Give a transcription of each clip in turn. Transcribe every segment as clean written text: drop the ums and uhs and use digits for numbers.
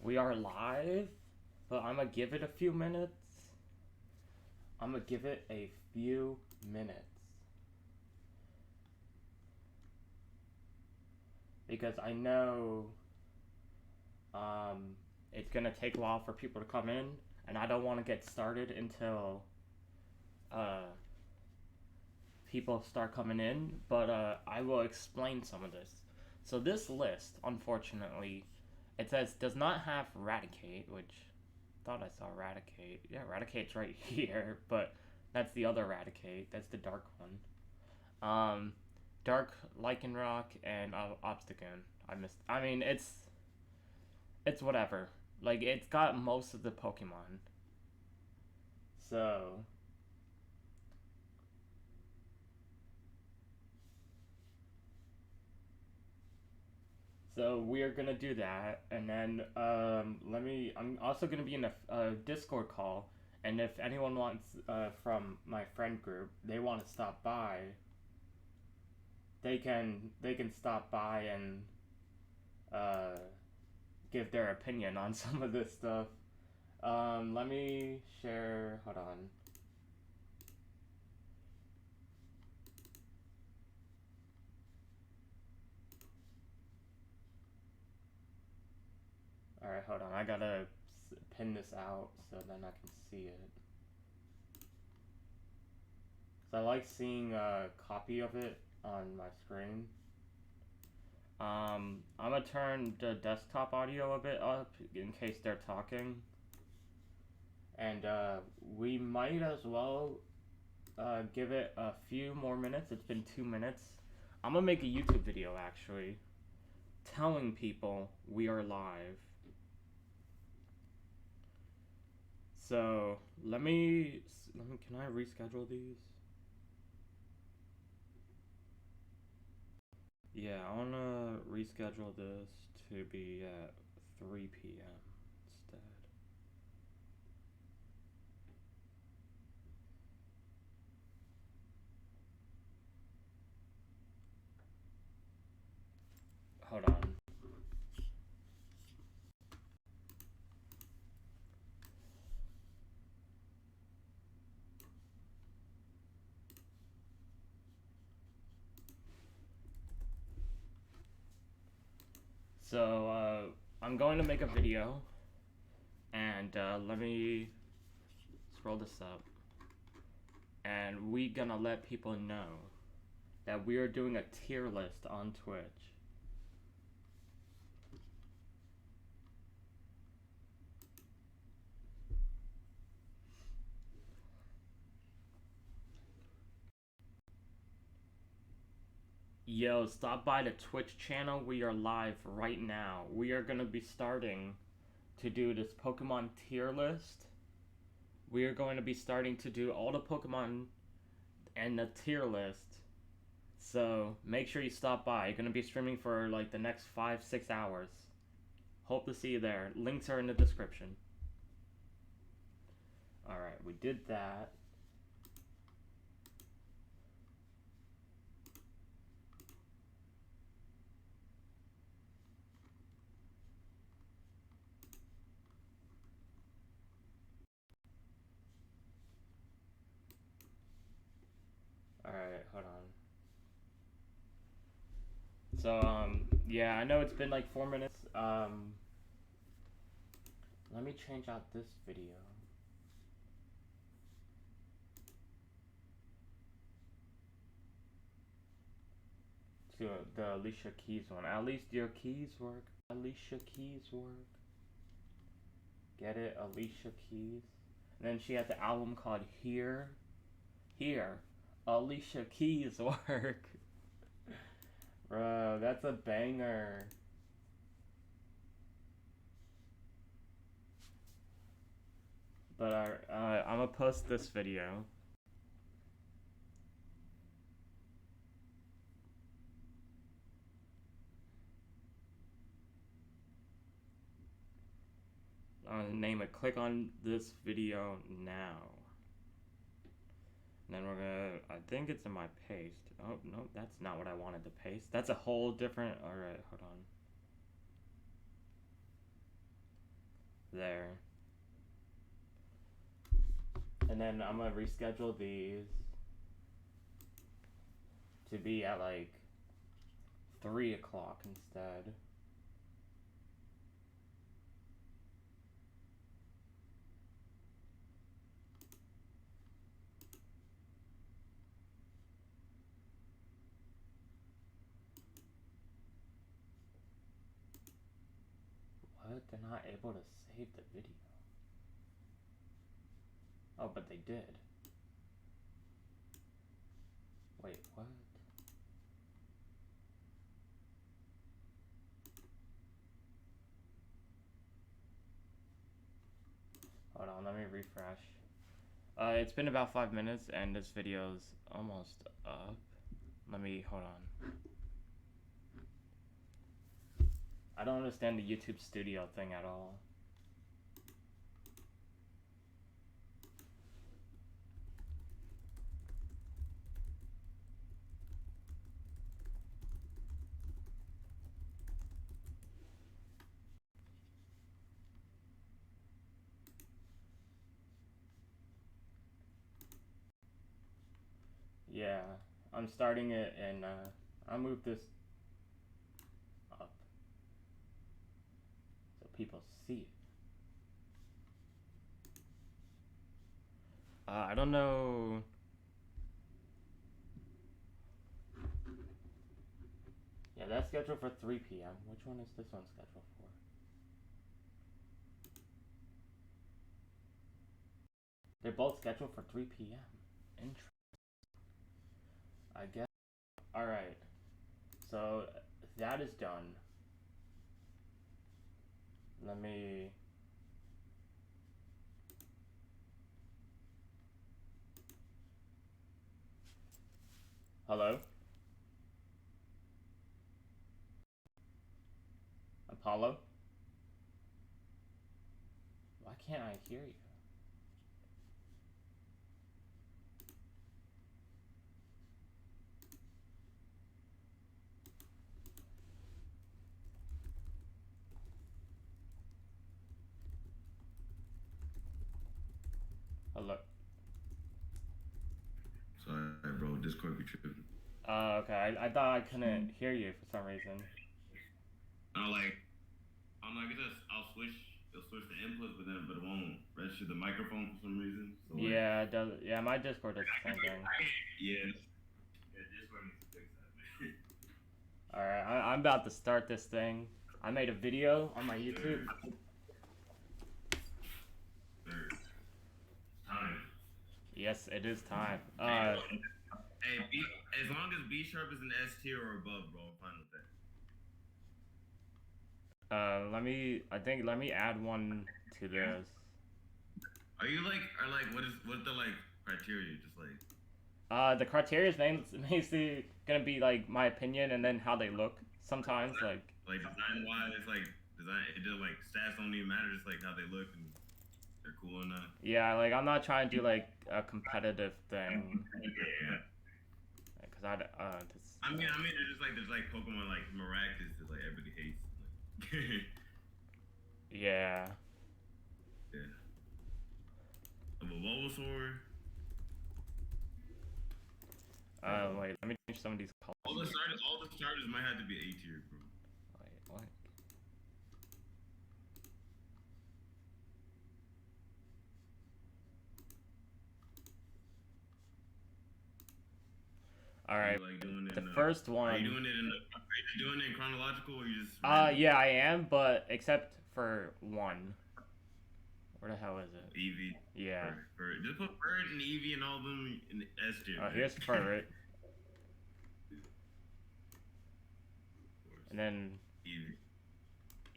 We are live, but I'm gonna give it a few minutes. I'm gonna give it a few minutes. Because I know it's gonna take a while for people to come in, and I don't want to get started until people start coming in, but I will explain some of this. So this list, unfortunately, it says does not have Raticate, which I thought I saw Raticate. Yeah, Raticate's right here, but that's the other Raticate. That's the dark one. Dark Lycanroc and Obstagoon. I mean, it's whatever. Like, it's got most of the Pokemon. So we are gonna do that, and then I'm also gonna be in a Discord call, and if anyone wants from my friend group, they want to stop by, they can stop by and give their opinion on some of this stuff. Let me share. Hold on. Alright, hold on. I gotta pin this out so then I can see it. Because I like seeing a copy of it on my screen. I'm gonna turn the desktop audio a bit up in case they're talking. And we might as well give it a few more minutes. It's been 2 minutes. I'm gonna make a YouTube video actually telling people we are live. So let me can I reschedule these? Yeah, I wanna reschedule this to be at 3 p.m. instead. Hold on. So, I'm going to make a video, and let me scroll this up, and we gonna let people know that we are doing a tier list on Twitch. Yo, stop by the Twitch channel. We are live right now. We are gonna be starting to do this Pokemon tier list. We are going to be starting to do all the Pokemon and the tier list. So make sure you stop by. You're gonna be streaming for like the next 5-6 hours. Hope to see you there. Links are in the description. Alright, we did that. Alright, hold on. So, yeah, I know it's been like 4 minutes. Let me change out this video. To the Alicia Keys one. At least your keys work. Alicia Keys work. Get it? Alicia Keys. And then she has an album called Here. Here. Alicia Keys work. Bro, that's a banger. But I'm gonna post this video. Name it. Click on this video now. And then we're gonna. I think it's in my paste. Oh no, that's not what I wanted to paste. That's a whole different. All right, hold on. then I'm gonna reschedule these to be at like 3 o'clock instead. What? They're not able to save the video. Oh, but they did. Wait, what? Hold on, let me refresh. It's been about 5 minutes and this video's almost up. Hold on. I don't understand the YouTube Studio thing at all. Yeah, I'm starting it and I'll move this up so people see it. I don't know. Yeah, that's scheduled for 3 p.m. Which one is this one scheduled for? They're both scheduled for 3 p.m. Interesting. I guess. Alright. So, that is done. Let me... Hello? Apollo? Why can't I hear you? Hello? Sorry, bro. Discord be tripping. Okay. I thought I couldn't hear you for some reason. I'm like, I guess I'll switch. It'll switch the inputs, but it won't register the microphone for some reason. So like, Yeah, it does. Yeah, my Discord does the same thing. Yeah, Discord needs to fix that. Alright, I'm about to start this thing. I made a video on my YouTube. Time. Yes, it is time. Hey, as long as B sharp is an S tier or above, bro, I'm fine with that. Let me add one to this. Are what's the like criteria? Just like the criteria is basically gonna be like my opinion and then how they look. Sometimes like design wise, it just like stats don't even matter, just like how they look and they're cool or not. Yeah, like I'm not trying to do like a competitive thing. Yeah. Cause I mean, there's like Pokemon like Miraculous that like everybody hates. Like, yeah. Yeah. Of a Bulbasaur. Wait, let me change some of these colors. All the starters might have to be A tier, bro. Wait, what? All right. The first one. Are you doing it in chronological or you just? Yeah, I am, but except for one. Where the hell is it? Eevee. Yeah. Just put Bird and Eevee and all of them in S tier. Here's Ferret. And then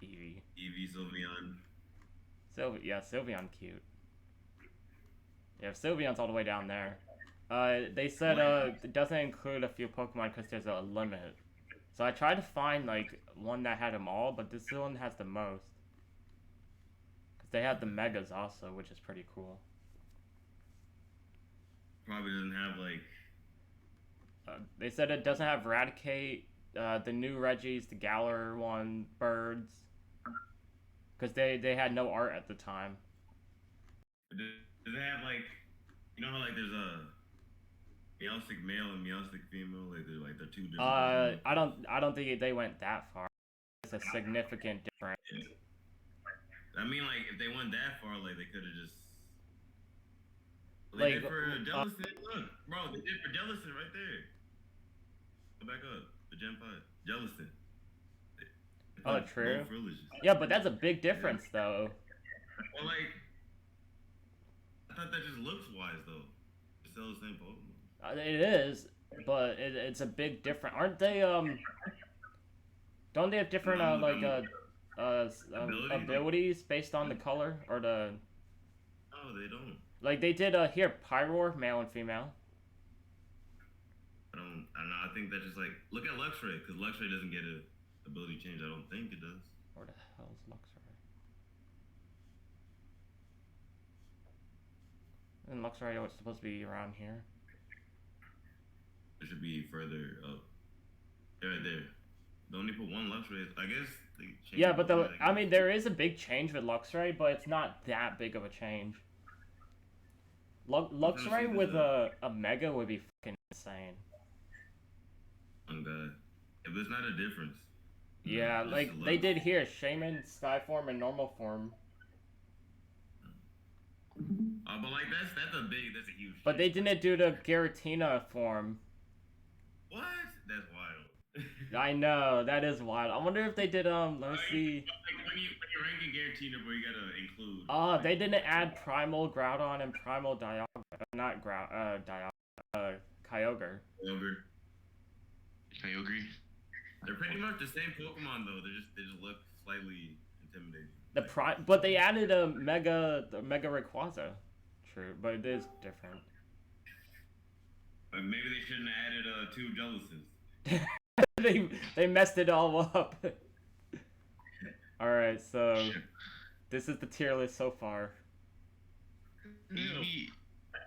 Eevee. Sylveon. Sylveon cute. Yeah, Sylveon's all the way down there. They said it doesn't include a few Pokemon because there's a limit. So I tried to find like one that had them all, but this one has the most. Because they have the Megas also, which is pretty cool. Probably doesn't have like... They said it doesn't have Eradicate, the new Regis, the Galar one, Birds. Because they had no art at the time. Does it have like You know how like there's a Meowstic male and Meowstic female, they're two different I don't think they went that far. It's a significant difference. Yeah. I mean, like if they went that far, like they could have just. They did for Jellicent. Look, bro, they did for Jellicent right there. Go back up. The Gen 5. Jellicent. Oh, true. Yeah, but that's a big difference, though. Well, like, I thought that just looks wise, though. It's still the same Pokemon. It is, but it's a big difference. Aren't they, don't they have different, abilities based on the color? Or the... Oh, they don't. Like, they did, here, Pyroar, male and female. I don't know. I think that's just like, look at Luxray, because Luxray doesn't get a ability change. I don't think it does. Where the hell is Luxray? And Luxray was supposed to be around here. It should be further up. Right there. They only put one Luxray. I guess they changed. Yeah, but I mean, there is a big change with Luxray, but it's not that big of a change. Luxray with a Mega would be fucking insane. Oh god. If there's not a difference. Yeah, like they did here, Shaman, Skyform, and Normal Form. But like that's a huge. But they didn't do the Giratina form. What? That's wild. I know, that is wild. I wonder if they did let's see. Like when you're ranking Giratina, but you gotta include. Oh, they didn't add Primal Groudon and Primal Kyogre. Kyogre. They're pretty much the same Pokemon though. They just look slightly intimidating. But they added a Mega Rayquaza. True, but it is different. Maybe they shouldn't have added 2 Jellicents. They messed it all up. All right, so this is the tier list so far. Eevee.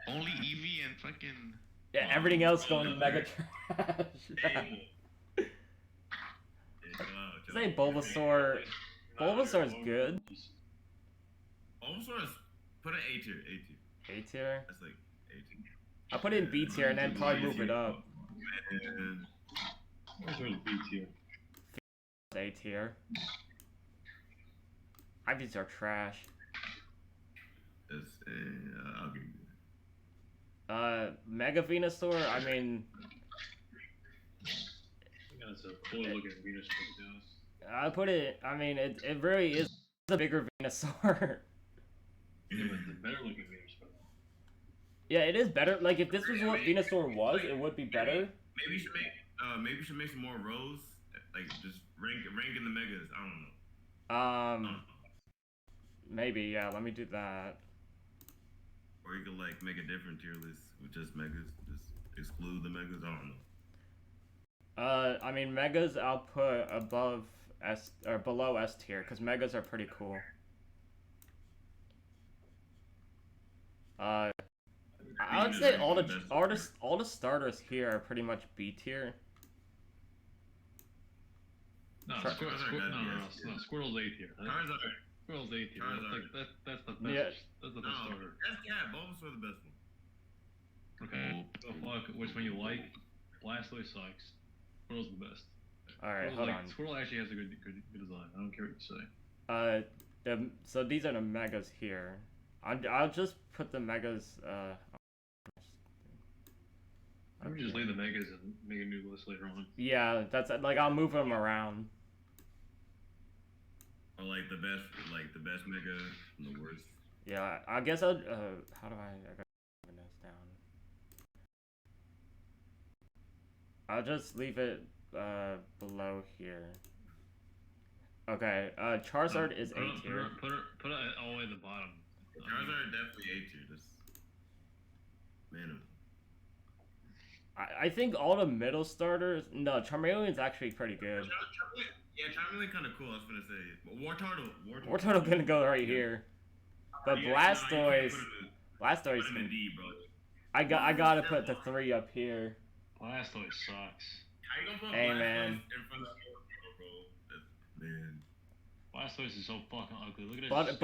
Only Eevee and fucking. Yeah, everything else going to Mega Trash. Say Bulbasaur. Bulbasaur's good. Bulbasaur's put it A tier. A tier. That's like A tier. I'll put it in B tier and then probably move it up. Bulbasaur's B tier. A tier. Ivies are trash. I'll give you that. Mega Venusaur, I mean. That's a cool looking Venusaur. I put it. I mean, it really is a bigger Venusaur. Yeah, but it's a better looking Venusaur. Yeah, it is better. Like if this was what Venusaur was, it would be better. Maybe you should make some more rows. Like just rank in the megas. I don't know. Maybe, yeah. Let me do that. Or you could like make a different tier list with just megas. Just exclude the megas. I don't know. I mean, megas I'll put above S or below S tier because megas are pretty cool. I would say all the starters here are pretty much B tier. No, Squirtle's A tier. Squirtle's A tier. That's the best. Yeah. That's the best starter. Bulbasaur the best one. Okay. So fuck which one you like. Blastoise sucks. Squirtle's the best. Alright, hold on. Squirtle actually has a good design. I don't care what you say. So these are the megas here. I'll just put the megas. I would just leave the megas and make a new list later on. Yeah, that's like I'll move them around. Or like the best mega and the worst. Yeah, I guess I'll. How do I gotta put this down? I'll just leave it below here. Okay, Charizard is A tier. Put it all the way at the bottom. Charizard definitely A tier. This man. I think all the middle starters. No, Charmeleon's actually pretty good. Yeah, Charmeleon kind of cool. I was gonna say, Wartortle gonna go right here. But Blastoise, Blastoise. D, bro. I gotta put the 3 up here. Blastoise sucks. How you gonna put hey Blastoise man. in front of bro? Man. Blastoise is so fucking ugly. Look at it.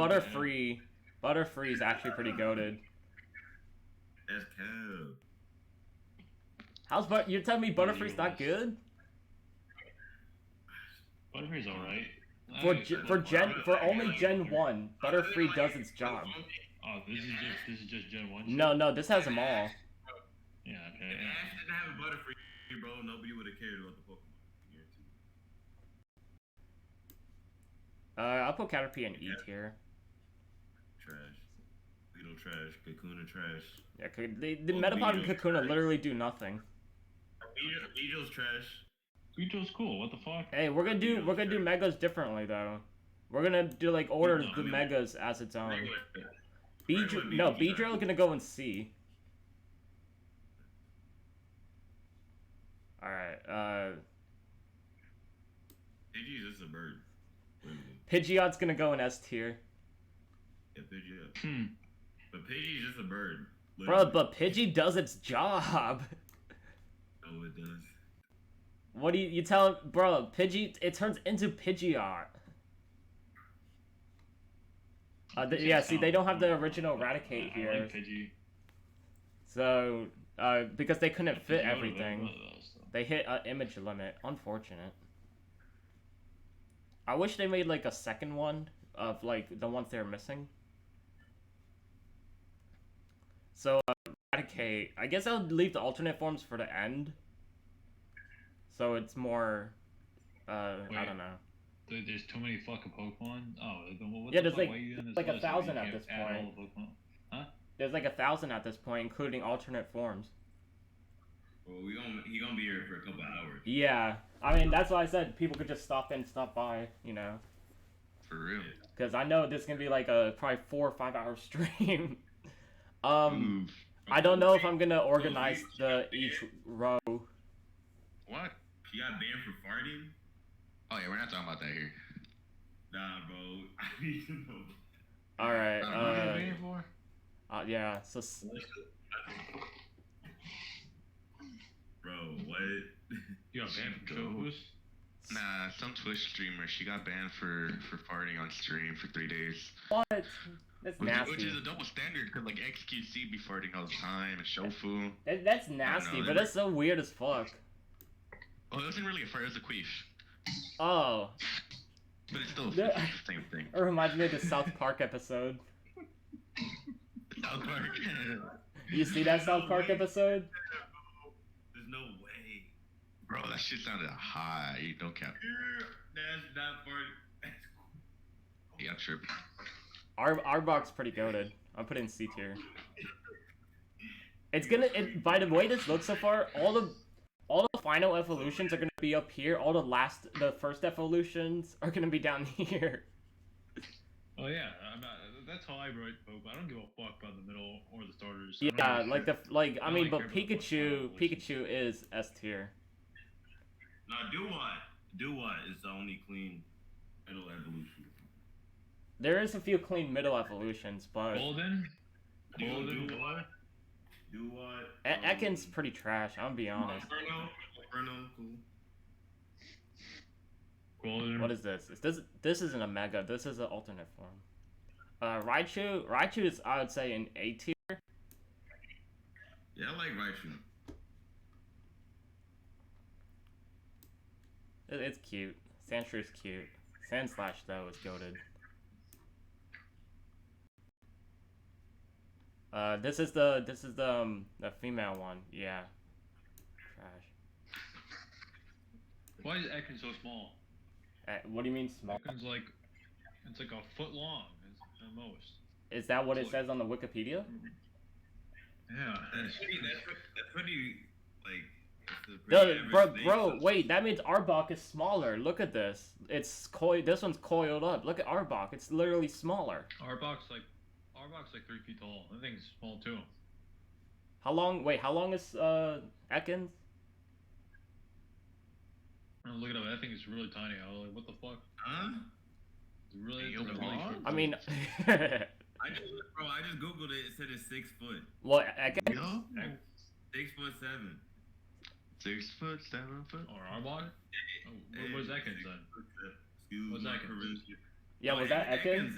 Butterfree is actually pretty goated. That's cow. How's you're telling me Butterfree's not good? Butterfree's alright. For only Gen 1, Butterfree does its job. Oh, this is just Gen 1? No, this has them all. Yeah, okay. If Ash didn't have a Butterfree, bro, nobody would have cared about the Pokemon. I'll put Caterpie in E tier. Trash. Beetle trash. Kakuna trash. Yeah, the Metapod and Kakuna literally do nothing. Beetle's trash. Beetle's cool. What the fuck? Hey, we're gonna do Megas differently though. We're gonna do like order the Megas as its own. Beedrill gonna go in C. All right. Pidgey's just a bird. Pidgeot's gonna go in S tier. Yeah, Pidgeot. But Pidgey's just a bird. Literally. Bro, but Pidgey does its job. Oh, it does. What do you tell, bro? Pidgey, it turns into Pidgeot. Yeah, see, they don't have the original Eradicate here. I like Pidgey. So, because they couldn't fit everything, they hit an image limit. Unfortunate. I wish they made like a second one of like the ones they're missing. So, Eradicate, I guess I'll leave the alternate forms for the end. So it's more, I don't know. There's too many fucking Pokemon? Oh, what yeah, the there's fuck? like 1,000 at this point. Huh? There's like 1,000 at this point, including alternate forms. Well, he gonna be here for a couple hours. Yeah, I mean that's why I said people could just stop by, you know. For real. Because I know this is gonna be like a probably 4 or 5 hour stream. I don't know if I'm gonna organize each row. What? She got banned for farting? Oh yeah, we're not talking about that here. Nah, bro. I need to know. Alright, what are you banned for? yeah, so... Bro, what? You got banned for Chocoboost? Nah, some Twitch streamer, she got banned for farting on stream for 3 days. What? That's nasty. Which is a double standard, because like XQC be farting all the time, and Shofu. That's nasty, but that's so weird as fuck. Well, it wasn't really a fart, it was a queef. Oh. But it's still the same thing. It reminds me of the South Park episode. South Park. You see that South Park episode? There's no way. Bro, that shit sounded high. Don't cap. That's not farting. Yeah, I'm tripping. Arbok's pretty goated. I'm putting C tier. It's gonna. By the way this looks so far, all the final evolutions are gonna be up here. All the first evolutions are gonna be down here. Oh yeah, that's how I write Pope. I don't give a fuck about the middle or the starters. Yeah, I mean, but Pikachu is S tier. No, Do-What is the only clean middle evolution. There is a few clean middle evolutions, but Golden. Do-What. Ekans pretty trash. I'm gonna be honest. Inferno, cool. Golden. What is this? This isn't a mega. This is an alternate form. Raichu is, I would say, an A tier. Yeah, I like Raichu. It's cute. Sandshrews cute. Sandslash though is goated. This is the female one. Yeah. Trash. Why is Ekans so small? What do you mean small? Ekans it's like a foot long at most. Is that what it says on the Wikipedia? Yeah. That's pretty like. Bro, wait. That means Arbok is smaller. Look at this. This one's coiled up. Look at Arbok. It's literally smaller. Arbok's like 3 feet tall. That thing's small too. How long is Ekans? Look it up. That thing is really tiny. I was like, what the fuck? Huh? It's really I mean, I just googled it. It said it's 6 foot. What Ekans? Yo. 6'7". 6 foot, 7 foot. Or Arbok? What's Ekans then? What's Ekans? Yeah, was that Ekans?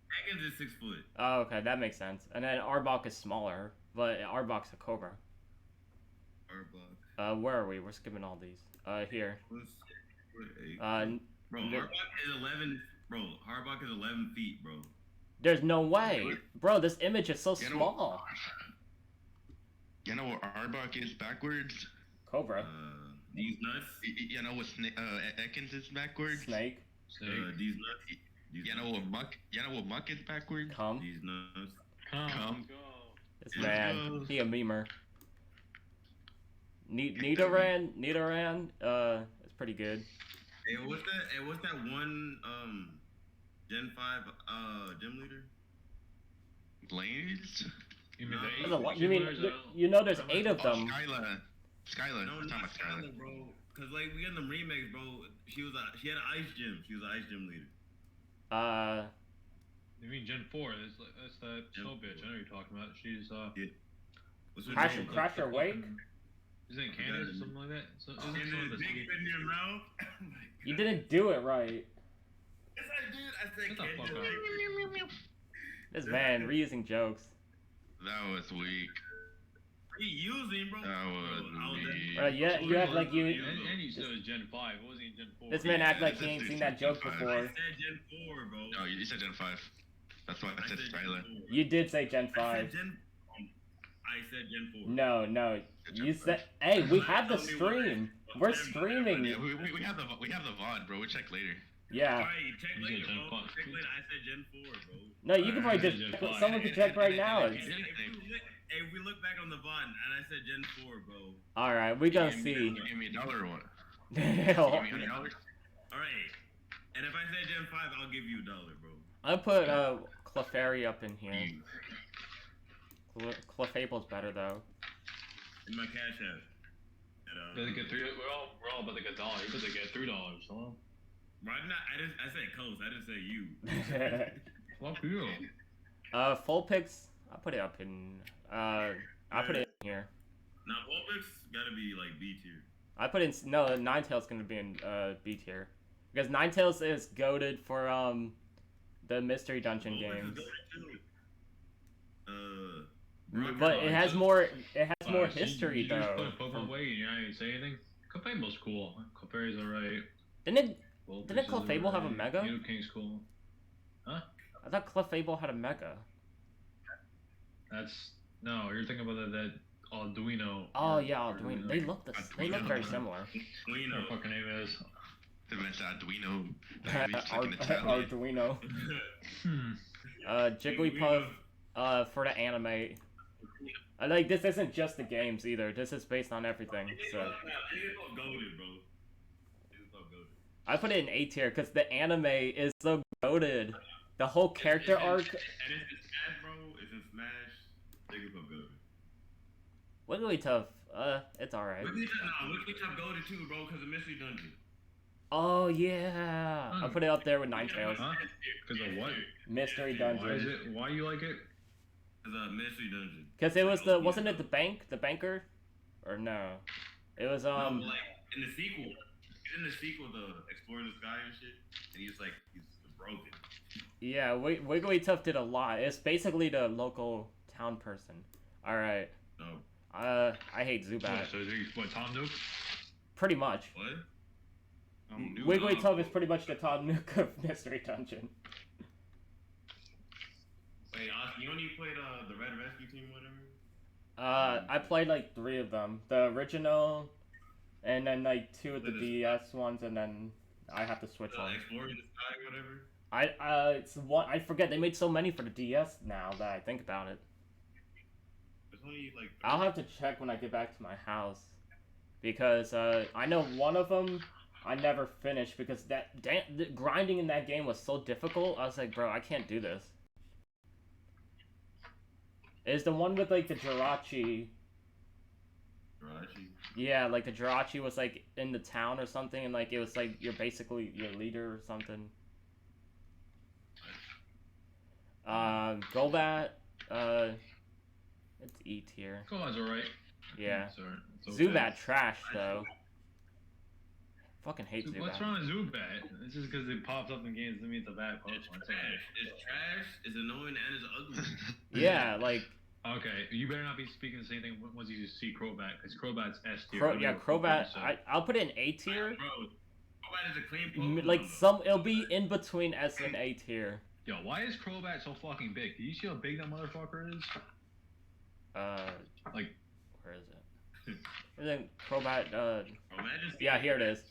Ekans is 6 foot. Oh, okay, that makes sense. And then Arbok is smaller, but Arbok's a Cobra. Arbok. Where are we? We're skipping all these. Here. Bro, No- Arbok is 11. Bro, Arbok is 11 feet, bro. There's no way, bro. This image is so small. You know what Arbok is backwards? Cobra. These nuts. You know what Ekans is backwards? Snake. These nuts. You know what Muck is backwards? Come. These nuts. Come. This man. He a memer. Nidoran. It's pretty good. Hey, what's that one Gen 5 gym leader? Blades? You mean the There's a lot. eight You mean Gymlers? you know there's 8 of them. Skyla. No, I'm talking not about Skyla. Skylar, bro. Cause like we got them remakes, bro. She had an ice gym. She was an ice gym leader. You mean Gen 4? That's that slow bitch. I know you're talking about. She's Yeah. What's her name? Crasher Wake. Isn't it Candace or something like that? So, isn't And some of the the dick in your mouth. You didn't do it right. Yes, I did. I said Shut the fuck Candace. up. This man reusing jokes. That was weak. Reusing, bro. That was weak. Yeah, you act like you. And you said it was Gen 5. It wasn't even Gen 4. This man act like he ain't seen that joke I before. said Gen 4, bro. No, you said Gen 5. That's why I said Skyla. You did say Gen 5. I said Gen 4. No. You said. Hey, we have the stream. We're streaming. Yeah, we have the VOD, bro. We'll check later. Yeah. Alright, check You later, said Gen bro. 5. Check later. I said Gen 4, bro. No, you can probably just. Gen 5. Someone can check right now. Hey, if we look back on the VOD and I said Gen 4, bro. All right, we gonna You see. give me $1 or what? Hell. You give me $100? Alright. And if I say Gen 5, I'll give you $1, bro. I put Clefairy up in here. Clefable's better though. In my cash app. They get $3. We're all about to get $1. You said they get $3, huh? Right now, I said Coast. I didn't say you. Fuck you. Full picks. I put it up in. I put it in here. Now, Vulpix gotta be like B tier. I put in. No, Ninetales gonna be in B tier because Ninetales is goated for the Mystery Dungeon Vulpix is games. goated too. But it has more. It has more So history you though. just put a Pokemon away and you're not even say anything? Clefable's cool. Clefairy's alright. Didn't Vulpix is Clefable have a alright. Mega? Nidoking's cool. Huh? I thought Clefable had a Mega. That's no. You're thinking about that Arduino. Oh yeah, Arduino. They look very similar. Whatever the fucking name is. The man's Arduino. He's like in Italian. Arduino. Jigglypuff. For the anime. Like this isn't just the games either. This is based on everything. So. I put it in A tier because the anime is so goated. The whole character arc. And it's in Smash, bro. It's in Smash. Jigglypuff goated. Wigglytuff, it's alright. Wigglytuff goated too, bro, because of Mystery Dungeon. Oh yeah, I put it up there with Ninetales. Huh? Because of what? Mystery Why is Dungeon. it? Why you like it? Because of Mystery Dungeon. Because it was wasn't it the banker, or no? It was No, like in the sequel. In the sequel, the Explore the Sky and shit, and he's broken. Yeah, Wigglytuff did a lot. It's basically the local town person. All right. No. I hate Zubat. So is he what? Tom Nook? Pretty much. What? Wigglytuff is pretty much the Tom Nook of Mystery Dungeon. Wait, Austin, you only played the Red Rescue Team, whatever? I played like 3 of them. The original, and then like 2 of the DS ones, and then I have to switch one. Exploring the Sky, whatever? It's one. I forget. They made so many for the DS now that I think about it. There's only like. I'll have to check when I get back to my house, because I know one of them I never finished because the grinding in that game was so difficult. I was like, bro, I can't do this. It's the one with like the Jirachi. Jirachi? Yeah, like the Jirachi was like in the town or something, and like it was like you're basically your leader or something. Golbat, it's E tier. Golbat's alright. Yeah. It's okay. Zubat trash though. Fucking hate Zubat. What's wrong with Zubat? It's just because it pops up in games doesn't mean it's a bad Pokemon. It's trash, it's annoying, and it's ugly. Yeah, like Okay, you better not be speaking the same thing once you see Crobat, because Crobat's S tier. Crobat. I'll put it in A tier. Bro, Crobat is a clean Pokemon. Like it'll be in between S and A tier. Yo, why is Crobat so fucking big? Do you see how big that motherfucker is? Like, where is it? I think Crobat. Yeah, here it is.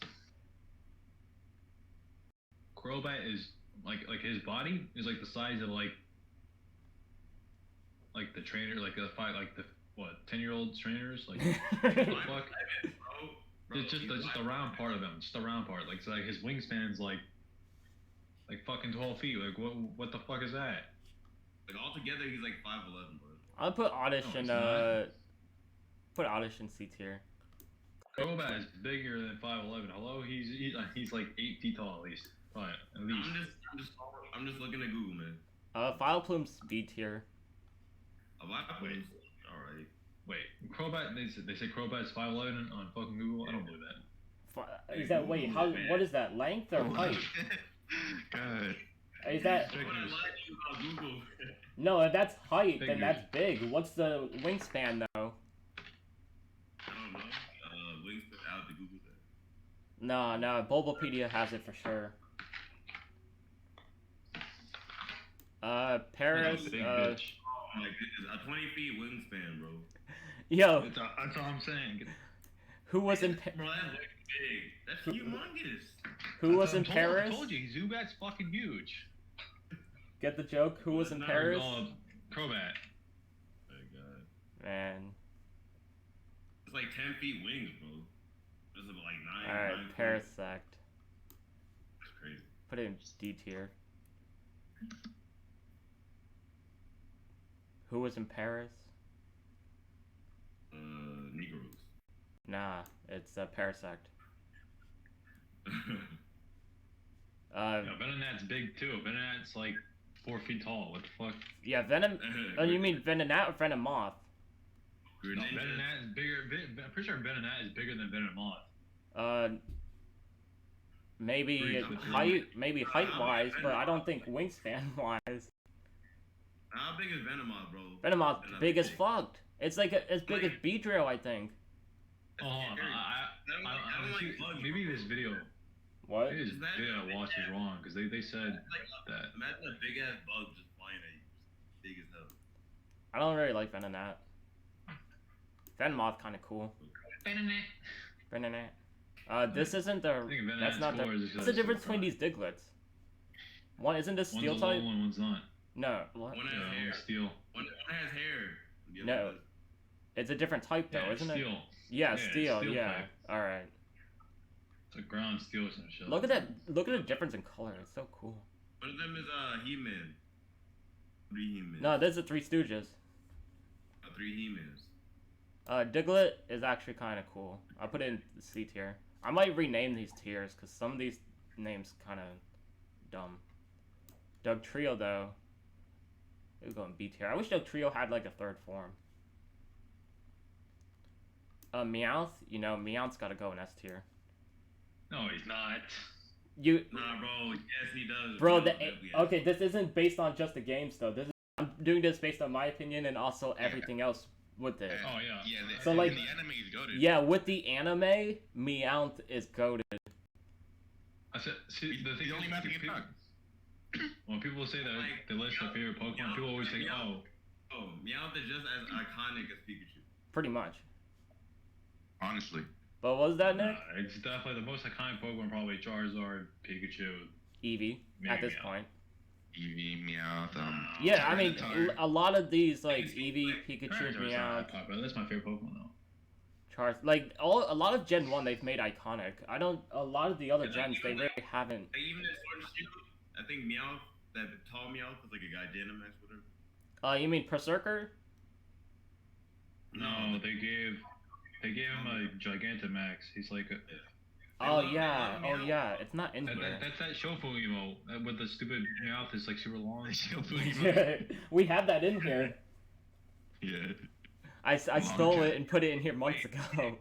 Crobat is like his body is like the size of like the trainer, like the 10-year-old trainers, like what the fuck? It's just the round part of him, just the round part. Like, so like his wingspan's like fucking 12 feet. Like what the fuck is that? Like altogether, he's like 5'11", bro. I'll put Oddish in C tier. Crobat is bigger than 5'11". Hello, he's like 8 feet tall at least. Right, at least. I'm just looking at Google, man. Vileplume's B tier. Wait. Alright. Wait, Crobat, they say Crobat's 5'11" on fucking Google? I don't believe that. Is that, wait, what is that, length or height? God. Is that... Google. No, if that's height, then that's big. What's the wingspan, though? I don't know. Wingspan, I have to Google that. No, Bulbapedia has it for sure. Paris, Oh my goodness, a 20 feet wingspan, bro. Yo. That's all I'm saying. Who was in Bro, that's big. That's humongous. Who was in Paris? I told you, Zubat's fucking huge. Get the joke? Who was in Paris? Crobat. My God. Man. It's like 10 feet wings, bro. It's like 9. Alright, Parasect. That's crazy. Put it in D tier. Who was in Paris? Nidoran. Nah, it's Parasect. Venonat's big too. Venonat's like 4 feet tall. What the fuck? Yeah, Venom. Oh, you mean Venonat or Venomoth? No, Venonat is bigger. I'm pretty sure Venonat is bigger than Venomoth. Maybe height-wise, but I don't think wingspan-wise. How big is Venomoth, bro? Venomoth's big as fuck. It's like as big as Beedrill, I think. Oh, I don't see. Maybe this video. What? Maybe this video I watched is wrong because they said that. Imagine a big ass bug just flying at you, big as hell. I don't really like Venonat. Venomoth kind of cool. Venonat. This isn't the. That's not the. What's the difference between these Diglets? One isn't this steel type? type? One's not. No. What? One has hair. Steel. One has hair. No. It's a different type though, isn't steel. it? Yeah, steel. Yeah. Type. All right. It's a ground steel or some shit. Look at that! Look at the difference in color. It's so cool. One of them is He-Man. 3 He-Man. No, this is 3 Stooges. 3 He-Mans. Diglett is actually kind of cool. I'll put it in the C tier. I might rename these tiers because some of these names kind of dumb. Dugtrio though, it would go in B tier. I wish Dugtrio had like a 3rd form. Meowth, Meowth's got to go in S tier. No, he's not. Nah, bro. Yes, he does. Bro, okay, this isn't based on just the games though. I'm doing this based on my opinion and also everything else with it. Oh yeah. Yeah. So like, the anime is goated. Yeah, with the anime, Meowth is goated. I said, see, the thing only is, people, when people say that they list their favorite Pokemon, people always say, Oh, Meowth is just as iconic as Pikachu. Pretty much. Honestly. But what was that, Nick? It's definitely the most iconic Pokemon, probably Charizard, Pikachu, Eevee, at this point. Eevee, Meowth, yeah, I mean, a lot of these, like, Eevee, Pikachu, Meowth. That's my favorite Pokemon, though. A lot of Gen 1 they've made iconic. A lot of the other gens, they really haven't. Like, even that Sword and Shield, I think Meowth, that tall Meowth was like a guy Dynamax with her. You mean Berserker? No, they gave him a Gigantamax. He's like a... Oh yeah, it's not in here. That's that Shofu emote with the stupid mouth is like super long. Shofu emote. We have that in here. Yeah. I stole it and put it in here months ago. He probably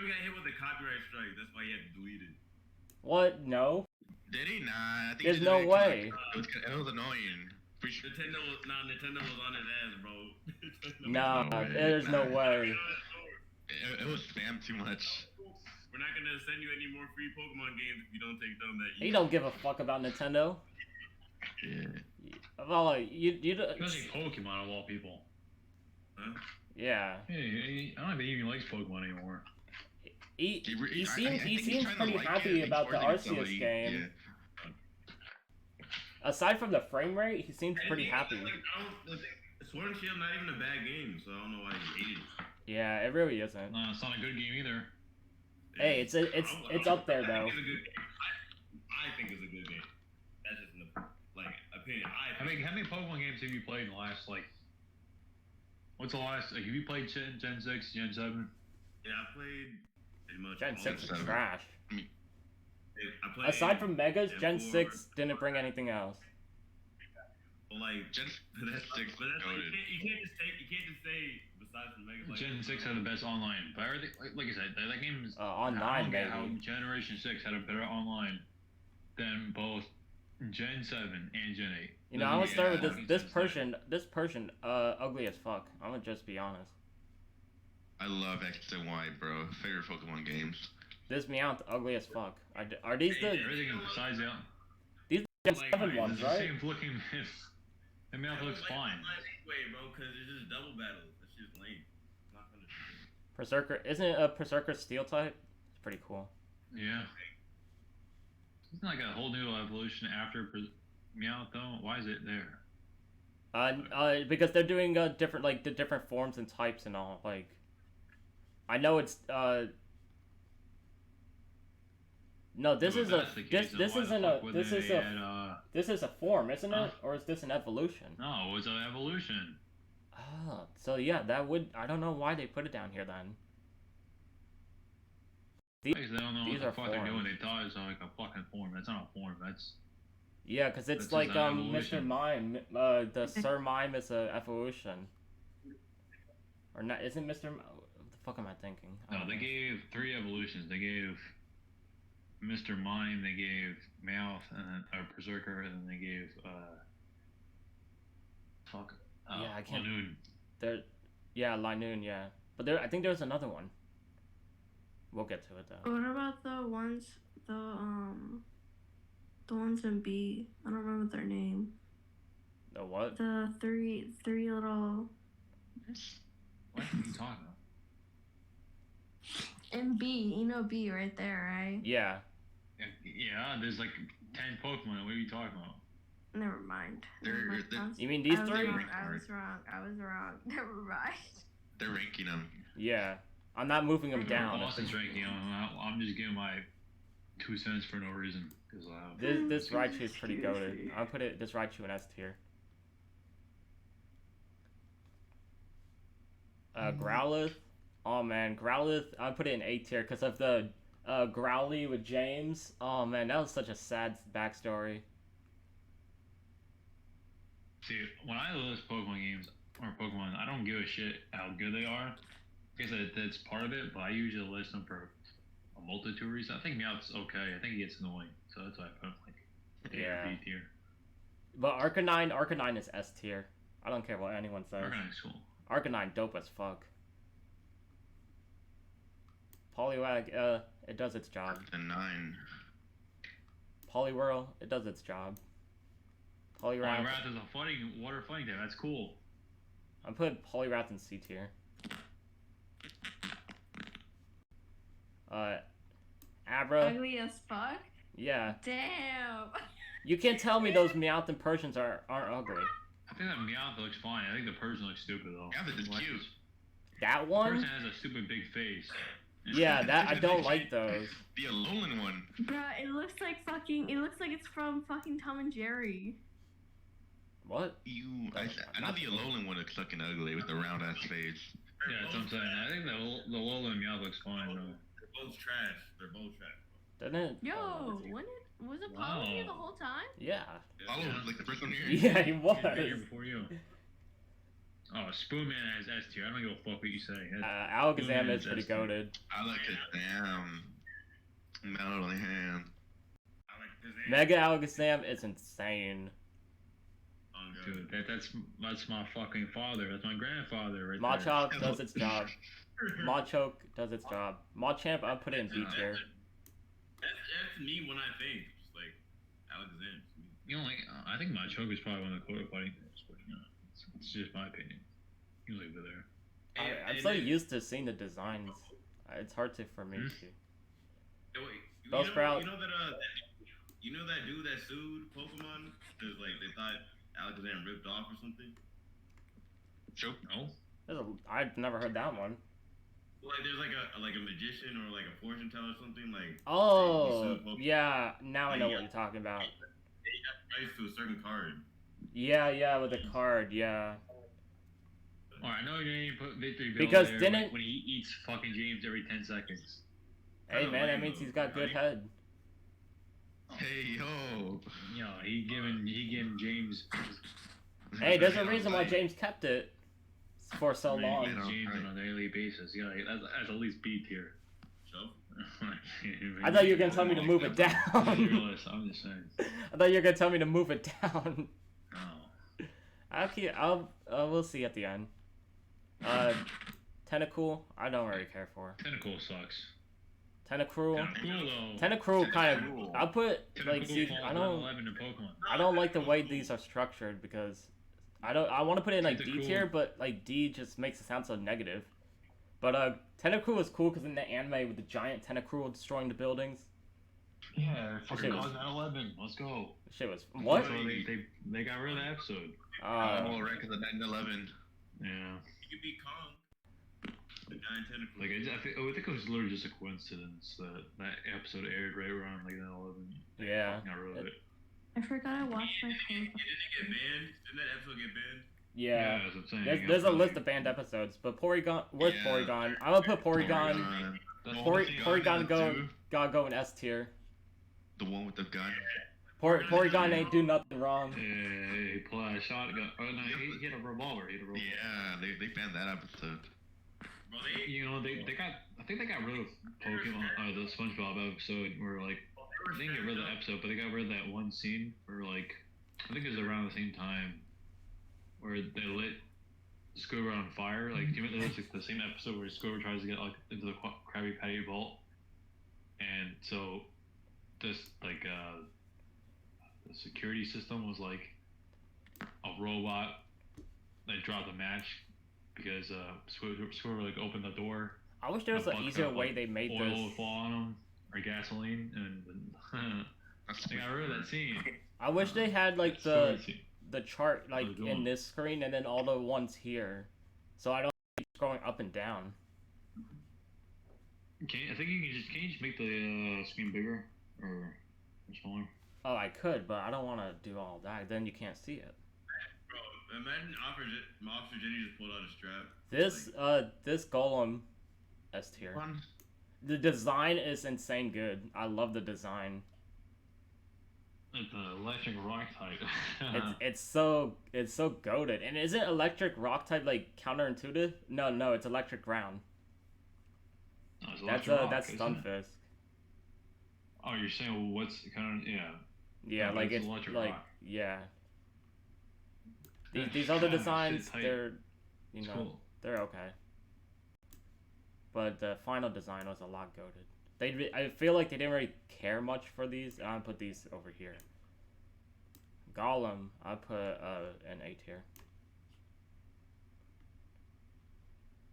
got hit with a copyright strike. That's why he had to delete it. What? No. Did he? Nah. I think There's no way. It was annoying. We should. Nintendo was on his ass, bro. No, No way. there's no way. It was spam too much. We're not gonna send you any more free Pokemon games if you don't take them that. He don't give a fuck about Nintendo. Yeah. Well, you Especially Pokemon of all people. Huh? yeah. Hey, I don't think he even likes Pokemon anymore. He I seems think he's trying to pretty like happy it, about the forcing Arceus himself, game. Yeah. Aside from the frame rate, he seems pretty happy. Sword and Shield not even a bad game, so I don't know why he hated it. Yeah, it really isn't. No, it's not a good game either. Hey, it's up there though. I think it's a good game. That's just an opinion. How many Pokemon games have you played in the last what's the last? Have you played Gen 6, Gen 7? Yeah, I played pretty much. Gen 6 is 7. trash. I played Aside from Megas, Gen 4. 6 didn't bring anything else. Well, like Gen 6 goated. you can't just say besides from Mega. Like, Gen 6 had the best online. But everything, like I said, that game is Online, I don't get how baby. Generation 6 had a better online than both Gen 7 and Gen 8. You know, I'm gonna start with Doesn't this make sense. Persian, ugly as fuck. I'm gonna just be honest. I love X and Y, bro. Favorite Pokemon games. This Meowth ugly as fuck. Are these the Everything besides that. Gen 7 ones, It's the right? same looking myth. The mouth looks fine. Way, bro, because it's just double battles. It's just lame. It's not gonna. Berserker, isn't it a Berserker Steel type? It's pretty cool. Yeah. It's like a whole new evolution after Meowth though. Why is it there? Because they're doing different, like the different forms and types and all. Like, I know it's no, this is a this is a form, isn't it? Or is this an evolution? No, it's an evolution. Oh, so yeah, that would, I don't know why they put it down here then. They don't know these what are the fuck they're doing. forms. They thought it was like a fucking form. That's not a form. That's Yeah, because it's That's like an Mr. evolution. Mime, the Sir Mime is a evolution. Or not? Isn't Mr. What the fuck am I thinking? I no. don't They know. gave 3 evolutions. They gave Mr. Mime. They gave Meowth and then Berserker, and then they gave Yeah, I can't- Lanoon. There, yeah, Linoon, yeah. But I think there's another one. We'll get to it though. What about the ones in B? I don't remember their name. The what? The three little What are you talking about? in B. You know B right there, right? Yeah. Yeah, there's like 10 Pokemon. What are you talking about? Never mind. They're- You mean these I was three? wrong. I was wrong. Never mind. They're ranking them. Yeah. I'm not moving them down. Austin's ranking them. I'm just giving my 2 cents for no reason. Cause, This Raichu is pretty goated. I'll put this Raichu in S tier. Growlithe. Oh man, Growlithe. I put it in A tier because of the Growly with James. Oh man, that was such a sad backstory. see, when I list Pokemon games or Pokemon, I don't give a shit how good they are. Because that's part of it, but I usually list them for a multitude of reasons. I think Meowth's okay. I think he gets annoying, so that's why I put him like A Yeah. or B tier. But Arcanine is S tier. I don't care what anyone says. Arcanine's cool. Arcanine dope as fuck. Poliwag, it does its job. The 9. Poliwhirl, it does its job. Poliwrath, Poliwrath is a water fighting type. That's cool. I'm putting Poliwrath in C tier. Abra, Ugly as fuck. yeah. Damn. You can't tell me those Meowth and Persians aren't ugly. I think that Meowth looks fine. I think the Persian looks stupid though. Meowth is cute. That The one? Persian has a stupid big face. Yeah, that I don't like those. The Alolan one. Bruh, it looks like it's from fucking Tom and Jerry. What? I know the Alolan one looks fucking ugly with the round ass face. Yeah, that's what I'm saying. I think the Lola and Meowth looks fine though. They're both trash. They're both trash. Didn't it? Yo, was it Paul here the Wow. whole time? Yeah. Oh, like the first one here. Yeah, he was. He's been here before you. Oh, Spoonman has S tier. I don't give a fuck what you say. Alakazam is pretty goated. I like it. Damn. Melody hand. I like this. Mega Alakazam is insane. Dude, that's my fucking father. That's my grandfather right Machop does its job. Machoke does its job. Machamp, I'll put it in B tier. That's me when I think. Just like Alexander. You know, like I think Machoke is probably one of the cooler fighting things, but you know, it's just my opinion. You leave it there. I'm so used to seeing the designs. It's hard for me to. Wait, Bellsprout. You know that dude that sued Pokemon because like they thought Alexander ripped off or something. Choke? No. I've never heard that one. Like there's like a magician or like a fortune teller or something like. Oh, yeah. Now I know what you're talking about. They got price to a certain card. Yeah, with the card, yeah. Alright, I know you didn't put Victory Bill Because there didn't- when he eats fucking James every 10 seconds. Hey man, that means he's got good head. Hey, yo. Yeah, he giving James Hey, there's a reason why James kept it for so long. James on a daily basis. Yeah, that's at least B tier. So. I thought you were gonna tell me to move it down. I'm just saying. I thought you were gonna tell me to move it down. Oh. We'll see at the end. Tentacool, I don't really care for. Tentacool sucks. Tentacruel kind of. I'll put like see. I don't like the way these are structured because I want to put it in like D tier, but like D just makes it sound so negative. But Tentacruel is cool because in the anime with the giant Tentacruel destroying the buildings. Yeah, fucking was- 11. Let's go. Shit was what? So they got rid of that episode. More rank of the 9/11. Yeah. You could be Kong. The giant tentacle. Like I think it was literally just a coincidence that that episode aired right around like 9/11. Yeah. Got rid of it. I forgot I watched my phone. Didn't it get banned? Didn't that episode get banned? Yeah. That's what I'm saying. There's a list of banned episodes, but Porygon. Where's Yeah. Porygon? I'm gonna put Porygon. Porygon gotta go in S tier. The one with the gun. Porygon ain't do nothing wrong. Yeah, he pulled out a shotgun. Oh no, he had a revolver. Yeah, they banned that episode. Bro, You know, they got. I think they got rid of Pokemon. The SpongeBob episode where like they didn't get rid of the episode, but they got rid of that one scene where like I think it was around the same time where they lit Squidward on fire. Like you remember there's like the same episode where Squidward tries to get like into the Krabby Patty vault, and so this like the security system was like a robot that dropped a match because Squidward like opened the door. I wish there was an easier way they made oil this. would fall on him or gasoline, and they got rid of that scene. I wish they had like Story scene. the chart like How's it in going? this screen and then all the ones here, so I don't keep scrolling up and down. I think you can just make the screen bigger or smaller. Oh, I could, but I don't want to do all that. Then you can't see it. Bro, imagine Officer Jenny just pulled out a strap. This Gollum S tier. The design is insane good. I love the design. It's the electric rock type. It's so goated. And isn't electric rock type like counterintuitive? No, it's electric ground. No, it's That's electric rock, that's isn't it? Stunfisk. Oh, you're saying what's kind of Yeah, Yeah, like it's it's electric like rock. yeah. These other Yeah, designs, shit tight. they're It's cool. they're okay. But the final design was a lot goated. I feel like they didn't really care much for these. I put these over here. Gollum, I put an A tier.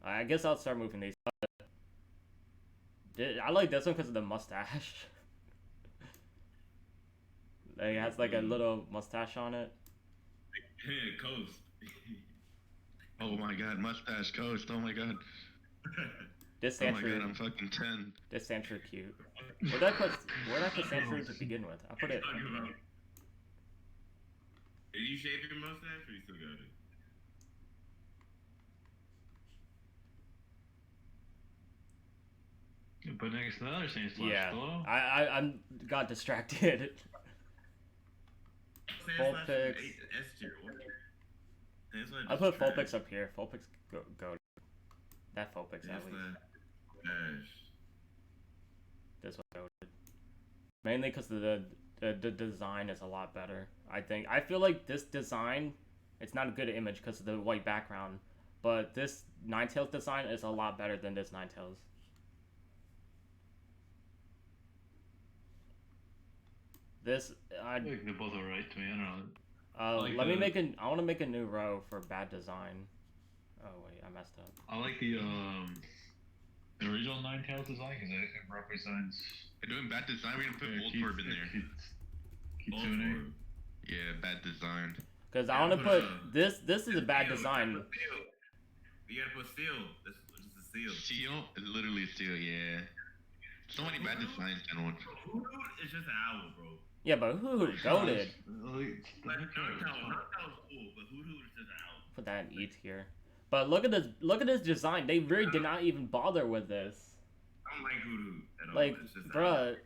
I guess I'll start moving these. I like this one because of the mustache. Like, it has like a little mustache on it. Coast. Oh my god, mustache coast. Oh my god. This Oh my god, Sandshrew, I'm fucking 10. this Sandshrew cute. Where'd I put Sandshrew to begin with? I put it. Did you shave your mustache or you still got it? But next to the other Saints Yeah, though. I'm got distracted. Vulpix. I put Vulpix up here. Vulpix go. That Vulpix at least. This one goated. Mainly because the design is a lot better. I feel like this design It's not a good image because of the white background. But this Ninetales design is a lot better than this Ninetales. This I think they're both alright to me. I don't know. I want to make a new row for bad design. Oh wait, I messed up. I like the original Ninetales design because it represents. We're doing bad design. We're gonna put Voltorb in there. Kitsune. Yeah, bad design. Because I want to put this. This is a bad design. You gotta put Steel. This is the Steel. Steel? Literally Steel, yeah. So many bad designs, gentlemen. Hoodoo is just an owl, bro. Yeah, but who goated? Naruto's cool, but Hoodoo is just an owl. Put that in E tier. But look at this. Look at this design. They really did not even bother with this. I don't like Hoodoo at all. Like, it's just bruh.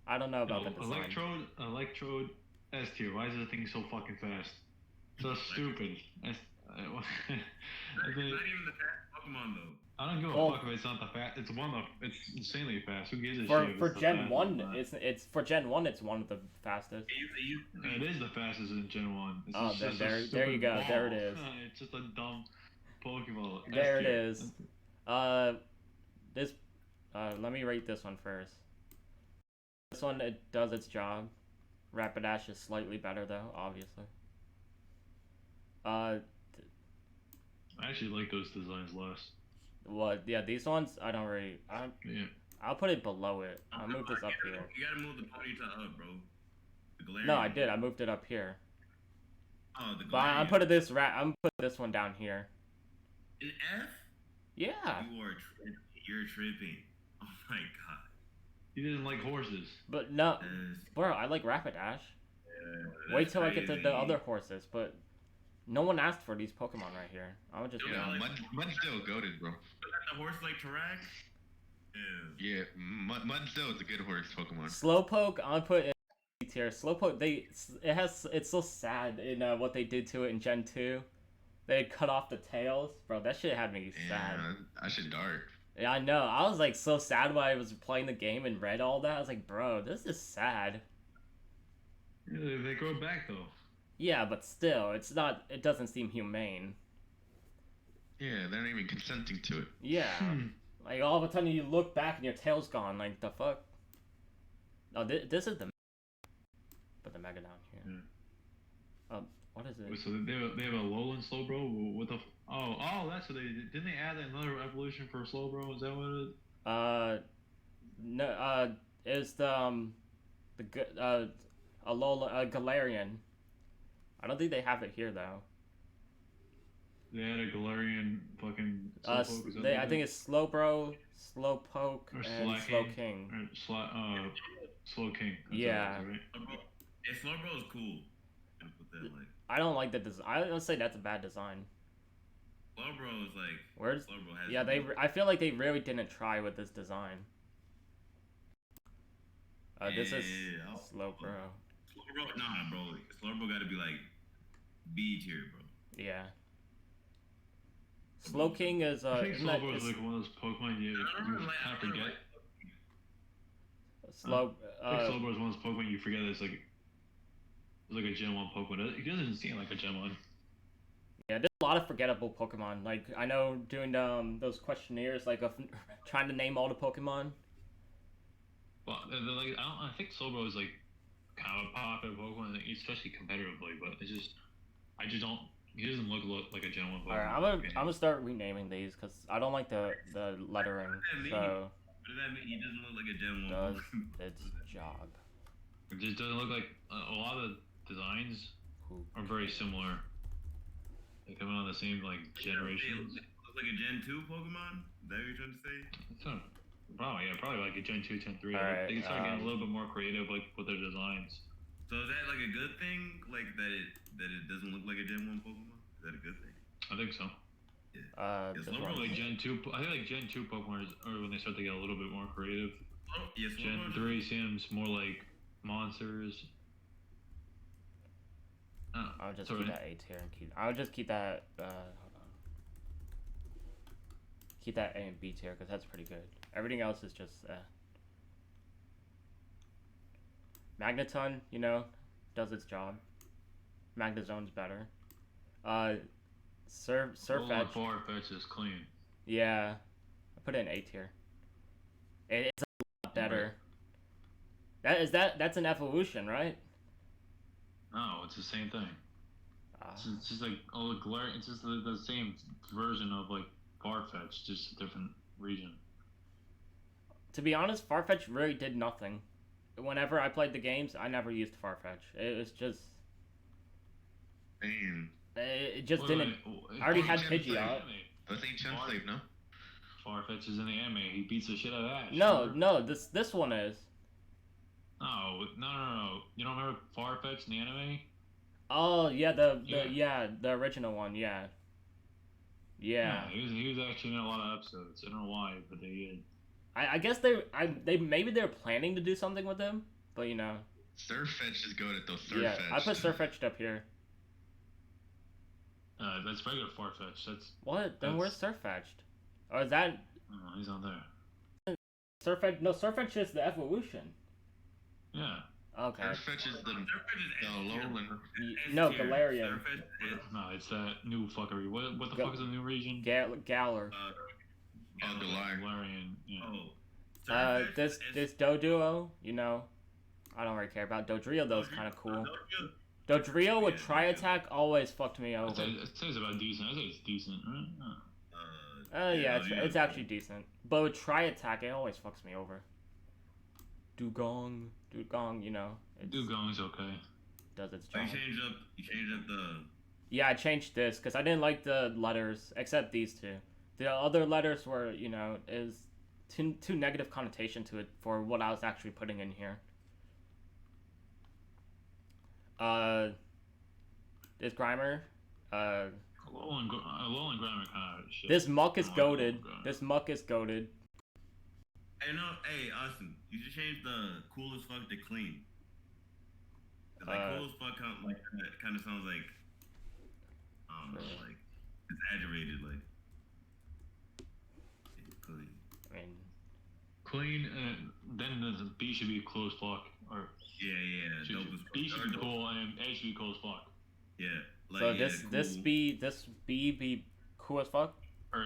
I don't know about the design. Electrode S tier. Why is this thing so fucking fast? So stupid. Not even the fast Pokemon though. I don't give a fuck if it's not the fast. It's it's insanely fast. Who gives a shit? For Gen 1, it's for Gen 1. It's one of the fastest. It is the fastest in Gen 1. It's then there you go. Ball. There it is. It's just a dumb Pokeball. There it is. Let me rate this one first. This one, it does its job. Rapidash is slightly better though, obviously. I actually like those designs less. What? Yeah, these ones I don't really. I'll put it below it. I'll move this up here. You gotta move the Ponyta up, bro. The Galarian. No, I did. I moved it up here. Oh, the Galarian. But I'm putting this one down here. An F? Yeah. You're tripping. Oh my god. You didn't like horses. But no, bro, I like Rapidash. Yeah, wait till I get to the other horses, but no one asked for these Pokemon right here. I would just. Yeah, Mudsdale goated, bro. A horse like Tyrogue? Yeah, Mudsdale is a good horse Pokemon. Slowpoke, I'll put in B tier. Slowpoke, it's so sad in what they did to it in Gen 2. They cut off the tails, bro. That shit had me sad. I should dart. Yeah, I know. I was like so sad when I was playing the game and read all that. I was like, bro, this is sad. Yeah, they grow back though. Yeah, but still, it's not. It doesn't seem humane. Yeah, they're not even consenting to it. Yeah, like all of a sudden you look back and your tail's gone. Like the fuck. Oh, this is the. Put the Mega down here. What is it? So they have a Alolan Slowbro with a. Oh, that's what they did. Didn't they add another evolution for Slowbro? Is that what it is? No. It's the Alolan Galarian. I don't think they have it here though. They had a Galarian fucking Slowpoke. I think it's Slowbro, Slowpoke, and Slowking. Slowking. Yeah. Right? Hey, Slowbro is cool. I don't like the design. I don't say that's a bad design. Slowbro is like. Where's? Slowbro has. Yeah, I feel like they really didn't try with this design. This is Slowbro. Slowbro, nah, bro. Slowbro got to be like B tier, bro. Yeah. Slowking is I think Slowbro is like one of those Pokemon you kind of forget. I think Slowbro is one of those Pokemon you forget. It's like a Gen 1 Pokemon. It doesn't seem like a Gen 1. Yeah, there's a lot of forgettable Pokemon. Like I know doing those questionnaires, like of trying to name all the Pokemon. Well, I think Slowbro is like kind of a popular Pokemon, especially competitively. But I just don't. He doesn't look like a Gen 1 Pokemon. Alright, I'm gonna start renaming these because I don't like the lettering. So. What does that mean? He doesn't look like a Gen 1 does Pokemon. its job. It just doesn't look like a lot of the designs are very similar. They come out of the same like generations. Looks like a Gen 2 Pokemon? Is that what you're trying to say? Probably like a Gen 2, Gen 3. Right, they start getting a little bit more creative like with their designs. So is that like a good thing? Like that it doesn't look like a Gen 1 Pokemon? Is that a good thing? I think so. Yeah. Like Gen 2, I think like Gen 2 Pokemon are when they start to get a little bit more creative. Gen 3 seems more like monsters. I'll just keep that A tier and I'll just keep that. Hold on. Keep that A and B tier because that's pretty good. Everything else is just. Magneton, does its job. Magnezone better. Surfetch. Farfetch is clean. Yeah, I put it in A tier. It's a lot better. That's an evolution, right? No, it's the same thing. It's just like it's just the same version of like Farfetch, just a different region. To be honest, Farfetch really did nothing. Whenever I played the games, I never used Farfetch. It was just. Damn. It just didn't. I already had Pidgeot. I think Chen played, no? Farfetch is in the anime. He beats the shit out of that. No. This one is. No. You don't remember Farfetch in the anime? Oh yeah, the original one, yeah. Yeah. He was actually in a lot of episodes. I don't know why, but they did. I guess they maybe they're planning to do something with him, but you know. Surfetch is good at those Surfetch. Yeah, I put Surfetch up here. That's regular Farfetch. That's what? Then where's Surfetched? Or is that? No, he's not there. Surfetch? No, Surfetch is the evolution. Yeah. Okay. Surfetch is the Alolan. No, Galarian. No, it's that new fuckery. What the fuck is the new region? Galar. Galarian. Yeah. This Doduo, you know, I don't really care about Dodrio. Though is kind of cool. Dodrio with Tri-Attack always fucked me over. It says about decent. I say it's decent, right? Yeah, it's actually decent. But with Tri-Attack, it always fucks me over. Dugong, you know. Dugong's okay. Does its job. You changed up the. Yeah, I changed this because I didn't like the letters, except these two. The other letters were, you know, is too negative connotation to it for what I was actually putting in here. This Grimer, Alolan Grimer kind of shit. This Muck is goated. Hey, Austin, you should change the cool as fuck to clean. Like cool as fuck, kind of sounds like, I don't know, like exaggerated, like. Clean. I mean, clean, then the B should be cool as fuck, or yeah. B should be cool, and A should be cool as fuck. Yeah. Like, so cool. this B be cool as fuck. Or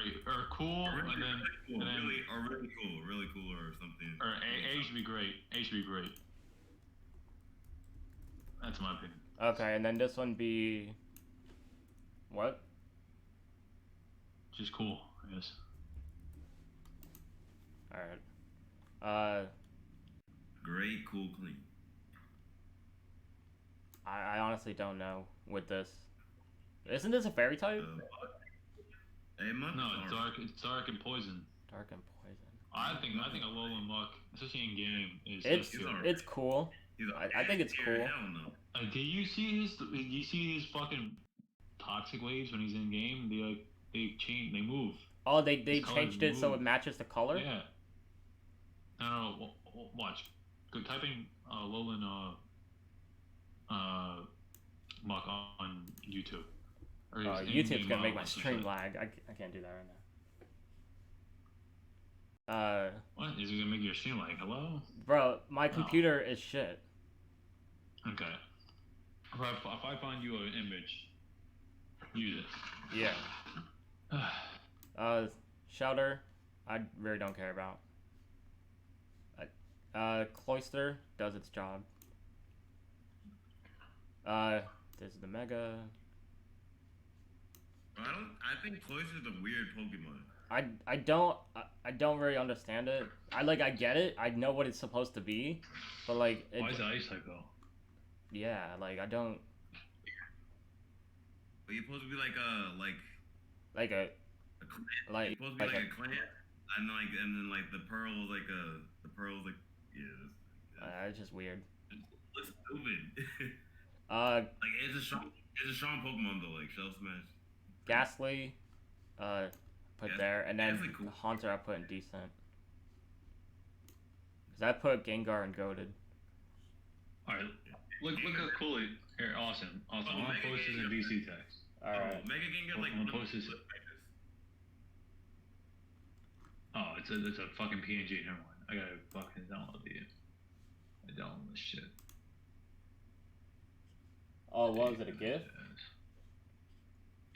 cool, really, and then cool. and then really cool, or something. Or A should be great. A should be great. That's my opinion. Okay, and then this one be what? Just cool, I guess. All right. Great, cool, clean. I honestly don't know with this. Isn't this a fairy type? No, it's dark and poison. Dark and poison. I think Alolan Muck, especially in game, is it's cool. I think it's cool. Do you see his fucking toxic waves when he's in game? They move. Oh, they changed it so it matches the color. Yeah. No, watch. Go type in Alolan Muck on YouTube. YouTube's gonna make my stream lag. I can't do that right now. What? Is it gonna make your stream lag? Hello? Bro, my computer is shit. Okay. If I find you an image, use it. Yeah. Shelter, I really don't care about. Cloister does its job. This is the Mega. I think Cloister's a weird Pokemon. I don't really understand it. I get it. I know what it's supposed to be, but like. Why is it Ice type though? Yeah, like I don't. But you're supposed to be like a. Clan. You're supposed to be like a clan, and then the pearl it's just weird. It looks stupid. It's a strong Pokemon though, like Shell Smash. Ghastly, put there, and then cool. Haunter I put in decent. Cause I put Gengar and Goated. Alright, look how cool it. Here, awesome. I want to post this in VC text. Alright. Mega Gengar I'm gonna post this. Oh, it's a fucking PNG. Never mind. I gotta fucking download this shit. Oh, what was it, a GIF?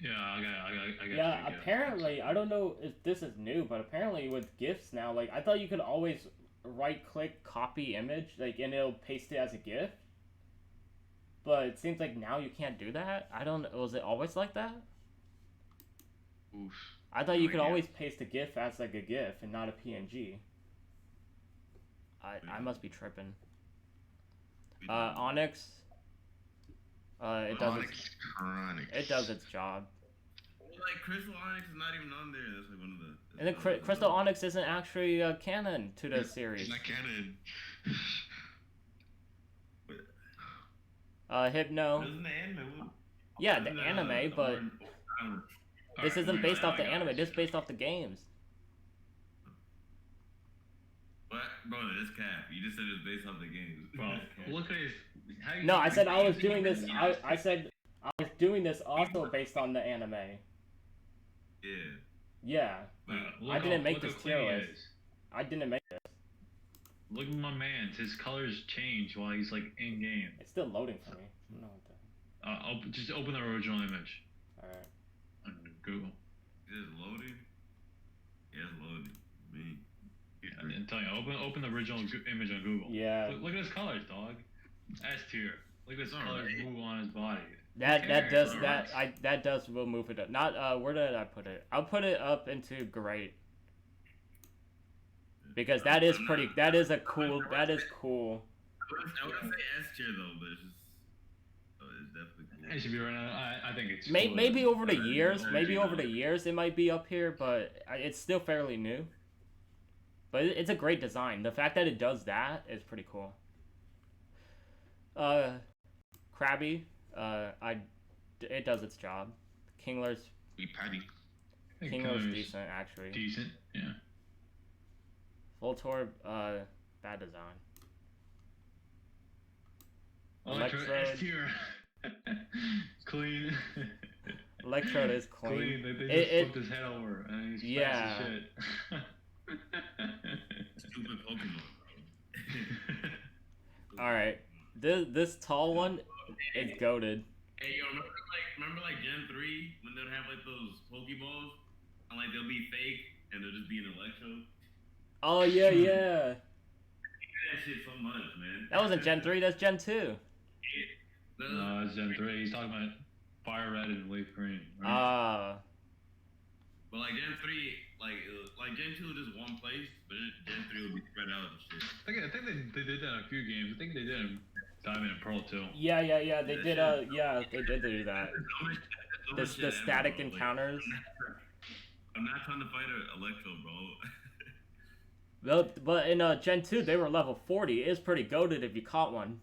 Yeah, I got. Yeah, apparently, I don't know if this is new, but apparently with GIFs now, like, I thought you could always right-click copy image, like, and it'll paste it as a GIF. But it seems like now you can't do that. I don't know. Was it always like that? Oof. I thought you could always paste a GIF as, like, a GIF and not a PNG. I must be tripping. Onyx. It does its job. Like Crystal Onyx is not even on there. That's like one of the. And then Crystal Onyx isn't actually canon to the series. It's not canon. Hypno. Isn't the anime? Yeah, the anime, but this isn't based off the anime. This is based off the games. What, bro? That's cap. You just said it was based off the games. Bro, look at his. No, I said I was doing this. I said I was doing this also based on the anime. Yeah. Yeah. I didn't make this tier list. I didn't make this. Look at my man. His colors change while he's like in game. It's still loading for me. I don't know what the... Just open the original image. Alright. On Google. It is loading. Yeah, it's loading. Me. Yeah, I'm telling you, open the original image on Google. Yeah. Look at his colors, dog. S tier. Look at his colors move on his body. That does will move it up. Not where did I put it? I'll put it up into great. Because that is pretty. That is cool. I wouldn't say S tier though, but it's definitely cool. It should be right now. I think it's. Maybe over the years, it might be up here, but it's still fairly new. But it's a great design. The fact that it does that is pretty cool. Krabby, it does its job. Kingler's decent actually. Decent, yeah. Voltorb, bad design. Electrode S tier. Clean. Electrode is clean. They just flipped his head over and he's fast as shit. Stupid Pokemon, bro. Alright. This tall one is goated. Hey, yo, remember like Gen 3 when they'd have like those Pokeballs and like they'll be fake and they'll just be an Electrode? Oh yeah. I hate that shit so much, man. That wasn't Gen 3, that's Gen 2. No, it's Gen 3. He's talking about Fire Red and Leaf Green. Right? But like Gen 3, like Gen 2 is just one place, but Gen 3 will be spread out and shit. I think they did that in a few games. I think they did in Diamond and Pearl too. Yeah. They did. They did do that. The static encounters. I'm not trying to fight an Electro, bro. Well, but in Gen 2, they were level 40. It's pretty goated if you caught one.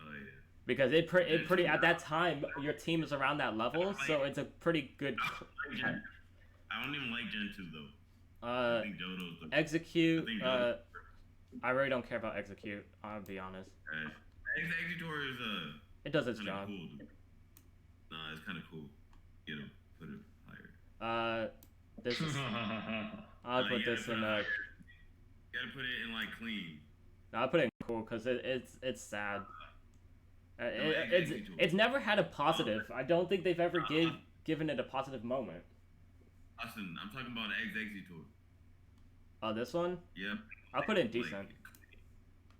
Oh yeah. Because it pretty at that time your team is around that level, so it's a pretty good. I don't even like Gen 2 though. I think Johto's the... Execute. I really don't care about Execute. I'll be honest. Executor is it does its job. Cool, dude. Nah, it's kind of cool. Get him, put it higher. This is. I'll put this in. You gotta put it in like clean. No, I'll put it in cool because it's sad. It's never had a positive. I don't think they've ever given it a positive moment. Austin, I'm talking about Executor. Oh, this one? Yeah. I'll put it in decent.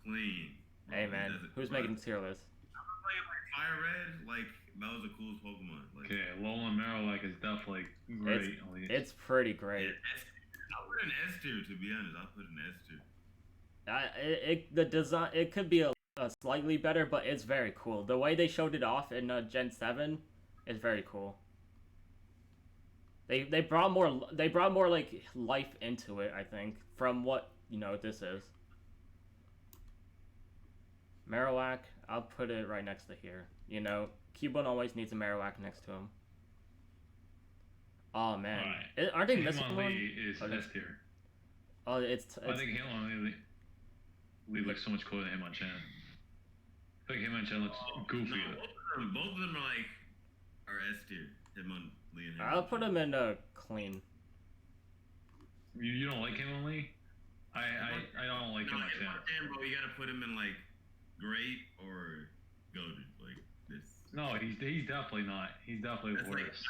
Clean. Hey man, who's making tier list? Like Fire Red, like that was the coolest Pokemon. Like, okay, Alolan Marowak is definitely great. It's pretty great. I'll put an S tier, to be honest. I'll put an S tier. The design, it could be a slightly better, but it's very cool. The way they showed it off in Gen 7 is very cool. They brought more like life into it, I think, from what this is. Marowak, I'll put it right next to here. Cubone always needs a Marowak next to him. Oh man, aren't they missing one? Is S tier. Oh, I think Hitmonlee looks so much cooler than Hitmonchan. I think Hitmonchan looks goofy. No, both of them are S tier. Hitmonlee and Hitmonchan. I'll put them in clean. You don't like Hitmonlee? I don't like Hitmonchan. Bro, you gotta put him in like great or goated, like this. No, he's definitely not. He's definitely That's worse.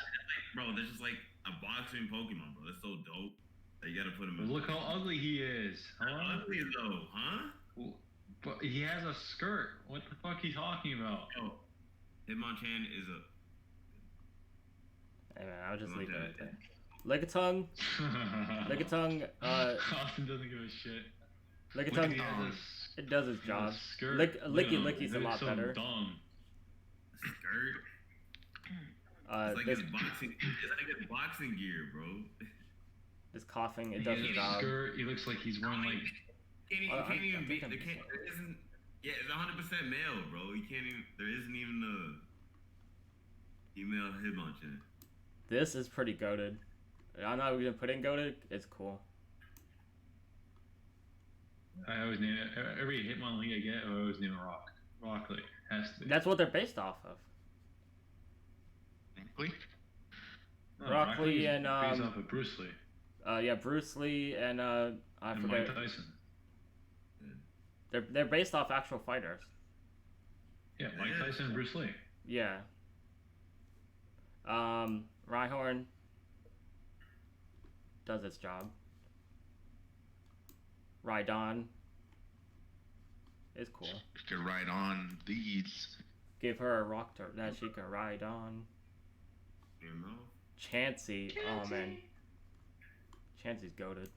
Bro, that's just like a boxing Pokemon, bro. That's so dope. That you gotta put him But in. look how ugly he is. How ugly though, huh? But he has a skirt. What the fuck he talking about? Oh, Hitmonchan is a. Hey man, I'll just leave it right there. Lickitung. Austin doesn't give a shit. Lickitung. It does its job. Licky's a lot better. Dumb. Skirt. It's like his boxing gear, bro. This coughing, it does its job. Skirt. He looks like he's wearing like. Can't even beat. There isn't. Yeah, it's 100% male, bro. You can't even. There isn't even a female Hitmonchan. This is pretty goated. I'm not gonna put in goated. It's cool. I always name it. Every Hitmonlee I get, I always name it Rock Lee. Has to be. That's what they're based off of. Rock Lee and based off of Bruce Lee. Yeah, Bruce Lee and I forget. Mike Tyson. They're based off actual fighters. Yeah, Mike Tyson and Bruce Lee. Yeah. Rhyhorn does its job. Rhydon is cool. You can ride on these. Give her a rock that she can ride on. Chansey. Oh man. Chansey's goated.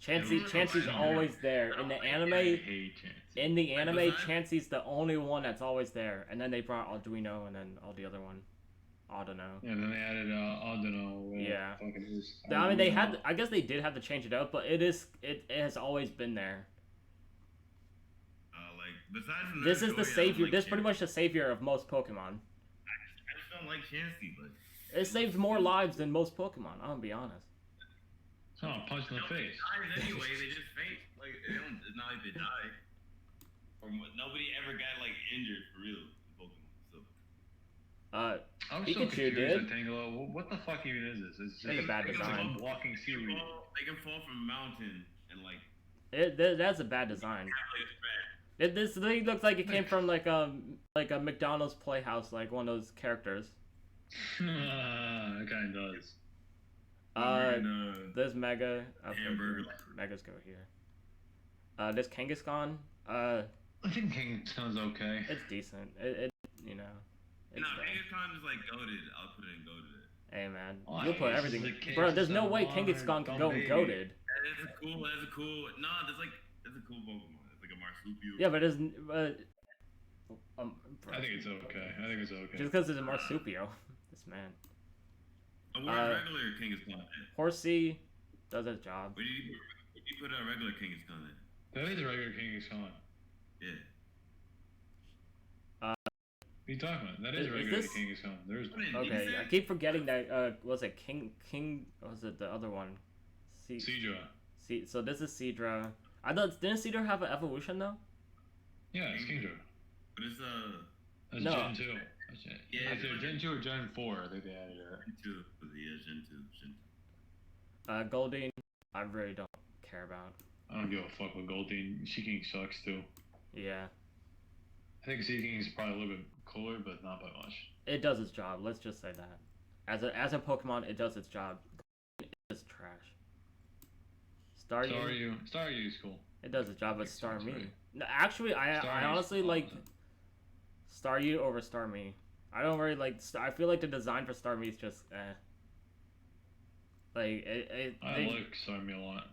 Chansey's always there. In the anime, Chansey's the only one that's always there. And then they brought Arduino and then all the other one. Audino. Yeah, then they added Audino. Yeah. I mean, I guess they did have to change it up, but it has always been there. Besides from this is the savior. This is pretty much the savior of most Pokemon. I just don't like Chansey, but it saves more lives than most Pokemon. I'm gonna be honest. It's not a punch in the face. Anyway, they just faint. Like it's not like they die. Or nobody ever got like injured for real in Pokemon. So. I was Pikachu so confused at Tangela. What the fuck even is this? It's just a bad design. Walking seaweed. They can fall from a mountain and like. That's a bad design. This thing looks like it came from like a McDonald's Playhouse, like one of those characters. It kind of does. There's Mega. Hamburger. Megas go here. This Kangaskhan. I think Kangaskhan's okay. It's decent. It you know. Kangaskhan is like goated. I'll put it in goated. Hey man, you'll put everything. Bro, there's no way Kangaskhan can go goated. That's a cool. No, that's a cool Pokemon. It's like a Marsupial. Yeah, but it's. I think it's okay. Just because it's a Marsupial. This man. Regular Kangaskhan. Horsey does its job. Where did you put a regular Kangaskhan in? That is a regular Kangaskhan. Yeah. What are you talking about? That is a regular Kangaskhan. There's okay. I keep forgetting that. Was it King? Was it the other one? Seadra. So this is Seadra. I thought didn't Seadra have an evolution though? Yeah, it's Kingdra. But it's That's no. Gen 2. Yeah, it's Gen 2 or Gen 4. I think they added it. Gen 2. Goldeen, I really don't care about. I don't give a fuck with Goldeen. Seeking sucks too. Yeah. I think Seeking is probably a little bit cooler, but not by much. It does its job. Let's just say that. As a Pokemon, it does its job. It's trash. Staryu is cool. It does its job, but Starmie. Right. No, actually, I honestly like Staryu over Starmie. I don't really like. I feel like the design for Starmie is just like I like Starmie a lot.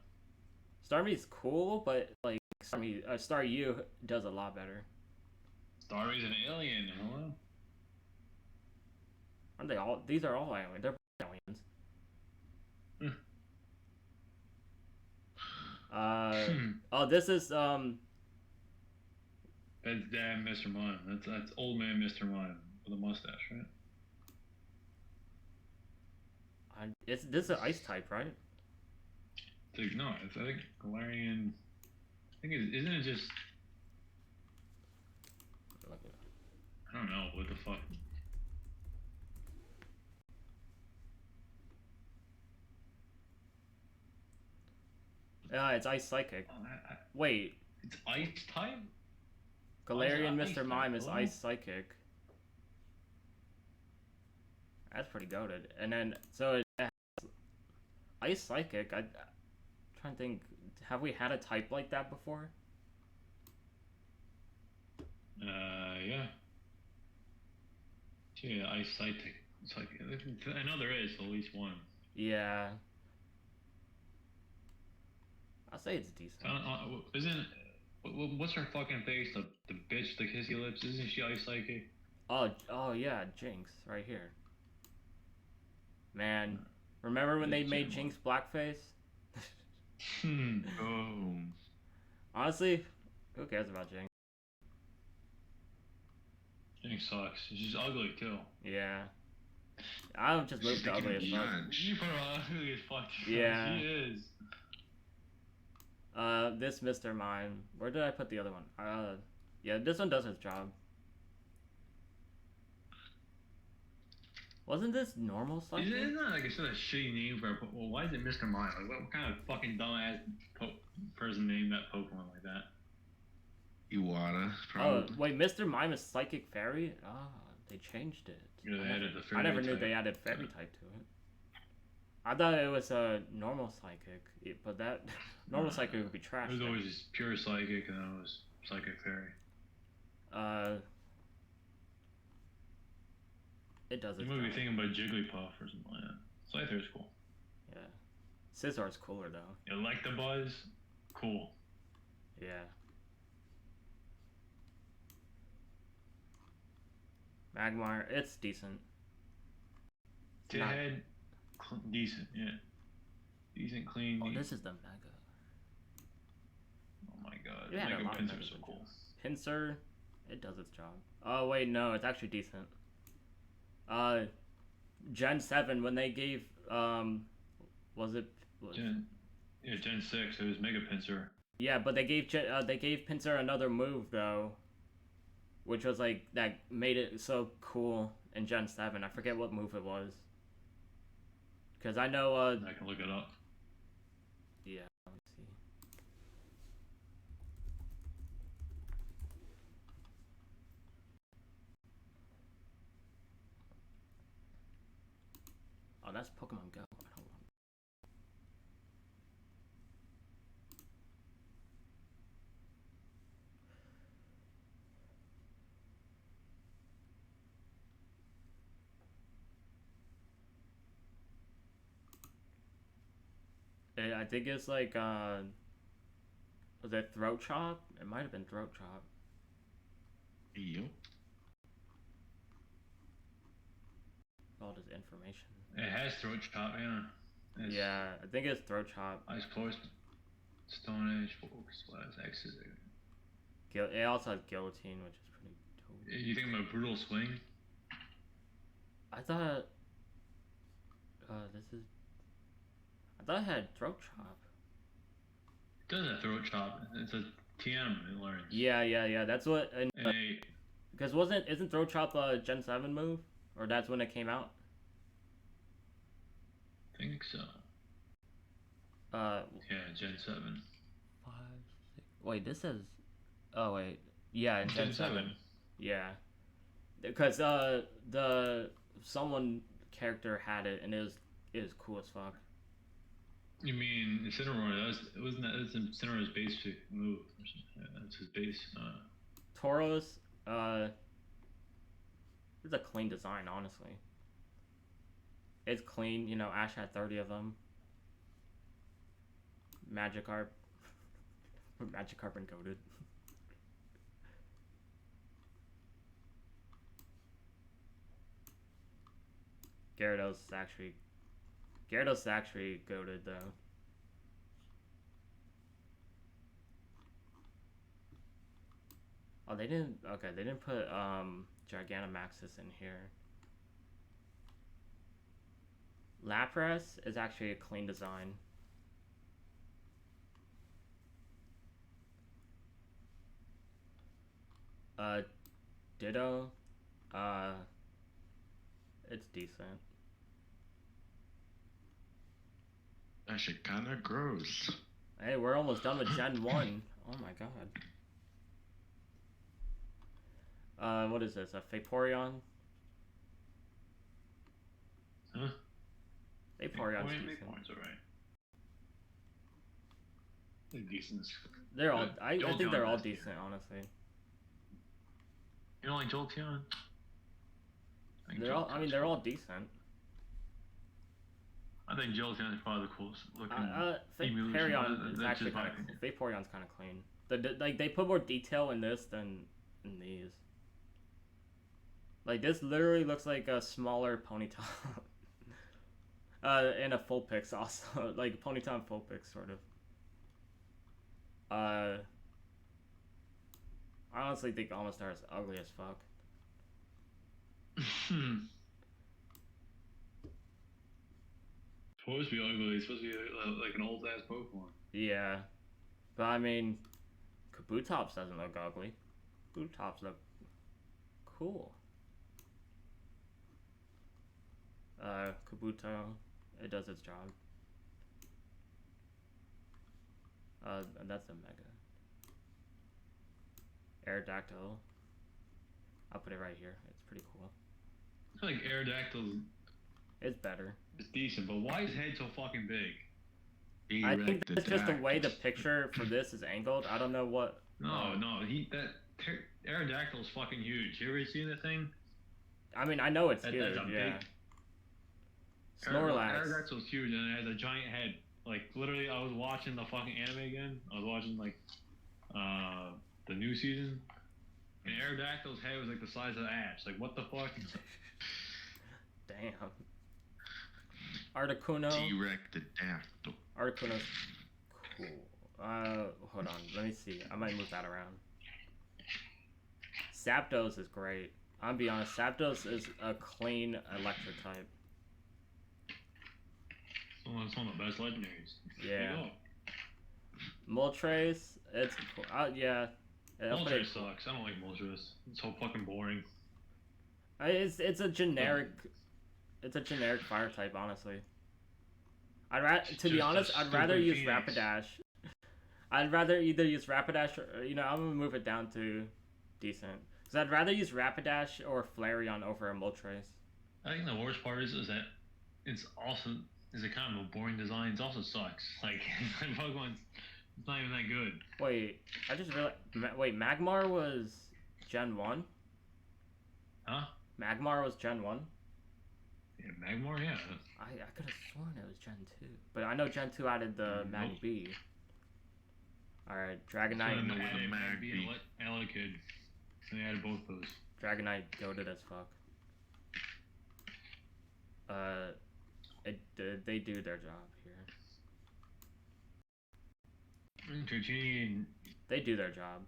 Starmie's cool, but like Staryu does a lot better. Starmie's an alien. Hello. Aren't they all? These are all aliens. They're aliens. Oh, this is That's damn Mr. Mime. That's old man Mr. Mime with a mustache, right? This is an ice type, right? No, I think Galarian. Isn't it just? I don't know what the fuck. It's Ice Psychic. Wait. It's Ice type? Galarian Mr. Mime is Ice Psychic. pretty goated. And then so it has Ice Psychic. I'm trying to think. Have we had a type like that before? Yeah. Yeah, Ice Psychic. I know there is at least one. Yeah. I'll say it's decent. What's her fucking face? The bitch, the kissy lips. Isn't she Ice Psychic? Oh yeah, Jinx right here. Man, remember when they made Jinx blackface? Oh. Honestly, who cares about Jinx? Jinx sucks. She's ugly too. Yeah. I don't just move to ugly as fuck. You put her ugly as fuck. Yeah. She is. This Mr. Mime. Where did I put the other one? Yeah, this one does its job. Wasn't this normal Psychic? Isn't that like a sort of shitty name for a well, why is it Mr. Mime? Like, what kind of fucking dumbass person named that Pokemon like that? Iwata, probably. Oh, wait, Mr. Mime is Psychic Fairy? Ah, they changed it. Yeah, they added the fairy I never knew type. they added Fairy type to it. I thought it was a normal Psychic, but that normal Psychic would be trash. It was always just pure Psychic, and then it was Psychic Fairy. It does You its might be job. thinking about Jigglypuff or something like that. Scyther's cool. Yeah. Scissor's cooler though. You like the buzz? Cool. Yeah. Magmar, it's decent. Tithead, decent, yeah. Decent, clean. Oh, neat. this is the Mega. Oh my god. Yeah, Mega a lot of Pinsir's so Mega cool. Pinsir, it does its job. Oh wait, no, it's actually decent. Gen 7 when they gave Gen 6, it was Mega Pinsir. Yeah, but they gave Pinsir another move though, which was like that made it so cool in Gen 7. I forget what move it was. Cause I know I can look it up. Yeah, let me see. Oh, that's Pokemon Go. I don't want. I think it's like was it Throat Chop? It might have been Throat Chop. Yep. All this information. It has Throat Chop, yeah. Yeah, I think it's Throat Chop. Ice Force, Stone Edge, Focus Blast, X's. It also has Guillotine, which is pretty dope. You think about Brutal Swing? I thought I thought it had Throat Chop. It does have Throat Chop. It's a TM it learns. Yeah. That's what. Because isn't Throat Chop a Gen 7 move, or that's when it came out? I think so. Yeah, Gen 7. 5, 6. Wait, this says. Oh wait, yeah, in Gen 7. Yeah, because the someone character had it and it was cool as fuck. You mean Incineroar? That's Incineroar's basic move. Yeah, that's his base. Tauros, it's a clean design, honestly. It's clean, you know. Ash had 30 of them. Magikarp, Magikarp and goated. Gyarados is actually goated though. Oh, they didn't. Okay, they didn't put Gigantamaxis in here. Lapras is actually a clean design. Ditto, it's decent. That shit kinda gross. Hey, we're almost done with Gen 1. Oh my god. What is this? A Vaporeon? Huh? Vaporeon's Vaporeon's decent. alright. They're decent. They're all. Good. I think they're Jolteon's all best tier. decent, honestly. You don't like Jolteon? They're all. I mean, they're all decent. I think Jolteon is probably the coolest looking. evolution. Vaporeon is That's actually just my kind of. opinion. Vaporeon's kind of clean. Like they put more detail in this than in these. Like this literally looks like a smaller Ponyta. And a Vulpix also, like Ponyta and Vulpix sort of. I honestly think Amistar is ugly as fuck. Supposed to be ugly. It's supposed to be like an old ass Pokemon. Yeah, but I mean, Kabutops doesn't look ugly. Kabutops look cool. Kabuto, it does its job. And that's a Mega. Aerodactyl. I'll put it right here. It's pretty cool. I feel like Aerodactyl It's better. is decent, but why is his head so fucking big? I think it's just the way the picture for this is angled. I don't know what. No, Aerodactyl is fucking huge. You ever seen that thing? I mean, I know it's That's huge. a Yeah. big- Snorlax. Aerodactyl's huge and it has a giant head. Like literally, I was watching the fucking anime again. I was watching like the new season, and Aerodactyl's head was like the size of Ash. Like what the fuck? Damn. Articuno. T-Rectodactyl. Articuno's cool. Hold on. Let me see. I might move that around. Zapdos is great. I'll be honest. Zapdos is a clean electric type. It's one of the best legendaries. Yeah. Moltres, it's cool. Yeah. Moltres sucks. I don't like Moltres. It's so fucking boring. It's a generic. It's a generic fire type, honestly. To be honest, I'd rather use Rapidash. I'd rather either use Rapidash or I'm gonna move it down to decent. Cause I'd rather use Rapidash or Flareon over a Moltres. I think the worst part is that it's also is a kind of a boring design. It also sucks. Like Pokemon's it's not even that good. Wait, I just realized. Wait, Magmar was Gen 1? Huh? Magmar was Gen 1? Yeah, Magmar, yeah. I could have sworn it was Gen 2. But I know Gen 2 added the Mag B. Alright, Dragonite. So added Mag B and Elekid. So they added both those. Dragonite goated as fuck. They do their job here. Dratini, They do their job.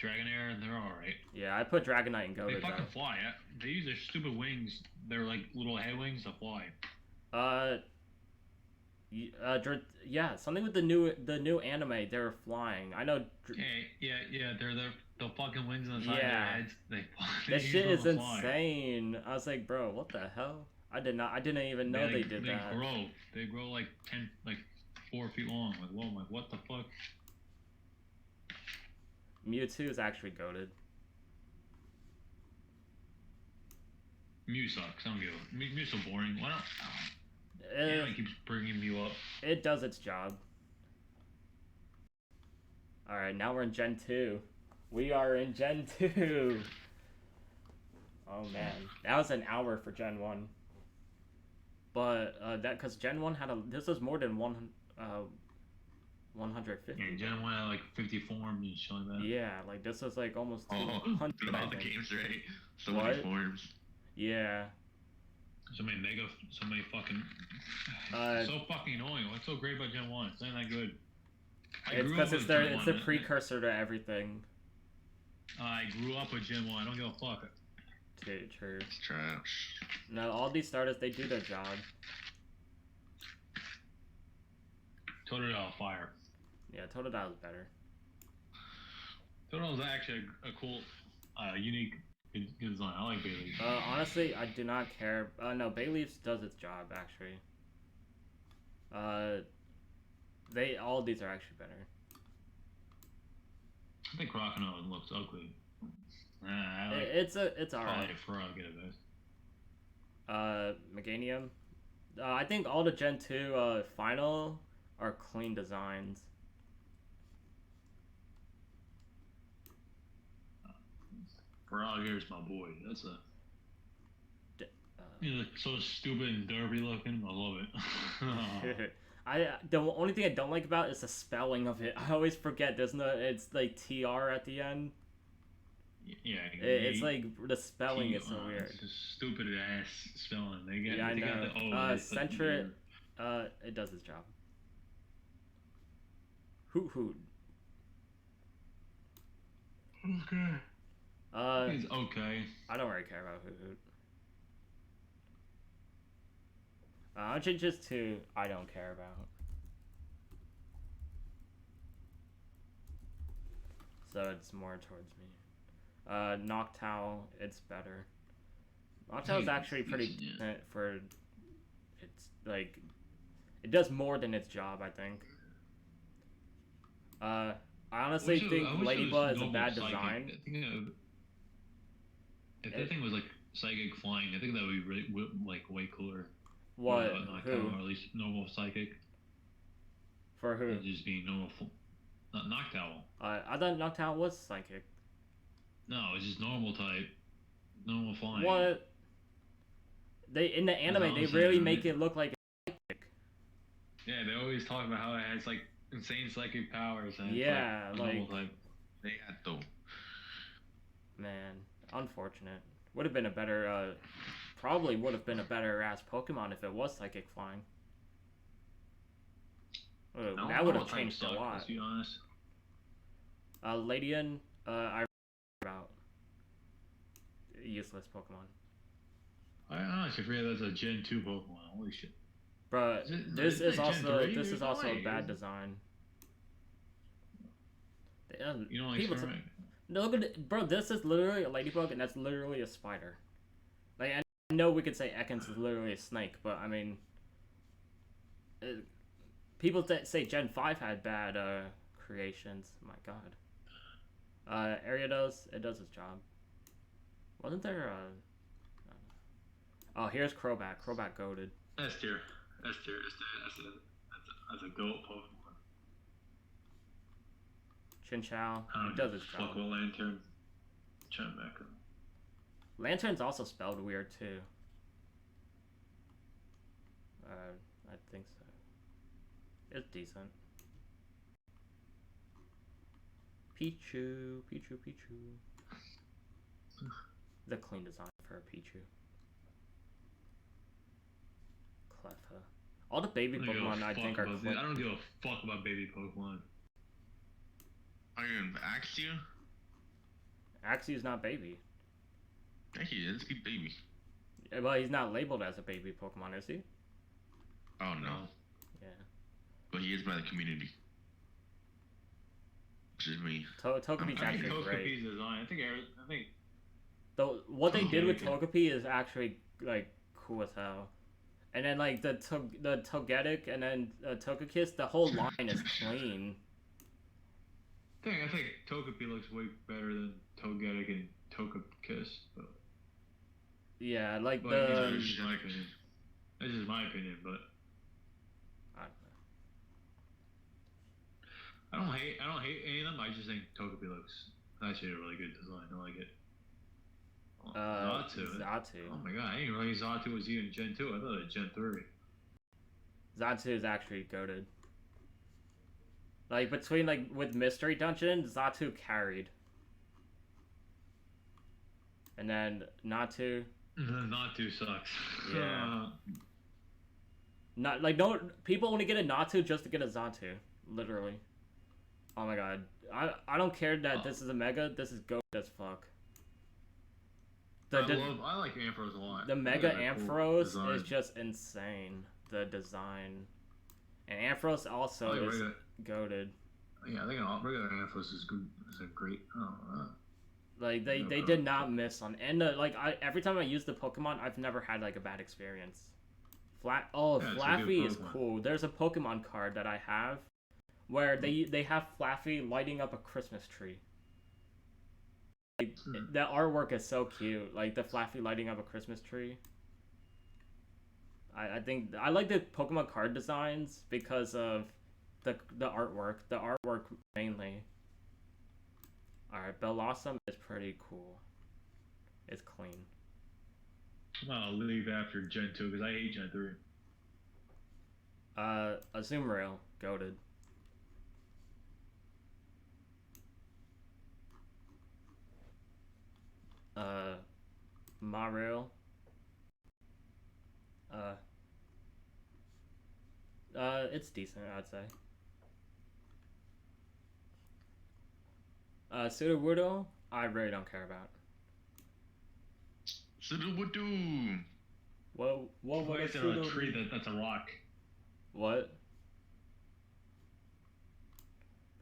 Dragonair, they're alright. Yeah, I put Dragonite and goated. They fucking fly. They use their stupid wings. They're like little head wings to fly. Yeah, something with the new anime. They're flying. I know. Yeah. They're the fucking wings on the side of their heads. They that shit is insane. I was like, bro, what the hell? I didn't even know they did that. They grow like 4 feet long. Like, whoa, like what the fuck? Mewtwo is actually goated. Mew sucks. I don't give a. Mew's so boring. Why not? It keeps bringing Mew up. It does its job. Alright, now we're in Gen 2. We are in Gen 2. Oh man. That was an hour for Gen 1. But, because Gen 1 this was more than 150. Yeah, Gen 1 had like 50 forms and shit like that. Yeah, like this was like almost 200. Put all the games right. So many forms. Yeah. So many fucking. So fucking annoying. What's so great about Gen 1? It's not that good. It's because it's the precursor to everything. I grew up with Gen 1. I don't give a fuck. True. It's trash. No, all these starters, they do their job. Totodile fire. Yeah, Totodile is better. Totodile is actually a cool, unique good design. I like Bayleaf. Honestly, I do not care. No, Bayleaf does its job actually. All these are actually better. I think Crocodile looks ugly. It's alright. Probably Frog get it best. Meganium, I think all the Gen 2 final are clean designs. Frogger's my boy. That's a. Uh, So stupid and derpy looking. I love it. the only thing I don't like about it is the spelling of it. I always forget. There's no. It's like TR at the end. Yeah. It's like the spelling is so weird. It's a stupid ass spelling. I know. Centric. It does its job. Hoot. Okay. It's okay. I don't really care about Hoot. Changes to I don't care about. So it's more towards me. Noctowl, it's better. Noctowl is actually pretty decent for. It's like, it does more than its job, I think. I honestly think Ladybug is a bad design. If that thing was like psychic flying, I think that would be really, like way cooler. What? Who? Or at least normal psychic. For who? Just being normal. Not Noctowl. I thought Noctowl was psychic. No, it's just normal type. Normal flying. What? In the anime they really make it look like a psychic. Yeah, they always talk about how it has like insane psychic powers and yeah, it's like normal type. Man, unfortunate. Would have been a better probably would have been a better ass Pokemon if it was psychic flying. That would have changed a lot. To be honest. Ladian, I about useless Pokemon. I honestly forget that's a Gen 2 Pokemon. Holy shit. But this is also a bad design. You don't like no, look at it, bro. This is literally a ladybug, and that's literally a spider. Like, I know we could say Ekans is literally a snake, but I mean, people say Gen 5 had bad creations. My God. Aerodactyl, it does its job. Wasn't there Oh, here's Crobat. Crobat goated. S tier. That's a goat Pokemon. Chinchou, it does its job. Fuck with Lantern. Lantern's also spelled weird too. I think so. It's decent. Pichu. The clean design for a Pichu. Cleffa. All the baby Pokemon I think are clean. I don't give a fuck about baby Pokemon. Are you in Axew? Axew's not baby. Yeah, he is. He's baby. Well, he's not labeled as a baby Pokemon, is he? Oh, no. Yeah. But he is by the community. Which is me. Togepi's actually great. Togepi's design. I think. What they did with Togepi is actually like cool as hell. And then like the Togetic and then Togekiss, the whole line is clean. I think Togepi looks way better than Togetic and Togekiss, but yeah, like that's just my opinion. That's just my opinion, but I don't hate any of them. I just think Togepi looks actually a really good design. I like it. Xatu. Oh my god, I didn't realize Xatu was even Gen 2. I thought it was Gen 3. Xatu is actually goated. Like, between, like, with Mystery Dungeon, Xatu carried. And then Natu. Natu sucks. Yeah. People only get a Natu just to get a Xatu. Literally. Oh my god. I don't care that this is a Mega, this is goated as fuck. I like Ampharos a lot. The Mega Ampharos is just insane. The design. And Ampharos also is goated. Yeah, I think regular Ampharos is good. Is a great. Like they did not miss on, and every time I use the Pokemon, I've never had like a bad experience. Flaffy is cool. There's a Pokemon card that I have, where they have Flaffy lighting up a Christmas tree. Like, the artwork is so cute, like the Flaffy lighting up a Christmas tree. I think I like the Pokemon card designs because of the artwork. The artwork mainly. Alright, Bellossom is pretty cool. It's clean. I'll leave after Gen 2 because I hate Gen 3. Azumarill, goated. Marill. It's decent, I'd say. Sudowoodo, I really don't care about. Sudowoodo. What Why is there a tree that's a rock? What?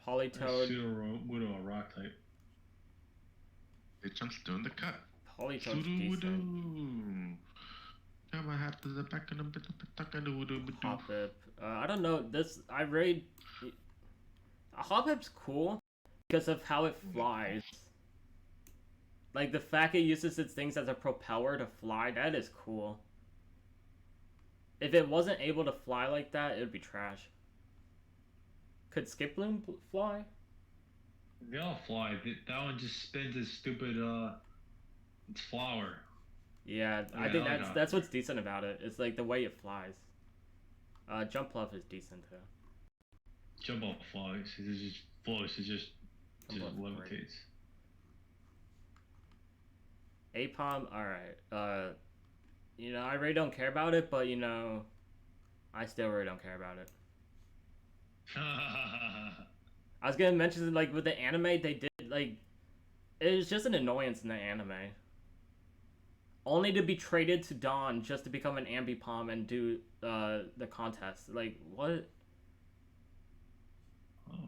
Politoed. Sudowoodo, a rock type. Bitch, I'm still in the cut. Politoed's decent. Hoppip. I don't know. This I rate. Hoppip's cool because of how it flies. Like the fact it uses its things as a propeller to fly. That is cool. If it wasn't able to fly like that, it would be trash. Could Skiploom fly? They all fly. That one just spins its stupid its flower. Yeah, I think that's what's decent about it. It's like the way it flies. Jumpluff is decent too. Jumpluff flies. It just floats. It just levitates. Apom, alright. You know, I really don't care about it, but you know, I still really don't care about it. I was gonna mention, like, with the anime, they did, like, it was just an annoyance in the anime. Only to be traded to Dawn just to become an Ambipom and do the contest. Like, what?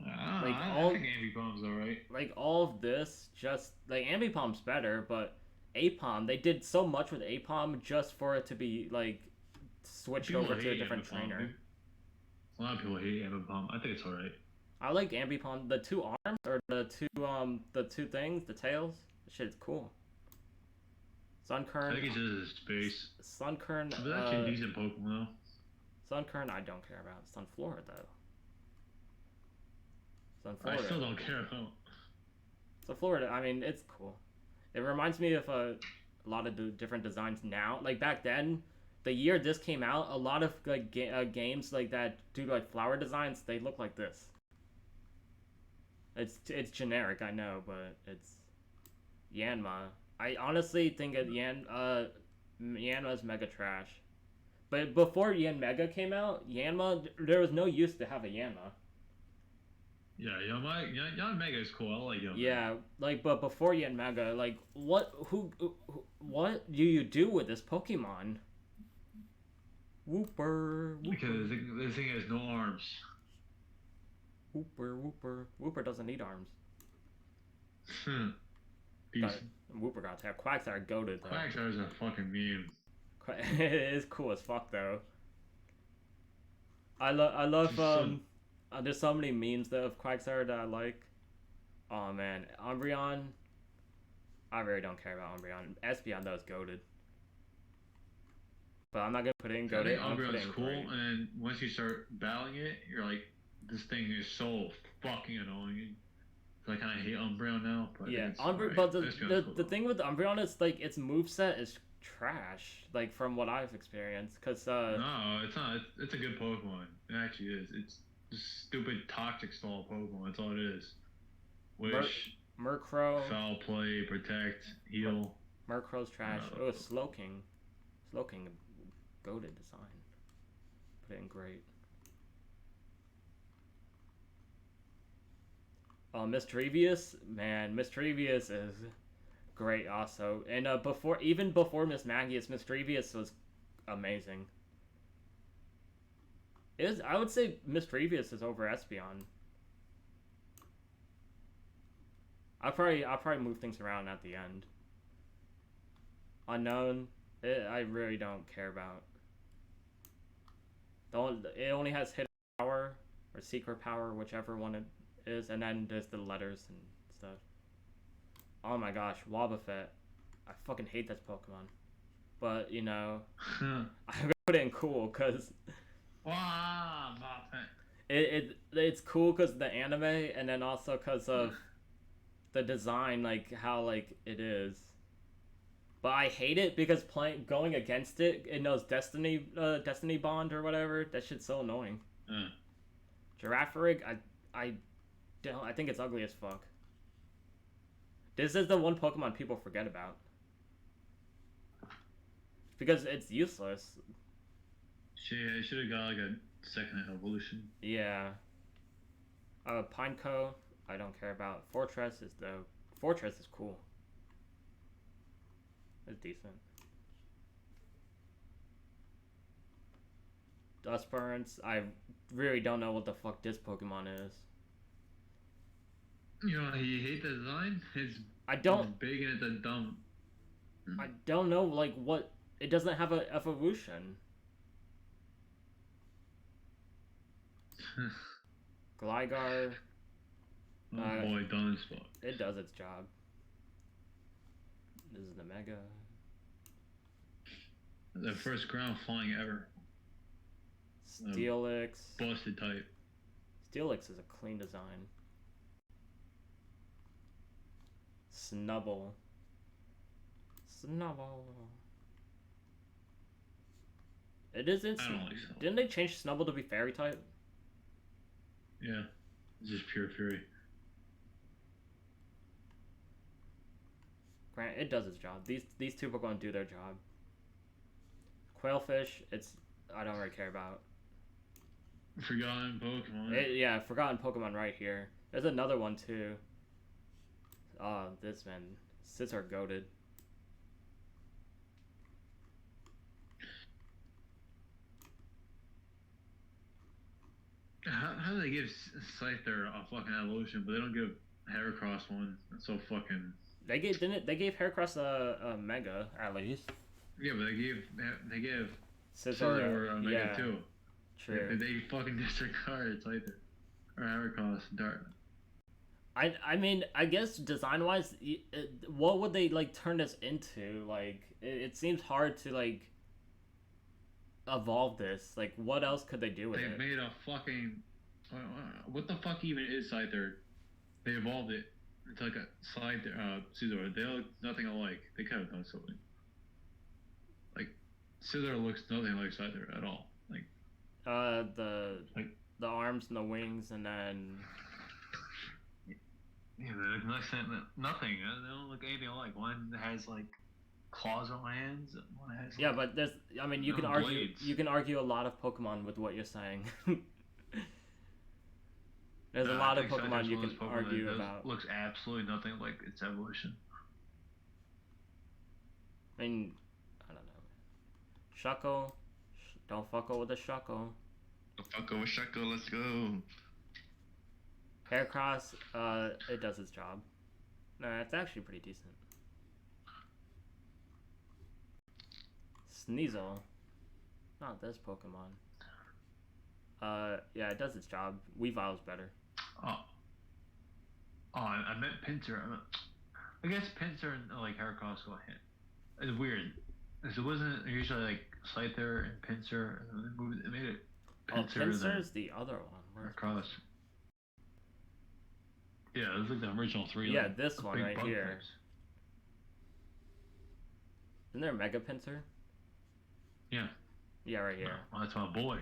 I think Ambipom's alright. Like, all of this, just, like, Ambipom's better, but Apom, they did so much with Apom just for it to be, like, switched over to a different trainer. A lot of people hate Ambipom. I think it's alright. I like Ambipom. The two arms, or the two things, the tails, shit is cool. Sunkern. I think it's just space. Sunkern. It's actually a decent Pokemon though. Sunkern, I don't care about. Sunflora though. Sunflora. I still don't care about. Sunflora, I mean, it's cool. It reminds me of a lot of different designs now. Like back then, the year this came out, a lot of like games like that do like flower designs. They look like this. It's generic, I know, but it's Yanma. I honestly think that Yanma's mega trash. But before Yanmega came out, Yanma, there was no use to have a Yanma. Yeah, Yanmega is cool. I like Yanmega. Yeah, like, but before Yanmega, like, what do you do with this Pokemon? Wooper. Because this thing has no arms. Wooper doesn't need arms. Wooper got attacked. Quagsire goated though. Quagsire's a fucking meme. It is cool as fuck though. I love there's so many memes though of Quagsire that I like. Oh man, Umbreon. I really don't care about Umbreon. Espeon though is goated. But I'm not gonna put in goated. Umbreon's cool, and once you start battling it, you're like, this thing is so fucking annoying. So I kind of hate Umbreon now. But yeah, right. But the thing with Umbreon is like its moveset is trash. Like from what I've experienced, cause no, it's not. It's a good Pokemon. It actually is. It's just stupid toxic style Pokemon. That's all it is. Wish, Murkrow, Foul Play, Protect, Heal. Murkrow's trash. Oh, Slowking, goated design. Put it in great. Mischievous, man, Mischievous is great also. And even before Miss Magius, Mischievous was amazing. I would say Mischievous is over Espeon. I'll probably move things around at the end. Unknown, I really don't care about. It only has hidden power or secret power, whichever one it is, and then there's the letters and stuff. Oh my gosh, Wobbuffet. I fucking hate this Pokemon. but you know, I put it in cool because it's cool because the anime, and then also because of the design, like how like it is. But I hate it because going against it knows Destiny Bond or whatever. That shit's so annoying. Girafarig, I think it's ugly as fuck. This is the one Pokemon people forget about because it's useless. It should have got like a second evolution. Yeah. Pineco, I don't care about. Fortress is cool. It's decent. Duskburns, I really don't know what the fuck this Pokemon is. You know, you hate the design? It's big and it's a dumb. I don't know, like, what. It doesn't have a evolution. Gligar. Boy, done its spot. It does its job. This is the Mega. The first ground flying ever. Steelix. Busted type. Steelix is a clean design. Snubble. It isn't. I don't like Snubble. Didn't they change Snubble to be fairy type? Yeah. It's just pure fury. Grant, it does its job. These two Pokemon do their job. Quailfish, I don't really care about. Forgotten Pokemon. Forgotten Pokemon right here. There's another one too. Oh, this man. Scizor goated. How do they give Scyther a fucking evolution, but they don't give Heracross one? That's so fucking. They gave Heracross a Mega at least. Yeah, but they gave Scizor a Mega too. True. They fucking disregard Scyther or Heracross and Dart. I mean, I guess design wise, what would they like turn this into? Like, it seems hard to like evolve this. Like, what else could they do with it? They made a fucking. What the fuck even is Scyther? They evolved it. It's like a Scizor. They look nothing alike. They could have done something. Like, Scizor looks nothing like Scyther at all. Like, the arms and the wings, and then. Yeah, they look nothing. They don't look anything alike. One has like claws on hands. And one has. Yeah, but there's. I mean, you can argue. Blades. You can argue a lot of Pokemon with what you're saying. There's a lot of Pokemon you can argue about. Looks absolutely nothing like its evolution. I mean, I don't know. Shuckle. Don't fuckle with a Shuckle. Don't fuckle with Shuckle, let's go. Heracross, it does its job. Nah, it's actually pretty decent. Sneasel. Not this Pokemon. Yeah, it does its job. Weavile's better. I meant Pinsir. I guess Pinsir and like Heracross go hand. It's weird. It wasn't usually like Scyther and Pinsir, and they made it Pinsir. Pinsir's the other one. Heracross. Yeah, it was like the original three. Yeah, like, this one right here. Types. Isn't there a Mega Pinsir? Yeah. Yeah, right here. Well, that's my boy.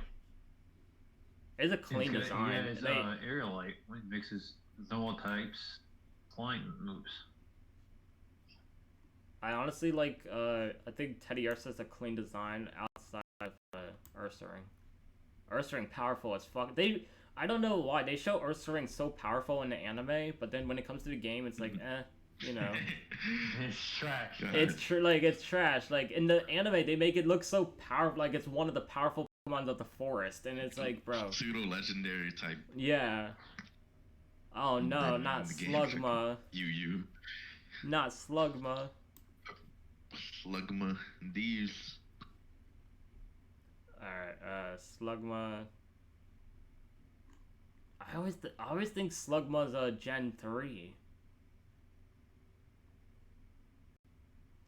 It's a clean design. Yeah, it's Aerolite when it mixes normal types, flying moves. I honestly like. I think Teddy Ursa's a clean design outside of Ursaring. Ursaring powerful as fuck. I don't know why they show Ursaring so powerful in the anime, but then when it comes to the game, it's like, you know. It's trash. It's trash. Like in the anime, they make it look so powerful, like it's one of the powerful Pokemon of the forest, and it's like, bro. Pseudo legendary type. Yeah. Oh no, not Slugma. You. Not Slugma. Slugma. These. Alright, Slugma. I always think Slugma's Gen 3.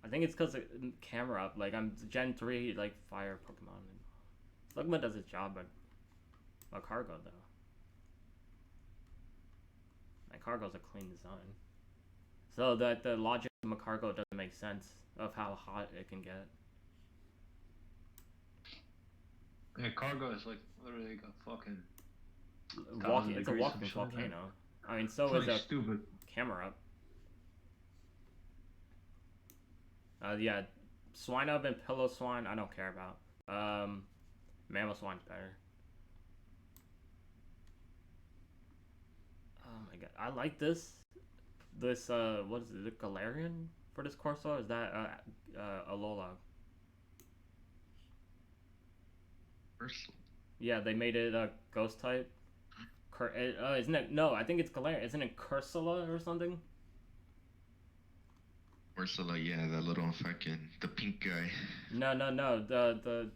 I think it's because of camera up. Like, I'm Gen 3, like, fire Pokemon. Slugma does its job, but Cargo, though. My Cargo's a clean design. So that the logic of Macargo doesn't make sense of how hot it can get. Yeah, Cargo is like literally a fucking It's a walking volcano. I mean, so is a stupid camera up. Yeah, Swinub and Pillow Swine, I don't care about. Mammal Swine's better. Oh my god, I like this. This what is it? Galarian for this Corso? Is that Alola? Yeah, they made it a ghost type. Isn't it? No, I think it's Galarian. Isn't it Cursula or something? Ursula, yeah, that little fucking the pink guy. No. The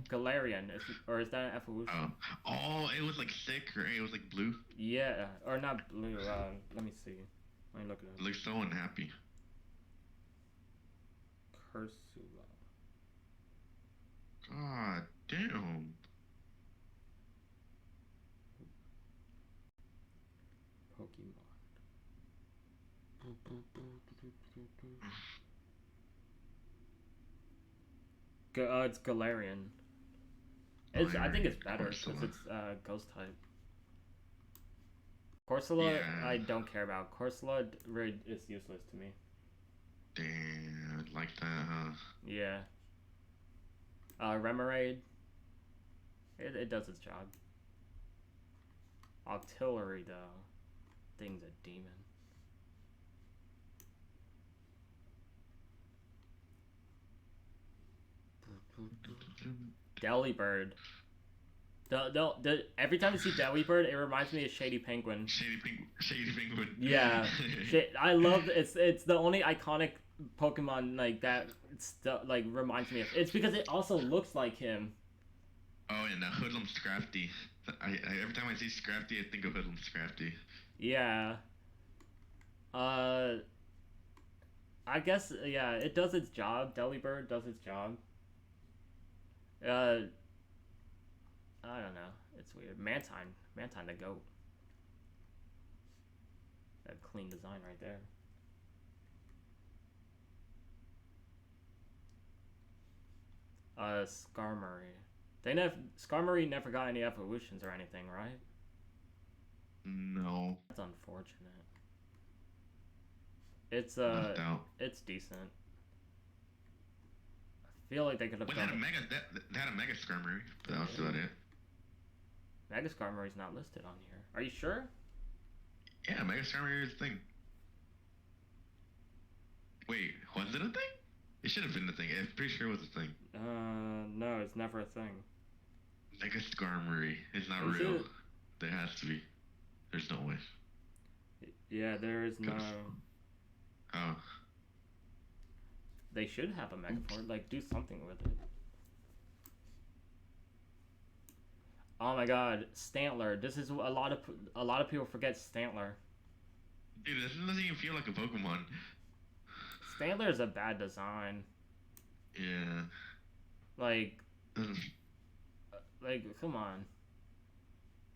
Galarian is that an evolution? Oh, it was like sick, right? It was like blue. Yeah, or not blue. Let me see. Let me look at it. It looks so unhappy. Cursula. God damn. Pokemon. It's Galarian. I think it's better because it's ghost type. Corsola, yeah. I don't care about. Corsola really is useless to me. Damn, like that, huh? Yeah. Remoraid. It does its job. Alteria, though. Thing's a demon. Delibird. Every time I see Delibird, it reminds me of Shady Penguin. Shady Penguin. Yeah, I love it's the only iconic Pokemon like that. Like reminds me of. It's because it also looks like him. Oh, and Hoodlum Scrafty. Every time I see Scrafty, I think of Hoodlum Scrafty. Yeah. I guess yeah, it does its job. Delibird does its job. I don't know. It's weird. Mantine the goat. That clean design right there. Skarmory. Skarmory never got any evolutions or anything, right? No. That's unfortunate. It's it's decent. I feel like they could have done they had a Mega Skarmory, but that was about it. Mega Skarmory's not listed on here. Are you sure? Yeah, Mega Skarmory is a thing. Wait, was it a thing? It should have been a thing. I'm pretty sure it was a thing. No, it's never a thing. Mega Skarmory is not real. There has to be. There's no way. Yeah, there is no. Oh. They should have a Megaport. Like, do something with it. Oh my God, Stantler. This is a lot of people forget Stantler. Dude, this doesn't even feel like a Pokemon. Stantler is a bad design. Yeah. Like, come on.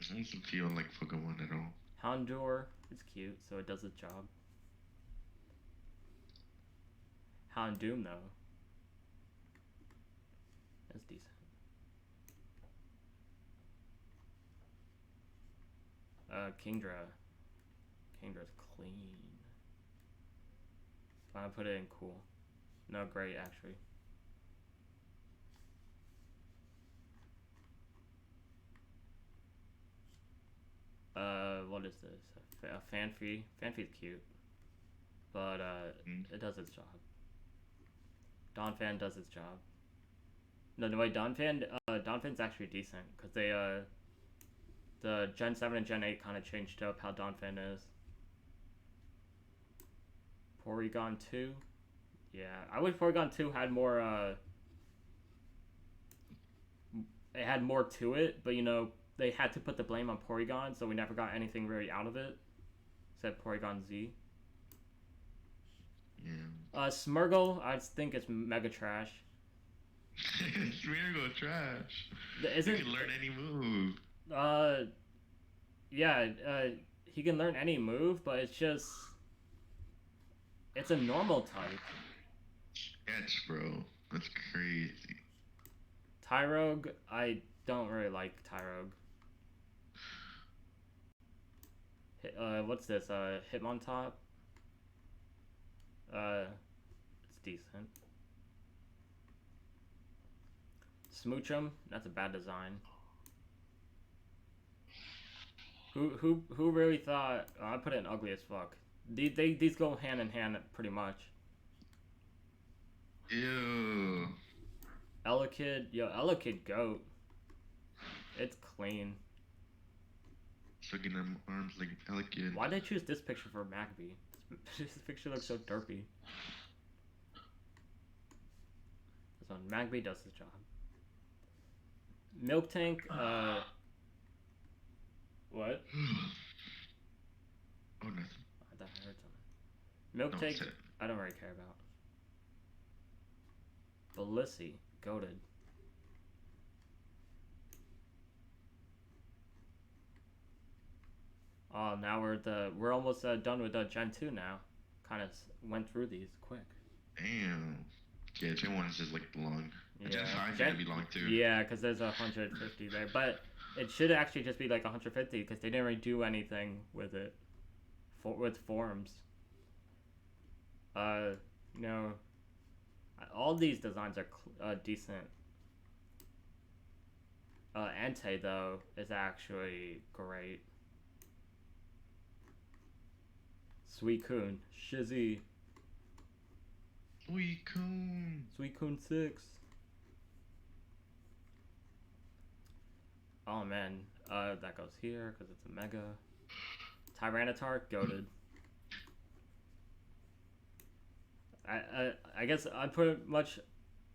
It doesn't feel like Pokemon at all. Houndour, it's cute, so it does its job. Houndoom, though. That's decent. Kingdra. Kingdra's clean. I put it in cool. No, great, actually. What is this? A Fanfy. Fanfy's cute. But, it does its job. Donphan does its job. No, wait, Donphan's actually decent, because they, the Gen 7 and Gen 8 kind of changed up how Donphan is. Porygon 2? Yeah, I wish Porygon 2 had more, it had more to it, but, you know, they had to put the blame on Porygon, so we never got anything really out of it, except Porygon Z. Yeah. Smurgle, I think it's mega trash. Smeargle trash. Isn't He can learn any move. Yeah, he can learn any move, but it's just it's a normal type. Sketch, bro. That's crazy. Tyrogue, I don't really like Tyrogue. What's this? Hitmontop. It's decent. Smoochum, that's a bad design. Who really thought? Oh, I put it in ugly as fuck. These go hand in hand pretty much. Ew. Elekid, yo, Elekid goat. It's clean. Sucking them arms like Elekid. Why'd they choose this picture for Magby? This picture looks so derpy. This one, Magby does his job. Milk Tank, what? Oh, nothing. I thought I heard something. Milk Tank, I don't really care about. Bellissi, goated. Oh, now we're almost done with Gen 2 now. Kind of went through these quick. Damn. Yeah, Gen 1 is just like long. Yeah. Gen 5 is gonna be long too. Yeah, because there's 150 there, but it should actually just be like 150 because they didn't really do anything with it, with forms. No, all these designs are decent. Entei though is actually great. Suicune, Shizzy. Suicune 6. Oh man, that goes here because it's a mega. Tyranitar, goated. I guess I pretty much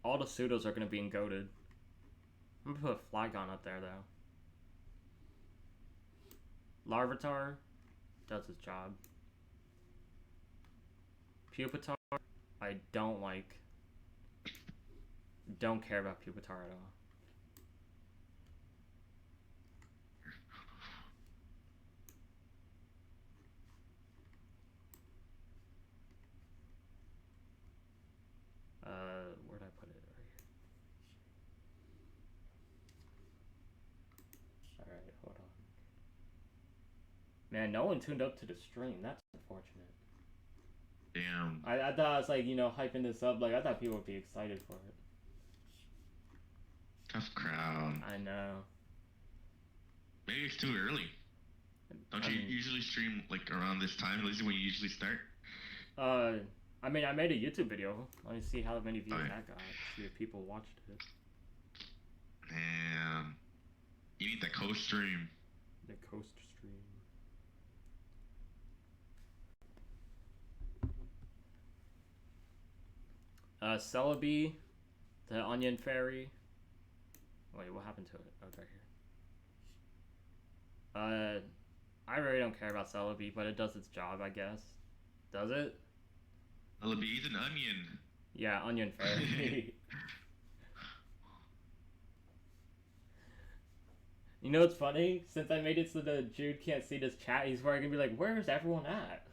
all the pseudos are gonna be in goated. I'm gonna put Flygon up there though. Larvitar does his job. Pupitar, I don't like. Don't care about Pupitar at all. Where'd I put it? Right here. Alright, hold on. Man, no one tuned up to the stream. That's unfortunate. Damn. I thought I was like, hyping this up. Like, I thought people would be excited for it. Tough crowd. I know. Maybe it's too early. Don't you usually stream like around this time? At least when you usually start? I mean, I made a YouTube video. Let me see how many views that got. See if people watched it. Man. You need the coast stream. The coast stream. Celebi, the Onion Fairy. Wait, what happened to it? Oh, it's right here. I really don't care about Celebi, but it does its job, I guess. Does it? Celebi's an onion. Yeah, Onion Fairy. You know what's funny? Since I made it so that Jude can't see this chat, he's probably gonna be like, "Where's everyone at?"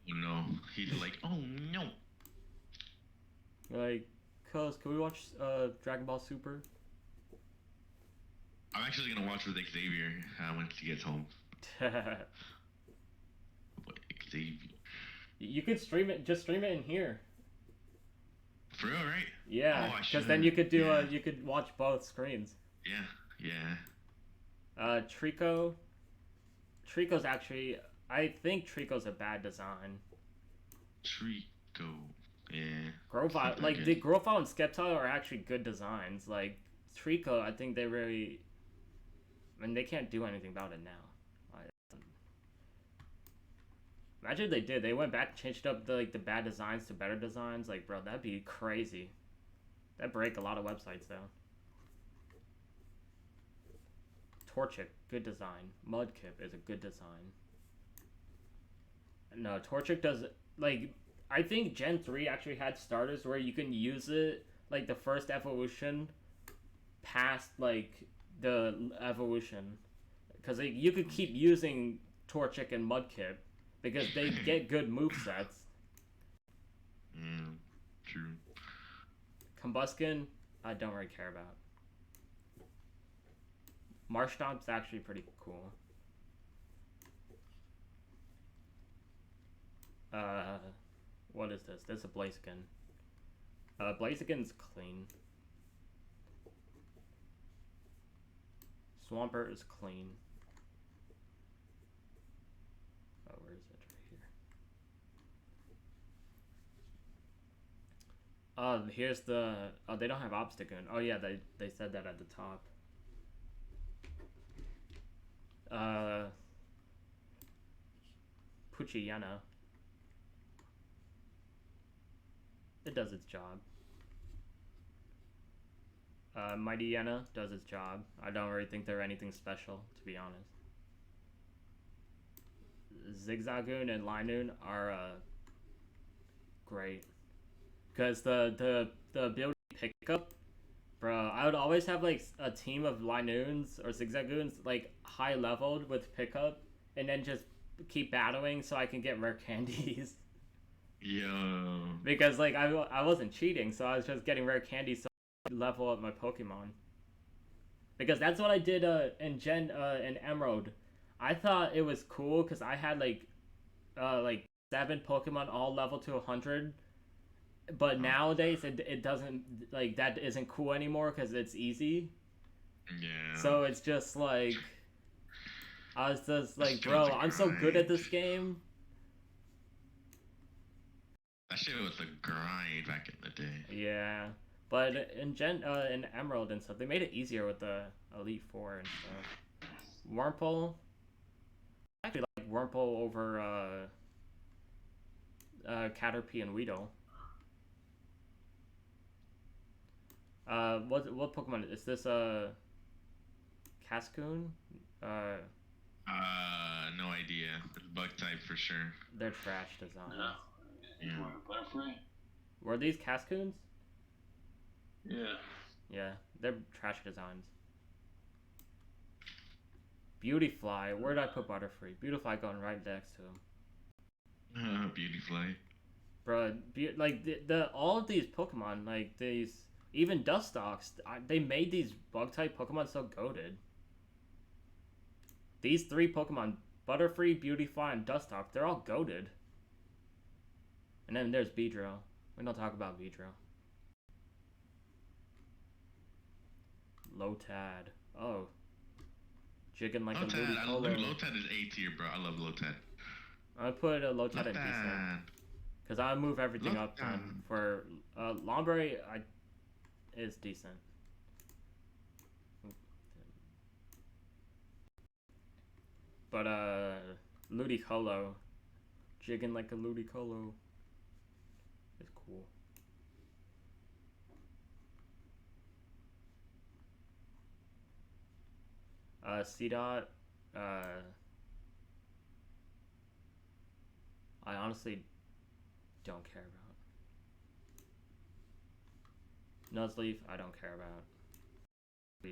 Oh no, he's like, "Oh no." Like, cuz, can we watch Dragon Ball Super? I'm actually gonna watch with Xavier once he gets home. But Xavier. You could stream it. Just stream it in here. For real, right? Yeah, because then you could do you could watch both screens. Yeah. Trico. Trico's actually, I think Trico's a bad design. Trico, yeah. Growlithe, like the Growlithe and Sceptile are actually good designs. Like Trico, I think they really, I mean, they can't do anything about it now. Imagine if they did. They went back and changed up the bad designs to better designs. Like, bro, that'd be crazy. That'd break a lot of websites, though. Torchic, good design. Mudkip is a good design. No, Torchic does, like, I think Gen 3 actually had starters where you can use it, like, the first evolution past, like, the evolution. Because like, you could keep using Torchic and Mudkip because they get good movesets. True. Combuskin, I don't really care about. Marshtomp's actually pretty cool. What is this? This is a Blaziken. Blaziken's clean. Swampert is clean. Oh, where is it? Right here. Here's the... Oh, they don't have Obstagoon. Oh, yeah, they said that at the top. Puchiyana. It does its job. Mighty Yenna does its job. I don't really think they're anything special, to be honest. Zigzagoon and Linoon are great. Because the ability pickup, bro, I would always have like a team of Linoons or Zigzagoons like high leveled with pickup and then just keep battling so I can get rare candies. Yo. Because like I wasn't cheating, so I was just getting rare candies so I could level up my Pokemon. Because that's what I did in in Emerald. I thought it was cool because I had like 7 Pokemon all level to 100. But nowadays it doesn't, like, that isn't cool anymore because it's easy. Yeah. So it's just like, I was just like, bro, I'm so good at this game. That shit was a grind back in the day. Yeah, but in Emerald and stuff, they made it easier with the Elite Four and stuff. Wurmple, I actually like Wurmple over Caterpie and Weedle. What Pokemon is this? Cascoon? No idea. It's bug type for sure. They're trash designs. Yeah. Were these Cascoons? Yeah. Yeah, they're trash designs. Beautyfly. Where did I put Butterfree? Beautyfly going right next to him. Beautyfly. Bro, like the all of these Pokemon, like these, even Dustox, they made these bug type Pokemon so goated. These 3 Pokemon, Butterfree, Beautyfly, and Dustox, they're all goated. And then there's Beedrill. We don't talk about Beedrill. Lotad. Oh. Jigging like Lotad, a Ludicolo. Lotad is A tier, bro. I love Lotad. I put a Lotad in decent. Because I move everything up for Lombre is decent. But Ludicolo, jigging like a Ludicolo, is cool. C-Dot, I honestly don't care about. Nuzleaf, I don't care about.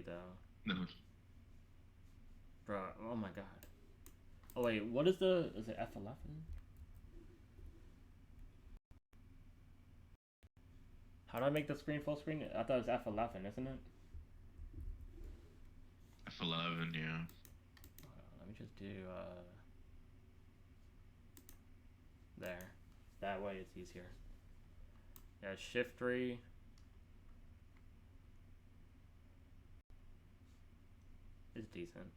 Though. No. Bro, oh my god. Oh wait, what is the, is it F11? How do I make the screen full screen? I thought it was F11, isn't it? F11, yeah. Hold on, let me just do, there. That way it's easier. Yeah, Shift 3. Is decent.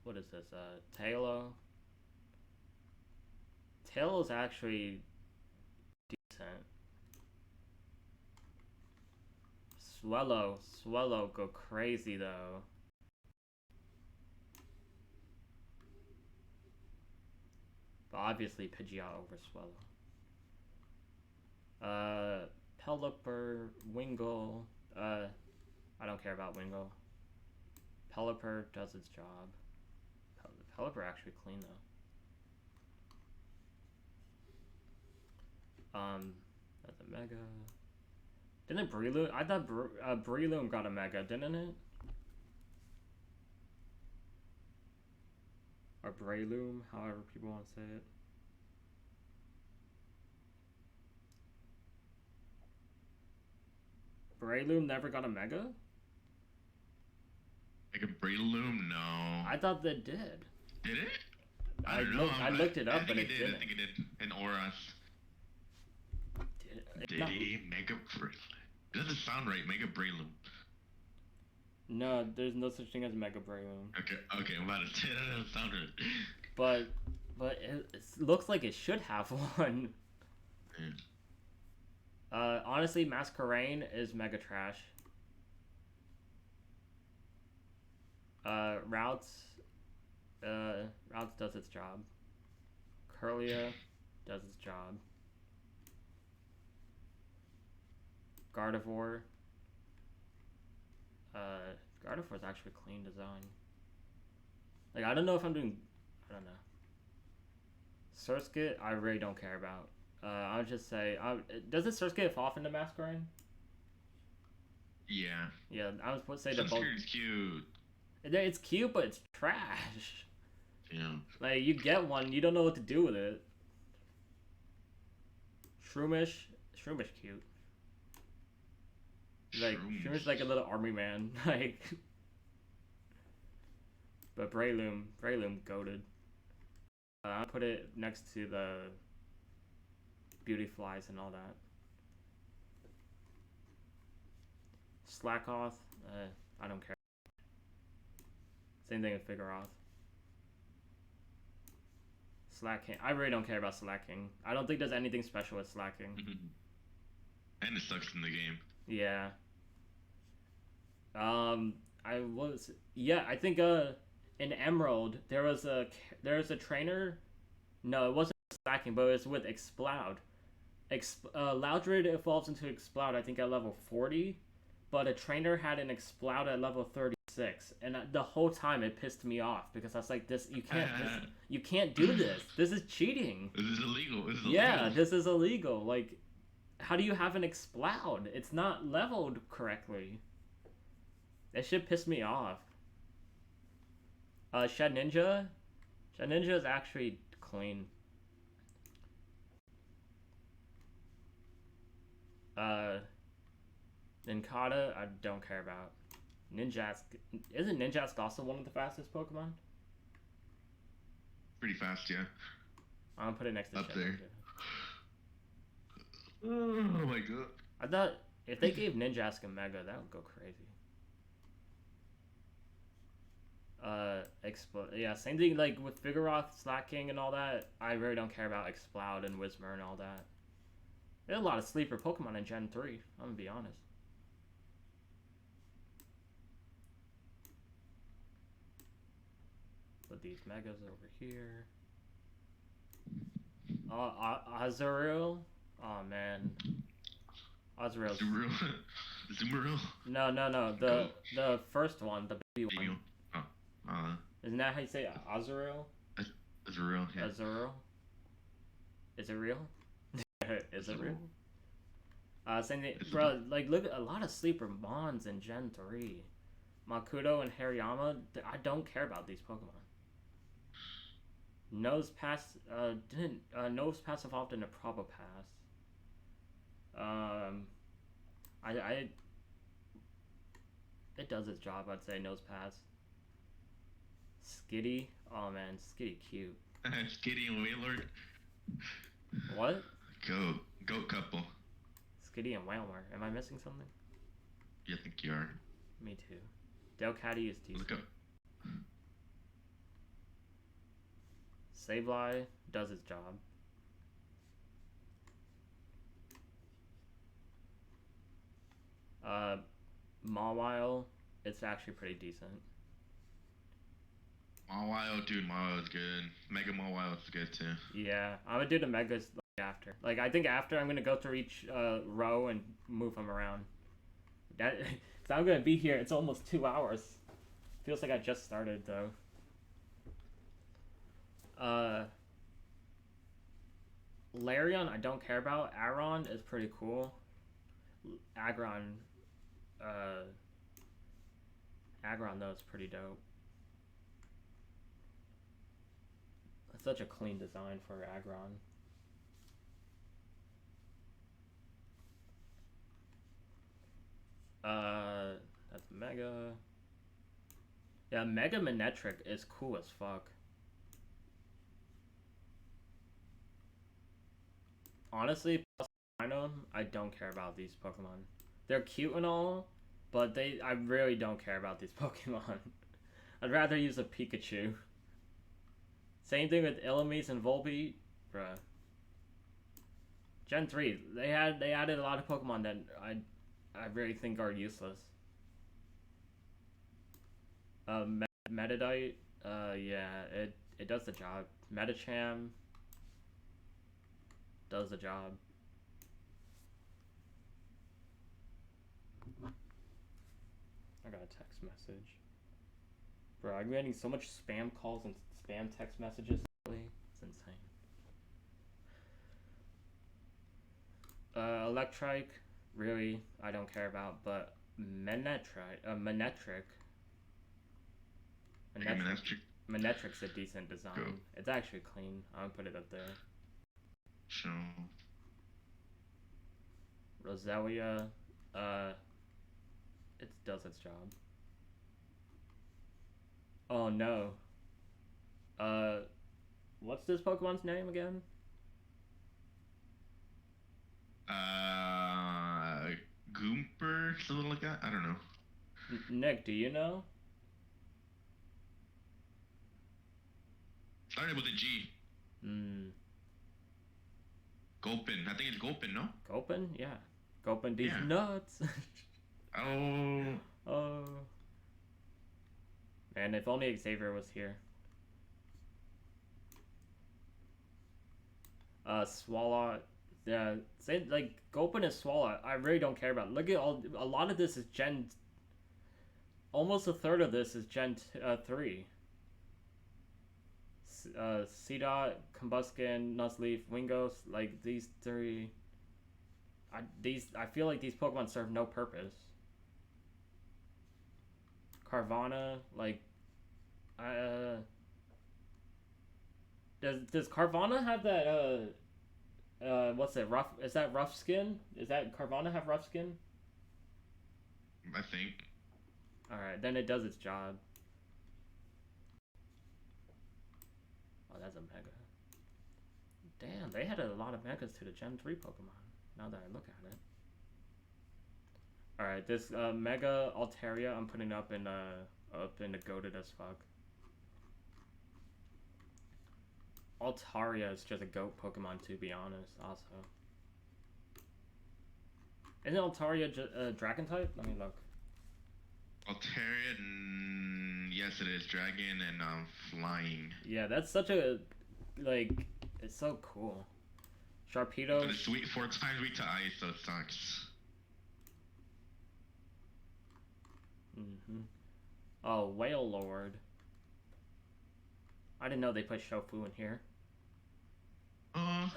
What is this? Tailo. Tailo's actually decent. Swellow go crazy though. But obviously Pidgeot over Swellow. Pelipper, Wingull. I don't care about Wingull. Pelipper does its job. Pelipper actually clean though. That's a Mega. Didn't Breloom? I thought Breloom got a Mega, didn't it? Or Breloom, however people want to say it. Breloom never got a Mega? Like a Breloom? No. I thought they did. Did it? I looked it up, but it didn't. I think it did. In Oras. Did he? Mega Breloom. It doesn't sound right. Mega Breloom. No, there's no such thing as Mega Breloom. Okay, I'm about to say that doesn't sound But right. it looks like it should have one. Yeah. Honestly, Masquerain is mega trash. Routes does its job. Curlia does its job. Gardevoir. Gardevoir's actually clean design. Like, I don't know if I'm doing... I don't know. Surskit, I really don't care about. I would just say... doesn't Surskit evolve into Masquerain? Yeah. Yeah, I was supposed to say that both... Surskit's cute. It's cute, but it's trash. Yeah. Like, you get one, you don't know what to do with it. Shroomish cute. Like, Shroomish like a little army man. Like... But Breloom goated. I'll put it next to the Beauty Flies and all that. Slackoth, I don't care. Same thing with Vigoroth. Slacking, I really don't care about Slacking. I don't think there's anything special with Slacking. And it sucks in the game. Yeah. I think in Emerald there was a trainer. No, it wasn't Slacking, but it was with Exploud. Loudred evolves into Exploud, I think at level 40, but a trainer had an Exploud at level 36, and the whole time it pissed me off because I was like, you can't do this. This is cheating. This is illegal. Yeah, this is illegal. Like, how do you have an Exploud? It's not leveled correctly. That shit pissed me off. Shed Ninja is actually clean. Nincada, I don't care about. Ninjask, isn't Ninjask also one of the fastest Pokemon? Pretty fast, yeah. I'm gonna put it next to Up Shed there. Ninja. Oh my god. I thought if they gave Ninjask a Mega, that would go crazy. Yeah, same thing like with Vigoroth, Slacking, and all that. I really don't care about Exploud and Whismur and all that. There's a lot of sleeper Pokemon in Gen 3, I'm gonna be honest. Put these Megas over here. Azurill? Oh man. Azurill. Zumuril? No. The first one, the baby one. Isn't that how you say it? Azurill? Azurill, yeah. Azurill? Is it real? Is it real? Same thing, bro. Like, look at a lot of sleeper Mons in Gen 3. Makuto and Hariyama. I don't care about these Pokemon. Nosepass evolved into Probopass. It does its job, I'd say. Nosepass. Skitty. Oh man, Skitty cute. Skitty and Wailord. What? Goat couple. Skitty and Wailmer. Am I missing something? You think you are? Me too. Delcatty is decent. Look up. Sableye does its job. Mawile, it's actually pretty decent. Mawile, dude, Mawile is good. Mega Mawile is good too. Yeah, I'm gonna do the Megas after. Like, I think after I'm gonna go through each row and move them around. So I'm gonna be here. It's almost 2 hours. Feels like I just started though. Uh, Larion, I don't care about. Aron is pretty cool. Aggron, Aggron though is pretty dope. It's such a clean design for Aggron. That's Mega. Yeah, Mega Manectric is cool as fuck. Honestly, I don't care about these Pokemon. They're cute and all, but I really don't care about these Pokemon. I'd rather use a Pikachu. Same thing with Illumise and Volbeat, bruh. Gen 3, they added a lot of Pokemon that I really think are useless. Metadite, yeah, it does the job. Metacham does the job. I got a text message. Bro, I'm getting so much spam calls and spam text messages lately. It's insane. Electrike, really, I don't care about, but Manectric. Manetric's a decent design. Go. It's actually clean. I'll put it up there. So. Roselia, it does its job. Oh no. What's this Pokemon's name again? Goomper, something like that. I don't know. Nick, do you know? Started with a G. Gulpin. I think it's Gulpin, no? Gulpin? Yeah. Gulpin, these nuts. Oh. Man, if only Xavier was here. Swallow. Yeah, say like Gulpin and Swallow. I really don't care about. Look at a lot of this is Gen. Almost a third of this is Gen 3. Seedot, Combuskin, Nuzleaf, Wingos, like these three. I feel like these Pokemon serve no purpose. Carvana, like, does Carvana have that what's it, rough? Is that rough skin? Is that Carvana have rough skin? I think. All right, then it does its job. Oh, that's a Mega. Damn, they had a lot of Megas to the Gen 3 Pokemon, now that I look at it. Alright, this Mega Alteria I'm putting up in the goated as fuck. Altaria is just a goat Pokemon, to be honest, also. Isn't Altaria dragon type? Let me look. Alteria, yes it is. Dragon and flying. Yeah, that's such a, like, it's so cool. Sharpedo. But it's 4 times weak to ice, so it sucks. Oh, Whale Lord. I didn't know they put Shofu in here. A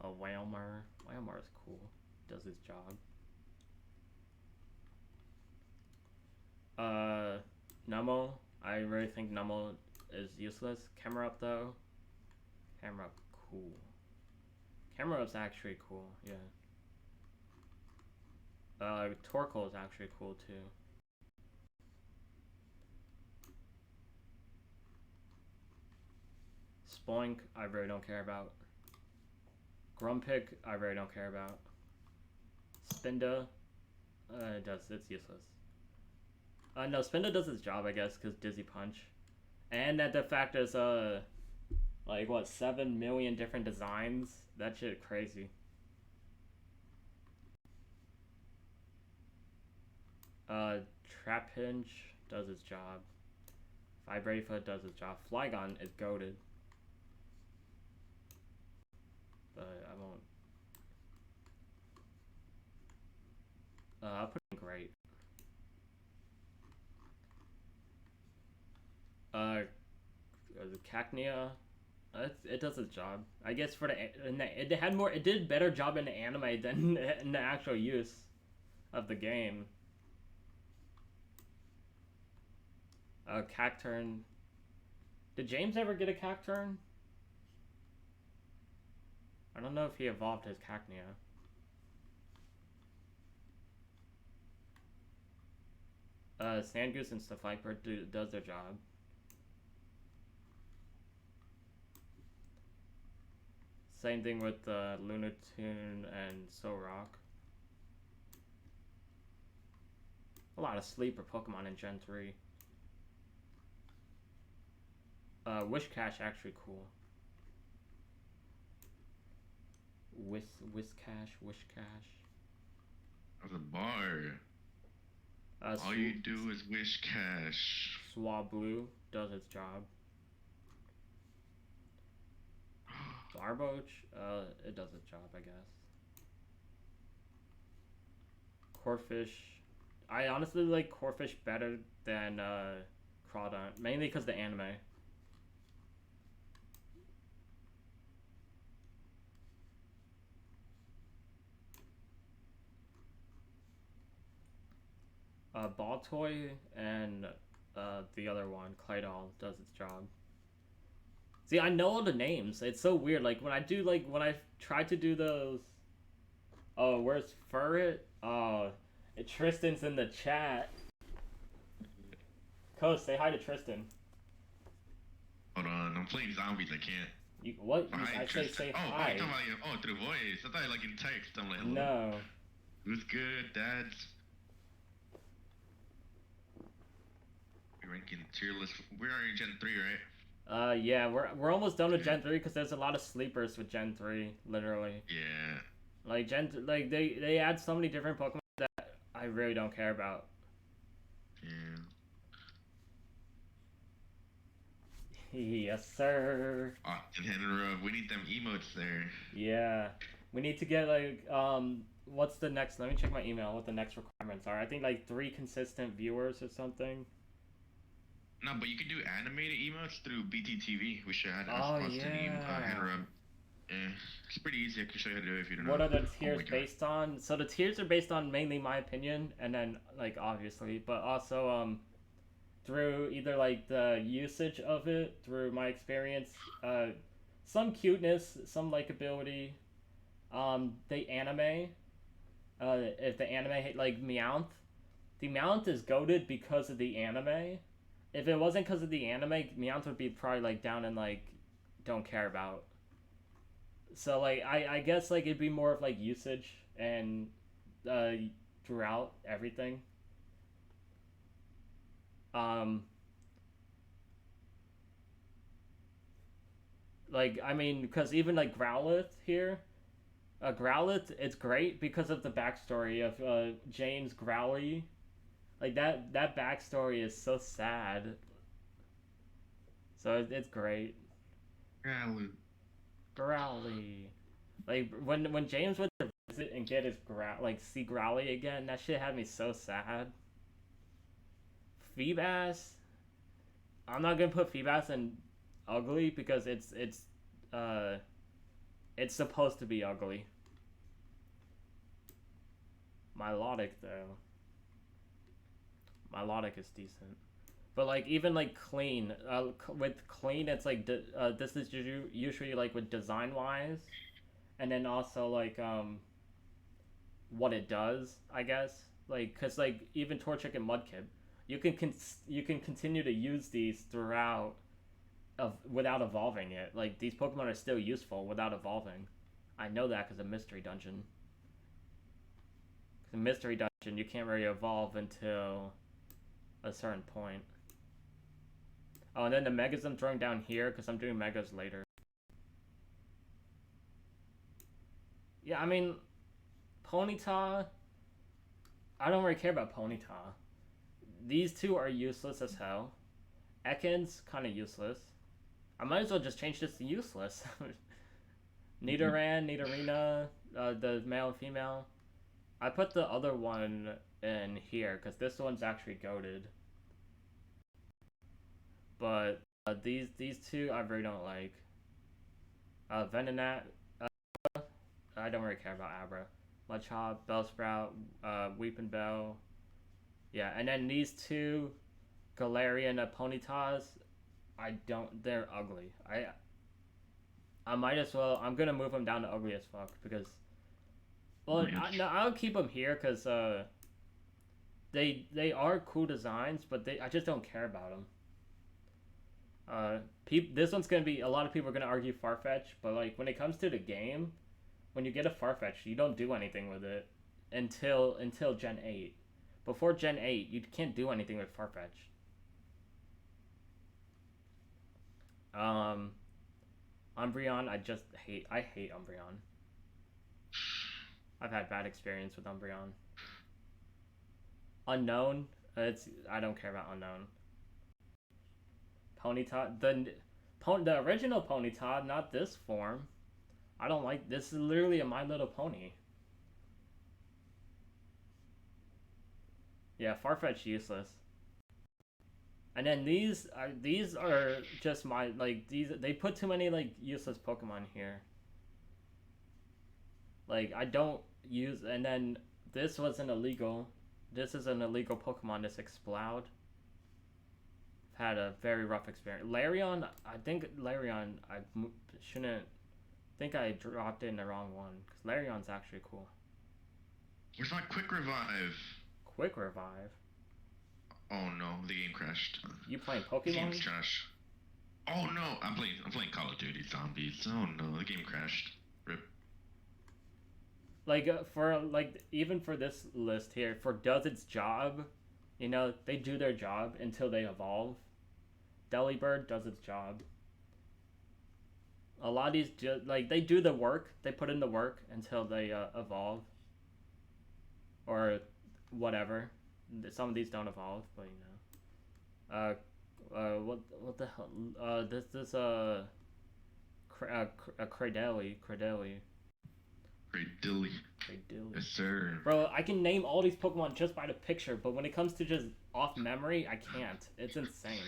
Whalmer. Whalmer is cool. Does his job. Nummo. I really think Nummo is useless. Camerupt though. Camerupt, cool. Camerupt's actually cool, yeah. Torkoal is actually cool too. Spoink, I really don't care about. Grumpig, I really don't care about. Spinda, it's useless. No, Spinda does its job, I guess, because Dizzy Punch. And that the fact is, like, what, 7 million different designs? That shit crazy. Trapinch does its job. Vibrafa does its job. Flygon is goated. But I won't. I'll put in great. The Cacnea. It does its job. I guess for it had more. It did better job in the anime than in the actual use of the game. Cacturn. Did James ever get a Cacturn? I don't know if he evolved his Cacnea. Sandgoose and stuff like that does their job. Same thing with Lunatune and Solrock. A lot of sleeper Pokemon in Gen 3. Wishcash actually cool. Wishcash. Of the bar. All you do is Wishcash. Swablu does its job. Barboach, it does its job, I guess. Corphish. I honestly like Corphish better than Crawdaunt, mainly because the anime. Baltoy and the other one, Claydol, does its job. See, I know all the names. It's so weird. Like when I try to do those. Oh, where's Furret? Oh, Tristan's in the chat. Coach, say hi to Tristan. Hold on, I'm playing zombies. I can't. What? Hi, I say hi. Through voice. I thought like in text. I'm like, hello. No. Who's good, dads? We're ranking tier list. We're in Gen 3, right? Yeah, we're almost done with Gen 3 because there's a lot of sleepers with Gen 3, literally. Yeah. Like they add so many different Pokemon that I really don't care about. Yeah. Yes, sir. And we need them emotes there. Yeah, we need to get like what's the next? Let me check my email. What the next requirements are? I think like 3 consistent viewers or something. No, but you can do animated emotes through BTTV. We should add a hand rub. Yeah, it's pretty easy. I can show you how to do it if you don't know. What are the tiers based on? So the tiers are based on mainly my opinion, and then like obviously, but also through either like the usage of it, through my experience, some cuteness, some likability, the anime. If the anime like Meowth, the Meowth is goated because of the anime. If it wasn't because of the anime, Meowth would be probably like down and like don't care about. So like I guess like it'd be more of like usage and throughout everything. Like I mean, because even like Growlithe here, Growlithe, it's great because of the backstory of James Growlithe. Like that backstory is so sad. So it's great. Growlithe. Like when James went to visit and get his see Growlithe again, that shit had me so sad. Feebas. I'm not gonna put Feebas in ugly because it's supposed to be ugly. Milotic though. Milotic is decent. But like even like clean, with clean it's like this is usually like with design wise, and then also like what it does, I guess. Like cause like even Torchic and Mudkip, you can continue to use these throughout without evolving it. Like these Pokemon are still useful without evolving. I know that because of Mystery Dungeon. Because in Mystery Dungeon you can't really evolve until a certain point. Oh, and then the Megas I'm throwing down here because I'm doing Megas later. Yeah, I mean, Ponyta, I don't really care about Ponyta. These two are useless as hell. Ekans, kind of useless. I might as well just change this to useless. Nidoran, Nidorina, the male and female. I put the other one in here because this one's actually goated. but these two I really don't like. Venonat, I don't really care about Abra. Machop, Bellsprout, Weeping Bell. Yeah, and then these two, Galarian Ponytas, they're ugly. I might as well, I'm gonna move them down to ugly as fuck because, well, I'll keep them here because, they are cool designs, but I just don't care about them. This one's gonna be, a lot of people are gonna argue Farfetch, but like when it comes to the game, when you get a Farfetch, you don't do anything with it until Gen 8. Before Gen 8, you can't do anything with Farfetch. Umbreon, I hate Umbreon. I've had bad experience with Umbreon. Unknown, I don't care about Unknown. Ponyta, the original Ponyta, not this form. I don't like, this is literally a My Little Pony. Yeah, Farfetch useless. And then these are just they put too many like useless Pokemon here. Like I don't use, and then this is an illegal Pokemon, this Exploud. Had a very rough experience. Larion, I think I dropped it in the wrong one because Larion's actually cool. Where's my Quick Revive? Quick Revive? Oh no, the game crashed. You playing Pokemon? The game's trash. Oh no, I'm playing Call of Duty Zombies. Oh no, the game crashed. Rip. Like even for this list here, for does its job, they do their job until they evolve. Delibird does its job. A lot of these they do the work, they put in the work until they evolve. Or whatever. Some of these don't evolve, but what the hell? This Cradily. Yes, sir. Bro, I can name all these Pokemon just by the picture, but when it comes to just off memory, I can't. It's insane.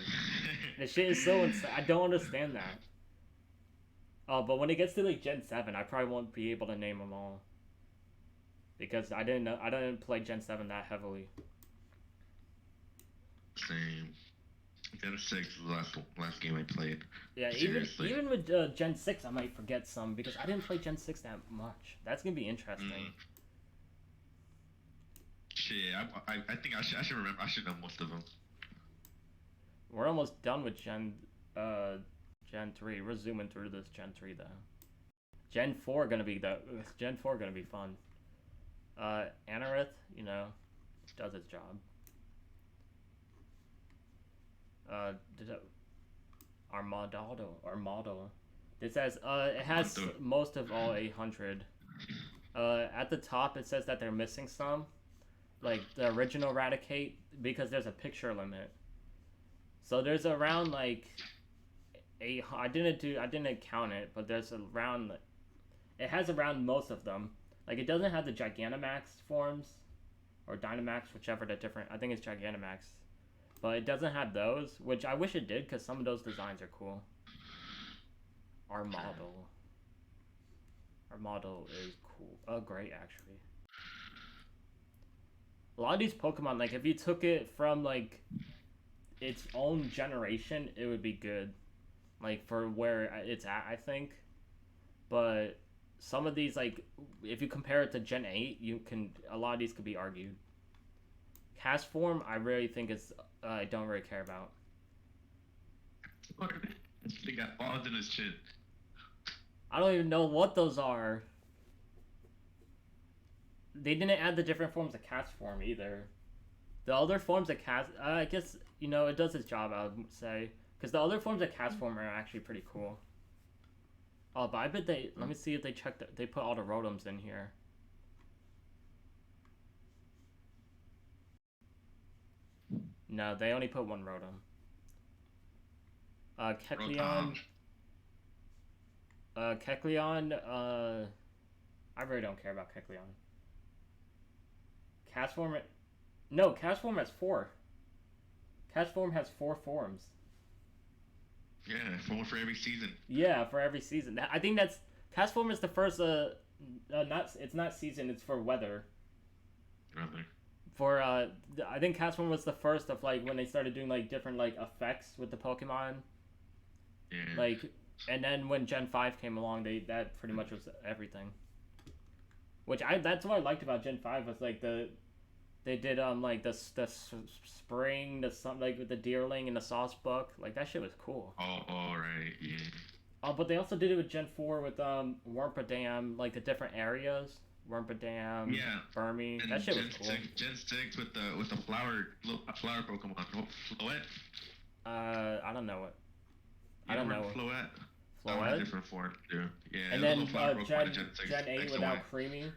This shit is so insane. I don't understand that. But when it gets to like Gen 7, I probably won't be able to name them all. Because I didn't play Gen 7 that heavily. Same. Gen 6 was the last game I played. Yeah, even with Gen 6, I might forget some because I didn't play Gen 6 that much. That's gonna be interesting. Shit, I think I should remember. I should know most of them. We're almost done with Gen 3. We're zooming through this Gen 3 though. Gen 4 gonna be fun. Anorith, does its job. Armado. It says it has most of all 800. At the top it says that they're missing some, like the original Eradicate, because there's a picture limit. So there's around like 8. I didn't count it, but there's around. It has around most of them. Like it doesn't have the Gigantamax forms, or Dynamax, whichever the different. I think it's Gigantamax. But it doesn't have those, which I wish it did, because some of those designs are cool. Armado is cool. Great, actually. A lot of these Pokemon, like, if you took it from, like, its own generation, it would be good. Like, for where it's at, I think. But some of these, like, if you compare it to Gen 8, a lot of these could be argued. Cast form, I really think I don't really care about. They got balls in his chin. I don't even know what those are. They didn't add the different forms of cast form either. The other forms of cast, I guess, it does its job, I would say. Because the other forms of cast form are actually pretty cool. Oh, but I bet let me see if they put all the Rotoms in here. No, they only put one Rotom. Kecleon. Kecleon, I really don't care about Kecleon. Castform, no, Castform has 4. Castform has 4 forms. Yeah, for every season. Yeah, for every season. I think that's Castform is the first. It's not season. It's for weather. Rather. For I think Castform was the first of like when they started doing like different like effects with the Pokemon. Yeah. Like, and then when Gen 5 came along, that pretty much was everything. That's what I liked about Gen 5 was like they did like the spring, like with the Deerling and the Sauce Book, like that shit was cool. Oh, all right, yeah. But they also did it with Gen 4 with Wurmpadam, like the different areas. Wurmpadam, Yeah. Burmy. And That shit was Gen cool. 6 with the flower Pokemon. Floette? I don't know what. I don't know. Floette? Floette? That was a different form too. Yeah. And then Gen 8 without Creamy.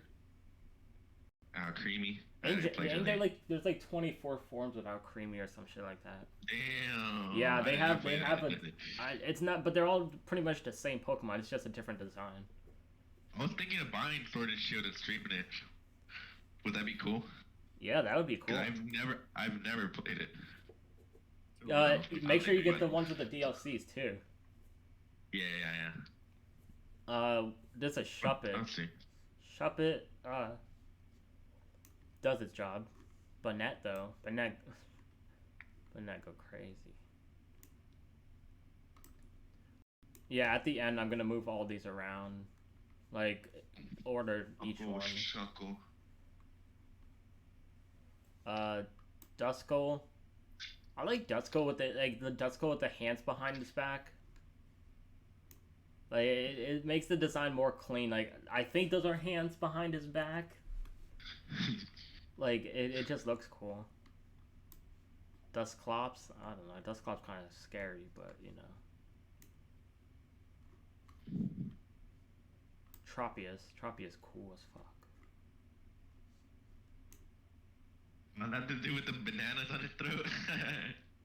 Creamy. There's like 24 forms without Creamy or some shit like that. Damn. Yeah, they have it's not, but they're all pretty much the same Pokemon. It's just a different design. I was thinking of buying Sword and Shield and streaming it. Would that be cool? Yeah, that would be cool. I've never played it. Make sure you get the ones with the DLCs too. Yeah. There's a Shuppet. Let's see. Shuppet, does its job. Banette though. Banette go crazy. Yeah, at the end I'm gonna move all these around. Like order each one. Shuckle. Duskull. I like Duskull with the Duskull with the hands behind his back. Like it makes the design more clean. Like I think those are hands behind his back. Like it just looks cool. Dusclops, I don't know. Dusclops kind of scary, but you know. Tropius cool as fuck. Nothing to do with the bananas on his throat.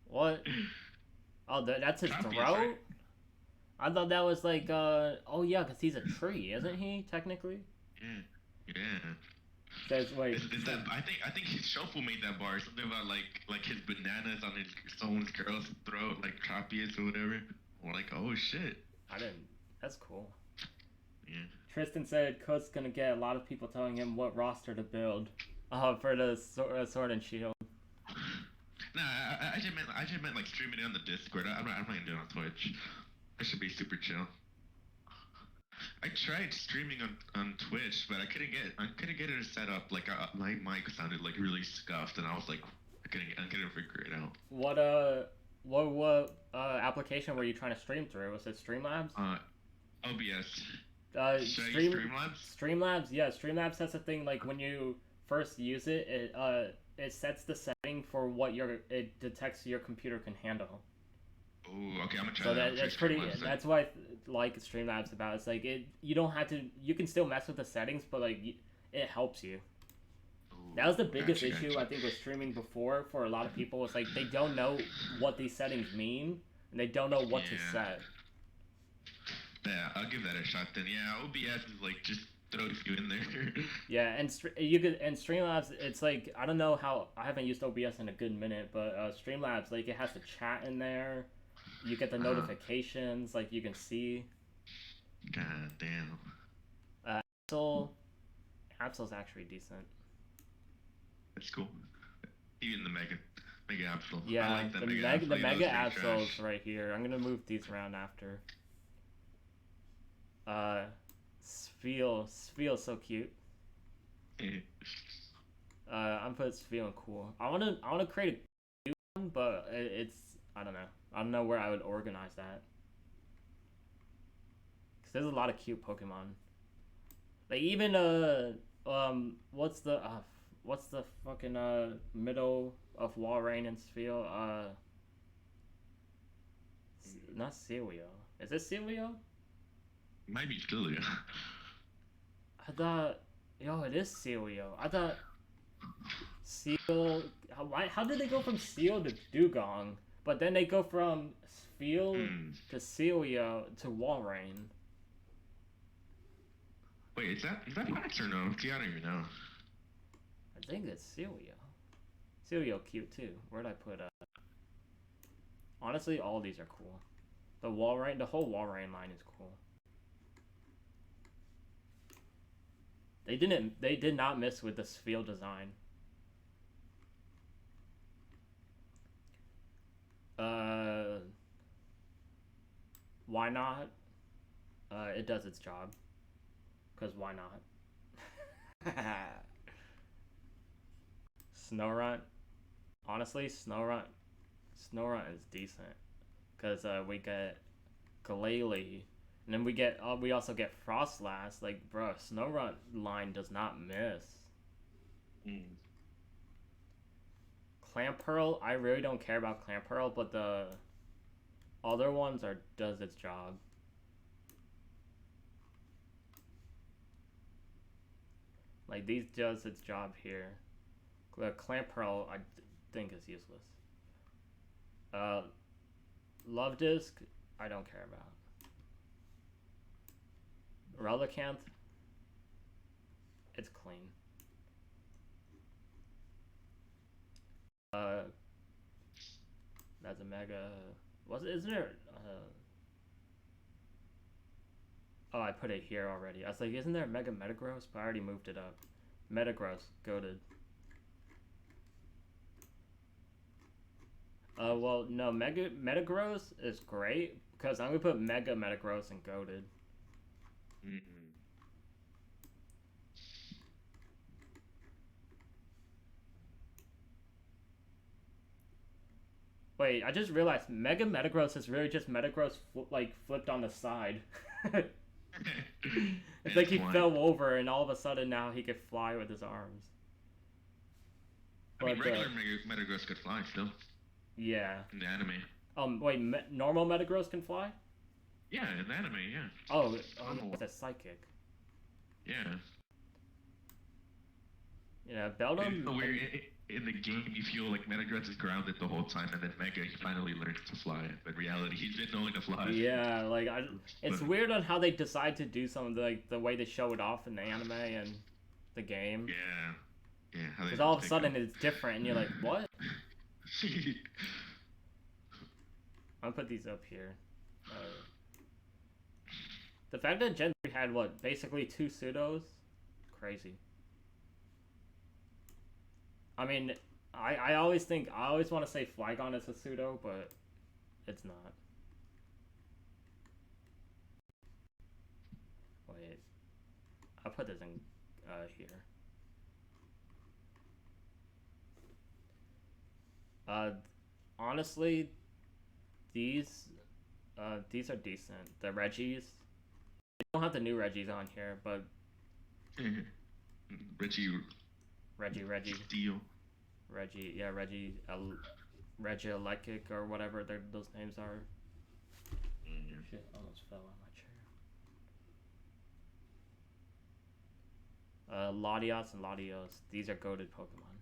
What? Oh, that's his Tropius, throat? right? I thought that was like, oh yeah, because he's a tree, isn't he, technically? Yeah. Says, wait. I think his Shuffle made that bar. Something about like his bananas on someone's girl's throat, like Tropius or whatever. Or like, oh shit. That's cool. Yeah. Tristan said Code's gonna get a lot of people telling him what roster to build for the Sword and Shield. Nah, I just meant like streaming it on the Discord. I'm not gonna do it on Twitch. That should be super chill. I tried streaming on Twitch, but I couldn't get it set up. Like my mic sounded like really scuffed, and I was like, I couldn't figure it out. What application were you trying to stream through? Was it Streamlabs? OBS. Streamlabs? Streamlabs, yeah. Streamlabs has a thing like when you first use it, it sets the setting for what it detects your computer can handle. Oh, okay, I'm gonna try so that. That's pretty. That's why I like Streamlabs about. It's like you don't have to. You can still mess with the settings, but like it helps you. Ooh, that was the biggest issue I think with streaming before for a lot of people. It's like they don't know what these settings mean and they don't know what to set. Yeah, I'll give that a shot then. Yeah, OBS is like just throw a few in there. Yeah, and Streamlabs, it's like I don't know how I haven't used OBS in a good minute, but Streamlabs like it has the chat in there. You get the notifications, like you can see. God damn. Absol's actually decent. That's cool. Even the Mega Absol. Yeah, I like the Mega Absol's right here. I'm gonna move these around after. Spheal's so cute. I'm putting Spheal cool. I wanna create a new one, but it's I don't know where I would organize that. Cause there's a lot of cute Pokemon. Like even what's the fucking middle of Walrein and Spheal? Not Celio. Is it Celio? Might be Celio. I thought, it is Celio. I thought Seal. How did they go from Seal to Dugong? But then they go from Spheal to Celio to Walrein. Wait, is that Max or no? See, I don't even know. I think it's Celio. Celio cute too. Where'd I put Honestly, all these are cool. The whole Walrein line is cool. They did not miss with this field design. Why not? It does its job. Cause why not? Snorunt. Honestly, Snorunt is decent. Cause we get Glalie, and then we also get Frostlass. Like, bro, Snorunt line does not miss. Clamperl, I really don't care about Clamperl, but the other ones does its job. Like, these does its job here. The Clamperl, I think, is useless. Love Disc, I don't care about. Relicanth, it's clean. That's a mega. Isn't there? Oh, I put it here already. I was like, isn't there a Mega Metagross? But I already moved it up. Metagross, goated. Well, no, Metagross is great because I'm gonna put Mega Metagross and goated. Wait, I just realized Mega Metagross is really just Metagross flipped on the side. It's like he fell over and all of a sudden now he could fly with his arms. I mean, regular Metagross could fly still. Yeah. In the anime. Wait, normal Metagross can fly? Yeah, in the anime, yeah. Oh, it's a psychic. Yeah. Yeah, Beldum. So weird. In the game, you feel like Metagross is grounded the whole time, and then Mega, he finally learns to fly. But in reality, he's been knowing to fly. Yeah, like it's weird on how they decide to do something, like the way they show it off in the anime and the game. Yeah, yeah. Because all of a sudden it's different, and you're like, what? I'll put these up here. The fact that Gen 3 had basically 2 pseudos, crazy. I mean, I always want to say Flygon is a pseudo, but it's not. Wait, I'll put this in here. Honestly, these are decent. The Reggies. I don't have the new Reggies on here, but Reggie. Steel. Reggie, yeah, Reggie Electric or whatever those names are. Shit, almost fell on my chair. Latios and Latios. These are goated Pokemon.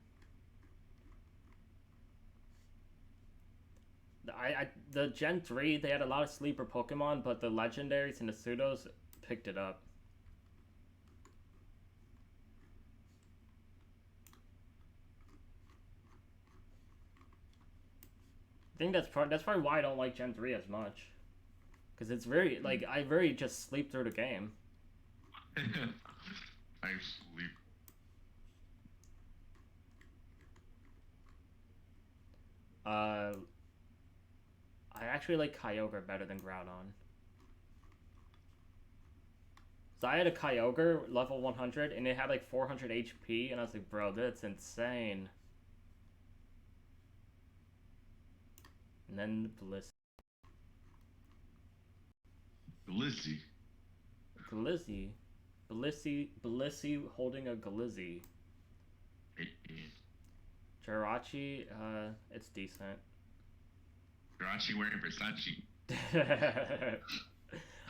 The Gen 3, they had a lot of sleeper Pokemon, but the legendaries and the pseudos picked it up. I think that's probably why I don't like Gen 3 as much. Because it's very, I very just sleep through the game. I sleep. I actually like Kyogre better than Groudon. So I had a Kyogre level 100 and it had like 400 HP and I was like, bro, that's insane. And then Blissey holding a Glizzy. Jirachi, it's decent. Jirachi wearing Versace.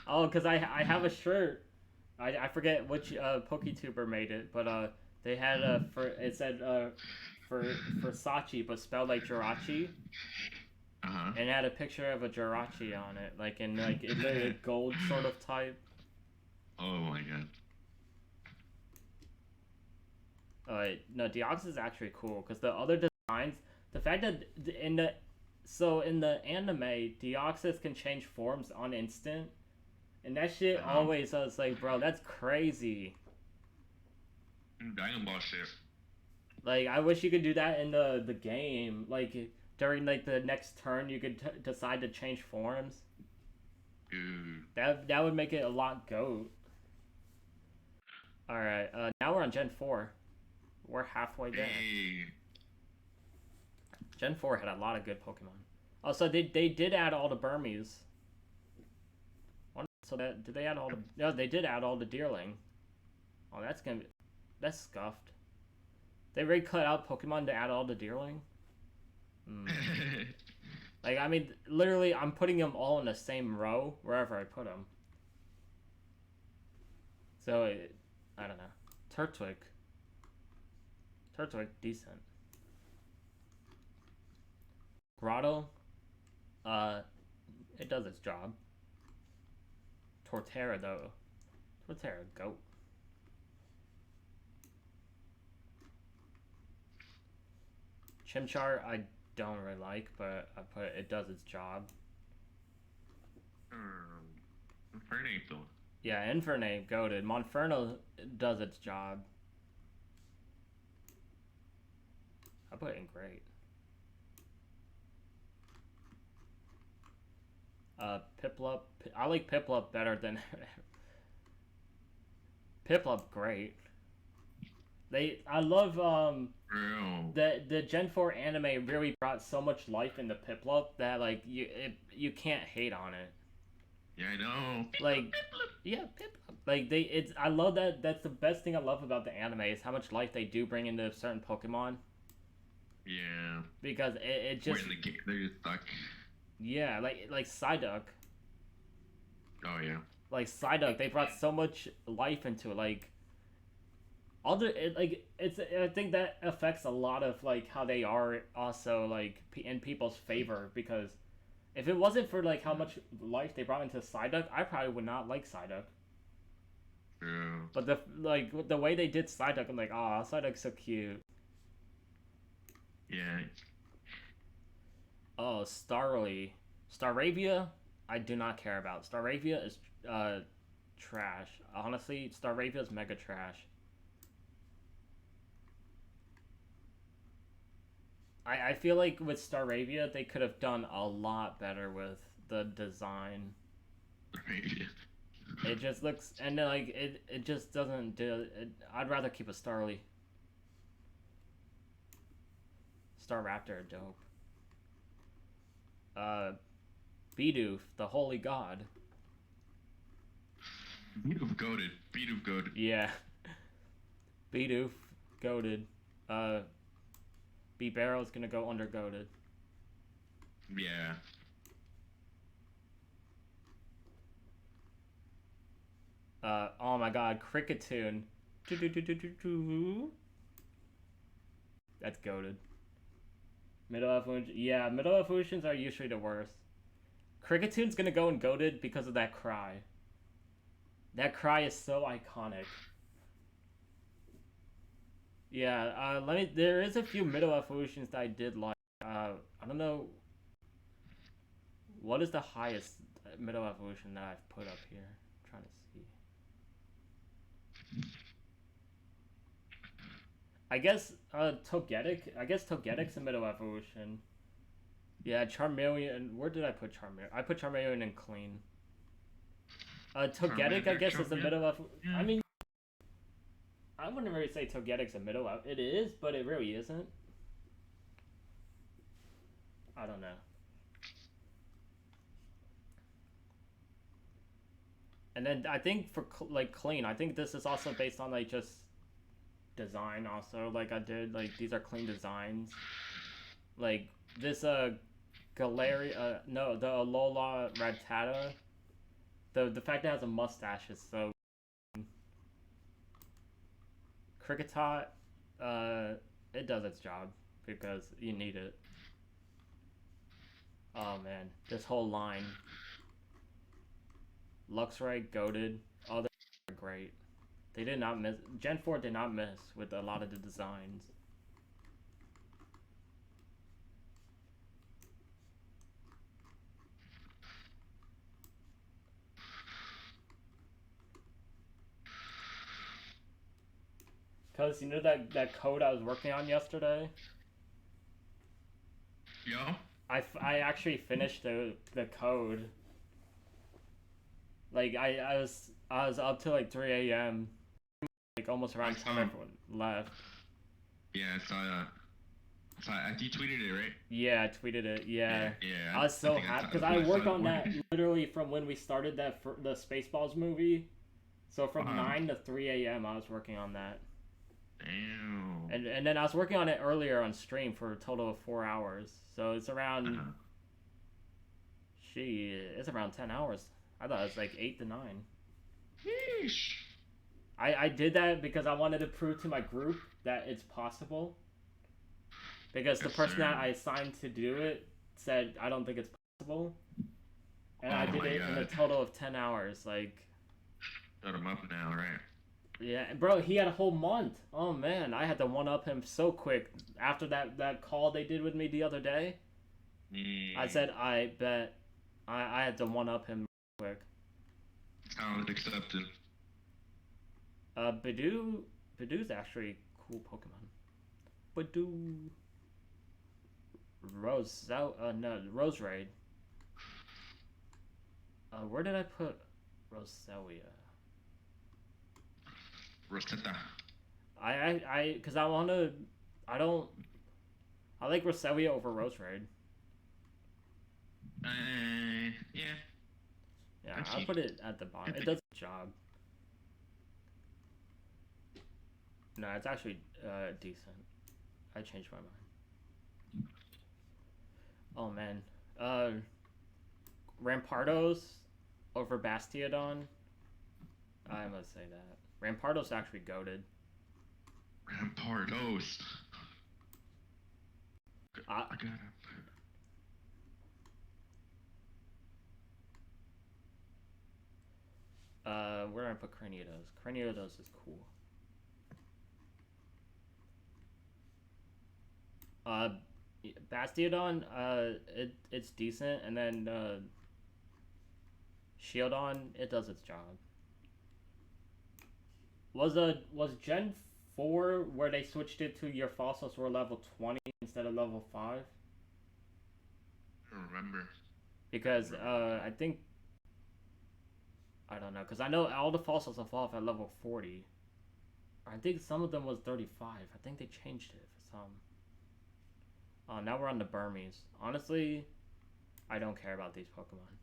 Oh, because I have a shirt. I forget which PokeTuber made it, but they had it said for Versace, but spelled like Jirachi. Uh-huh. And it had a picture of a Jirachi on it, in the gold sort of type. Oh my god. No, Deoxys is actually cool because the other designs, the fact that in the So in the anime, Deoxys can change forms on instant, and that shit always, I was like, bro, that's crazy. Dragon Ball shit. Like, I wish you could do that in the game. Like, during like the next turn, you could decide to change forms. Dude. That would make it a lot GOAT. All right, now we're on Gen 4. We're halfway there. Hey. Gen 4 had a lot of good Pokemon. Oh, so they did add all the Burmese. So that did they add all the? No, they did add all the Deerling. Oh, that's scuffed. They really cut out Pokemon to add all the Deerling. Like, I mean, literally, I'm putting them all in the same row wherever I put them. So, I don't know. Turtwig, decent. Grotto, it does its job. Torterra, though. Torterra, GOAT. Chimchar, I don't really like, but I put it does its job. Infernape, though. Yeah, Infernape, goated. Monferno does its job. I put it in great. Piplup. I like Piplup better than Piplup. Great. I love the Gen 4 anime really brought so much life into Piplup that like you can't hate on it. Yeah, I know. Like, yeah, Piplup. Like I love that. That's the best thing I love about the anime is how much life they do bring into certain Pokemon. Yeah. Because it just. We're in the game, they're just stuck. Yeah, like Psyduck. Oh yeah. Like Psyduck, they brought so much life into it. Like I think that affects a lot of like how they are also like in people's favor, because if it wasn't for like how much life they brought into Psyduck, I probably would not like Psyduck. Yeah. But the way they did Psyduck, I'm like, ah, Psyduck's so cute. Yeah. Oh, Staravia, I do not care about. Staravia is trash. Honestly, Staravia is mega trash. I feel like with Staravia, they could have done a lot better with the design. It just looks, and like it just doesn't do it. I'd rather keep a Starly. Staraptor, dope. Bidoof, the holy god. Bidoof goated. Bidoof goated. Yeah. Bidoof goated. B-Barrel's gonna go under goated. Yeah. Oh my god, Cricketune. That's goated. Middle evolution. Yeah, middle evolutions are usually the worst. Cricketune gonna go in goated because of that cry. That cry is so iconic. Yeah, there is a few middle evolutions that I did like. I don't know. What is the highest middle evolution that I've put up here? I'm trying to see. I guess Togetic. I guess Togetic's a middle evolution. Yeah, Charmeleon. Where did I put Charmeleon? I put Charmeleon in clean. Togetic, I guess, is a middle evolution. I mean, I wouldn't really say Togetic's a middle evolution. It is, but it really isn't. I don't know. And then I think for like clean, I think this is also based on like just design also. Like I did, like these are clean designs. Like this Galeria, no, the Alola Rattata. The fact that it has a mustache is so. Kricketot, it does its job because you need it. Oh man, this whole line. Luxray, goated. Oh, they're great. They did not miss. Gen 4 did not miss with a lot of the designs. Cause you know that code I was working on yesterday. Yo. I actually finished the code. Like I was up till like 3 a.m. Like almost around time everyone left. Yeah, I saw that. You tweeted it, right? Yeah, I tweeted it. Yeah. Yeah. I was so happy because I worked on that literally from when we started the Spaceballs movie. So from 9 to 3 a.m. I was working on that. Damn. And then I was working on it earlier on stream for a total of 4 hours. So it's around. It's around 10 hours. I thought it was like 8 to 9. Yeesh. I did that because I wanted to prove to my group that it's possible. Because the person that I assigned to do it said, I don't think it's possible. And I did it in a total of 10 hours. Like. Shut him up now, right? Yeah, bro, he had a whole month. Oh, man, I had to one-up him so quick. After that call they did with me the other day, I said, I bet I had to one-up him quick. Challenge accepted. Bidoo's actually a cool Pokemon. Bidoo. Rose Raid. Where did I put Roselia? Rosetta. I like Roselia over Rose Raid. Yeah. Yeah, I'll put it at the bottom. It does the job. No, it's actually decent. I changed my mind. Oh man. Rampardos over Bastiodon. I must say that. Rampardos actually goated. Rampardos. I got him. We're gonna put Cranidos. Cranidos is cool. Bastiodon, it's decent, and then Shieldon, it does its job. Was Gen 4 where they switched it to your fossils were level 20 instead of level 5? I don't remember. Because I think, I don't know, because I know all the fossils evolve at level 40. I think some of them was 35. I think they changed it for some. Now we're on the Burmese. Honestly, I don't care about these Pokemon.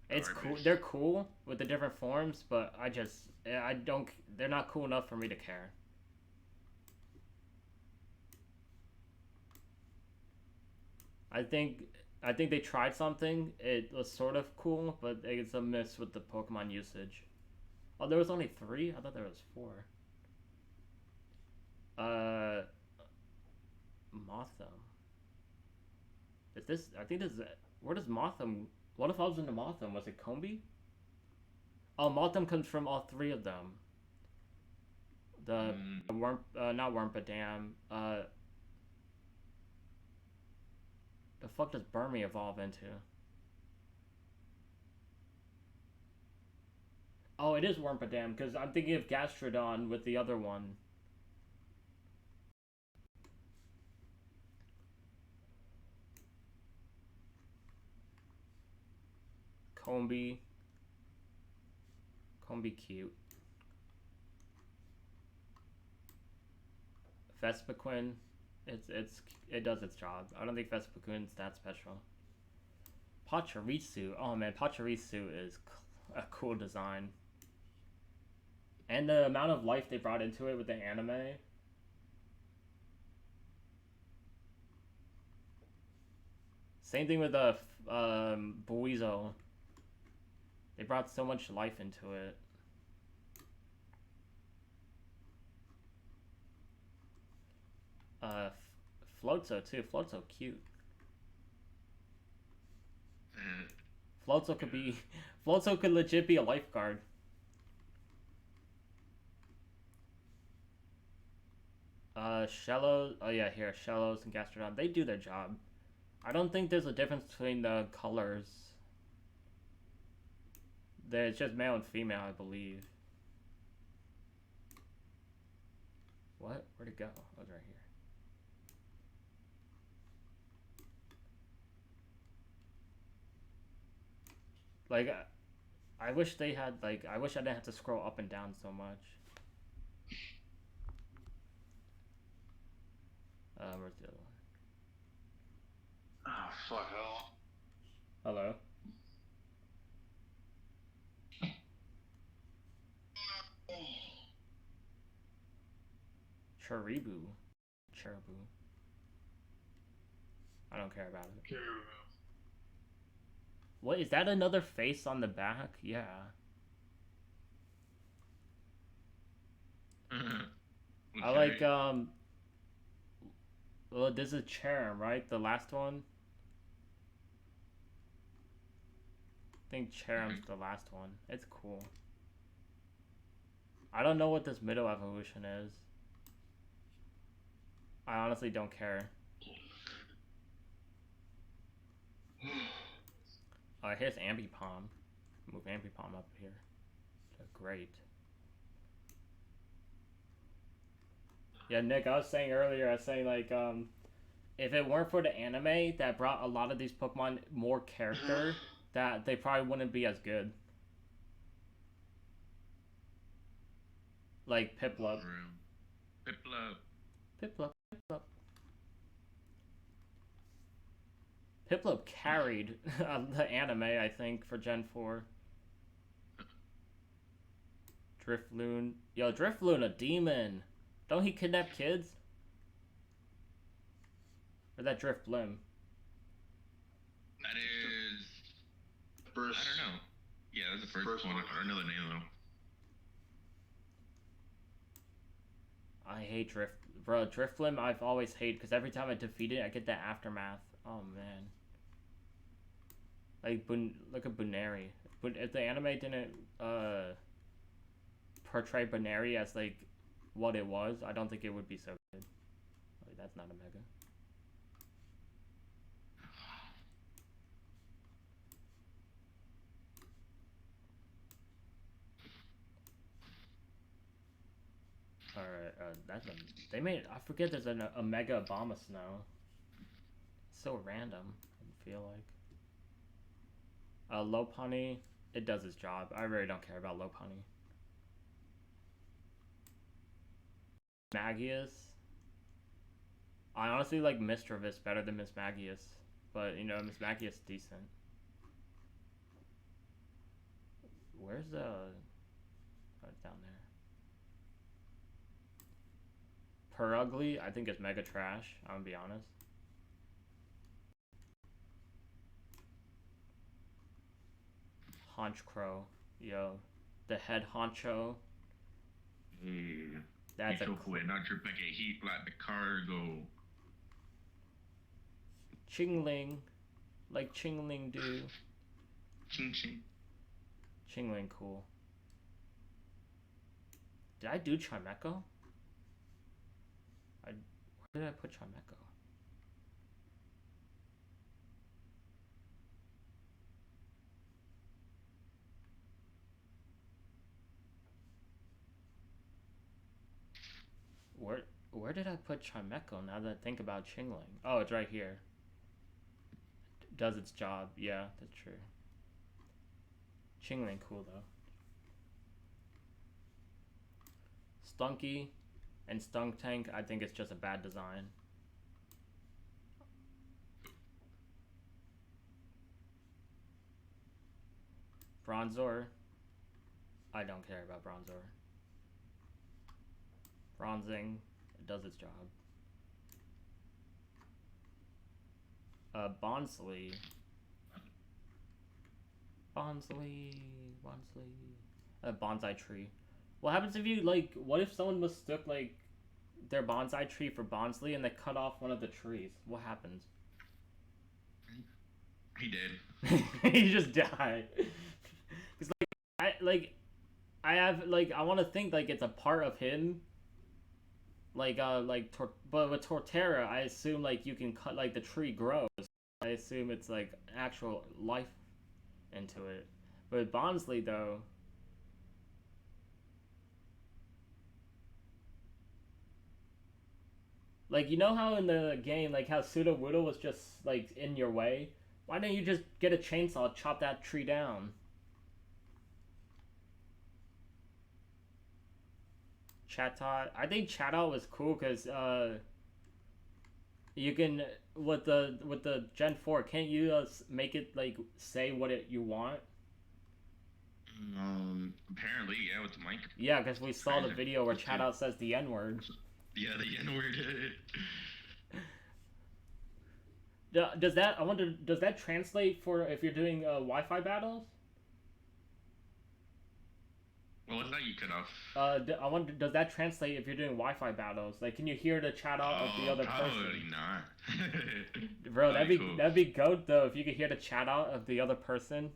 It's cool. They're cool with the different forms, but I don't. They're not cool enough for me to care. I think they tried something. It was sort of cool, but it's a miss with the Pokemon usage. Oh, there was only 3? I thought there was 4. Motham. Is this? I think this is. Where does Motham? What if I was into Motham? Was it Combi? Oh, Motham comes from all 3 of them. The Worm, not Wormadam. The fuck does Burmy evolve into? Oh, it is Wormadam because I'm thinking of Gastrodon with the other one. Combi cute. Vespiquen, it does its job. I don't think Vespiquen's that special. Pachirisu, oh man, Pachirisu is a cool design. And the amount of life they brought into it with the anime. Same thing with the Buizo. They brought so much life into it. Floatzo too. Floatzo cute. Floatzo could legit be a lifeguard. Shellos. Oh yeah, here Shellos and Gastrodon. They do their job. I don't think there's a difference between the colors. It's just male and female, I believe. What? Where'd it go? Oh, it's right here. Like, I wish they had, like, I wish I didn't have to scroll up and down so much. Where's the other one? Oh, fuck hell. Hello? Charibu. I don't care about it. What, is that another face on the back? Yeah. I like, well, this is Charm, right? The last one? I think Charm's the last one. It's cool. I don't know what this middle evolution is. I honestly don't care. Here's Ambipom. Move Ambipom up here. Great. Yeah, Nick, I was saying earlier, like, if it weren't for the anime that brought a lot of these Pokemon more character, that they probably wouldn't be as good. Like Piplup. Piplup carried the anime, I think, for Gen 4. Drifloon. Yo, Drifloon, a demon. Don't he kidnap kids? Or that Drifblim? That is... First... I don't know. Yeah, that's the first one. Or another name, though. I hate Drift... Bro, Drifblim I've always hated, because every time I defeat it, I get that aftermath. Oh, man. Like, look at Bunary. If the anime didn't, portray Bunary as, like, what it was, I don't think it would be so good. Like, that's not a mega. Alright, that's they made, I forget there's a Mega Abomasnow. It's so random, I feel like. Lopunny, it does its job. I really don't care about Lopunny. Magius. I honestly like Misdreavus better than Miss Magius. But, you know, Miss Magius is decent. Where's the... Oh, it's down there. Purugly, I think it's mega trash, I'm gonna be honest. Honchcrow. Yo. The head honcho. Yeah. That's a cool. Not your packet heat like the cargo. Chingling. Like Chingling do. Ching ching. Chingling cool. Did I do Chimecho? Where did I put Chimecho? Where did I put Chimecho now that I think about Chingling? Oh, it's right here. Does its job. Yeah, that's true. Chingling cool though. Stunky and Stuntank, I think it's just a bad design. Bronzor, I don't care about Bronzor. Bronzing, it does its job. Bonsly. Bonsai tree. What happens if you, like, what if someone mistook, like, their bonsai tree for Bonsly and they cut off one of the trees? What happens? He did. He just died. Cause I want to think like it's a part of him. But with Torterra, I assume like you can cut like the tree grows. I assume it's like actual life into it. But with Bonsly though. Like, you know how in the game, like, how Sudowoodo was just, like, in your way? Why don't you just get a chainsaw, chop that tree down? Chatot. I think Chatot was cool because, you can, with the Gen 4, can't you make it, like, say what you want? Apparently, yeah, with the mic. Yeah, because we saw the video where Chatot says the N-word. Yeah, the N-word. Does that, I wonder, does that translate for if you're doing Wi-Fi battles? What was that you cut off? I wonder, does that translate if you're doing Wi-Fi battles? Like, can you hear the chat out of the other probably person? Not. Bro, cool. that'd be goat though if you could hear the chat out of the other person.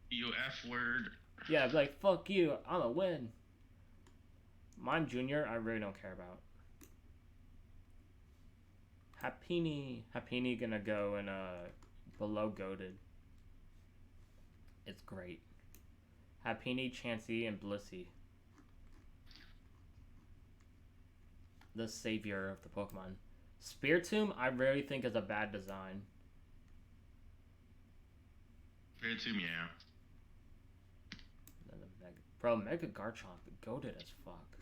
You F word. Yeah, be like, fuck you, I'ma win. Mime Jr., I really don't care about. Happini gonna go in below goated. It's great. Happini, Chansey, and Blissey. The savior of the Pokemon. Spiritomb, I really think is a bad design. Spiritomb, yeah. Bro, Mega Garchomp, goated as fuck.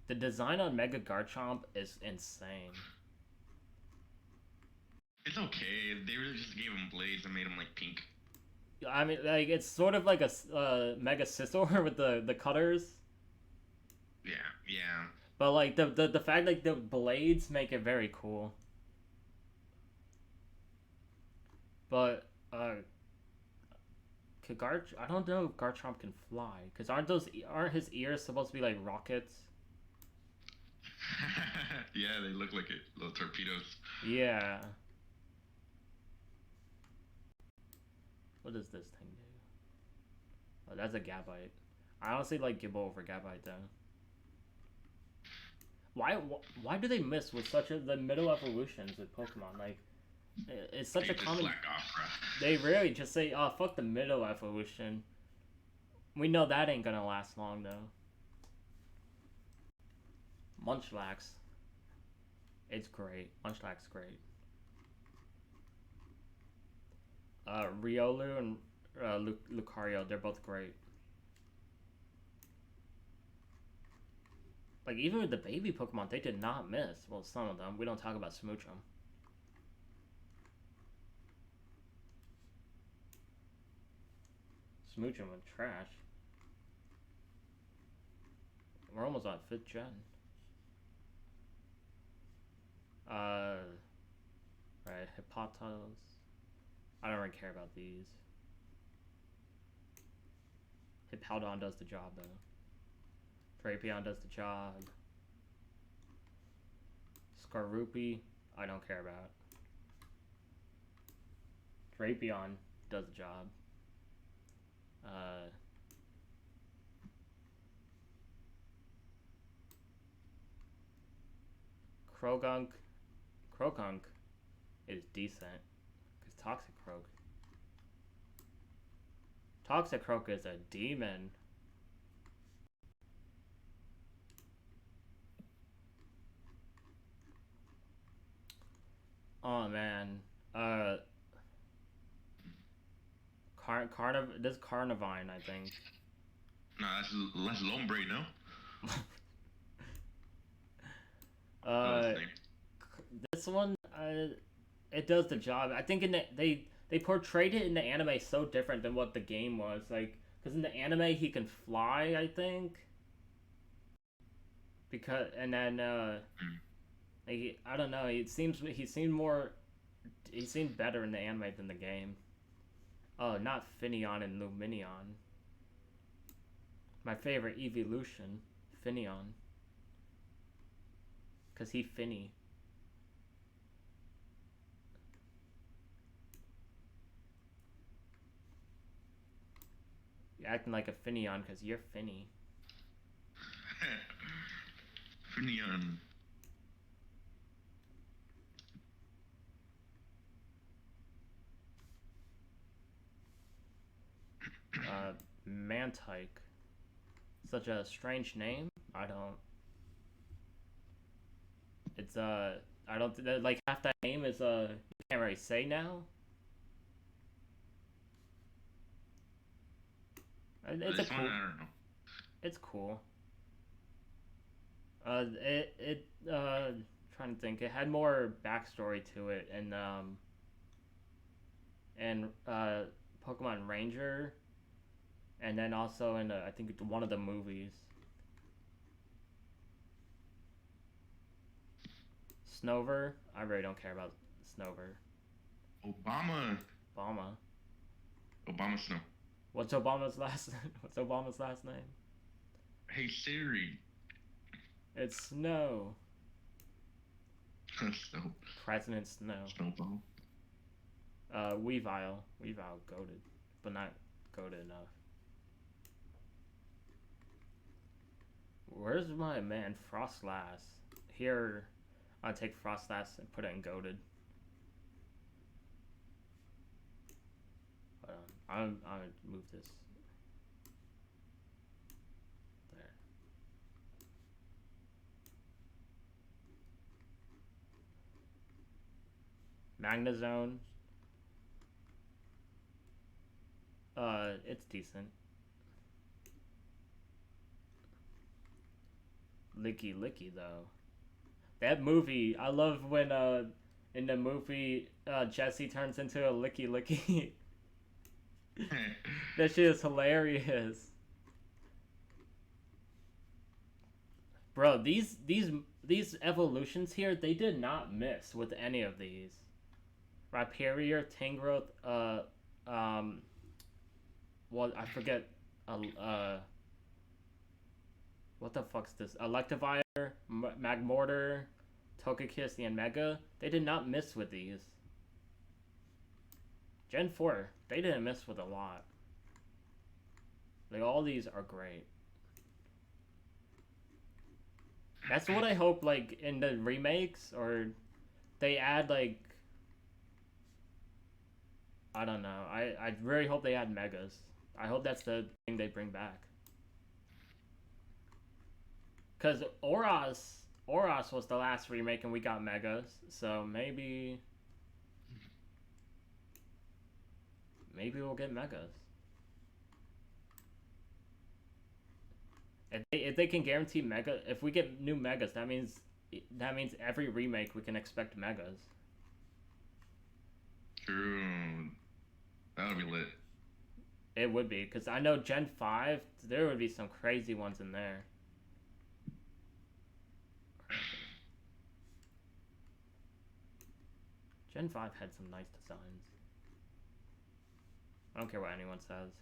The design on Mega Garchomp is insane. It's okay. They really just gave him blades and made him like pink. I mean, like, it's sort of like a Mega Scizor with the cutters. Yeah, yeah. But like the fact like the blades make it very cool. But could I don't know if Garchomp can fly, because aren't his ears supposed to be like rockets? Yeah, they look like it, little torpedoes. Yeah. What does this thing do? Oh, that's a Gabite. I honestly like Gibbo over Gabite though. Why do they miss with the middle evolutions with Pokemon? Like, it's such a common. Slack off, bro. They really just say, "Oh, fuck the middle evolution." We know that ain't gonna last long though. Munchlax. It's great. Munchlax's great. Riolu and Lucario, they're both great. Like, even with the baby Pokemon, they did not miss. Well, some of them. We don't talk about Smoochum. Smoochum went trash. We're almost on 5th gen. Right, Hippopotas. I don't really care about these. Hippowdon does the job though. Drapion does the job. Scarroopy, I don't care about. Drapion does the job. Krogunk is decent. Because Toxicroak is a demon. Oh man. This Carnivine, I think. No, that's Lombre, no? This one, it does the job. I think they portrayed it in the anime so different than what the game was. Like, because in the anime he can fly, I think. And then like, I don't know. He seemed better in the anime than the game. Oh, not Finneon and Luminion. My favorite evolution, Finneon. Cause he Finny. You're acting like a Finneon cause you're Finny. Finneon. Mantike. Such a strange name. I don't. It's I don't like half that name is you can't really say now. It's a This cool. one, I don't know. It's cool. Trying to think. It had more backstory to it, and Pokemon Ranger, and then also in I think one of the movies. Snover. I really don't care about Snover. Obama. Obama Snow. What's Obama's last? What's Obama's last name? Hey Siri. It's Snow. Snow. President Snow. Snowball. Weavile goated, but not goated enough. Where's my man Frostlass? Here, I'll take Frostlass and put it in goated. I'll move this. There. Magnezone. It's decent. Licky though. That movie, I love when in the movie Jesse turns into a Licky. That shit is hilarious. Bro, these evolutions here, they did not miss with any of these. Rhyperior, Tangrowth, well, I forget, what the fuck's this? Electivire, Magmortar, Togekiss, and Mega. They did not miss with these. Gen 4, they didn't miss with a lot. Like, all these are great. That's what I hope, like, in the remakes, or they add, like, I don't know. I really hope they add Megas. I hope that's the thing they bring back. Because Oros was the last remake and we got Megas, so maybe we'll get Megas. If they can guarantee Mega, if we get new Megas, that means every remake we can expect Megas. True. That would be lit. It would be, because I know Gen 5, there would be some crazy ones in there. Gen 5 had some nice designs. I don't care what anyone says.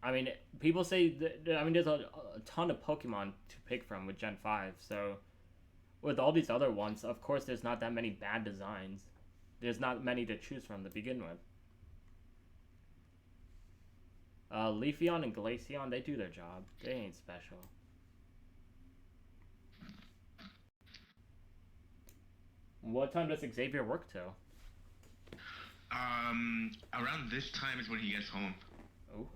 I mean, people say there's a ton of Pokemon to pick from with Gen 5, so with all these other ones, of course there's not that many bad designs. There's not many to choose from to begin with. Leafeon and Glaceon, they do their job. They ain't special. What time does Xavier work till? Around this time is when he gets home. Oh.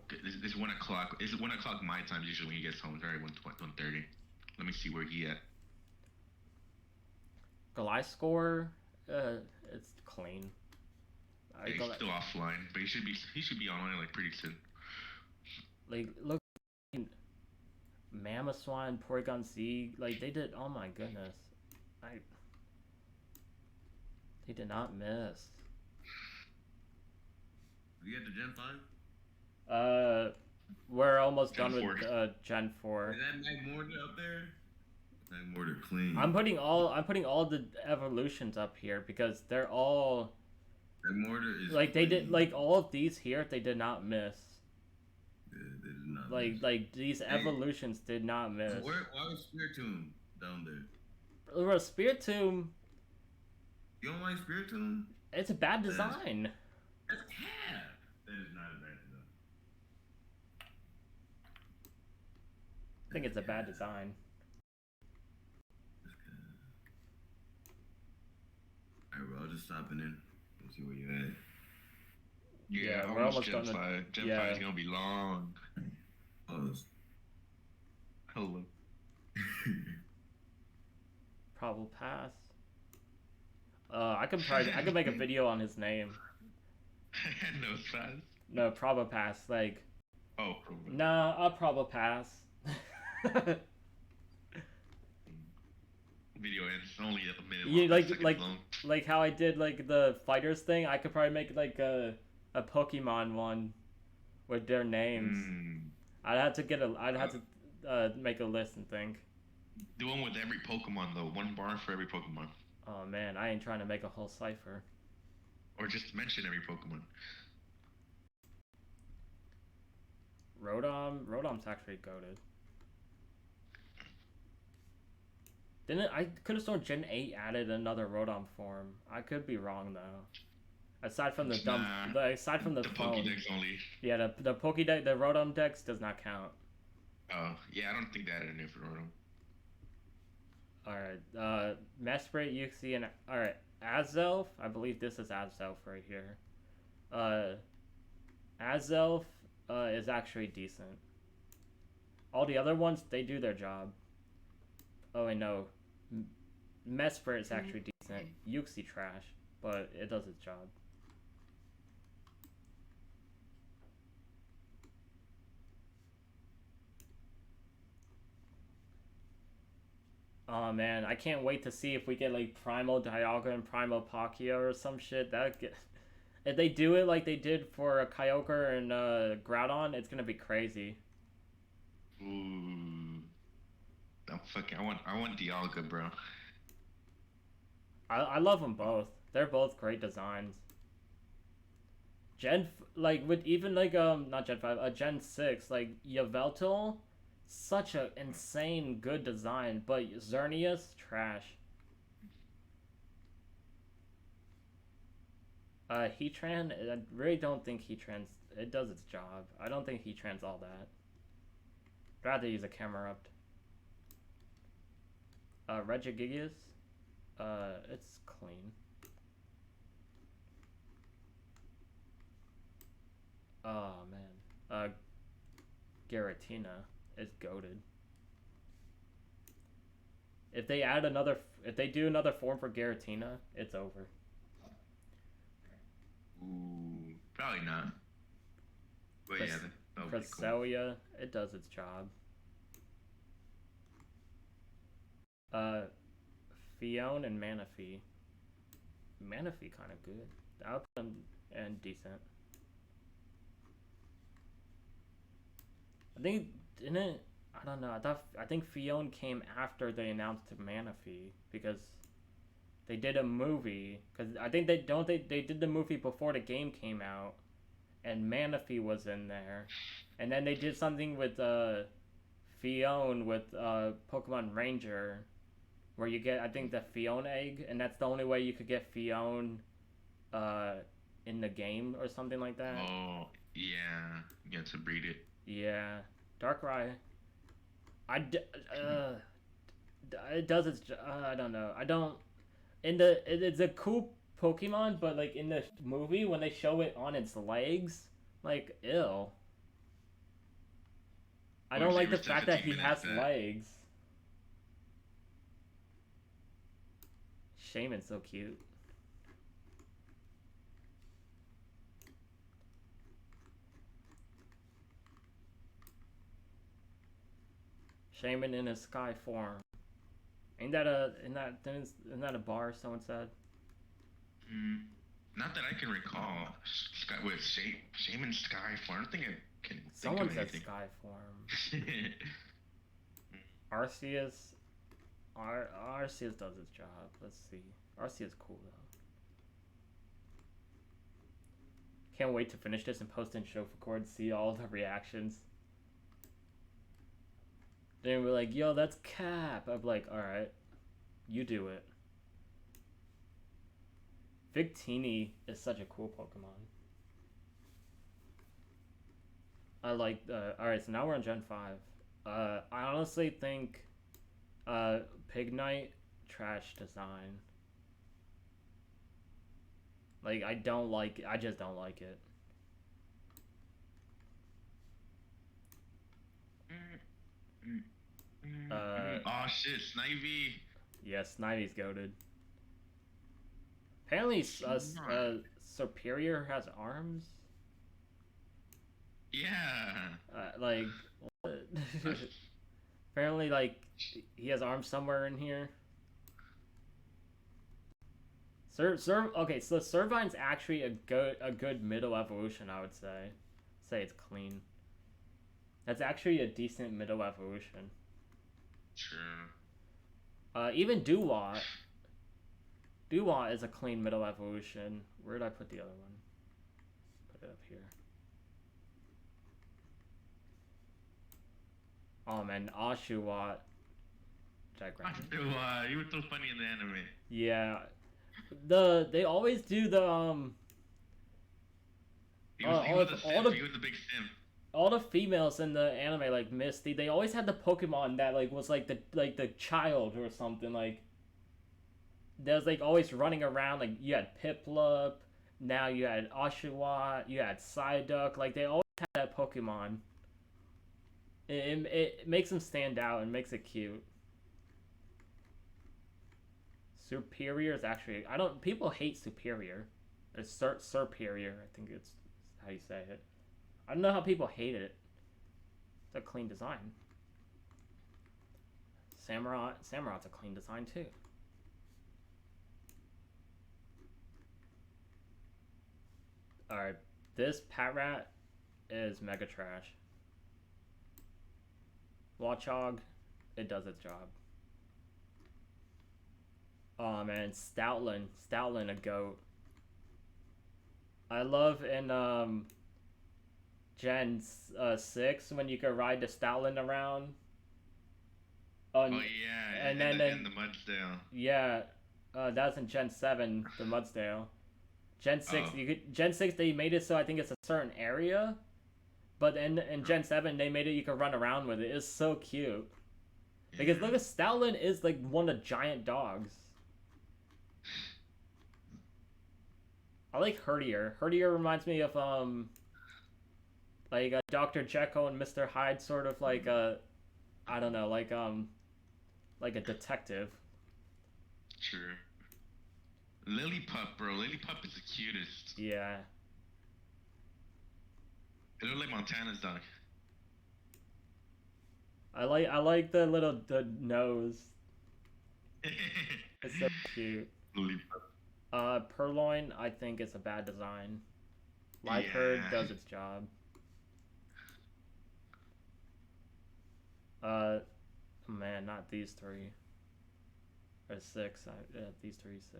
It's 1 o'clock. It's 1 o'clock my time usually when he gets home. It's already 1:30. Let me see where he at. Gliscor, it's clean. Yeah, he's still offline, but he should be online like pretty soon. Like, look, Mamoswine, Porygon Z, like they did. Oh my goodness, they did not miss. You get to Gen 5? We're almost Gen done 4. with Gen 4. Is that Magmortar up there? Magmortar clean. I'm putting all the evolutions up here because they're all Magmortar is like they clean. did, like all of these here they did not miss. Yeah, they did not miss. Like these evolutions did not miss. Why was Spiritomb down there? Bro, Spiritomb, You don't like Spiritomb? it's a bad design. That's cap. That is not a bad design. I think it's a bad design. Alright, bro, I'll just stop in. Let's see where you at. Yeah, we're almost Gen done 5. with, Gen 5 is gonna be long. Pause. Hello. Probably pass. I could make a video on his name. No pass. No, probably pass. Like, Oh, probably. nah, I'll probably pass. Video ends only a minute. Yeah, long, 5 seconds long. like how I did like the fighters thing. I could probably make like a Pokemon one with their names. I'd have to make a list and think. The one with every Pokemon though, 1 bar for every Pokemon. Oh man, I ain't trying to make a whole cipher. Or just mention every Pokemon. Rotom's actually goated. I could have sworn Gen 8 added another Rotom form. I could be wrong though. Aside from the phone. Pokédex only. Yeah, the Pokédex, the Rotom Dex does not count. Oh, yeah, I don't think they added a new for Rotom. Alright, Mesprit, Uxie, and alright, Azelf. I believe this is Azelf right here. Azelf is actually decent. All the other ones, they do their job. Oh wait, no. Mesprit is actually decent. Uxie trash, but it does its job. Oh man, I can't wait to see if we get like Primal Dialga and Primal Palkia or some shit. If they do it like they did for Kyogre and Groudon, it's gonna be crazy. Ooh. I want Dialga, bro. I love them both. They're both great designs. Not Gen 5, Gen 6, like Yveltal, such an insane good design, but Xerneas, trash. Heatran, I really don't think Heatran's, it does its job. I don't think Heatran's all that. I'd rather use a Camerupt. Regigigas, it's clean. Oh man, Giratina is goated. If they do another form for Giratina, it's over. Ooh, probably not. But yeah, that would be cool. Cresselia, it does its job. Fion and Manaphy. Manaphy kind of good. I'll put them and decent. I think I don't know. I think Fion came after they announced Manaphy because they did a movie. Because I think they did the movie before the game came out, and Manaphy was in there, and then they did something with Fion with Pokemon Ranger, where you get, I think, the Fion egg, and that's the only way you could get Fion in the game or something like that. Oh, yeah. You have to breed it. Yeah. Darkrai. It does its... I don't know. It's a cool Pokemon, but, like, in the movie, when they show it on its legs, like, ew. I don't like the fact that he has legs. Shaman's so cute. Shaman in his sky form. Ain't that a bar? Someone said. Not that I can recall. With Shaman sky form. I don't think I can. Someone think of said anything. sky form. Arceus. Arceus does its job. Let's see. Arceus is cool though. Can't wait to finish this and post in show for Cord, see all the reactions. Then we're like, yo, that's cap. I'm like, alright. You do it. Victini is such a cool Pokemon. I like, alright, so now we're on Gen 5. I honestly think, Pignite, trash design. Like, I just don't like it. Oh shit, Snivy. Yeah, Snivy's goated. Apparently, Superior has arms. Yeah. Like, what? Apparently, like, he has arms somewhere in here. Okay, so Servine's actually a good middle evolution, I would say. Say it's clean. That's actually a decent middle evolution. Sure. Even Duwat. Duwat is a clean middle evolution. Where did I put the other one? Put it up here. Oh man, Oshawott. You were so funny in the anime. Yeah. They always do the He was the big simp. All the females in the anime, like Misty, they always had the Pokemon that like was like the child or something. Like that was like always running around. Like you had Piplup, now you had Oshawott, you had Psyduck. Like they always had that Pokemon. It makes them stand out and makes it cute. Superior is actually people hate Superior. It's Superior, I think it's how you say it. I don't know how people hate it. It's a clean design. Samurot's a clean design too. Alright, this Patrat is mega trash. Watchog, it does its job. Oh man, Stoutland a goat. I love in Gen 6 when you could ride the Stoutland around. Oh yeah, and then the Mudsdale. Yeah, that's in Gen 7, the Mudsdale. Gen 6, Gen 6 they made it so I think it's a certain area, but in Gen 7 they made it you could run around with it. It's so cute. Yeah. Because look, Stoutland is like one of the giant dogs. I like Herdier. Herdier reminds me of like Dr. Jekyll and Mr. Hyde, sort of like I don't know, like a detective. Sure. Lillipup, bro. Lillipup is the cutest. Yeah. It looks like Montana's dog. I like the nose. It's so cute. Lillipup. Purloin, I think it's a bad design. Liepard does its job. Man, not these three. Or 6. These 3, 6.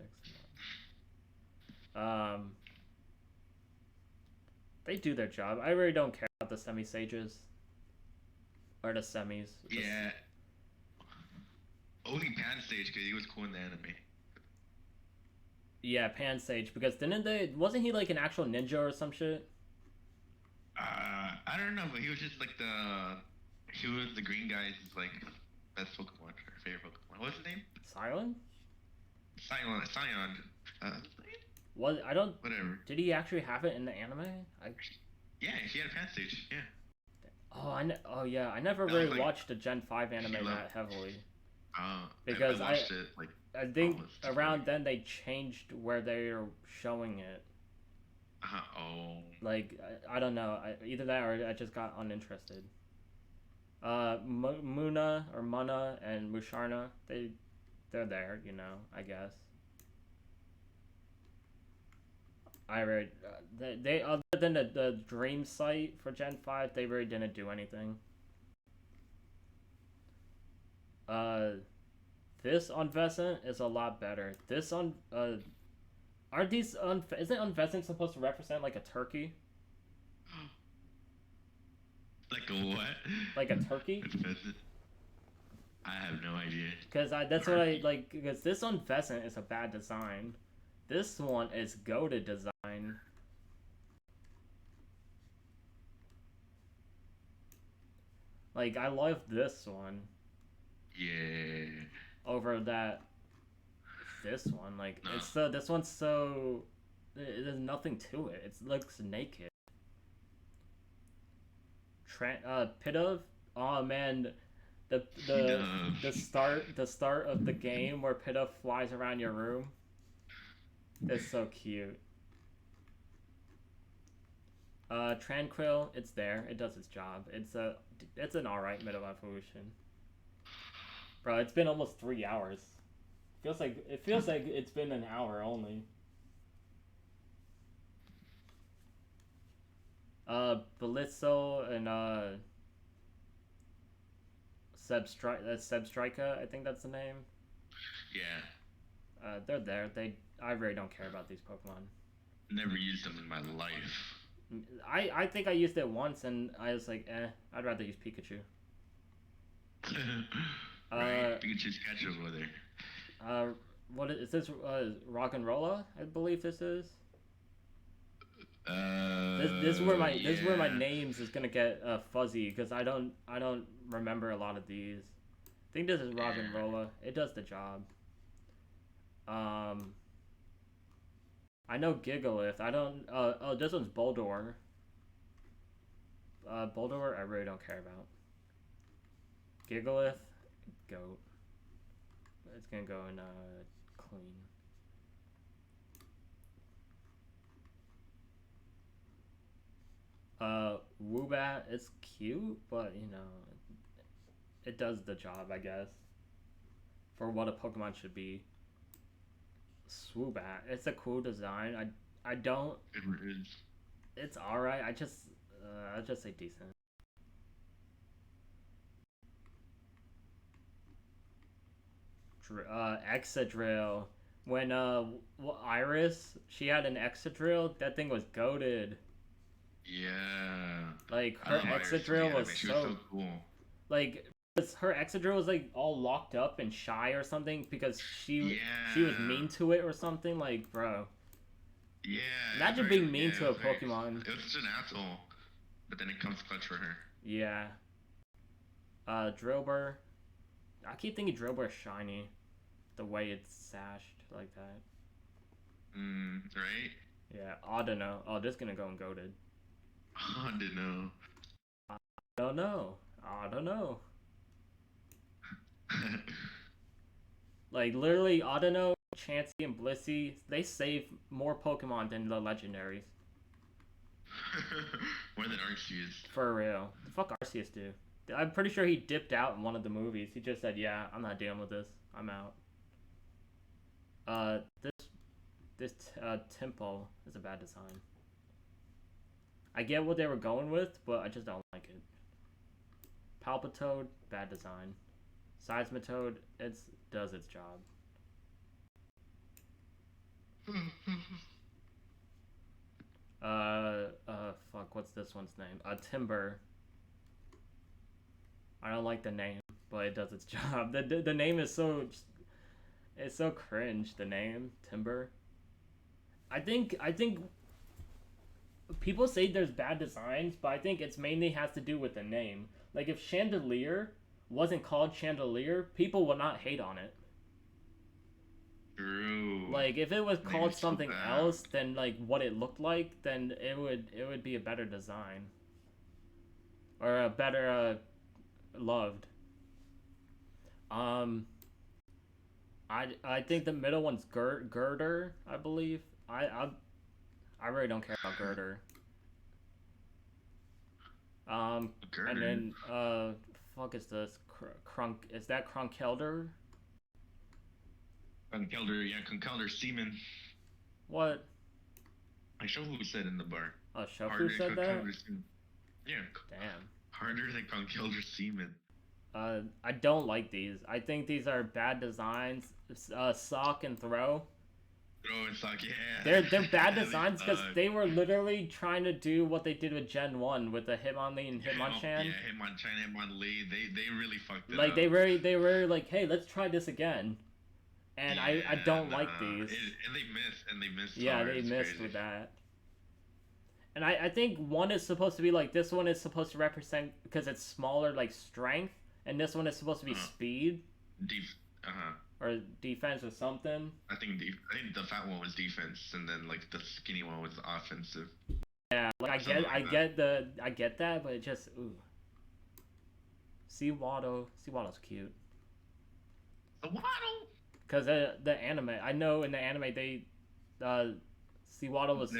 They do their job. I really don't care about the semi-sages. Or the semis. Yeah. Only Pansage, because he was cool in the anime. Yeah, Pansage, because wasn't he like an actual ninja or some shit? I don't know, but he was just like he was the green guy's like best Pokemon, or favorite Pokemon. What's his name? Scion? Scion. Whatever. Did he actually have it in the anime? Yeah, he had a Pansage, yeah. Oh yeah, I never really watched the Gen 5 anime that heavily. Because I watched it like I think around then they changed where they are showing it. Like I don't know, either that or I just got uninterested. Muna and Musharna, they're there, you know, I guess. They other than the dream site for Gen 5, they really didn't do anything. This Unvescent is a lot better. Isn't Unvescent supposed to represent like a turkey? Like a what? Like a turkey? I have no idea. Because that's what I like. Because this Unvescent is a bad design. This one is goated design. Like I love this one. Yeah. Over this one, like no. This one's so there's nothing to it. It looks naked. Pidgeot, oh man, The does. the start of the game where Pidgeot flies around your room. It's so cute. Tranquil, it's there. It does its job. It's an alright middle evolution. Bro, it's been almost 3 hours. It feels like it's been an hour only. Belitzel and Sebstrika, I think that's the name. Yeah. They're there. I really don't care about these Pokemon. Never used them in my life. I think I used it once and I was like, I'd rather use Pikachu. Right, Pikachu's catches with her. What is this? Rock and Rolla, I believe this is. This is where my names is gonna get fuzzy because I don't remember a lot of these. I think this is Rock and Rolla. It does the job. I know Gigalith. I don't. Oh, this one's Boldor. Boldor, I really don't care about. Gigalith, goat. It's gonna go in clean. Woobat, it's cute, but you know, it does the job, I guess, for what a Pokemon should be. Swoobat, it's a cool design. I don't. It is. It's alright. I'll just say decent. Excadrill. When Iris, she had an Excadrill, that thing was goated. Yeah. Like her Excadrill was so cool. Like her Excadrill was like all locked up and shy or something because she was mean to it or something. Like, bro. Yeah. Imagine being mean to a Pokemon. It was such an asshole, but then it comes clutch for her. Yeah. Drillbur. I keep thinking Drillbur's shiny, the way it's sashed like that. Right? Yeah. Audino. Oh, this is gonna go ungoated. Audino. I don't know. Like literally, Audino, Chansey, and Blissey, they save more Pokemon than the legendaries. More than Arceus. For real. The fuck Arceus do? I'm pretty sure he dipped out in one of the movies. He just said, "Yeah, I'm not dealing with this. I'm out." This Temple is a bad design. I get what they were going with, but I just don't like it. Palpitoad, bad design. Seismitoad, does its job. Fuck, what's this one's name? Timber. I don't like the name, but it does its job. The name is it's so cringe, the name, Timber. I think people say there's bad designs, but I think it's mainly has to do with the name. Like if Chandelier wasn't called Chandelier, people would not hate on it. True. Like if it was called something else than like what it looked like, then it would be a better design. Or a better loved. I think the middle one's Girder, I believe. I really don't care about Girder. Girder. And then fuck is this? Is that Kronkelder? Conkelder Seaman. What? I show who said in the bar. Oh, Shofu said that? Yeah. Damn. Harder than Conkelder Seaman. I don't like these. I think these are bad designs. Sock and Throw. Throw and Sock, yeah. They're bad designs because they were literally trying to do what they did with Gen 1 with the Hitmonlee and Hitmonchan. Yeah, Hitmonchan, Hitmonlee. They really fucked it like up. they were like, hey, let's try this again. And I don't like these. And they missed. Yeah, hard. they It's missed crazy. with that. And I think one is supposed to be like, this one is supposed to represent, because it's smaller, like strength, and this one is supposed to be speed. Or defense or something. I think the fat one was defense, and then like the skinny one was offensive. Yeah, like I get that, but it just Seawaddle's cute. The Waddle. Because the anime, I know in the anime they, Seawaddle was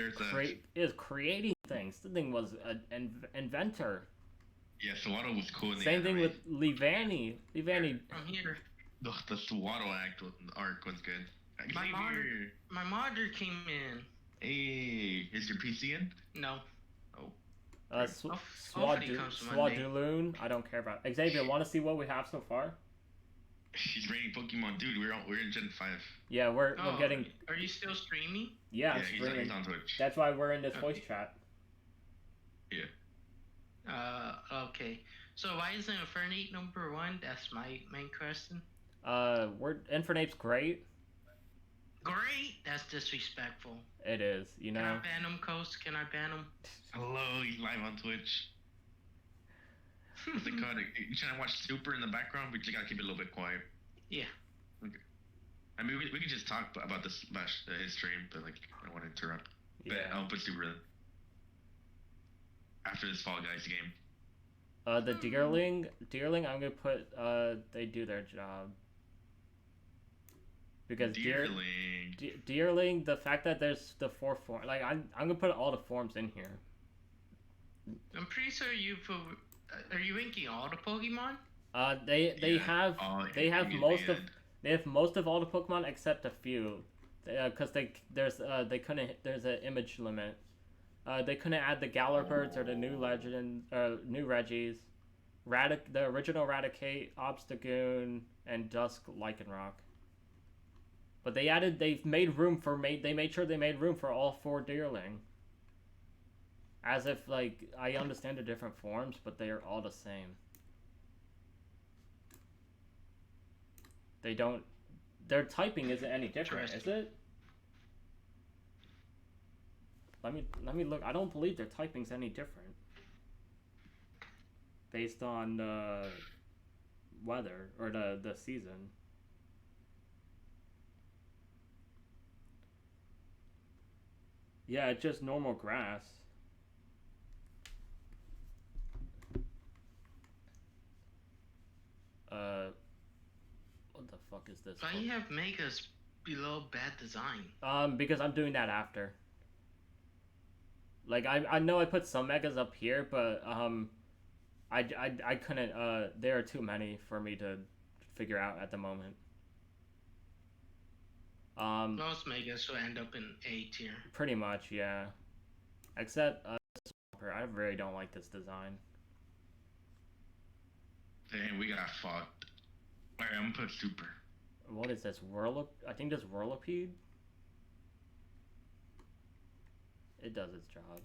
creating things. The thing was an inventor. Yeah, Seawaddle was cool in the Same anime. thing with Leavanny. I'm here. The Seawaddle arc was good. My modder came in. Hey, is your PC in? No. Oh. Swadloon. I don't care about. Xavier, want to see what we have so far? She's rating Pokemon, dude. We're in Gen 5. Yeah, we're getting. Are you still streaming? Yeah, I'm streaming. He's on Twitch. That's why we're in this voice chat. Yeah. Okay. So why isn't Infernape number 1? That's my main question. Infernape's great. Great? That's disrespectful. It is, you know. Can I ban him, Coast? Can I ban him? Hello, he's live on Twitch. What's it called? You trying to watch Super in the background, but you gotta keep it a little bit quiet. Yeah. Okay. I mean, we could just talk about this his stream, but like I don't want to interrupt. Yeah. But I'll put Super in after this Fall Guys game. The Deerling, I'm gonna put they do their job. Because Deerling, the fact that there's the 4 forms, like I'm gonna put all the forms in here. I'm pretty sure are you inking all the Pokemon? They have most of all the Pokemon except a few, because there's an image limit. They couldn't add the Galapirts or the new Reggies, the original Raticate, Obstagoon, and Dusk Lycanroc. But they made sure they made room for all 4 Deerling. As if, like, I understand the different forms, but they are all the same. Their typing isn't any different, is it? Let me look. I don't believe their typing's any different. Based on the weather, or the season. Yeah, it's just normal grass. What the fuck is this? Why you have Megas below bad design? Because I'm doing that after. Like, I know I put some Megas up here, but, I couldn't, there are too many for me to figure out at the moment. Most Megas will end up in A tier. Pretty much, yeah. Except, Swamper. I really don't like this design. Dang, we got fucked. Alright, I'm gonna put Super. What is this? I think this Whirlipede? It does its job.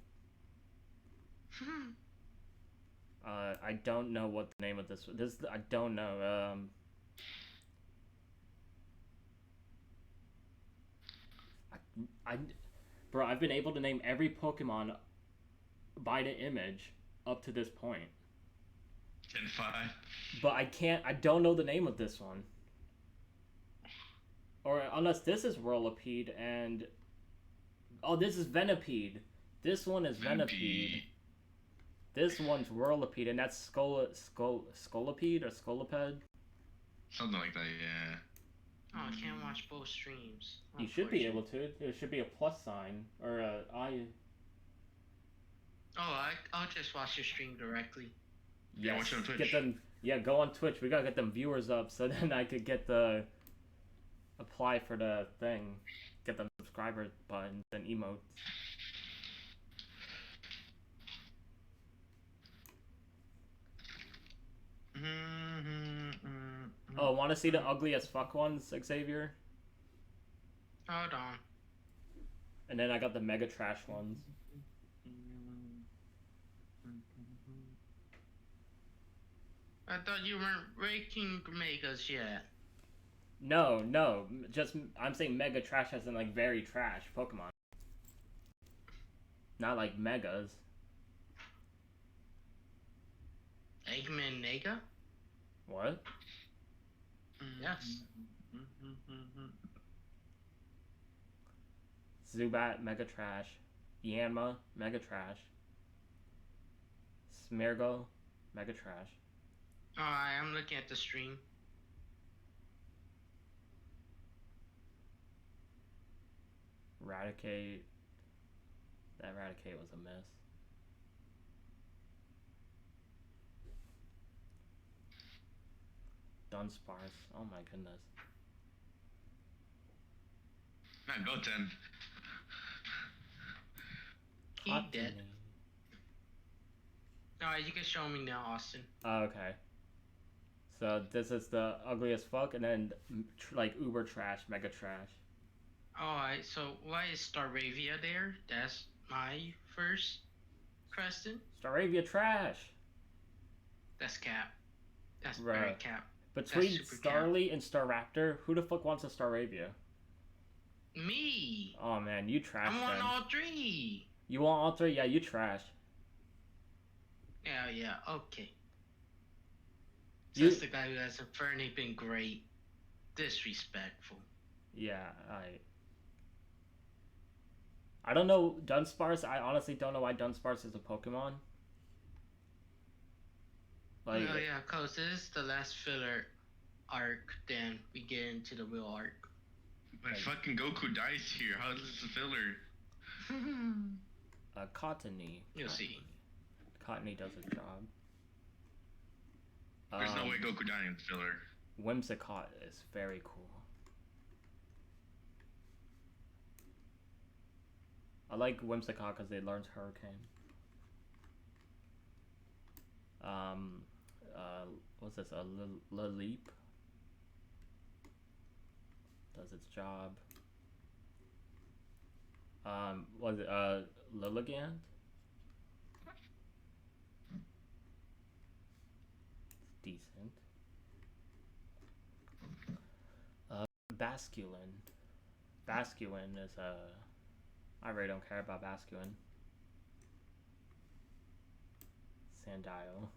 I don't know what the name of this. I don't know. Bro, I've been able to name every Pokemon by the image up to this point. Gen 5. But I don't know the name of this one. Or unless this is Whirlipede and... Oh, this is Venipede. This one is Venipede. This one's Whirlipede, and that's Scolipede or Scoliped? Something like that, yeah. Oh, I can't watch both streams. You should be able to. There should be a plus sign, or a I... Oh, I'll just watch your stream directly. Yes. Yeah, watch it on Twitch. Get them, yeah, go on Twitch. We gotta get them viewers up, so then I could get the... Apply for the thing. Get them subscriber buttons and emotes. Oh, want to see the ugly as fuck ones, Xavier? Hold on. And then I got the mega trash ones. I thought you weren't ranking Megas yet. No, just I'm saying mega trash as in like very trash Pokemon. Not like megas. Eggman Nega? What? Yes. Zubat, mega trash. Yanma, mega trash. Smeargle, mega trash. Alright, I'm looking at the stream. Raticate. That Raticate was a miss. Dunsparce. Oh my goodness. Not go 10. He dead. Alright, you can show me now, Austin. Oh, okay. So this is the ugliest fuck, and then like uber trash, mega trash. Alright, so why is Staravia there? That's my first question. Staravia trash. That's cap. That's Right. very cap. Between super Starly and Staraptor, who the fuck wants a Staravia? Me! Oh man, you trash. I want then. all three! You want all three? Yeah, you trash. Yeah, okay. You- Says the guy who has Infernape been great. Disrespectful. Yeah, I don't know Dunsparce. I honestly don't know why Dunsparce is a Pokemon. Like, Oh yeah, cause this is the last filler arc, then we get into the real arc. My fucking Goku dies here. How is this a filler? Cottony. You'll see. Cottony does a job. There's no way Goku dying is filler. Whimsicott is very cool. I like Whimsicott because it learns Hurricane. What's this? A Leap does its job. Was it Lilligant? It's decent. Basculin. Basculin is I really don't care about Basculin. Sandile.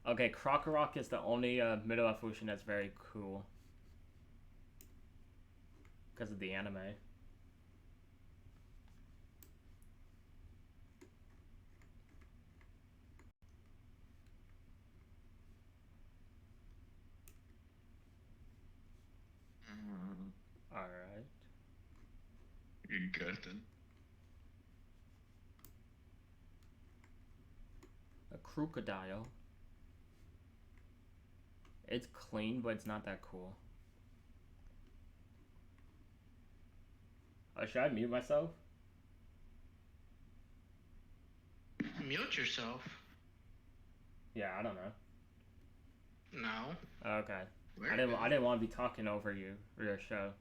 Okay, Krokorok is the only middle evolution that's very cool. Because of the anime. Alright. You're good then. A Crocodile. It's clean, but it's not that cool. Should I mute myself? Mute yourself. Yeah, I don't know. No. Okay. I didn't want to be talking over you or your show.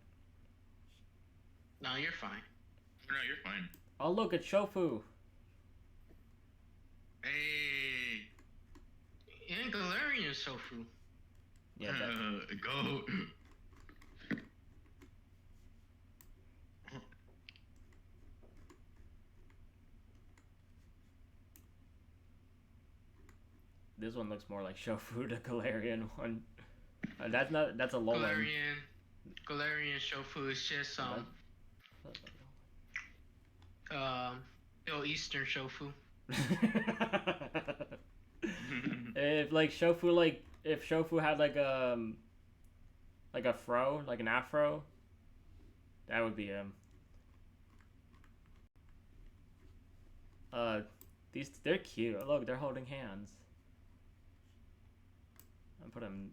No, you're fine. No, you're fine. Oh look, it's Shofu. Hey. And Galarian Sofu. Yeah. Go. This one looks more like Shofu, the Galarian one. That's a low one. Galarian Shofu is just Middle Eastern Shofu. If like Shofu if Shofu had like a fro, like an afro, that would be him. They're cute. Look, they're holding hands. I put them.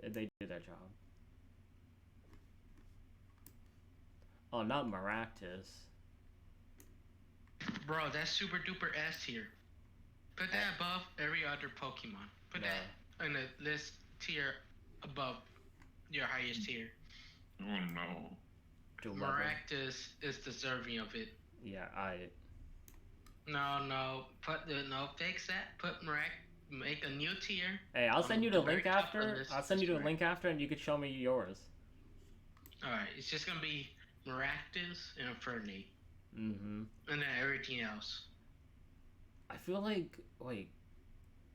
They did their job. Oh, not Maractus. Bro, that's super duper S tier. Put that above every other Pokemon. Put that in the list tier above your highest tier. Oh no. Maractus is deserving of it. Yeah, No. Fix that. Put make a new tier. Hey, I'll send you the link after. I'll send you the link after, and you could show me yours. All right, it's just gonna be Maractus and Infernape. Mm-hmm. And then everything else. I feel like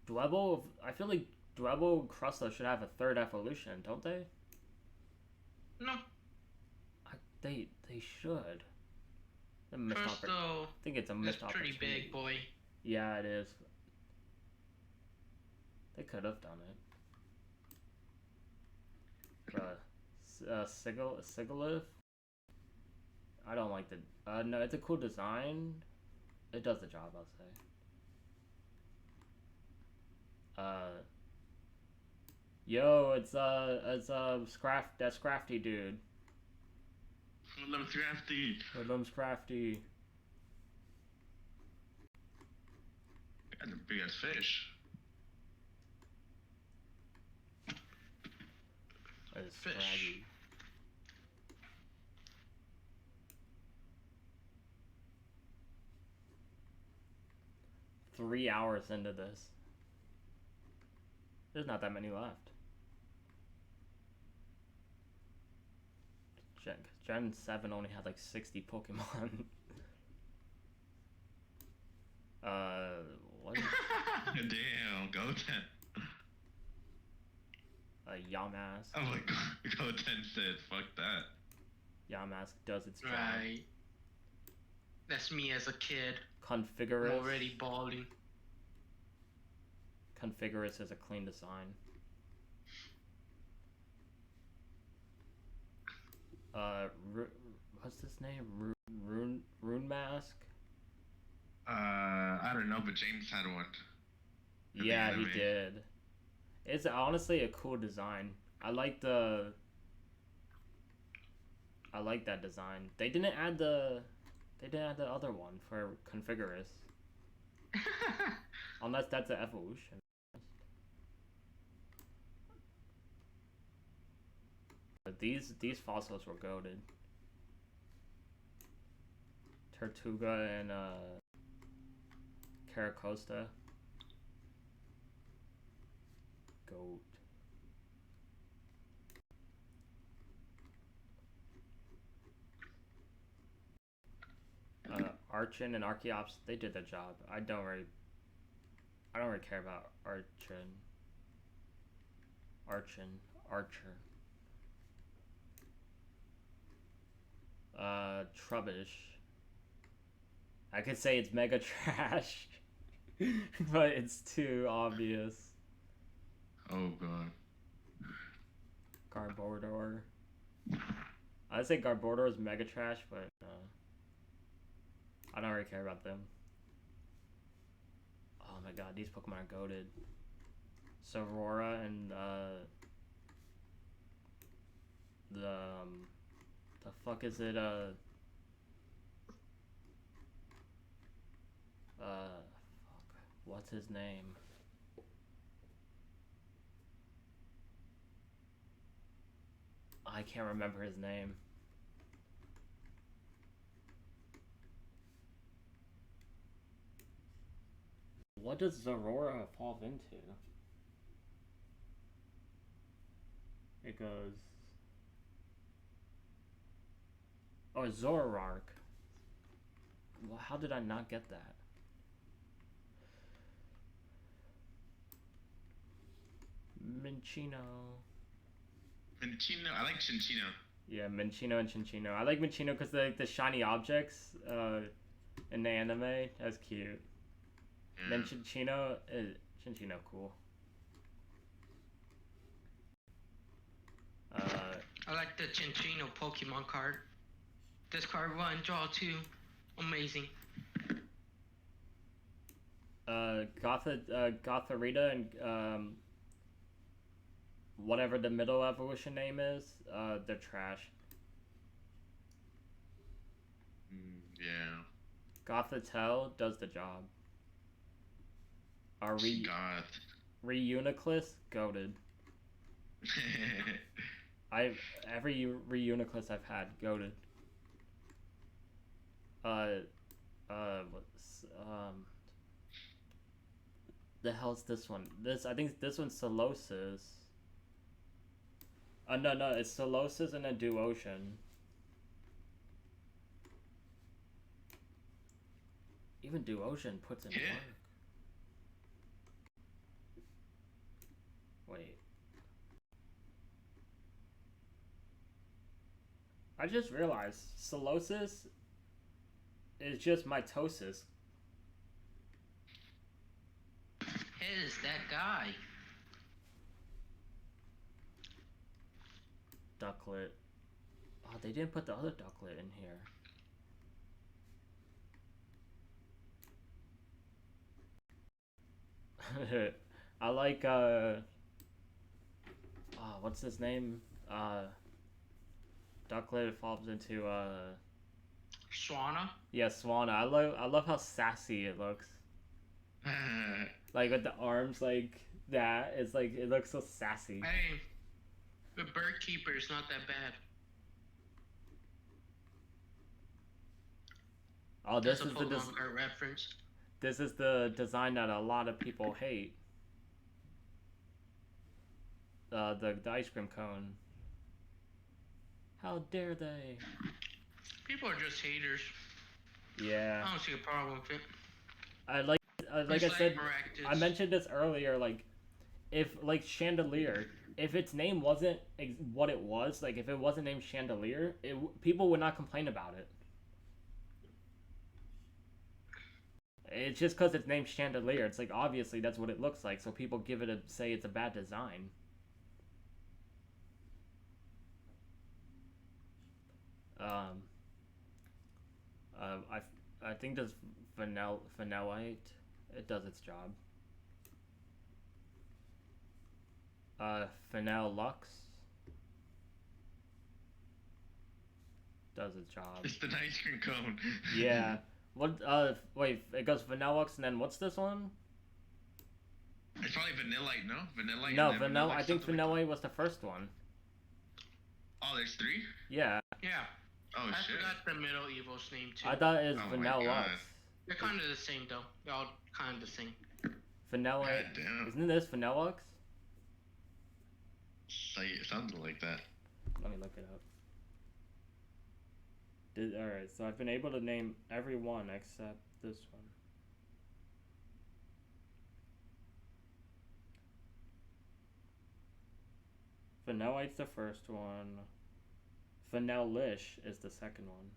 Dwebble and Crustle should have a third evolution, don't they? No. They should. Crustle. I think it's a missed It's pretty opportunity. big, boy. Yeah, it is. They could have done it. But Sigilyph? I don't like the... no, it's a cool design. It does the job, I'll say. Yo, it's that Scrafty dude. Hoodlum's crafty. Hoodlum's crafty. That's a big ass fish. That is Fish. scraggy. Three hours into this. There's not that many left. Gen 7 only had like 60 Pokemon. What is Damn, Goten. Yamask? Oh my god, Goten said, fuck that. Yamask does its job. Right. That's me as a kid. Configurus. Already balling. Configurus is a clean design. What's his name? Rune Mask? I don't know, but James had one. Yeah, he did. It's honestly a cool design. I like that design. They didn't add the other one for Configurus. Unless that's an evolution. But these fossils were goated. Tortuga and Caracosta. Goat. Archon and Archeops, they did their job. I don't really care about Archer. Trubbish. I could say it's mega trash, but it's too obvious. Oh god. Garbodor. I'd say Garbodor is mega trash, but I don't really care about them. Oh my god, these Pokemon are goated. Sorora and the fuck is it? Fuck. What's his name? I can't remember his name. What does Zorora evolve into? It goes... Oh, Zoroark. Well, how did I not get that? Minccino. Minccino, I like Cinccino. Yeah, Minccino and Cinccino. I like Minccino because the shiny objects in the anime. That's cute. Yeah. Then Cinccino cool. I like the Cinccino Pokemon card. Discard 1, draw 2. Amazing. Gotharita and whatever the middle evolution name is, they're trash. Yeah. Gothitelle does the job. Goth. Reuniclus, goated. Every Reuniclus I've had, goated. The hell's this one? I think this one's Solosis. No, it's Solosis and then Duocean. Even Duocean puts in work. Wait. I just realized Solosis is just mitosis. Hey, is that guy? Ducklet. Oh, they didn't put the other Ducklet in here. I like what's his name? Ducklet evolves into Swanna. yeah, Swanna. I love how sassy it looks. Like with the arms like that. It's like it looks so sassy. Hey, the bird keeper is not that bad. Oh, this That's is a the Pokemon card reference. this is the design that a lot of people hate. The ice cream cone. How dare they? People are just haters. Yeah. I don't see a problem with it. Like I It's said, Maractus. I mentioned this earlier. Like, if like Chandelier, if its name wasn't what it was, like if it wasn't named Chandelier, people would not complain about it. It's just because it's named Chandelier. It's like obviously that's what it looks like, so people give it say it's a bad design. I think this Vanillite, it does its job. Vanillux does its job. It's the ice cream cone. Yeah. What? Wait. It goes Vanillux, and then what's this one? It's probably Vanillite, no? Vanillite. No, and then Vanilla. I think something Vanillite was the first one. Oh, there's 3? Yeah. Yeah. Oh, I shit. forgot the middle evil's name too. I thought it was Oh my Vanillux. God. They're kind of the same though. They're all kind of the same. Vanillite. God damn. Isn't this Vanillux? It sounded like that. Let me look it up. Alright, so I've been able to name every one except this one. Vanillite's the first one. Vanillish is the second one.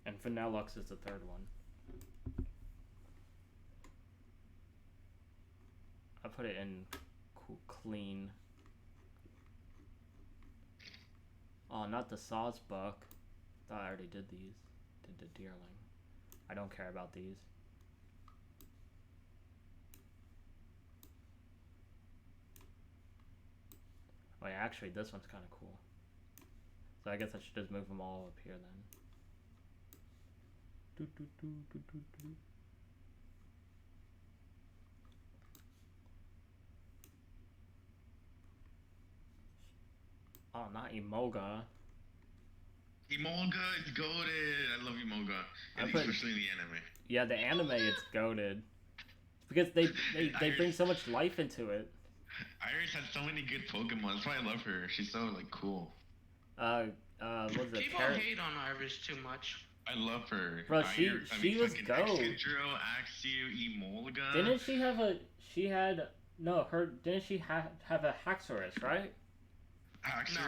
And Vanillux is the third one. I put it in clean. Oh, not the Sawsbuck. Thought I already did these. Did the Deerling. I don't care about these. Oh yeah, actually this one's kind of cool. So I guess I should just move them all up here then. Oh, not Emolga. Emolga is goated. I love Emolga, especially in the anime. Yeah, the anime it's goated. Because they bring so much life into it. Iris has so many good Pokemon. That's why I love her. She's so like cool. What was it? People hate on Iris too much. I love her. Bro, she was goat. Excadrill, Axew, Emolga. Didn't she have didn't she have a Haxorus, right? Axew.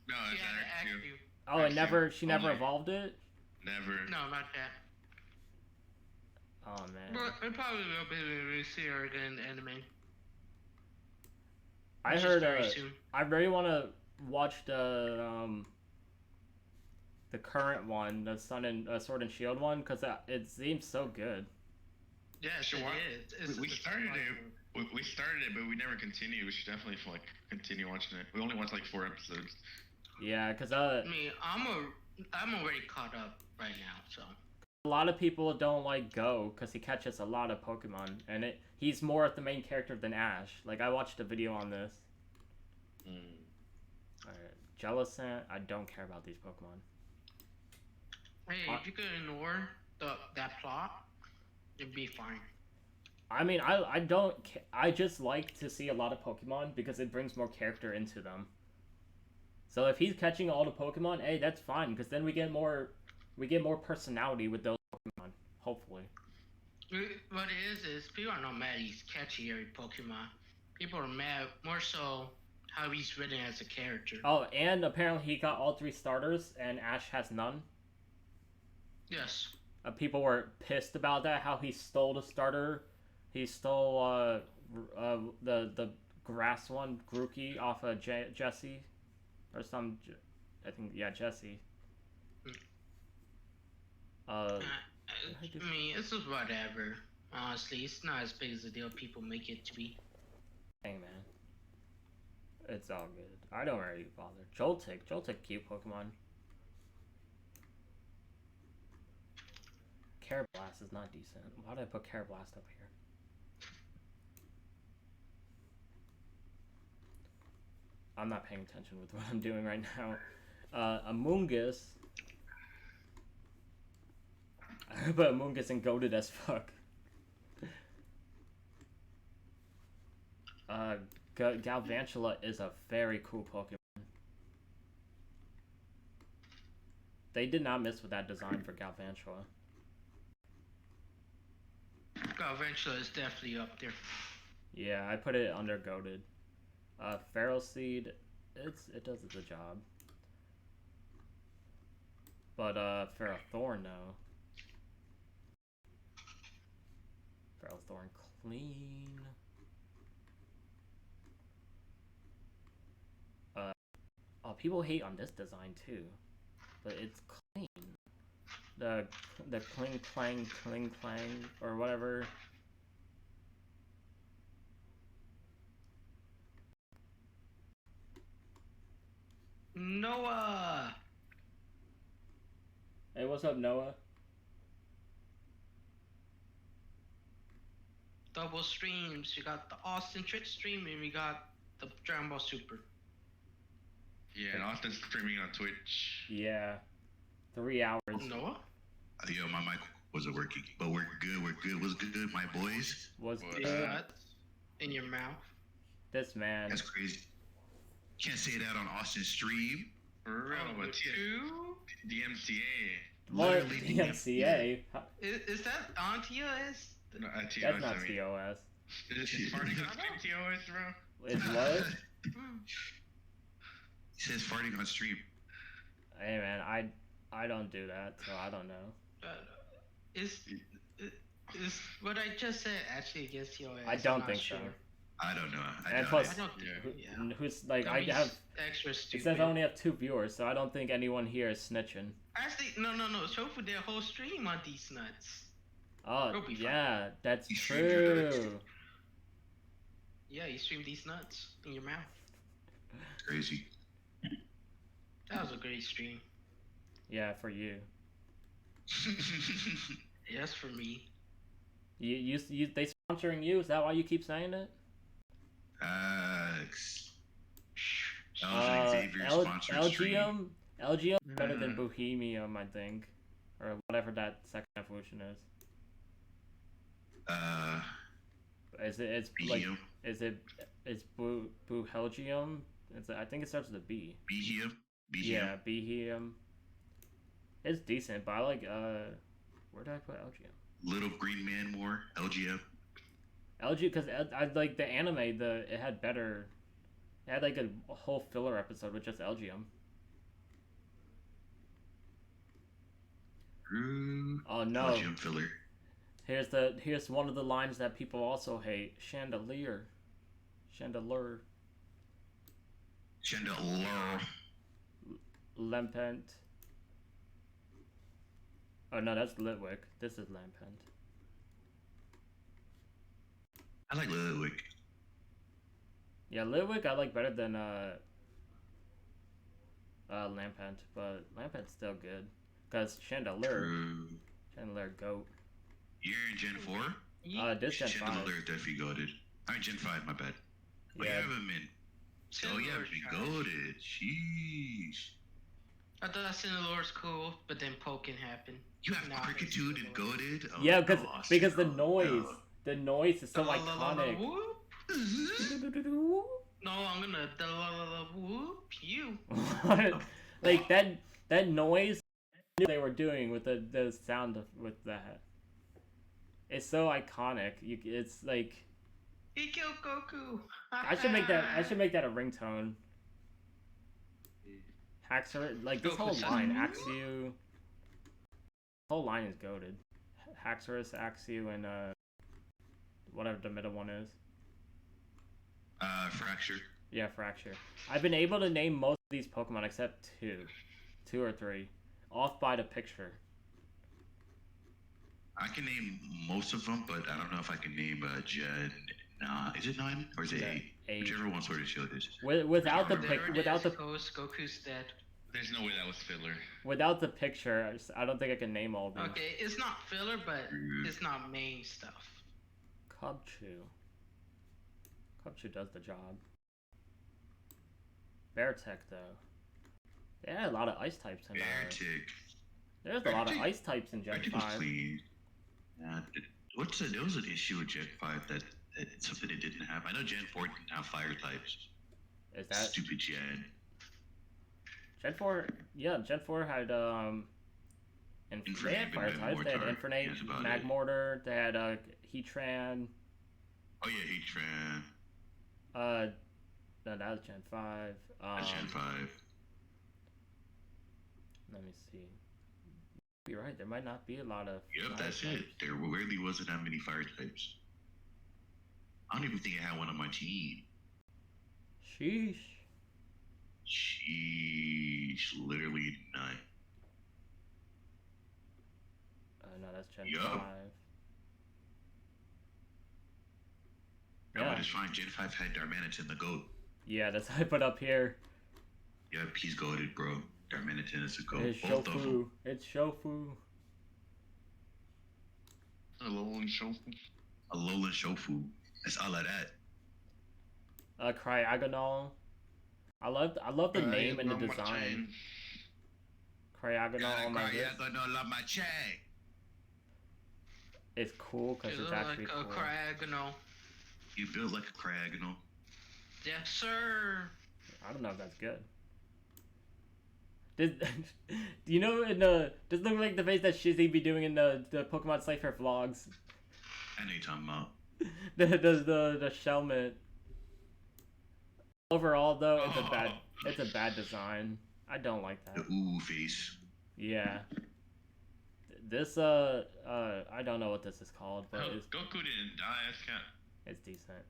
No, She it's had an Axew. Axew. Oh, and she never Only. evolved it? Never. No, not that. Oh man. But it probably will be when we see her again in the anime. I Which is heard very soon. I really want to watch the current one, the Sword and Shield one, because it seems so good. Yes, Sure. it is. We started it. We started it, but we never continued. We should definitely continue watching it. We only watched like 4 episodes. Yeah, because I mean, I'm already caught up right now, so. a lot of people don't like Go because he catches a lot of Pokemon, and he's more the main character than Ash. Like, I watched a video on this. Alright, Jellicent, I don't care about these Pokemon. Hey, if you could ignore that plot, it'd be fine. I mean, I just like to see a lot of Pokemon because it brings more character into them. So if he's catching all the Pokemon, hey, that's fine, because then we get more personality with those Pokemon, hopefully. What it is people are not mad he's catchy every Pokemon. People are mad more so how he's written as a character. Oh, and apparently he got all 3 starters, and Ash has none. Yes. People were pissed about that, how he stole the starter. He stole the grass one, Grookey off of Jesse, or some, I think Jesse. I mean, it's just whatever. Honestly, it's not as big as a deal people make it to be. Hey man, it's all good. I don't really bother. Joltik, cute Pokemon. Carablast is not decent. Why did I put Carablast up here? I'm not paying attention with what I'm doing right now. Amoonguss. But Amoonguss and goated as fuck. Galvantula is a very cool Pokemon. They did not miss with that design for Galvantula. Galvantula is definitely up there. Yeah, I put it under goated. Feral Seed, it does the job. But Ferrothorn, no. Ferrothorn clean. Oh, people hate on this design too, but it's clean. The cling clang or whatever. Noah. Hey, what's up, Noah? Double streams. We got the Austin Trick stream and we got the Dragon Ball Super. Yeah, and Austin's streaming on Twitch. Yeah. 3 hours. Noah? Yo, my mic wasn't working, but we're good. What's good, my boys? Was What? Nuts in your mouth. this man? That's crazy. Can't say that on Austin's stream. For real, but Two? DMCA. What? Literally DMCA? Is that Antia? No, That's not TOS. It's farting on stream TOS, bro. It's what? He says farting on stream. Hey man, I don't do that, so I don't know. Is what I just said actually against TOS? I don't think so. I don't know. And plus, I don't think. Yeah. who's like That'd I be have. extra It stupid. says I only have 2 viewers, so I don't think anyone here is snitching. Actually, no. Show for their whole stream on these nuts. Oh It'll be fine. yeah, that's You streamed your nuts. true. Yeah, you stream these nuts in your mouth. Crazy. That was a great stream. Yeah, for you. Yes, for me. You they sponsoring you? Is that why you keep saying it? That was like Xavier's sponsored stream. LGM better than Bohemium, I think, or whatever that second evolution is. It's like Behium. it's Buhelgium? I think it starts with a B. Behium. Yeah, Behium. It's decent, but I like where did I put LGM? Little Green Man more. LGM. LG because I like the anime. It had better. It had like a whole filler episode with just LGM. Oh no! LGM filler. Here's one of the lines that people also hate. Chandelier. Lampent. Oh no, that's Litwick. This is Lampent. I like Litwick. Yeah, Litwick I like better than Lampent, but Lampent's still good. Cause Chandelier goat. You're in Gen 4? This Gen 5. Chandelier definitely goated. Alright, Gen 5, my bad. But Yeah. you haven't been. Oh, you haven't been goated. Sheesh. I thought Cinelore's cool, but then Pokken happened. You have Nah, Cricketune and goated? Oh, Yeah, no, Austin, because the no, noise. no. The noise is so iconic. Whoop. No, I'm gonna whoop you. Like that noise I knew they were doing with the sound with that. It's so iconic. It's like He killed Goku. I should make that a ringtone. Haxorus, like this whole line, Axew. Whole line is goated. Haxorus, Axew, and whatever the middle one is. Fracture. Yeah, Fracture. I've been able to name most of these Pokemon except two or three, off by the picture. I can name most of them, but I don't know if I can name Gen. Is it 9 or is it 8? 8. Whichever one Sword and Shield is. Without the There it without is, the Ghost, Goku's dead. There's no way that was filler. without the picture, I don't think I can name all of them. Okay, it's not filler, but it's not main stuff. Cubchoo. Cubchoo does the job. Beartech though. They had a lot of ice types in there. Beartic. There's a lot of ice types in Gen Beartic was 5. clean. There was an issue with Gen 5 that it's something it didn't have. I know Gen 4 didn't have fire types. Is that Stupid Gen. Gen 4? Yeah, Gen 4 had they had fire types. They had Infernape, That's about Magmortar, they had Heatran. Oh yeah, Heatran. No, that was Gen 5. That's Gen 5. Let me see. You're right, there might not be a lot of Yep, fire that's types. it. There really wasn't that many fire types. I don't even think I had one on my team. Sheesh. Sheesh, literally none. No, that's Gen Yup. 5. Yeah, Yeah. but it's fine. Gen 5 had Darmanitan, the GOAT. Yeah, that's I put up here. Yep, he's goated, bro. Darmanitan is a GOAT. It's Both of them. Shofu. It's Shofu. Alolan Shofu. Alolan Shofu. That's all of that. Cryogonal. I love the name and the design. Cryogonal on my wrist. Cryogonal on my chain. It's cool because It it's looks actually like cool. a Cryogonal. You built like a Cryogonal. Yes, sir. I don't know if that's good. Do you know in the does it look like the face that Shizzy be doing in the Pokemon Cypher vlogs? I know you're talking about. the Shelmet. Overall though, Oh. it's a bad design. I don't like The that. ooh face. Yeah. This I don't know what this is called, but Oh, it's Goku didn't die. That's cat. it's decent.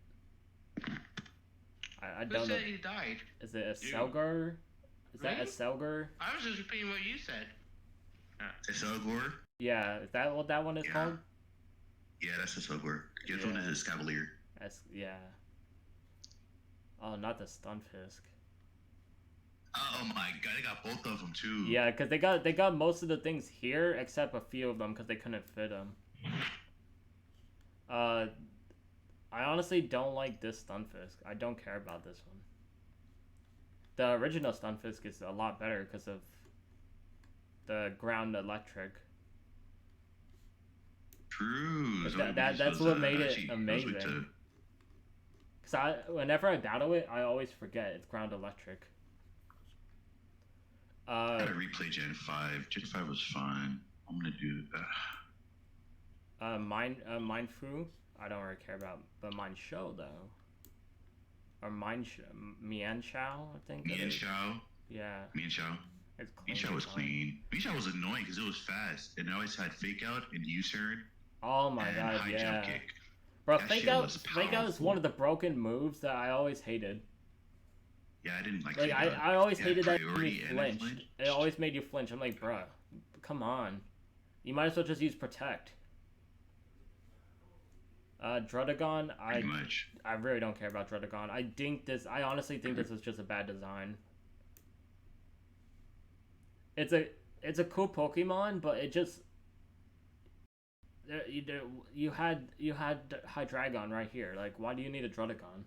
I Who don't know. said he died? Is it a You. Selgar? Is that a Really? Selgar? I was just repeating what you said. It's Elgor? Yeah, is that what that one is Yeah. called? Yeah, that's the Elgor. The other one Yeah. is Cavalier. That's yeah. Oh, not the Stunfisk. Oh my god, I got both of them too. Yeah, because they got most of the things here except a few of them because they couldn't fit them. I honestly don't like this Stunfisk. I don't care about this one. The original Stunfisk is a lot better because of the ground electric. True. But that's what made it amazing. Because whenever I battle it, I always forget it's ground electric. I gotta replay Gen 5. Gen 5 was fun. I'm gonna do Mindfu, I don't really care about, but Mienshao though. Or Mienshao, I think. it is. Mienshao. Yeah, Mienshao. it's clean. Mienshao was design. clean. Mienshao was annoying because it was fast and it always had fake out and U-turn Oh my and god, high yeah. jump kick. Bro, That fake shit out was is powerful. one of the broken moves that I always hated. Yeah, I didn't like Like fake out. I always It hated had that it made priority you and flinch. flinch. It always made you flinch. I'm like, bruh, come on. You might as well just use Protect. Drudagon, Pretty much. I really don't care about Drudagon. I honestly think this was just a bad design. It's a cool Pokemon, but it just you had Hydreigon right here. Like, why do you need a Drudagon?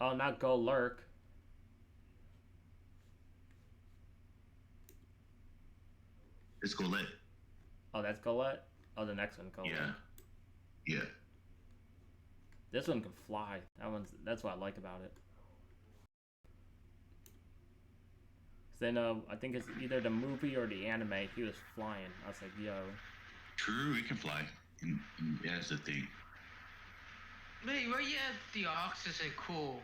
Oh, not Go Lurk. It's Golett. Oh, that's Golett. Oh, the next one, Golett. Yeah. Yeah. This one can fly. That's what I like about it. Then I think it's either the movie or the anime. He was flying. I was like, yo. True, it can fly. And yeah, that's the thing. Wait, where you had the Oxus and Cool?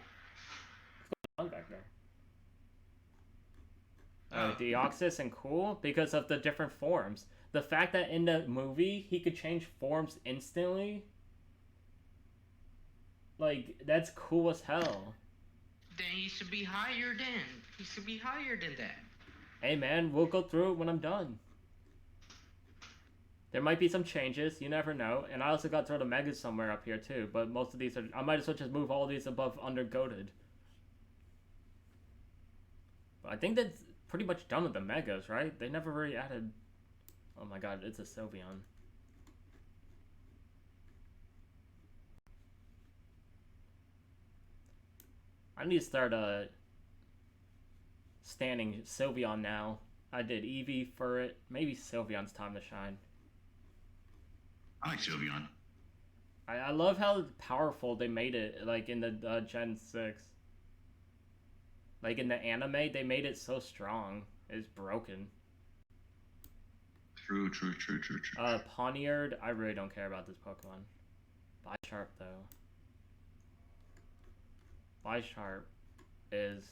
On back there. Oh. Deoxys and Cool because of the different forms. The fact that in the movie he could change forms instantly Like, that's cool as hell. Then he should be higher then. He should be higher than that. Hey man, we'll go through it when I'm done. There might be some changes, you never know. And I also got sort of megas somewhere up here too, but most of these are... I might as well just move all these above under goated. I think that's pretty much done with the megas, right? They never really added... Oh my god, it's a Sylveon. I need to start standing Sylveon now. I did Eevee for it. Maybe Sylveon's time to shine. I like Sylveon. I love how powerful they made it, like in the Gen 6. Like in the anime, they made it so strong. It's broken. True. Pawniard, I really don't care about this Pokemon. Bisharp though. Bisharp is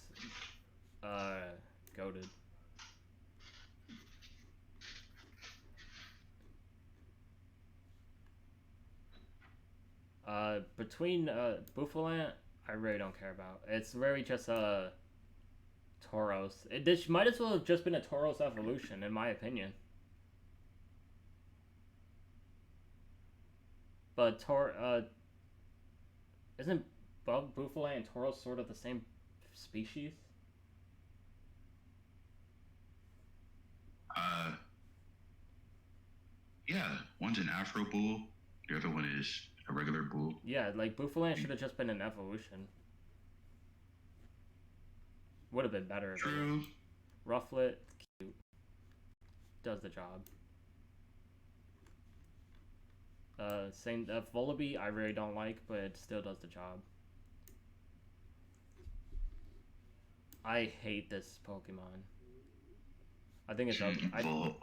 goated. Between Bouffalant, I really don't care about. It's really just Tauros. This might as well have just been a Tauros evolution, in my opinion. But isn't Bouffalant and Tauros sort of the same species? Yeah, one's an Afro bull, the other one is a regular bull. Yeah, like Bouffalant should have just been an evolution. Would have been better. True. Rufflet, cute. Does the job. Volibee, I really don't like, but it still does the job. I hate this Pokemon. I think it's Volcanion.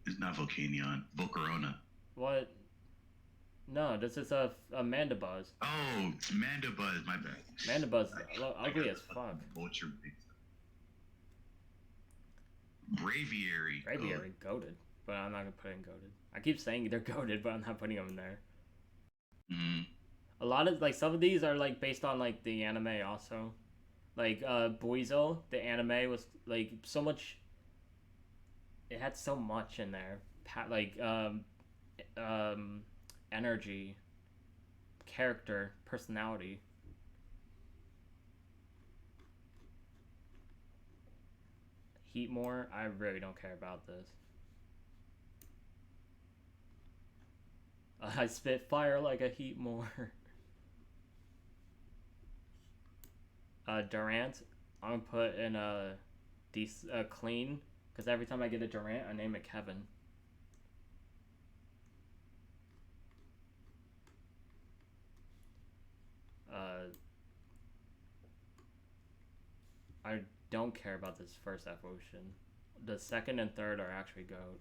It's not Volcanion. Volcarona. What? No, this is a Mandibuzz. Oh, it's Mandibuzz. My bad. Mandibuzz is ugly as fuck. Vulture. Braviary. Braviary, goated. But I'm not gonna put in goated. I keep saying they're goated, but I'm not putting them in there. A lot of, like, some of these are, like, based on, like, the anime also. Like, Buizel, the anime was, like, so much... It had so much in there. Energy, character, personality. Heatmore, I really don't care about this. I spit fire like a Heatmore. Durant, I'm gonna put in a clean, because every time I get a Durant, I name it Kevin. I don't care about this first evolution. The second and third are actually goat.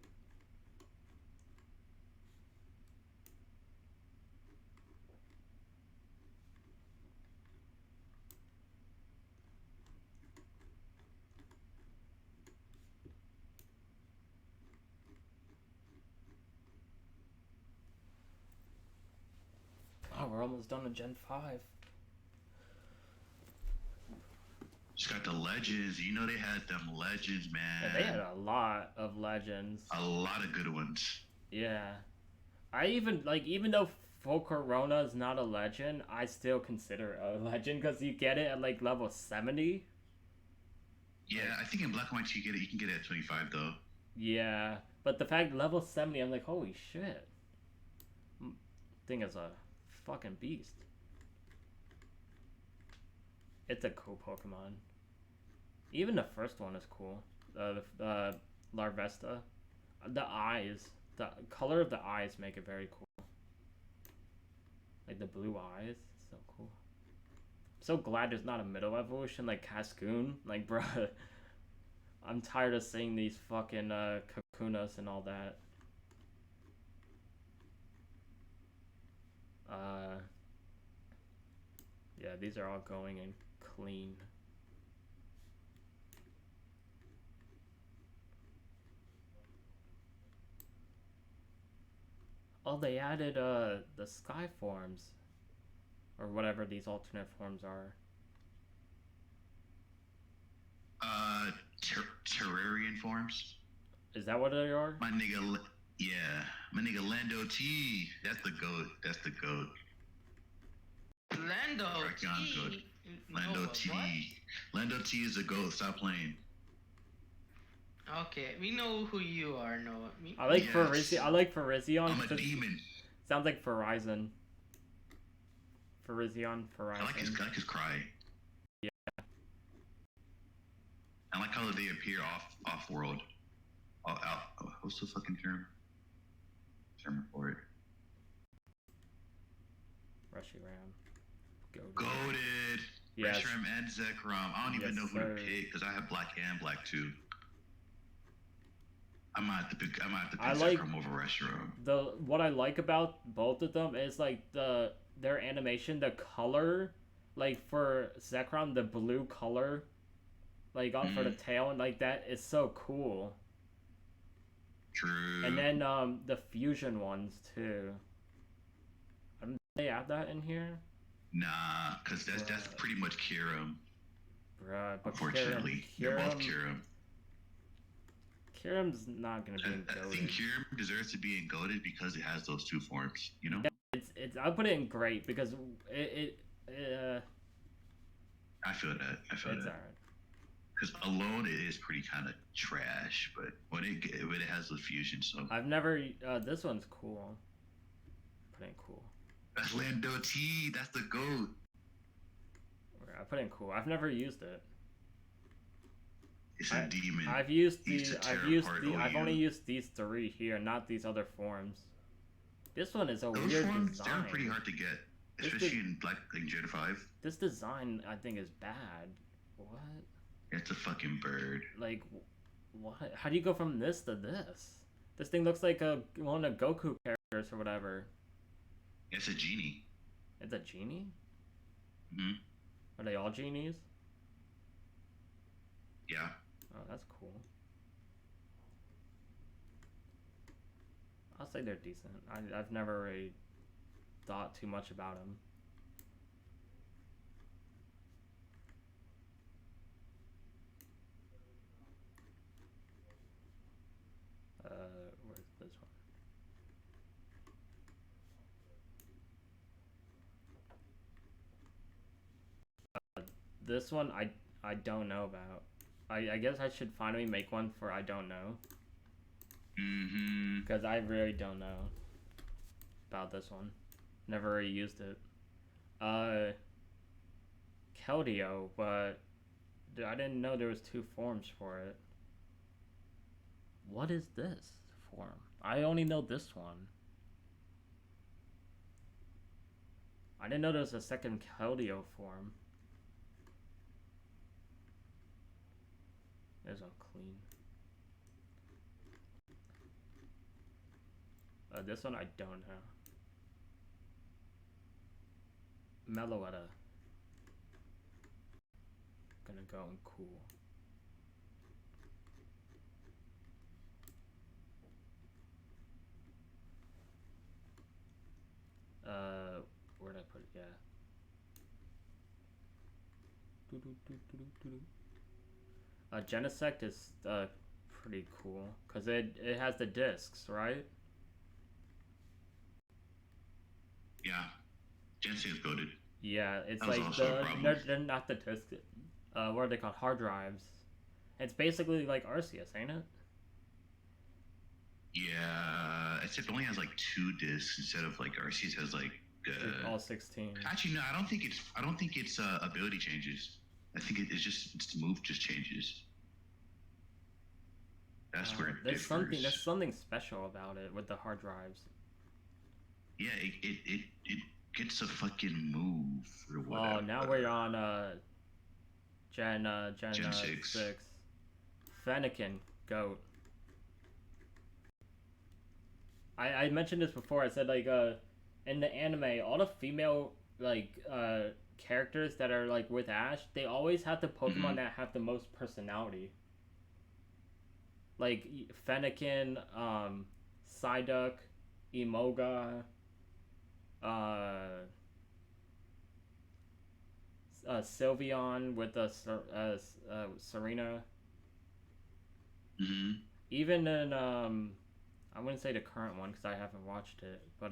Oh, we're almost done with Gen 5. Just got the legends. You know they had them legends, man. Yeah, they had a lot of legends. A lot of good ones. Yeah. I even, like, even though Volcarona is not a legend, I still consider it a legend because you get it at, like, level 70. Yeah, I think in Black and White you can get it at 25 though. Yeah, but the fact level 70, I'm like, holy shit. Thing is a fucking beast. It's a cool Pokemon. Even the first one is cool. Larvesta. The eyes. The color of the eyes make it very cool. Like the blue eyes. It's so cool. I'm so glad there's not a middle evolution like Cascoon. Like, bruh. I'm tired of seeing these fucking Kakunas and all that. Yeah, these are all going in clean. Oh, they added the sky forms. or whatever these alternate forms are. Terrarian forms. Is that what they are? My nigga, my nigga Lando T. That's the goat. That's the goat. Lando Arcanine T. goat. Lando T. What? Lando T is a goat. Stop playing. Okay, we know who you are, Noah. I like Yes. Farizion. I like Farizion. I'm a just- demon. Sounds like Verizon. Farizion, Verizon. I like his cry. Yeah. I like how they appear off world. What's the fucking term? Term for it. Rushy Ram. Goated. Yes. Reshiram and Zekrom. I don't even Yes, know who sir. to pick because I have black and black too. I might have to pick I like- Zekrom over Reshiram. What I like about both of them is like their animation, the color, like for Zekrom, the blue color, like for the tail and like that is so cool. True. And then the fusion ones too. Did they add that in here? Nah, because that's pretty much Kirim. Bruh, but Unfortunately, they're both Kirim. Kirim's not gonna be in I think goated. Kirim deserves to be in goated because it has those two forms. You know. Yeah, it's I put it in great because it I feel that. it's that. alright. Because alone it is pretty kind of trash, but when it has the fusion, so I've never this one's cool. Put in cool. that's Lando T. That's the goat. I put in cool. I've never used it. It's a demon. I've used Needs the to tear apart I've OU. only used these three here, not these other forms. This one is a Those weird forms, design. they're pretty hard to get, This especially is- in like Gen 5. This design I think is bad. What? It's a fucking bird. Like, what? How do you go from this to this? This thing looks like one of Goku characters or whatever. It's a genie. It's a genie? Hmm. Are they all genies? Yeah. Oh, that's cool. I'll say they're decent. I've never really thought too much about them. Where's this one? This one I don't know about. I guess I should finally make one for I don't know. Mm-hmm. Because I really don't know about this one. Never really used it. Keldeo, but I didn't know there was two forms for it. What is this form? I only know this one. I didn't know there was a second Keldeo form. There's unclean. This one I don't know. Meloetta. Gonna go in cool. Where'd I put it? Yeah. Genesect is pretty cool because it has the discs, right? Yeah. Jensen is goated. Yeah, it's That was like also a problem. they're not the discs. What are they called? Hard drives. It's basically like Arceus, ain't it? Yeah, except it only has like 2 discs instead of like Arceus has like. All 16. Actually, no. I don't think it's ability changes. I think it's the move just changes. That's where it There's differs. there's something special about it with the hard drives. Yeah, it gets a fucking move or whatever. Oh, now we're on Gen 6. Fennekin, goat. I mentioned this before. I said like in the anime, all the female like characters that are like with Ash, they always have the Pokemon that have the most personality. Like Fennekin, Psyduck, Emoga, Sylveon with Serena. Mm-hmm. Even in I wouldn't say the current one because I haven't watched it, but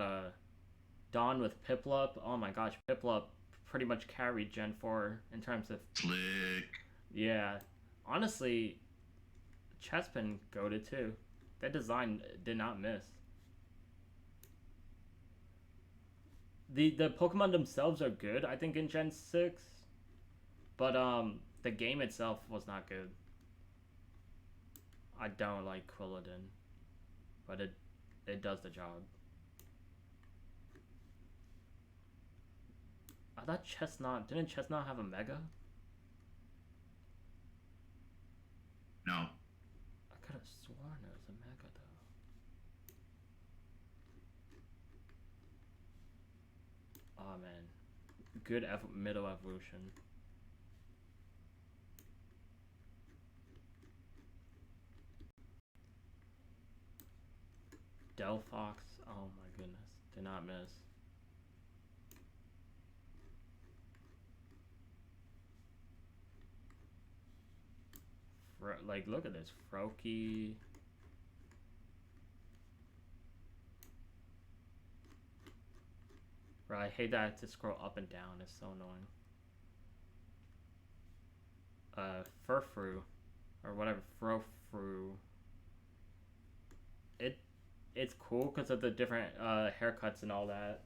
Dawn with Piplup. Oh my gosh, Piplup pretty much carried Gen 4 in terms of Slick. Yeah, honestly, Chespin goated too. That design did not miss. The Pokemon themselves are good, I think, in Gen 6, but the game itself was not good. I don't like Quilladin, but it does the job. I thought didn't Chestnut have a Mega? No. I could have sworn it was a Mega though. Oh man, good middle evolution. Delphox, oh my goodness, did not miss. Like, look at this, Froakie. Bro, I hate that I have to scroll up and down, it's so annoying. Furfru, or whatever, Frofru. It's cool because of the different haircuts and all that.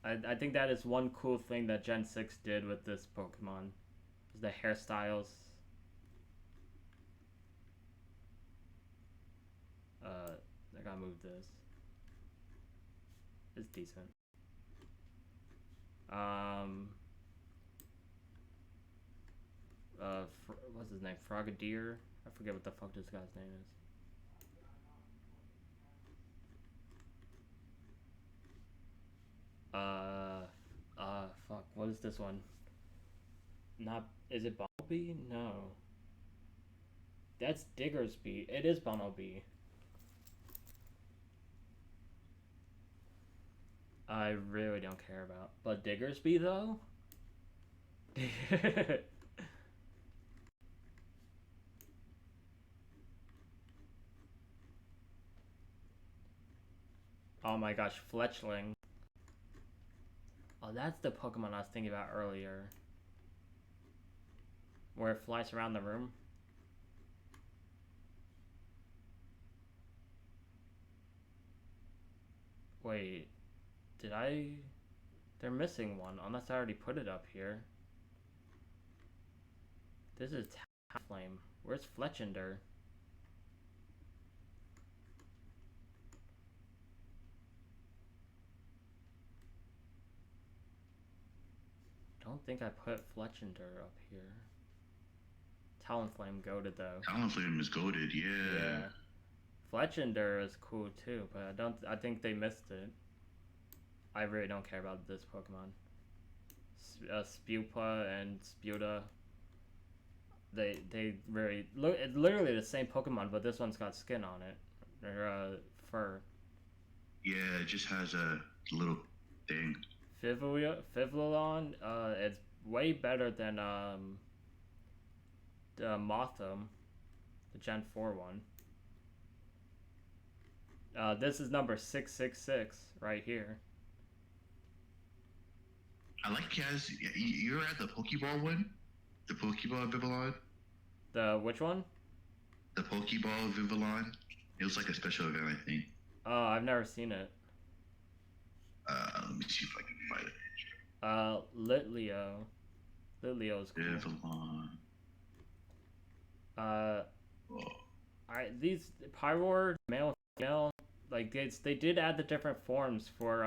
I think that is one cool thing that Gen 6 did with this Pokemon. Is the hairstyles. I gotta move this. It's decent. What's his name? Frogadier? I forget what the fuck this guy's name is. Fuck, what is this one? Is it Bumblebee? No. That's Diggersby. It is Bumblebee. I really don't care about. But Diggersby, though? Oh my gosh, Fletchling. Oh, that's the Pokemon I was thinking about earlier. Where it flies around the room. Wait, did I... They're missing one, unless I already put it up here. This is Talonflame. Where's Fletchinder? Don't think I put Fletchinder up here. Talonflame goated though. Talonflame is goated, yeah. Fletchinder is cool too, but I think they missed it. I really don't care about this Pokemon. Spupa and Sputa. They really look. It's literally the same Pokemon, but this one's got skin on it, or fur. Yeah, it just has a little thing. Fivlon, it's way better than the Mothim, the Gen 4 one. This is number 666 right here. I like you're at the Pokeball one? The Pokeball Vivillon? The which one? The Pokeball Vivillon. It was like a special event, I think. Oh, I've never seen it. Let me see if I can find it. Litleo. Litleo's cool. Vivillon. These Pyroar, male, female, like they did add the different forms for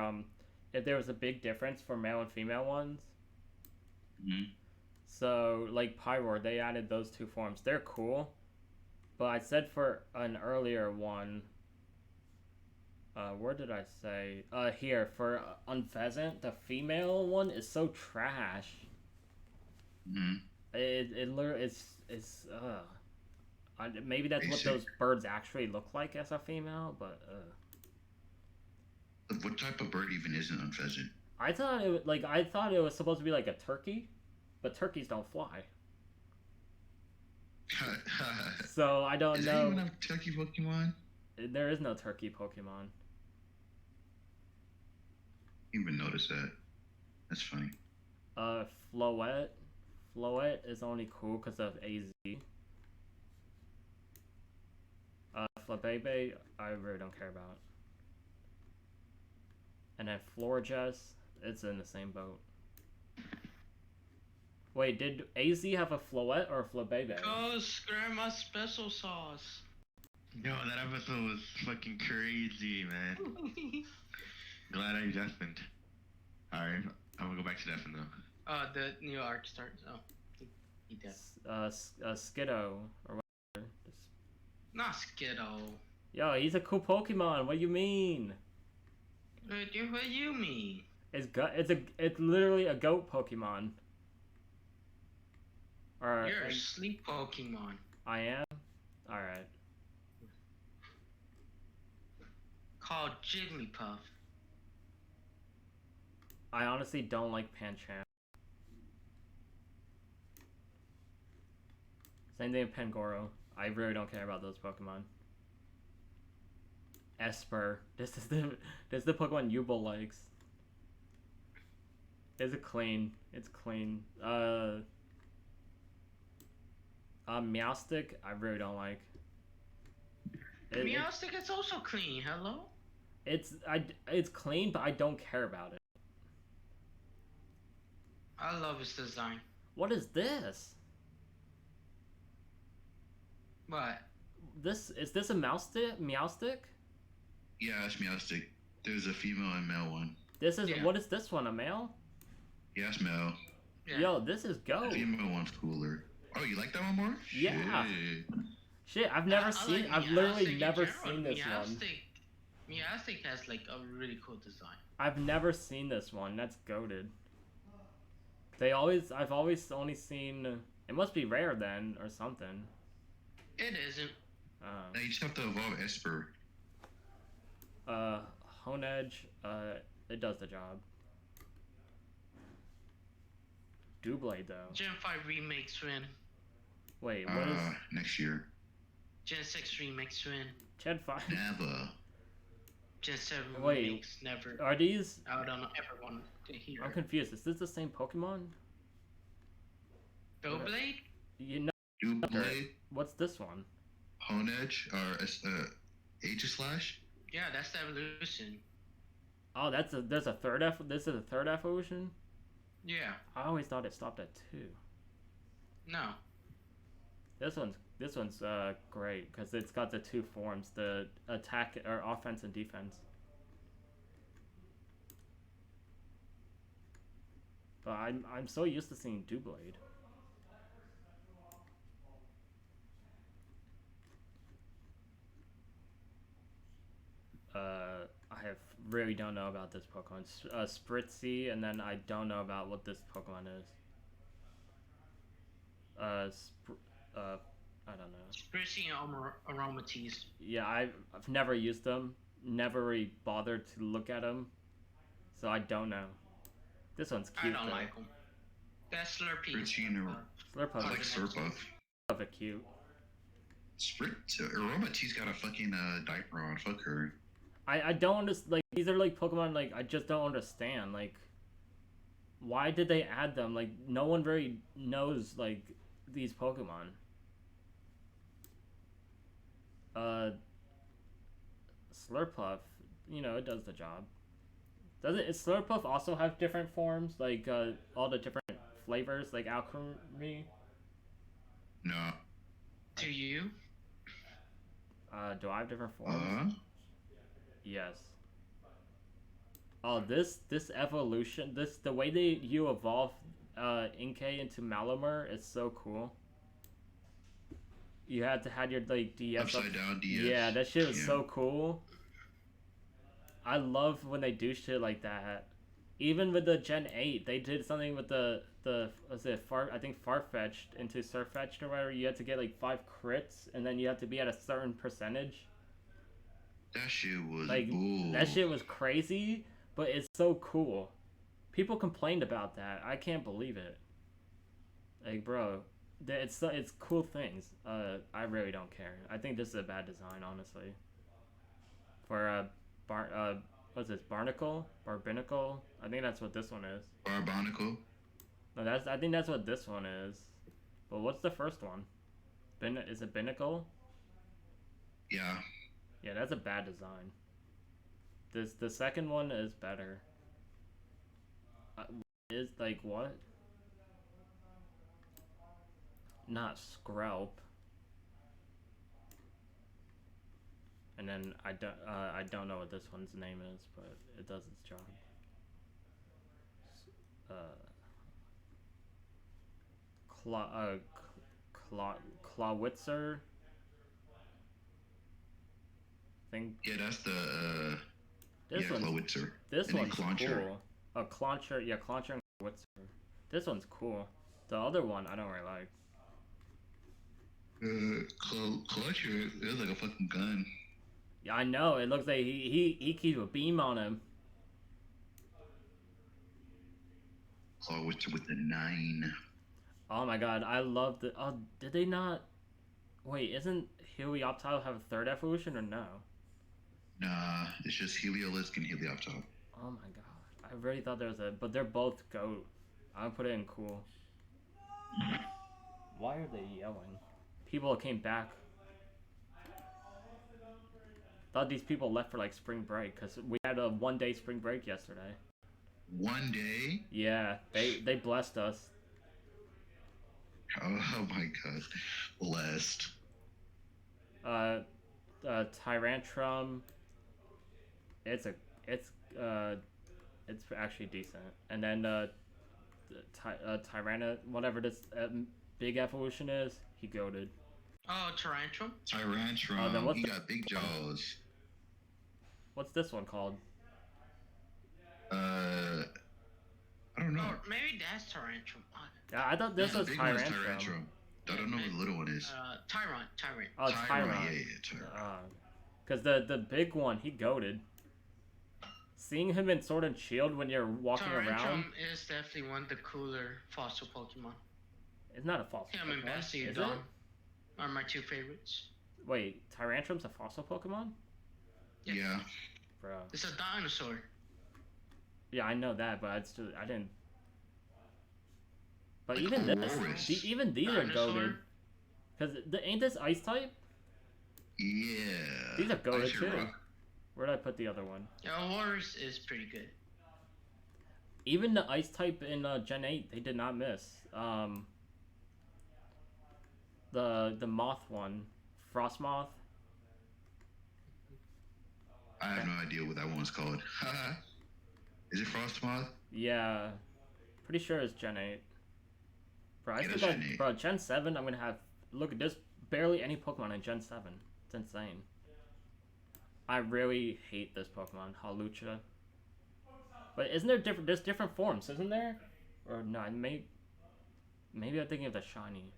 if there was a big difference for male and female ones. Mm-hmm. So like Pyroar, they added those two forms. They're cool, but I said for an earlier one. Where did I say? Here for Unpheasant, the female one is so trash. Mm-hmm. It's maybe that's what those birds actually look like as a female, but What type of bird even isn't Unpheasant? I thought it was supposed to be like a turkey, but turkeys don't fly. So I don't Is know. there even a turkey Pokemon? There is no turkey Pokemon. Didn't even notice that. That's funny. Floette. Floette is only cool because of AZ. Flabebe, I really don't care about. And then Florges, it's in the same boat. Wait, did AZ have a Floette or a Flabebe? Ghost Grandma Special Sauce. Yo, that episode was fucking crazy, man. Glad I deafened. Alright, I'm gonna go back to deafen though. The new arc starts. Oh, he did. Skiddo or whatever. Not Skiddo. Yo, he's a cool Pokemon. What do you mean? What do you mean? It's literally a goat Pokemon. Or You're a sleep Pokemon. I am. All right. Called Jigglypuff. I honestly don't like Pancham. Same thing with Pangoro. I really don't care about those Pokemon. Esper. This is the Pokemon Yubel likes. It's clean. It's clean. Meowstic, I really don't like. Meowstic is also clean. Hello. It's clean, but I don't care about it. I love its design. What is this? What? Is this a Meowstic? Yeah, it's Meowstic. There's a female and male one. This is what is this one? A male? Yeah, it's male. Yeah. Yo, this is goat. The female one's cooler. Oh, you like that one more? Yeah. Shit. I've never seen. Like I've literally Meowstic never in general. seen this one. Meowstic has like a really cool design. I've never seen this one. That's goated. I've always only seen. It must be rare then, or something. It isn't. Now you just have to evolve Esper. Honedge, it does the job. Doublade though. Gen 5 remake Swin. Wait, what is next year? Gen 6 remake Swin. Gen 5? Never. Gen 7 Wait, remakes never. Are these? I don't know everyone to hear. I'm confused. Is this the same Pokemon? Doublade? You know. Doublade. What's this one? Honedge or Aegislash? Yeah, that's the evolution. Oh, there's a third This is a third evolution. Yeah. I always thought it stopped at 2. No. This one's great because it's got the 2 forms, the attack or offense and defense. But I'm so used to seeing Doublade. I really don't know about this Pokemon. Spritzy, and then I don't know about what this Pokemon is. I don't know. Spritzy and Aromatisse. Yeah, I've never used them. Never really bothered to look at them. So I don't know. This one's cute. I don't though. like them. That's Slurpee. Spritzy and Slurpuff. I like Slurpuff. Slurpuff are cute. Aromatisse got a fucking diaper on. Fuck her. I don't understand. Like, these are like Pokemon. Like, I just don't understand. Like, why did they add them? Like, no one really knows like these Pokemon. Slurpuff, you know, it does the job. Does Slurpuff also have different forms? Like, all the different flavors, like alchemy? No. To you? Do I have different forms? Yes. Oh, this evolution, the way you evolve Inkay into Malamar is so cool. You had to have your like DS upside down DS. Yeah, that shit was so cool. I love when they do shit like that. Even with the Gen 8, they did something with the was it Farfetch'd into Surfetch'd or whatever. You had to get like 5 crits, and then you have to be at a certain percentage. That shit was like bull. That shit was crazy, but it's so cool. People complained about that. I can't believe it. Like, bro, it's cool things. I really don't care. I think this is a bad design, honestly. For what's this? Barnacle? Barbinacle? I think that's what this one is. Barbonicle. No, I think that's what this one is. But what's the first one? Is it Binacle? Yeah. Yeah, that's a bad design. The second one is better. Is like what? Not Skrelp. And then I don't know what this one's name is, but it does its job. Clawitzer. Yeah, that's the Clawitzer. This and one's Clauncher. cool. A Clauncher, yeah, Clauncher and Clawitzer. This one's cool. The other one I don't really like. Clauncher is like a fucking gun. Yeah, I know. It looks like he keeps a beam on him. Clawitzer with the 9. Oh my god, I love the. Oh, did they not? Wait, isn't Helioptile have a third evolution or no? Nah, it's just Heliolisk and Helioptile. Oh my god, I really thought there was a. But they're both goat. I'll put it in cool. Why are they yelling? People came back. Thought these people left for like spring break because we had a 1-day spring break yesterday. 1 day? Yeah, they blessed us. Oh my god, blessed. Tyrantrum. It's actually decent. And then Tyranna, whatever this big evolution is, he goated. Oh, Tyrantrum. Tyrantrum. then what's he got big jaws. What's this one called? I don't know. Oh, maybe that's Tyrantrum. Yeah, I thought this was big one is Tyrantrum. I don't know what the little one is. Tyrant. Oh, Tyron. Tyron. Yeah, Tyron. Because the big one, he goated. Seeing him in Sword and Shield when you're walking around. Tyrantrum is definitely one of the cooler fossil Pokemon. It's not a fossil Him and Pokemon. Bastiodon are my 2 favorites. Wait, Tyrantrum's a fossil Pokemon? Yeah. Bro. It's a dinosaur. Yeah, I know that, but I didn't. But even this, even these are goated. Because ain't this Ice type? Yeah. These are goated too. Rock. Where'd I put the other one? Yeah, Horus is pretty good. Even the Ice type in Gen 8, they did not miss. The Moth one, Frost Moth. I have no idea what that one's called. Is it Frostmoth? Yeah, pretty sure it's Gen 8. Bro, Gen 8. Bro, Gen 7, I'm gonna have. Look at this. Barely any Pokemon in Gen 7. It's insane. I really hate this Pokemon, Hawlucha. But isn't there different? There's different forms, isn't there? Or no? Maybe I'm thinking of the shiny.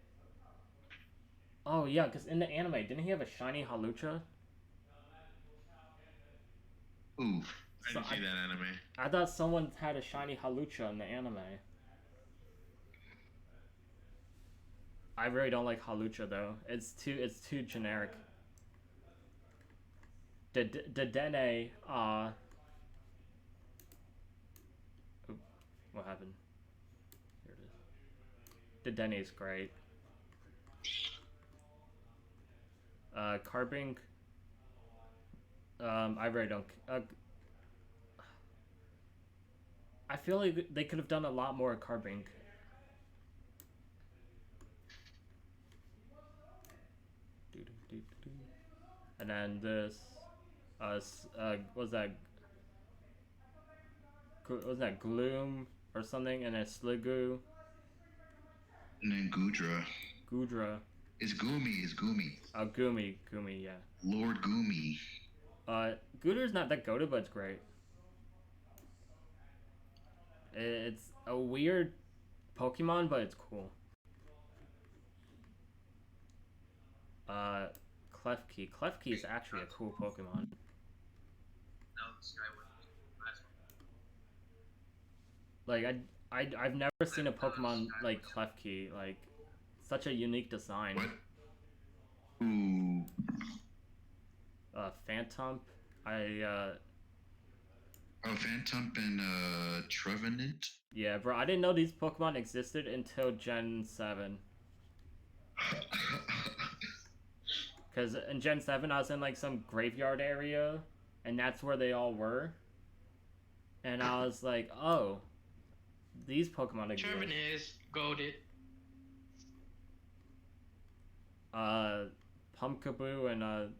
Oh yeah, because in the anime, didn't he have a shiny Hawlucha? Ooh. I didn't see that anime. I thought someone had a shiny Hawlucha in the anime. I really don't like Hawlucha though. It's too generic. Dedenne, Oop, what happened? Here it is. Dedenne is great. Carbink. I really don't. I feel like they could have done a lot more at Carbink. And then this, was that Gloom or something? And then Sliggoo. And then Gudra. Gudra. It's Goomy. It's Goomy. Oh, Goomy, yeah. Lord Goomy. Gudra's not that goated, but it's great. It's a weird Pokemon, but it's cool. Klefki. Klefki is actually a cool Pokemon. Like I've never seen a Pokemon like Klefki, like such a unique design. What? Ooh. Phantom. Oh, Phantom and Trevenant. Yeah, bro. I didn't know these Pokemon existed until Gen 7. Because in Gen 7, I was in like some graveyard area, and that's where they all were. And I was like, oh, these Pokemon exist. Trevenant is goaded. Pumpkaboo and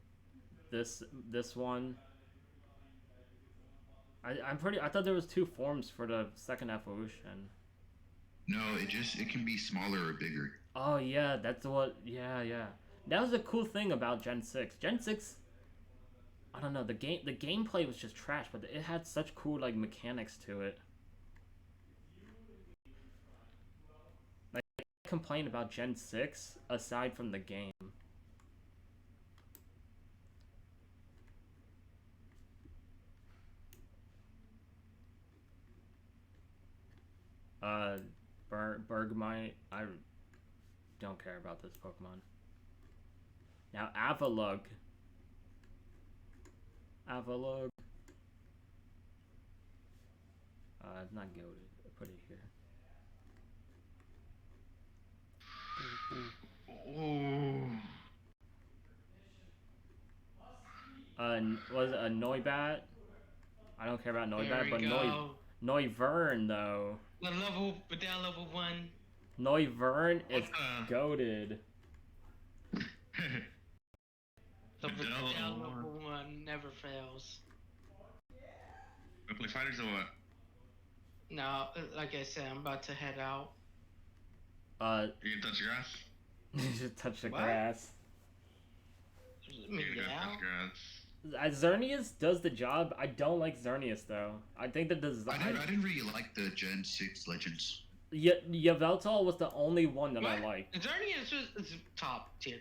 this one. I thought there was 2 forms for the second evolution. No, it can be smaller or bigger. Oh yeah, that's what. Yeah. That was a cool thing about Gen 6. Gen 6, I don't know, the gameplay was just trash, but it had such cool like mechanics to it. Like, I can't complain about Gen 6 aside from the game. Bergmite, I don't care about this Pokemon. Now Avalugg. It's not goated. I'll put it here. Was it a Noibat? I don't care about Noibat, but Noivern though. But down level 1. Noivern is goated. Down level 1 never fails. We play fighters or what? No, like I said, I'm about to head out. You can touch grass? You should touch the What? grass. You can go touch grass. Xerneas does the job. I don't like Xerneas though. I think the design. I didn't really like the Gen 6 Legends. Yveltal was the only one that I liked. Xerneas is top tier.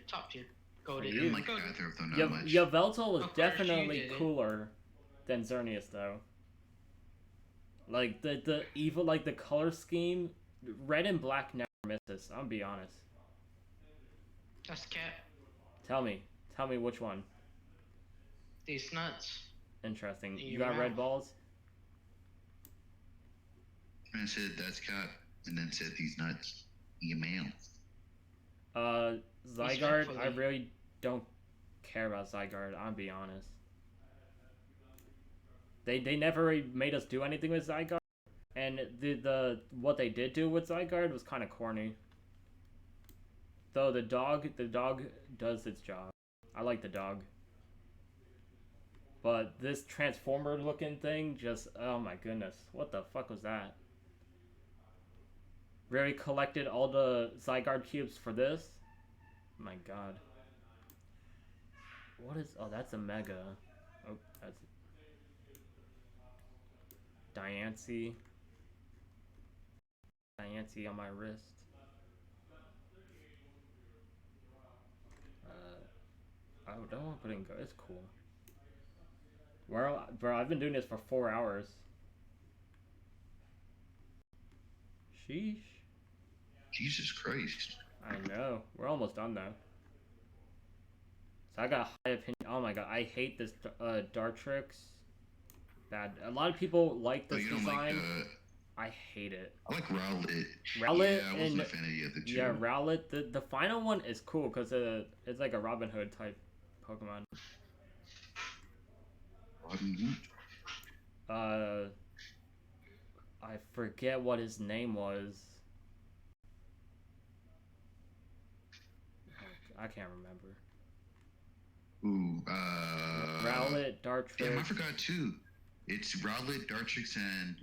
I didn't like either of them that much. Yveltal was Of course definitely you did. cooler than Xerneas though. Like the evil, like the color scheme, red and black never misses. I'll be honest. That's cat. Tell me which one. These nuts. Interesting. In You your got red mouth. balls? And said that's cat, and then said these nuts in your mouth. Zygarde, I Respectfully. really don't care about Zygarde, I'll be honest. They never really made us do anything with Zygarde, and the what they did do with Zygarde was kind of corny. Though the dog does its job. I like the dog. But this transformer looking thing just, oh my goodness, what the fuck was that? Really collected all the Zygarde cubes for this? My god. What is, oh, that's a Mega. Oh, that's Diancie on my wrist. I don't want to put in go. It's cool. Bro, I've been doing this for 4 hours. Sheesh. Jesus Christ. I know. We're almost done though. So I got a high opinion. Oh my god, I hate this Dartrix. Bad. A lot of people like this you don't design. like I hate it. I like Rowlet. Rowlet Yeah, I wasn't and a fan of the other two. yeah, Rowlet. The final one is cool because it's like a Robin Hood type Pokemon. I forget what his name was. I can't remember. Ooh, Rowlet, Dartrix. Damn, I forgot too. It's Rowlet, Dartrix, and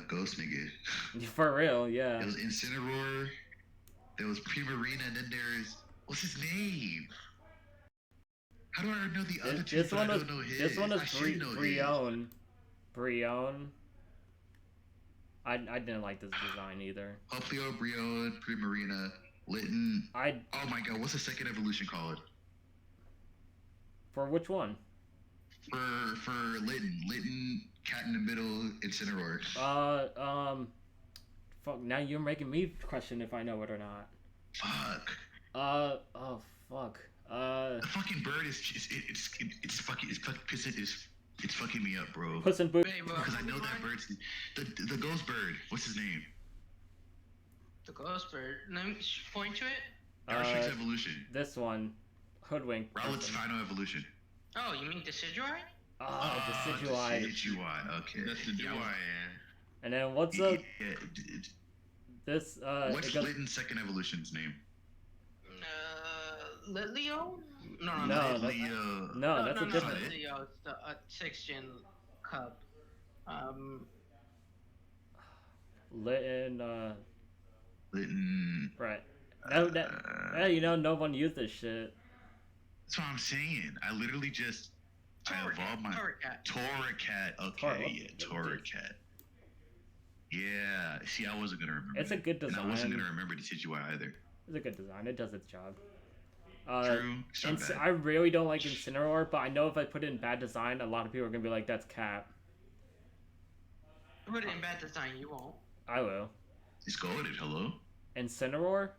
Ghost Nigga. For real, yeah. It was Incineroar. There was Primarina, and then there's what's his name? How do I know the other two? This one was Brion. Brion. I didn't like this design either. Hoplio, Brion, Primarina, Litten. Oh my god, what's the second evolution called? For which one? For Litten. Litten, Cat in the middle, Incineroar. Fuck. Now you're making me question if I know it or not. Fuck. Oh fuck. The fucking bird is it's fucking me up, bro. Puss in Boots. Wait, what Because I know that Pokemon? bird's the ghost bird. What's his name? The ghost bird. Let me point to it. Dartrix evolution. This one, Hoodwink. Rowlet's final evolution. Oh, you mean Decidueye? Oh, Decidueye. Decidueye. Okay. That's the Yeah, Duai, And then what's yeah, up? This What's it goes- Litten's second evolution's name? Litleo? No, No, that's a different. Litleo. It's the 6th gen cup. Litten. Litten. Right. You know, no one used this shit. That's what I'm saying. I literally just I evolved my Torracat. Okay, Torracat. Yeah. See, I wasn't gonna remember. It's a good design. And I wasn't gonna remember the Decidueye either. It's a good design. It does its job. True. It's not bad. I really don't like Incineroar, but I know if I put it in bad design, a lot of people are gonna be like, "That's cap." Put it in bad design, you won't. I will. It's goaded. Hello. Incineroar,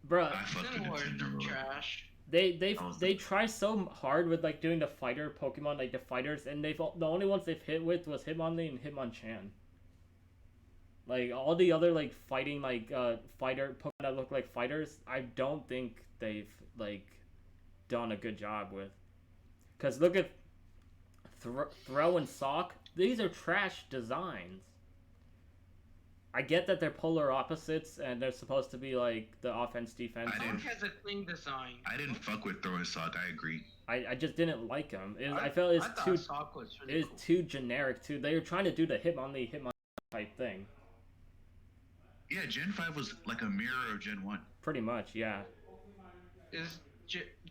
bruh. I fucked with Incineroar is Incineroar. trash. They try so hard with like doing the fighter Pokemon, like the fighters, and the only ones they've hit with was Hitmonlee and Hitmonchan. Like all the other like fighting like fighter Pokemon that look like fighters, I don't think they've like done a good job with. Cause look at Throw and Sock; these are trash designs. I get that they're polar opposites and they're supposed to be like the offense defense. Sock has a clean design. I didn't fuck with throwing sock. I agree. I just didn't like them. I felt it's thought too Sock was really cool. too generic too. They were trying to do the Hitmonlee type thing. Yeah, Gen 5 was like a mirror of Gen 1. Pretty much, yeah. Is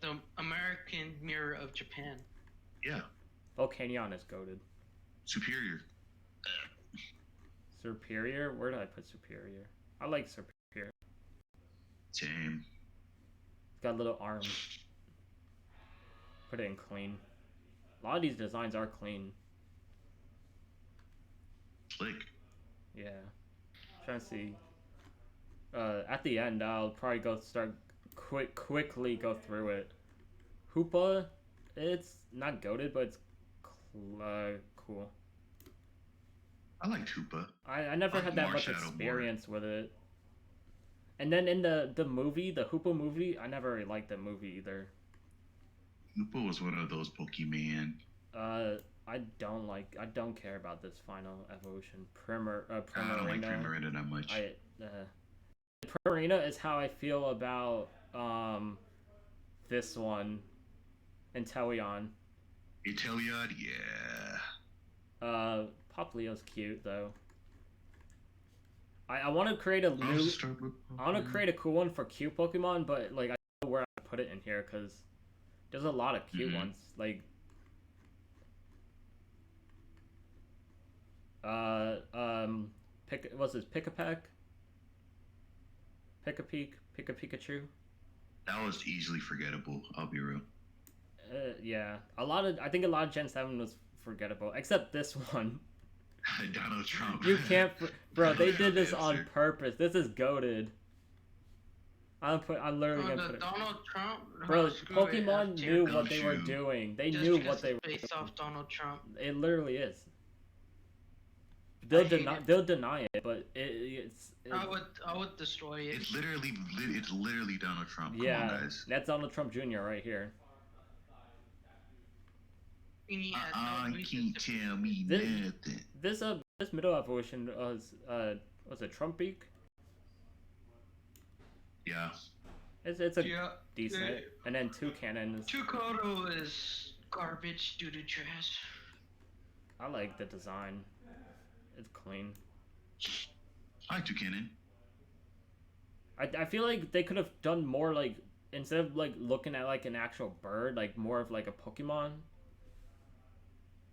the American mirror of Japan. Yeah. Volcanion is goated. Superior. Superior? Where did I put Superior? I like Superior. Same. It's got little arms. Put it in clean. A lot of these designs are clean. Slick. Yeah. Trying to see. At the end, I'll probably quickly go through it. Hoopa, it's not goated, but it's cool. I like Tupa. I never had that much experience with it. And then in the movie, the Hoopa movie, I never really liked that movie either. Hoopa was one of those Pokemon. I don't care about this final evolution. I don't like Primarina that much. Primarina is how I feel about this one, Inteleon. Inteleon, yeah. Popplio's cute though. I want to create a cool one for cute Pokemon, but like I don't know where I put it in here because there's a lot of cute ones. Like what's this? Pick-a-Peck? Pick-a-Peek? Pick-a-Pikachu? That was easily forgettable, I'll be real. Yeah. I think a lot of Gen 7 was forgettable, except this one. Donald Trump. You can't, bro. They did this on purpose. This is goated. I'm literally gonna put it. Donald Trump. Bro, Pokemon knew what they were doing. They knew what they were doing. Based off Donald Trump. It literally is. They'll deny it, but it's. I would destroy it. It's literally Donald Trump. Come Yeah, on, guys. that's Donald Trump Jr. right here. You can't tell me nothing. This middle evolution was it Trumpeak? Yeah. It's decent, and then Toucannon is. Tukoto is garbage due to trash. I like the design. It's clean. I like Toucannon. I feel like they could have done more, like instead of like looking at like an actual bird, like more of like a Pokemon.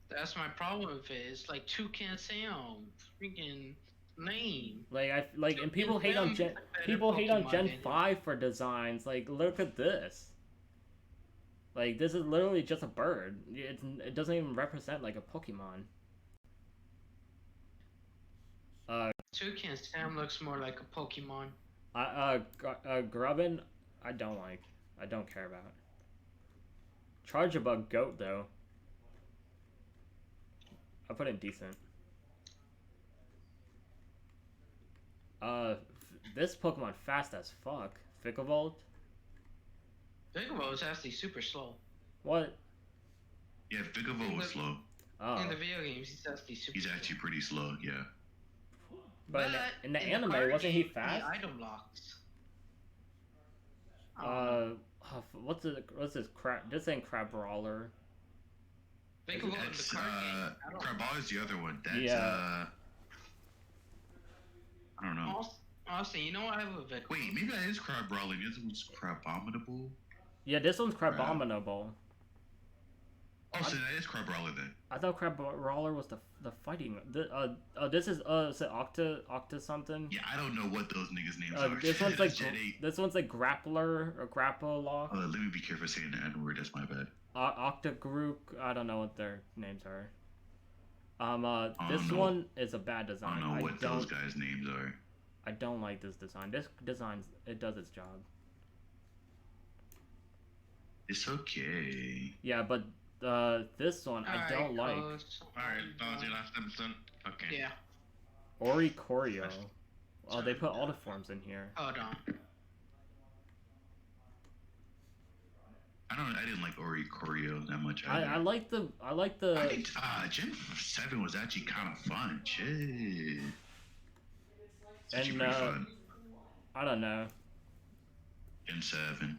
That's my problem with it. It's like Toucan sound, freaking lame. And people hate on Gen 5 for designs. Like, look at this. Like, this is literally just a bird. It doesn't even represent like a Pokemon. Toucan Sam looks more like a Pokemon. Grubbin, I don't like. I don't care about. Charjabug Goat though. I put in decent. This Pokemon fast as fuck. Vikavolt. Vigavolt is actually super slow. What? Yeah, Vikavolt was slow. Oh. In the video games, he's actually super. He's actually pretty slow. Yeah. But in the anime, card wasn't he game, fast? The item locks. What's this crap? This ain't Crab Brawler. Vigavolt in the That's card game. I don't know. Craball is the other one. That's Yeah. I don't know. Austin, you know what I have a Vigavolt? Wait, maybe that is Crab Brawling. This one's Crabominable. Yeah, this one's Crabominable. Oh, so that is Crab Brawler then. I thought Crab Brawler was the fighting. This is it Octa something? Yeah, I don't know what those niggas' names are. This one's like Gen 8. this one's like Grappler or Grappalock. Let me be careful saying the N word. That's my bad. Octagroup. I don't know what their names are. This know. one is a bad I design. don't know what those guys' names are. I don't like this design. This design, it does its job. It's okay. Yeah, but this one I don't like. Alright, that was your last episode. Okay. Yeah. Oricorio. Oh, they put all the forms in here. Hold on. I didn't like Oricorio that much. I like the. I think Gen 7 was actually kind of fun. Shit. It's actually pretty fun. I don't know. Gen 7.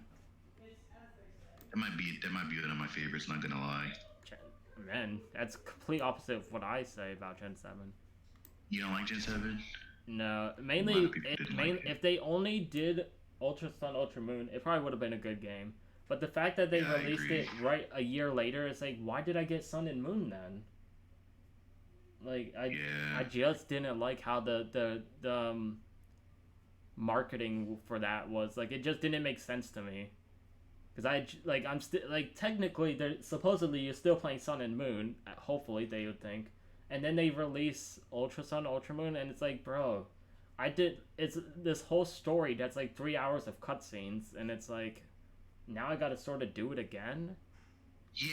That might be one of my favorites. Not gonna lie. Man, that's complete opposite of what I say about Gen 7. You don't like Gen 7? No, A lot mainly of people didn't like it. if they only did Ultra Sun, Ultra Moon, it probably would have been a good game. But the fact that they Yeah, I released agree. it right a year later, it's like, why did I get Sun and Moon then? Like, I just didn't like how the marketing for that was. Like, it just didn't make sense to me. Because I'm still, like, technically, they're supposedly you're still playing Sun and Moon, hopefully, they would think. And then they release Ultra Sun, Ultra Moon, and it's like, bro, it's this whole story that's like 3 hours of cutscenes, and it's like, now I gotta sort of do it again? Yeah,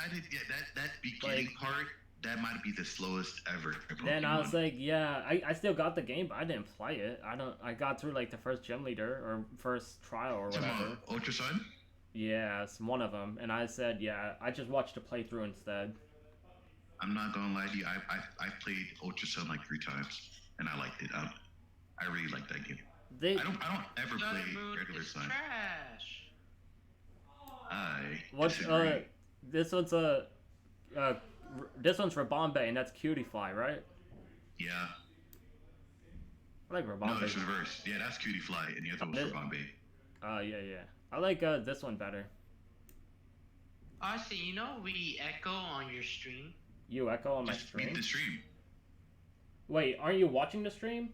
I did. Yeah, that beginning part, that might be the slowest ever. Then I was like, yeah, I still got the game, but I didn't play it. I got through like the first gym leader or first trial or whatever. Ultra Sun? Yeah, it's one of them, and I said, yeah, I just watched a playthrough instead. I'm not gonna lie to you. I've played Ultra Sun like 3 times, and I liked it. I really like that game. I don't ever play regular Sun. Trash. This one's this one's Bombay, and that's Cutie Fly, right? Yeah. I like No, Bombay. it's reverse. Yeah, that's Cutie Fly, and the other one's for Bombay. Yeah. I like this one better. Austin, you know we echo on your stream? You echo on my Just stream? beat the stream. Wait, aren't you watching the stream?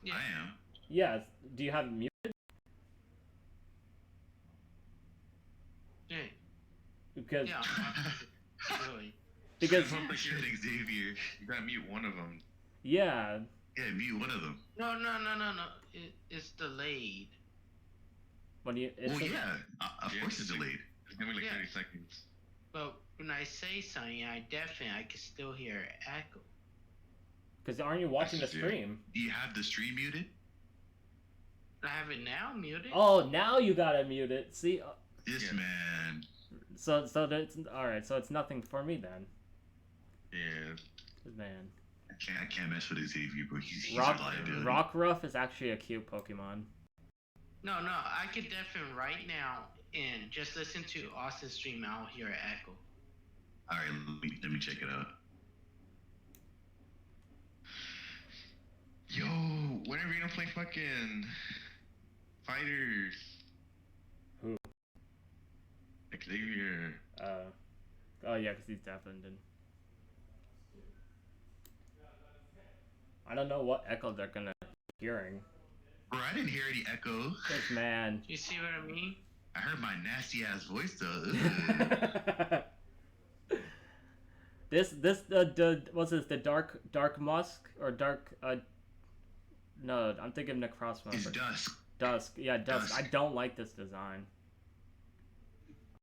Yeah. I am. Yeah. Do you have it muted? Yeah. Because Yeah. Really. because Shit, Xavier. You gotta mute one of them. yeah. Yeah, mute one of them. No. It's delayed. When you Well, yeah. Of course it's delayed. It's gonna be like Yeah. 30 seconds. But when I say something, I can still hear echo. because aren't you watching the That's just stream? Do you have the stream muted? I have it now muted. Oh, now you gotta mute it. See, This Yeah. man. so that's all right. So it's nothing for me then, Yeah. man. I can't mess with Xavier, bro. He's a liability. Rockruff is actually a cute Pokemon. No, I could definitely right now and just listen to Austin's stream. I'll hear an echo. All right, let me check it out. Yo, when are we gonna play fucking fighters? Who? Xavier. Oh yeah, because he's deaf and then. I don't know what echo they're gonna be hearing. Bro, I didn't hear any echo. This man. You see what I mean? I heard my nasty ass voice though. What's this? The dark musk or dark No, I'm thinking Necrozma. It's Dusk. Dusk. Yeah, Dusk. I don't like this design.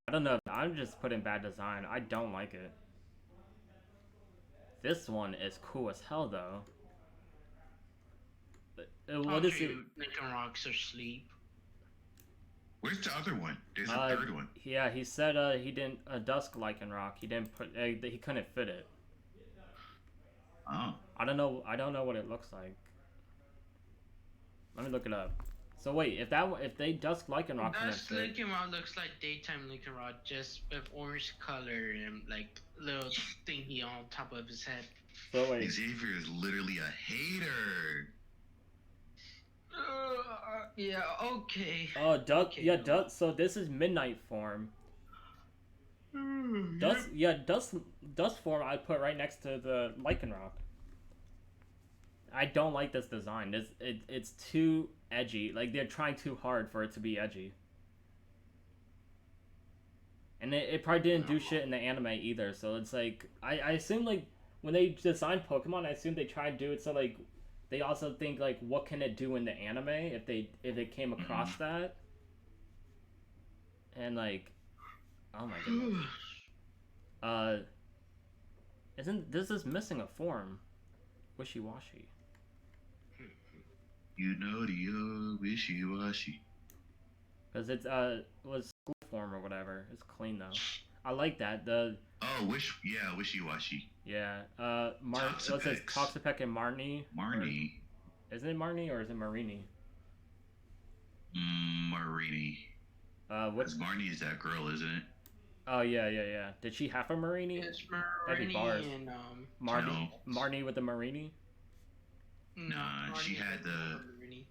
I don't know. I'm just putting bad design. I don't like it. This one is cool as hell, though. What is it? Lincoln Rocks asleep. Where's the other one? There's a third one. Yeah, he said he didn't Dusk Lycanroc. He didn't put. He couldn't fit it. Oh. I don't know what it looks like. Let me look it up. So wait, if they Dusk Lycanroc couldn't Dusk fit. Lycanroc looks like daytime Lycanroc, just with orange color and like little thingy on top of his head. So wait. Xavier is literally a hater. Yeah. Okay. Oh, Dusk. Okay, Yeah, no. Dusk. So this is Midnight form. Dusk. Yeah, Dusk form. I put right next to the Lycanroc. I don't like this design. It's too edgy. Like, they're trying too hard for it to be edgy. And it probably didn't do shit in the anime either. So it's like I assume like when they design Pokemon, I assume they try and do it so like they also think like what can it do in the anime if they came across that. And like, oh my goodness. This is missing a form? Wishy-washy. You know the wishy-washy. Because it's was school form or whatever. It's clean though. I like that. Wishy-washy. Yeah. What's this? Toxapex and Marnie. Marnie. Isn't it Marnie or is it Marini? Marini. What's Marnie is that girl, isn't it? Oh yeah. Did she have a Marini? It's That'd be bars. Marini and Marnie. No. Marnie with the Marini. Nah, she had Marini.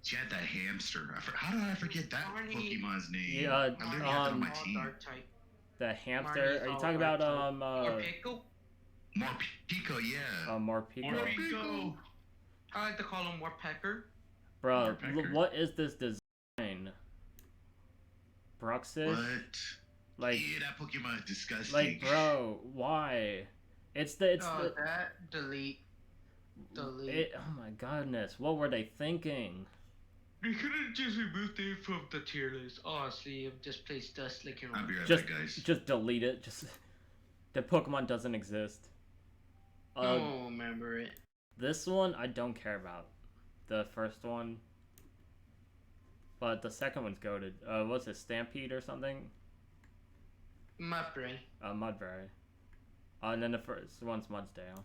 She had that hamster. How did I forget that Marnie. Pokemon's name? Yeah, I literally had that on my All team. dark type. The hamster. Marnie's Are you all talking dark about type. Or Pico? Morpeko, yeah. Morpeko? Morpeko. I like to call him Morpecker. Bro, Morpecker. what is this design? Bruxis? What? Like, Yeah, that Pokemon is disgusting. like, bro, why? It's the That delete. oh my goodness, what were they thinking? We could have just removed it from the tier list. Honestly, just placed Dust Licking I'll be right Just, back, guys. just delete it. Just the Pokemon doesn't exist. Oh, remember it. This one I don't care about. The first one, but the second one's goated. What's it, Stampede or something? Mudbray. Mudberry. And then the first one's Mudsdale.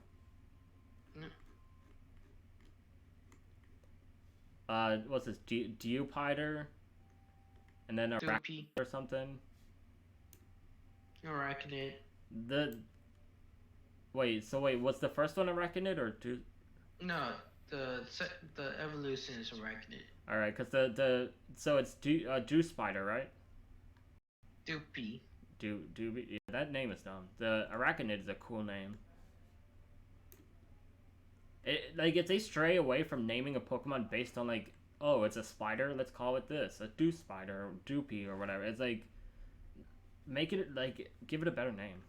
What's this? Geopider? And then a Doopy. or something? Arachnid. Wait, what's the first one, Arachnid or No, the evolution is Arachnid. Alright, because so it's Dew Spider, right? Doopy. Yeah, that name is dumb. The Arachnid is a cool name. If they stray away from naming a Pokemon based on like, oh, it's a spider, let's call it this, a Dew Spider or Doopy or whatever. It's like, make it like, give it a better name.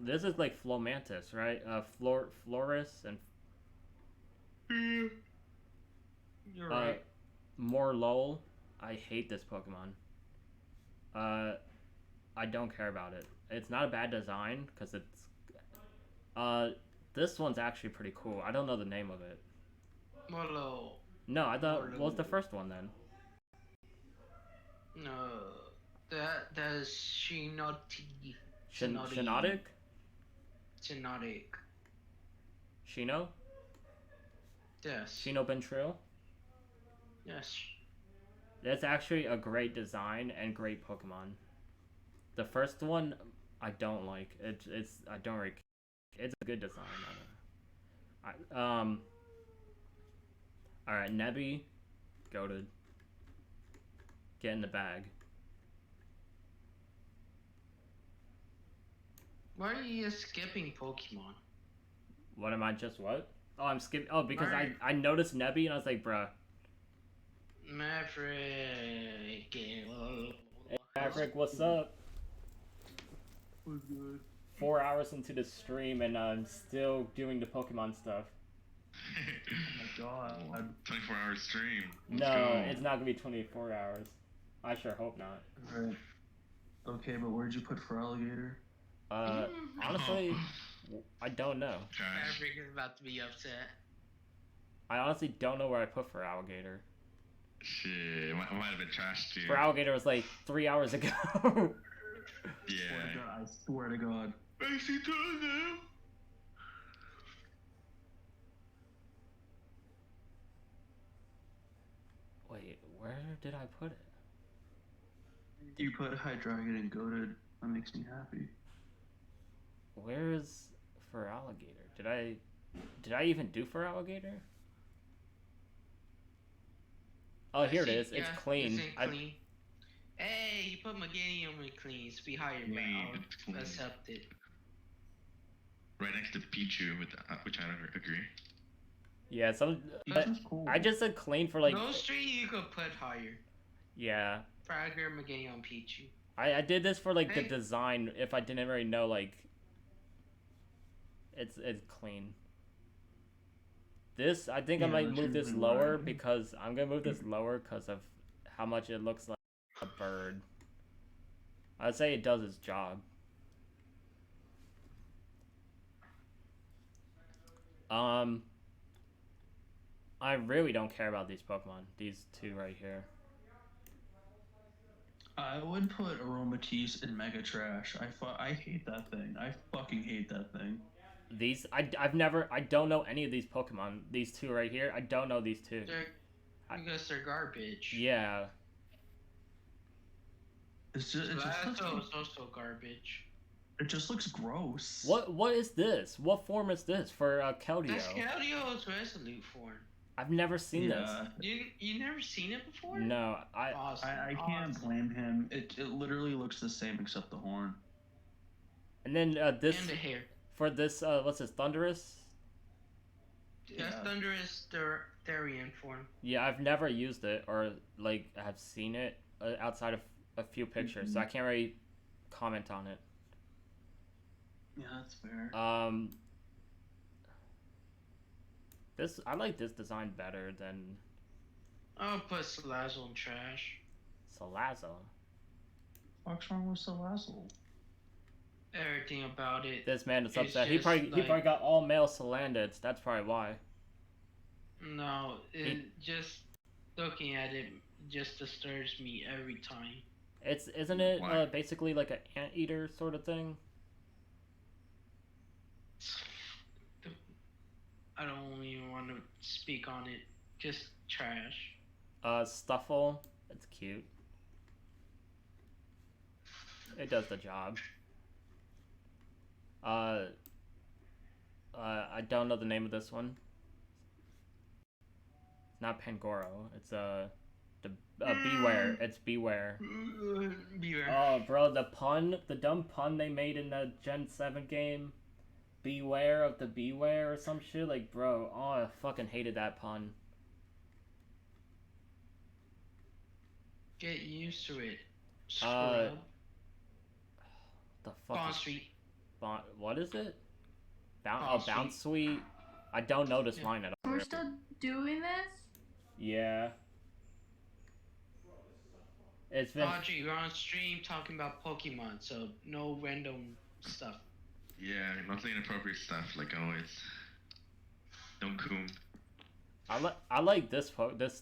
This is like Flomantis, right? Floris and You're right. Morlul. I hate this Pokemon. I don't care about it. It's not a bad design because it's this one's actually pretty cool. I don't know the name of it. Morlo. No, I thought what was the first one then? No, that's Shinoti. Shinotic? Shinotic. Shino? Yes. Shino Bentrill? Yes. That's actually a great design and great Pokemon. The first one I don't like. I don't really. It's a good design. All right, Nebby, goated. Get in the bag. Why are you skipping Pokemon? What am I just what? Oh, I'm skipping. Oh, because Right. I noticed Nebby and I was like, bruh. Maverick. Hey, Maverick, what's up? What's good? 4 hours into the stream and I'm still doing the Pokemon stuff. Oh my god. 24-hour stream. Let's No, go. it's not gonna be 24 hours. I sure hope not. Right. Okay, but where'd you put for alligator? Honestly, I don't know. Trash. Maverick is about to be upset. I honestly don't know where I put for alligator. Shit, it might have been trash too. For alligator was like 3 hours ago. Yeah. I swear to God. I see now. Wait, where did I put it? You put Hydreigon and Goated. That makes me happy. Where is for alligator? Did I even do for alligator? Oh, here it is. It's clean. It's in clean. Hey, you put Meganium in clean. It's be higher, but I'll accept it. Right next to Pichu, which I don't agree. Yeah, but Cool. I just said clean for like. Those three you could put higher. Yeah. Fragger, Meganium, Pichu. I did this for like the design. If I didn't already know, like, it's clean. This I think I might move this lower because I'm gonna move this lower because of how much it looks like a bird. I'd say it does its job. I really don't care about these Pokemon. These two right here. I would put Aromatisse in Mega Trash. I hate that thing. I fucking hate that thing. These I don't know any of these Pokemon. These two right here, I don't know these two. Because they're garbage. Yeah. It's just also garbage. It just looks gross. What is this? What form is this for Keldeo? That's Keldeo's Resolute form. I've never seen this. You never seen it before? No, I can't blame him. It literally looks the same except the horn. And then this and the hair. For this what's this, Thundurus? That's Thundurus Therian form. Yeah, I've never used it or like have seen it outside of a few pictures, so I can't really comment on it. Yeah, that's fair. I like this design better than. I'll put Salazzle in trash. Salazzle. What's wrong with Salazzle? Everything about it. This man is upset. He probably got all male Salandits. That's probably why. No, just looking at it just disturbs me every time. Isn't it basically like an anteater sort of thing? I don't even want to speak on it. Just trash. Stuffle. It's cute. It does the job. I don't know the name of this one. It's not Pangoro. It's Beware. It's Beware. Beware. Oh, bro, the dumb pun they made in the Gen 7 game. Beware of the Beware or some shit. Like, bro, I fucking hated that pun. Get used to it. The fuck. Bond Street. What is it? Bounce Suite. I don't know this line at all. We're still doing this? Yeah. It's been. Audrey, you're on stream talking about Pokemon, so no random stuff. Yeah, mostly inappropriate stuff, like always. Don't coom. I like this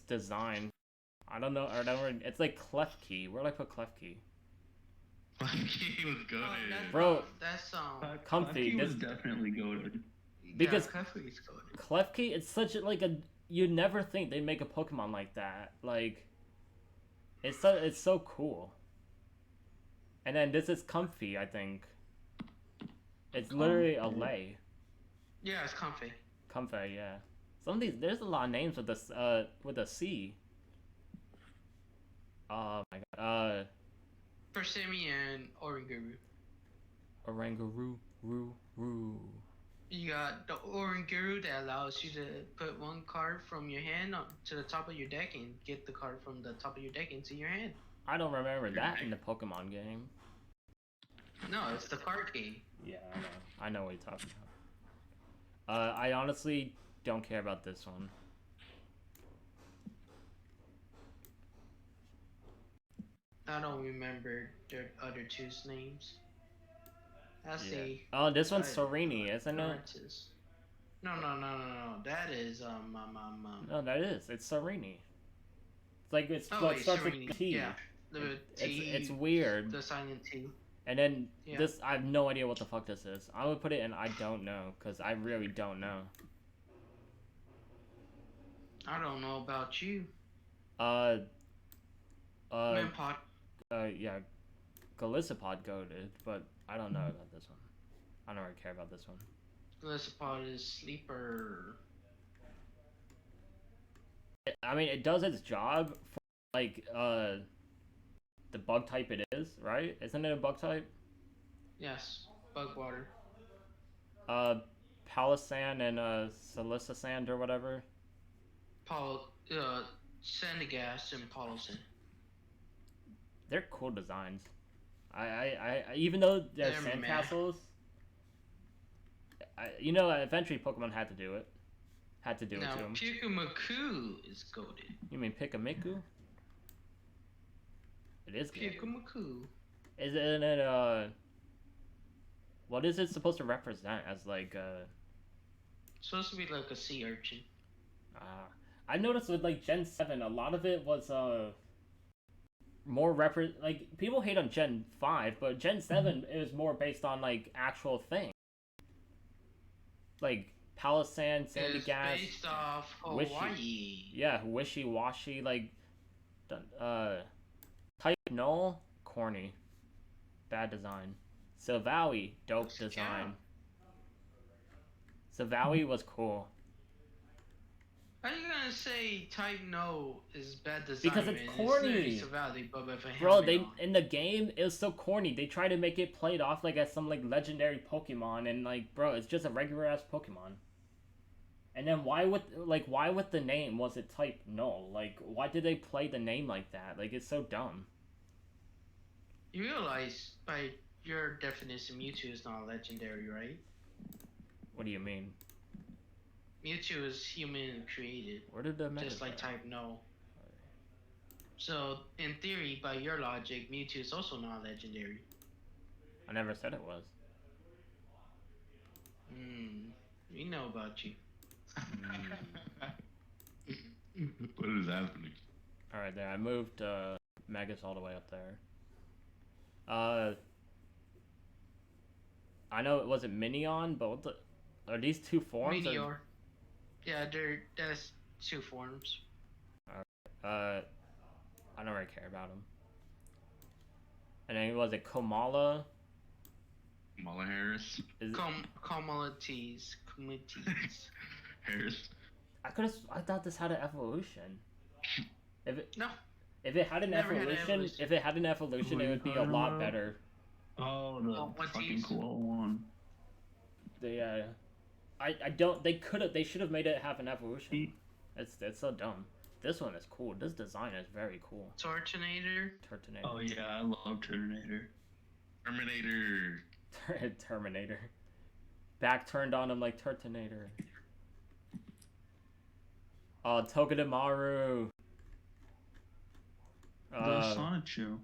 design. I don't know. It's like Klefki. Where did I put Klefki? Klefki was good. Bro, that's comfy. Klefki was definitely goated. Because Klefki's goated. Klefki, it's such a you never think they'd make a Pokemon like that. Like, it's so cool. And then this is Comfy, I think. It's literally a lay. Yeah, it's Comfy. Comfy, yeah. Some of these, there's a lot of names with this with a C. Oh my god. Persimmon and Oranguru. Oranguru, Roo. You got the Oranguru that allows you to put one card from your hand to the top of your deck and get the card from the top of your deck into your hand. I don't remember that in the Pokemon game. No, it's the card game. Yeah, I know what you're talking about. I honestly don't care about this one. I don't remember their other two's names. That's the. Oh, this one's Sereni, isn't it? No. That is No, that is. It's Sereni. It's like it starts Sereni. with T. Yeah, the T. It's weird. The silent T. And then this, I have no idea what the fuck this is. I would put it in I don't know, because I really don't know. I don't know about you. Manpod. Yeah, Golisopod goated, but I don't know about this one. I don't really care about this one. Golisopod is sleeper. I mean, it does its job for, like, the bug type it is, right? Isn't it a bug type? Yes, bug water. Palisand and Silicisand or whatever. Sandygast and Palisand. They're cool designs. I even though they're sandcastles, you know, eventually Pokemon had to do it. Had to do it to them. Now, Pikamaku is goated. You mean Pikamiku? It is good. Pikamaku. Isn't it, what is it supposed to represent as, like, Supposed to be like a sea urchin. I noticed with, like, Gen 7, a lot of it was, more like, people hate on Gen 5, but Gen 7 is more based on, like, actual things. Like, Palisand, Sandygast, based off Hawaii. Wishy-Washy, like, Type Null, corny. Bad design. Silvally, dope design. Silvally was cool. How are you gonna say Type No is bad design? Because it's corny. Bro, in the game, it was so corny. They tried to make it played off like as some like legendary Pokemon, and like, bro, it's just a regular ass Pokemon. And then why with the name was it Type Null? Like, why did they play the name like that? Like, it's so dumb. You realize, by your definition, Mewtwo is not legendary, right? What do you mean? Mewtwo is human created. Where did the just like Type No. So, in theory, by your logic, Mewtwo is also not legendary. I never said it was. We know about you. What is happening? Alright, there. I moved Magus all the way up there. I know it wasn't Minion, but what the... Are these two forms? Meteor. Yeah, that's two forms. Alright. I don't really care about them. And then was it Komala? Kamala Harris. Kamala Tees. Harris. I thought this had an evolution. If it had an evolution, it would be a lot better. Oh, the fucking cool one. They should have made it have an evolution. It's so dumb. This one is cool. This design is very cool. Turtonator. Oh yeah, I love Turtonator. Terminator. Back turned on him like Turtonator. Oh, Togedemaru. The Sonichu.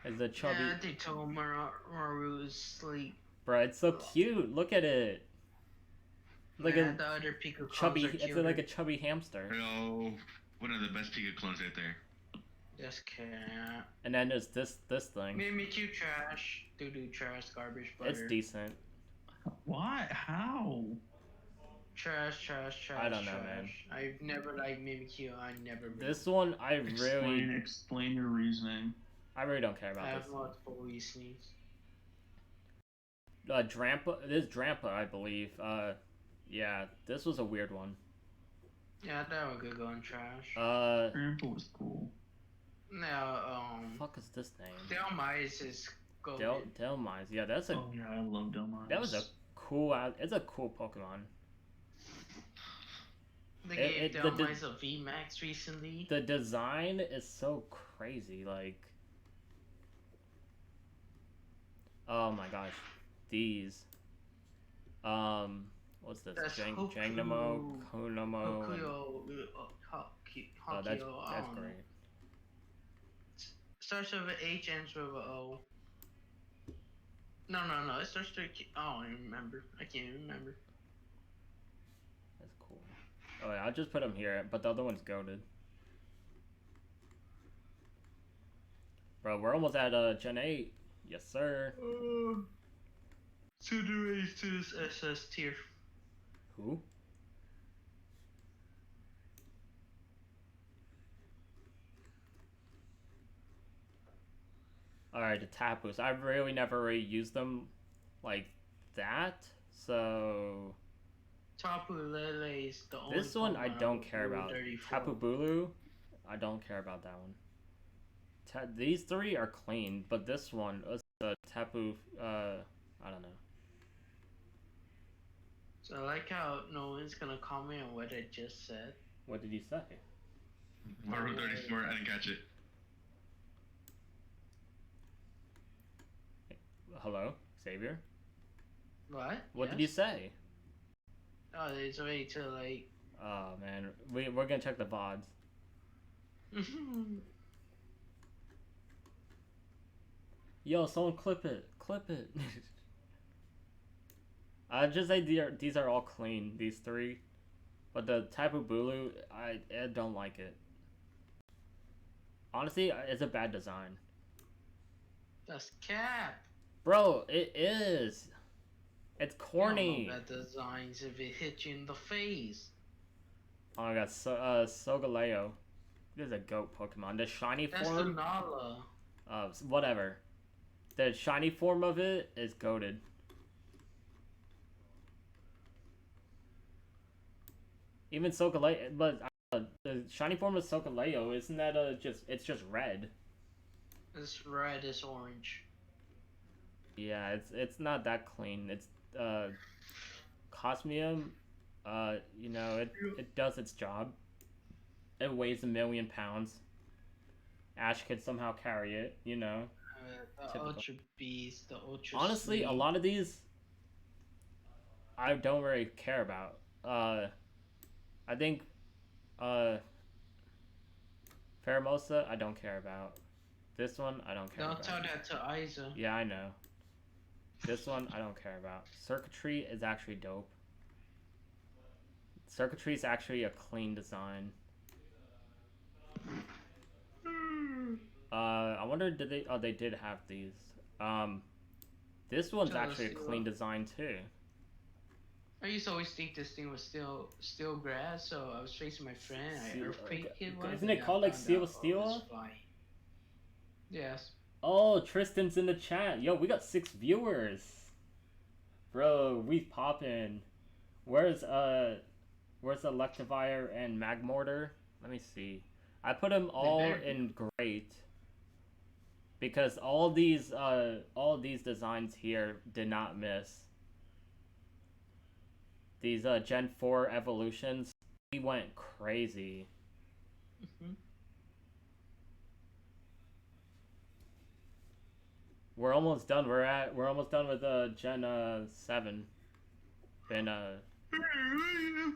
Is the chubby? Yeah, I think Togedemaru is sleep. Bro, it's so cute. Look at it. Like the other Pika chubby. It's like a chubby hamster. Oh, one of the best Pika clones right there. Yes, cat. And then there's this thing. Mimikyu trash. Doo-doo trash. Garbage butter. It's decent. Why? How? Trash. I don't know, man. I've never liked Mimikyu. This one, Explain your reasoning. I really don't care about this. I have multiple reasons. Drampa. This is Drampa, I believe. Yeah, this was a weird one. Yeah, that was good going trash. Drampa was cool. Now, fuck is this name? Delmise is gold. Delmise, yeah, that's a. Oh yeah, I love Delmise. That was a cool. It's a cool Pokemon. They gave Delmise a VMAX recently. The design is so crazy, like. Oh my gosh, these. What's this? That's Jangnamo, Konomo. Hokuyo, Oh, that's great. Starts with an H, ends with a O. No. It starts with I don't even remember. I can't even remember. That's cool. Oh yeah, I'll just put him here, but the other one's goated. Bro, we're almost at Gen 8. Yes, sir. Cinderace to this SS tier. Who? Alright, the Tapus. I've really never really used them like that, so... Tapu Lele is the only This one I don't care about. 34. Tapu Bulu, I don't care about that one. These three are clean, but this one is the Tapu, I don't know. So I like how no one's gonna comment on what I just said. What did you say? Marvel 34, I didn't catch it. Hello, Xavier? What? What did you say? Oh, it's way too late. Oh man, we're gonna check the VODs. Yo, someone clip it. I just say these are all clean, these three. But the Tapu Bulu, I don't like it. Honestly, it's a bad design. That's cap. Bro, it is. It's corny. You don't know bad designs if it hits you in the face. Oh my god, Solgaleo. This is a goat Pokemon. The shiny form. That's the Nala. Whatever. The shiny form of it is goated. Even Solgaleo, but the shiny form of Solgaleo, isn't that it's just red? It's red, it's orange. Yeah, it's not that clean. It's Cosmium, you know, it does its job. It weighs 1,000,000 pounds. Ash could somehow carry it, you know. The Ultra Beast, the Ultra Honestly, Sweet. a lot of these I don't really care about. I think Pheromosa I don't care about. This one I don't care about. Don't tell that to Isa. Yeah, I know. This one I don't care about. Circuitry is actually dope. Circuitry is actually a clean design. I wonder did they? Oh, they did have these. This one's actually a clean design too. I used to always think this thing was still grass, so I was chasing my friend. I earthquake hit one. Isn't it called like Steel? Yes. Oh, Tristan's in the chat. Yo, we got 6 viewers. Bro, we poppin'. Where's Electivire and Magmortar? Let me see. I put them all in great. Because all these designs here did not miss. These Gen 4 evolutions, we went crazy. We're almost done. We're almost done with Gen 7. Been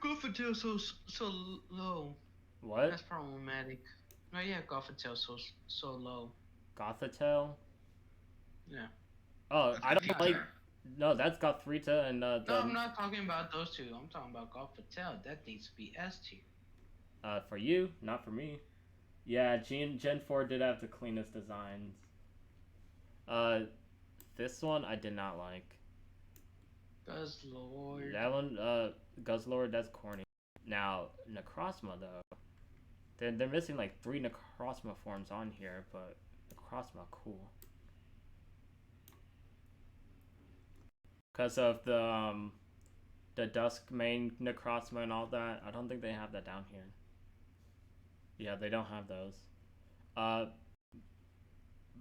Gothitelle so low. What? That's problematic. Oh yeah, Gothitelle so low. Gothitelle? Yeah. Oh, I don't like. No, that's Gothita and No, I'm not talking about those two. I'm talking about Gothitelle. That needs to be S tier. For you, not for me. Yeah, Gen 4 did have the cleanest designs. This one I did not like. Guzzlord. That one, Guzzlord, that's corny. Now, Necrozma though. They're missing like 3 Necrozma forms on here, but Necrozma cool. Because of the Dusk main Necrozma and all that, I don't think they have that down here. Yeah, they don't have those.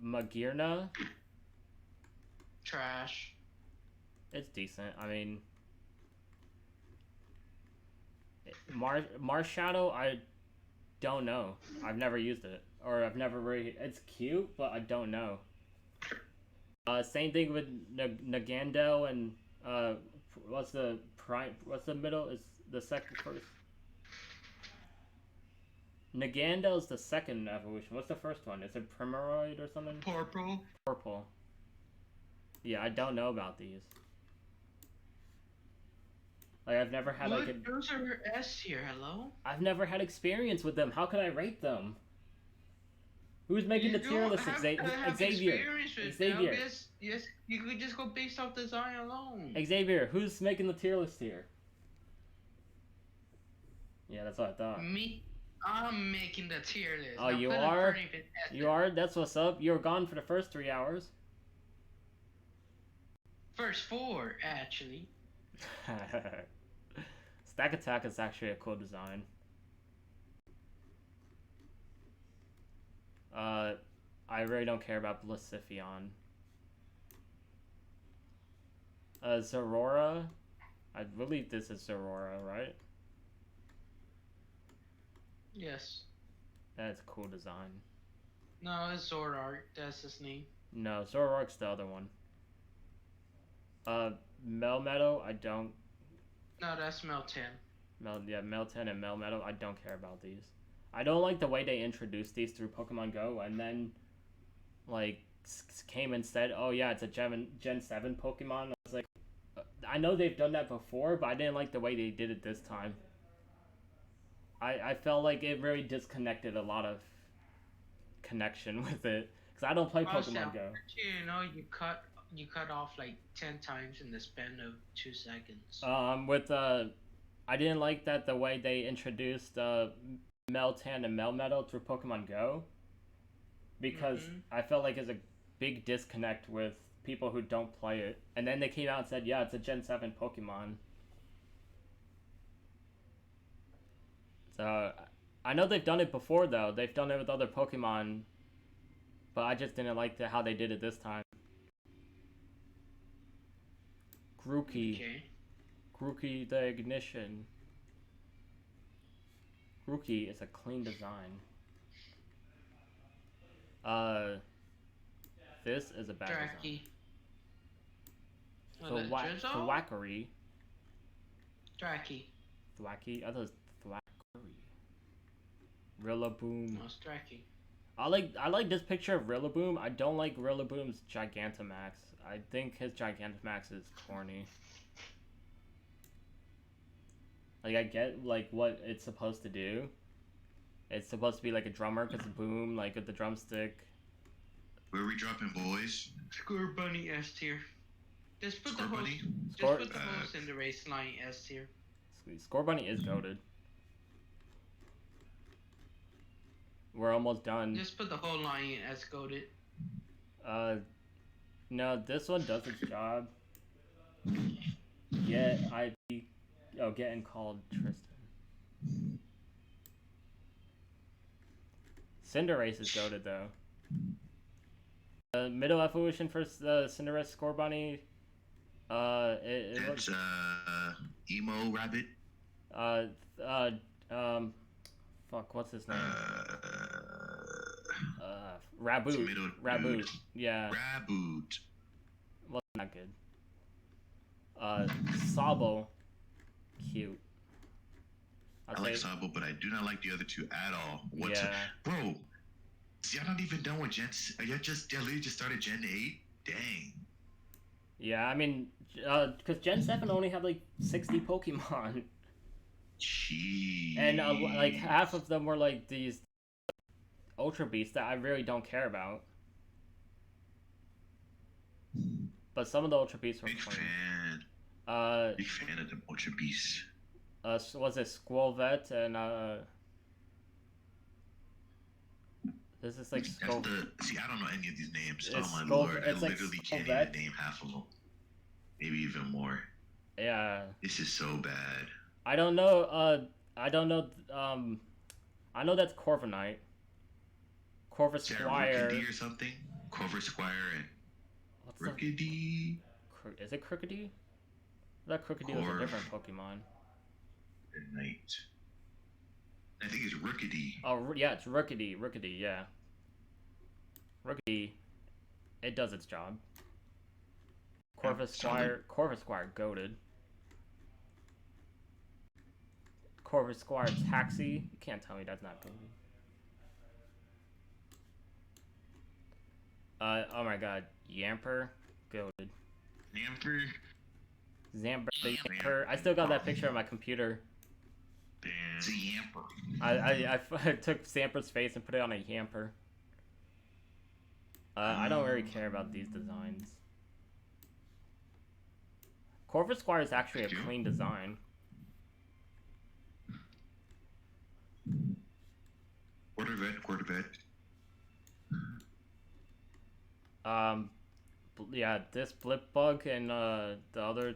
Magearna. Trash. It's decent. I mean, Marshadow, I don't know. I've never used it, or I've never really. It's cute, but I don't know. Same thing with Nagando and what's the Prime. What's the middle? Is the second first? Naganda is the second evolution. What's the first one? Is it Primaroid or something? Purple. Purple. Yeah, I don't know about these. Like, I've never had like a... Those are S tier, hello? I've never had experience with them. How can I rate them? Who's making the tier list? Xavier. Xavier. Yes, you could just go based off design alone. Xavier, who's making the tier list here? Yeah, that's what I thought. Me. I'm making the tier list. Oh, you are? You are? That's what's up. You were gone for the first 3 hours. First 4, actually. Stack Attack is actually a cool design. I really don't care about Blissiphion. Zorora. I believe this is Zorora, right? Yes. That's a cool design. No, it's Zoroark. That's his name. No, Zoroark's the other one. Melmetal, I don't... No, that's Meltan. Meltan and Melmetal, I don't care about these. I don't like the way they introduced these through Pokemon Go, and then, like, came and said, oh yeah, it's a Gen 7 Pokemon. I was like, I know they've done that before, but I didn't like the way they did it this time. I felt like it really disconnected a lot of connection with it, because I don't play Pokemon Go. You know, you cut off like 10 times in the span of 2 seconds. I didn't like that the way they introduced Meltan and Melmetal through Pokemon Go, because I felt like it's a big disconnect with people who don't play it. And then they came out and said, yeah, it's a Gen 7 Pokemon. So, I know they've done it before, though. They've done it with other Pokemon, but I just didn't like how they did it this time. Grookey. Okay. Grookey the Ignition. Grookey is a clean design. This is a bad design. Thwackery. Dracky. Thwacky? I thought it was Thwackery. Rillaboom. No, it's Dracky. I like this picture of Rillaboom. I don't like Rillaboom's Gigantamax. I think his Gigantamax is corny. Like, I get, like, what it's supposed to do. It's supposed to be like a drummer, because boom, like, with the drumstick. Where are we dropping, boys? Scorbunny S tier. Just put the whole Cinderace line S tier. Scorbunny is goated. We're almost done. Just put the whole line as goated. No, this one does its job. Getting called Tristan. Cinderace is goated, though. The middle evolution for Cinderace Scorbunny, it's Emo Rabbit. Fuck, what's his name? Raboot. Raboot. Yeah. Raboot. Well, not good. Sobble. Cute. I like Sobble, but I do not like the other two at all. Bro, y'all not even done with Gen... Y'all literally just started Gen 8? Dang. Yeah, I mean, because Gen 7 only had like 60 Pokemon. Jeez. And like half of them were like these Ultra Beasts that I really don't care about. But some of the Ultra Beasts were Big funny. fan. Big fan of the Ultra Beasts. Was it Squirvet and this is like See, I don't know any of these names. Oh my lord, I literally can't even name half of them. Maybe even more. Yeah. This is so bad. I don't know. I know that's Corviknight. Corvisquire. Rookidee or something. Corvisquire and Rookidee. Is it Crookedy? That Crookedy was a different Pokemon. Night. I think it's Rookidee. Oh yeah, it's Rookidee. Rookidee, yeah. Rookidee. It does its job. Corvisquire goated. Corvisquire Taxi. You can't tell me that's not good. Oh my god, Yamper, goated. Zamper the Yamper. I still got that picture on my computer. Zamper. I took Zamper's face and put it on a Yamper. I don't really care about these designs. Corvisquire is actually a clean design. Quartervet. Yeah, this Blipbug and the other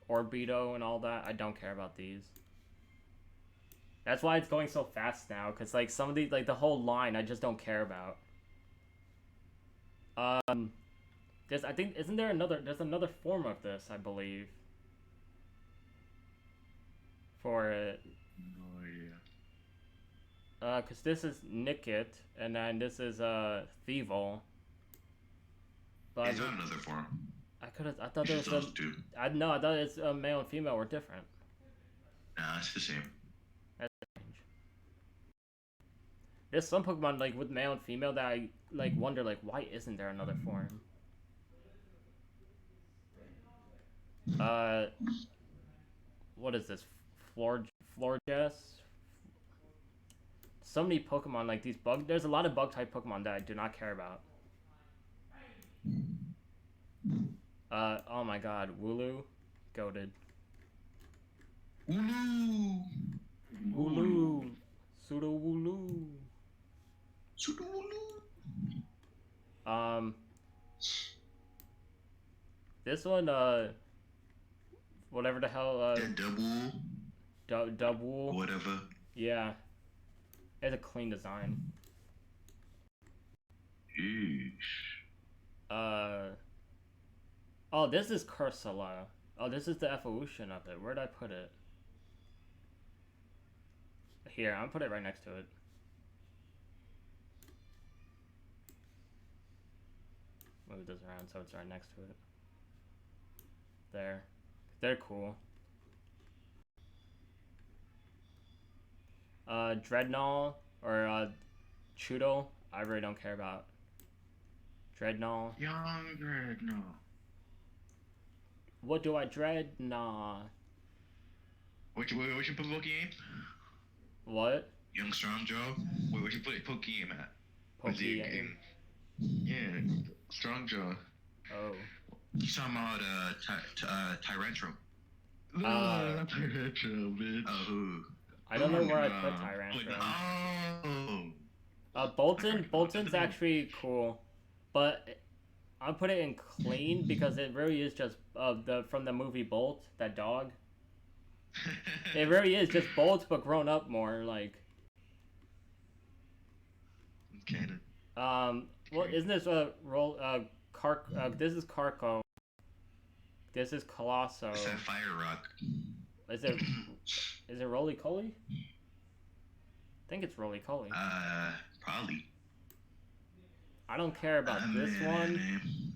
Orbeeto and all that, I don't care about these. That's why it's going so fast now, because like some of these, like the whole line, I just don't care about. There's, I think, isn't there there's another form of this, I believe. For it. Oh yeah. Because this is Nickit, and then this is Thievul. But Is that another form? I thought there was two. I thought it's male and female were different. Nah, it's the same. That's strange. There's some Pokemon like with male and female that I like wonder like why isn't there another form? What is this? Florges? So many Pokemon like these there's a lot of bug type Pokemon that I do not care about. Oh my god, Wooloo, goated. Wooloo, Sudowoodo. This one, whatever the hell, Double. Whatever. Yeah, it's a clean design. Oh, this is Cursula. Oh, this is the evolution of it. Where'd I put it? Here, I'm gonna put it right next to it. Move this around so it's right next to it. There. They're cool. Dreadnought or Chudo, I really don't care about. Dreadnought. Young Dreadnought. What do I dread? Nah. What you put Pokemon? What? Young Strong Joe. What you put Pokemon at? Pokemon. Yeah, Strong Jaw. Oh. You talking about Tyrantrum? Tyrantrum, bitch. Oh. I don't know where I put Tyrantrum. Bolton's actually cool, but I'll put it in clean because it really is just from the movie Bolt, that dog. It really is just Bolt, but grown up more, like. Canon. Well, isn't this this is Carco. This is Colosso. It's that Fire Rock. Is it Roly-Poly? I think it's Roly-Poly. Probably. I don't care about this one.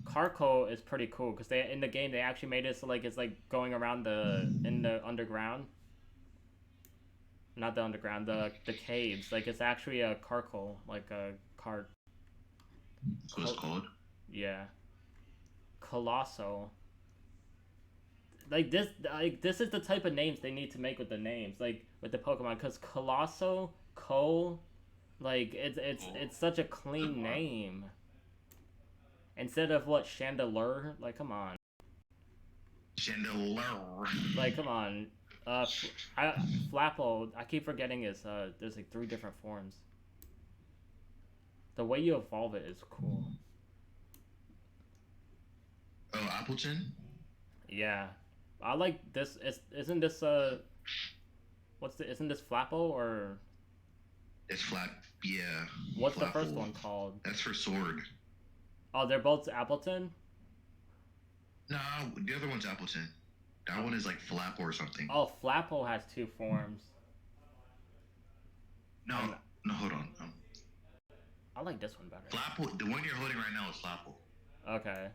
Carco is pretty cool because in the game they actually made it so like it's like going around in the underground. Not the underground, the caves. Like it's actually a Carco, like a cart. So it's called? Yeah. Colosso. Like this is the type of names they need to make with the names, like with the Pokemon, because Colosso, like it's such a clean name. Instead of what Chandelure, like come on. Chandelure. Like come on. Flapple, I keep forgetting is there's like 3 different forms. The way you evolve it is cool. Oh, Appleton? Yeah. I like this. Isn't this isn't this Flapple or? It's yeah. What's Flapple. The first one called? That's for Sword. Oh, they're both Appleton? No, the other one's Appleton. That one is like Flapple or something. Oh, Flapple has 2 forms. No, hold on. I like this one better. Flapple, the one you're holding right now is Flapple. Okay.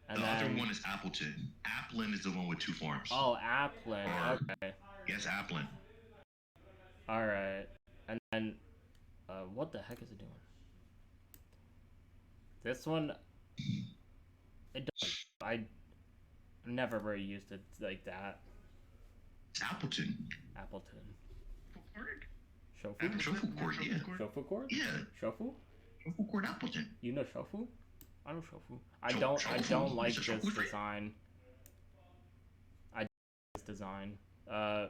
And the then... other one is Appleton. Applin is the one with 2 forms. Oh, Applin. Okay. Yes, Applin. Alright. And then, what the heck is it doing? This one, it doesn't. I never really used it like that. It's Appleton. Appleton. Appleton? Shofu? Shuffle cord, yeah. Shofu cord? Yeah. Shofu? Shuffle cord Appleton. You know Shofu? I know Shofu. I Shofu. don't like It's this a Shofu tree. design. I don't like this design. I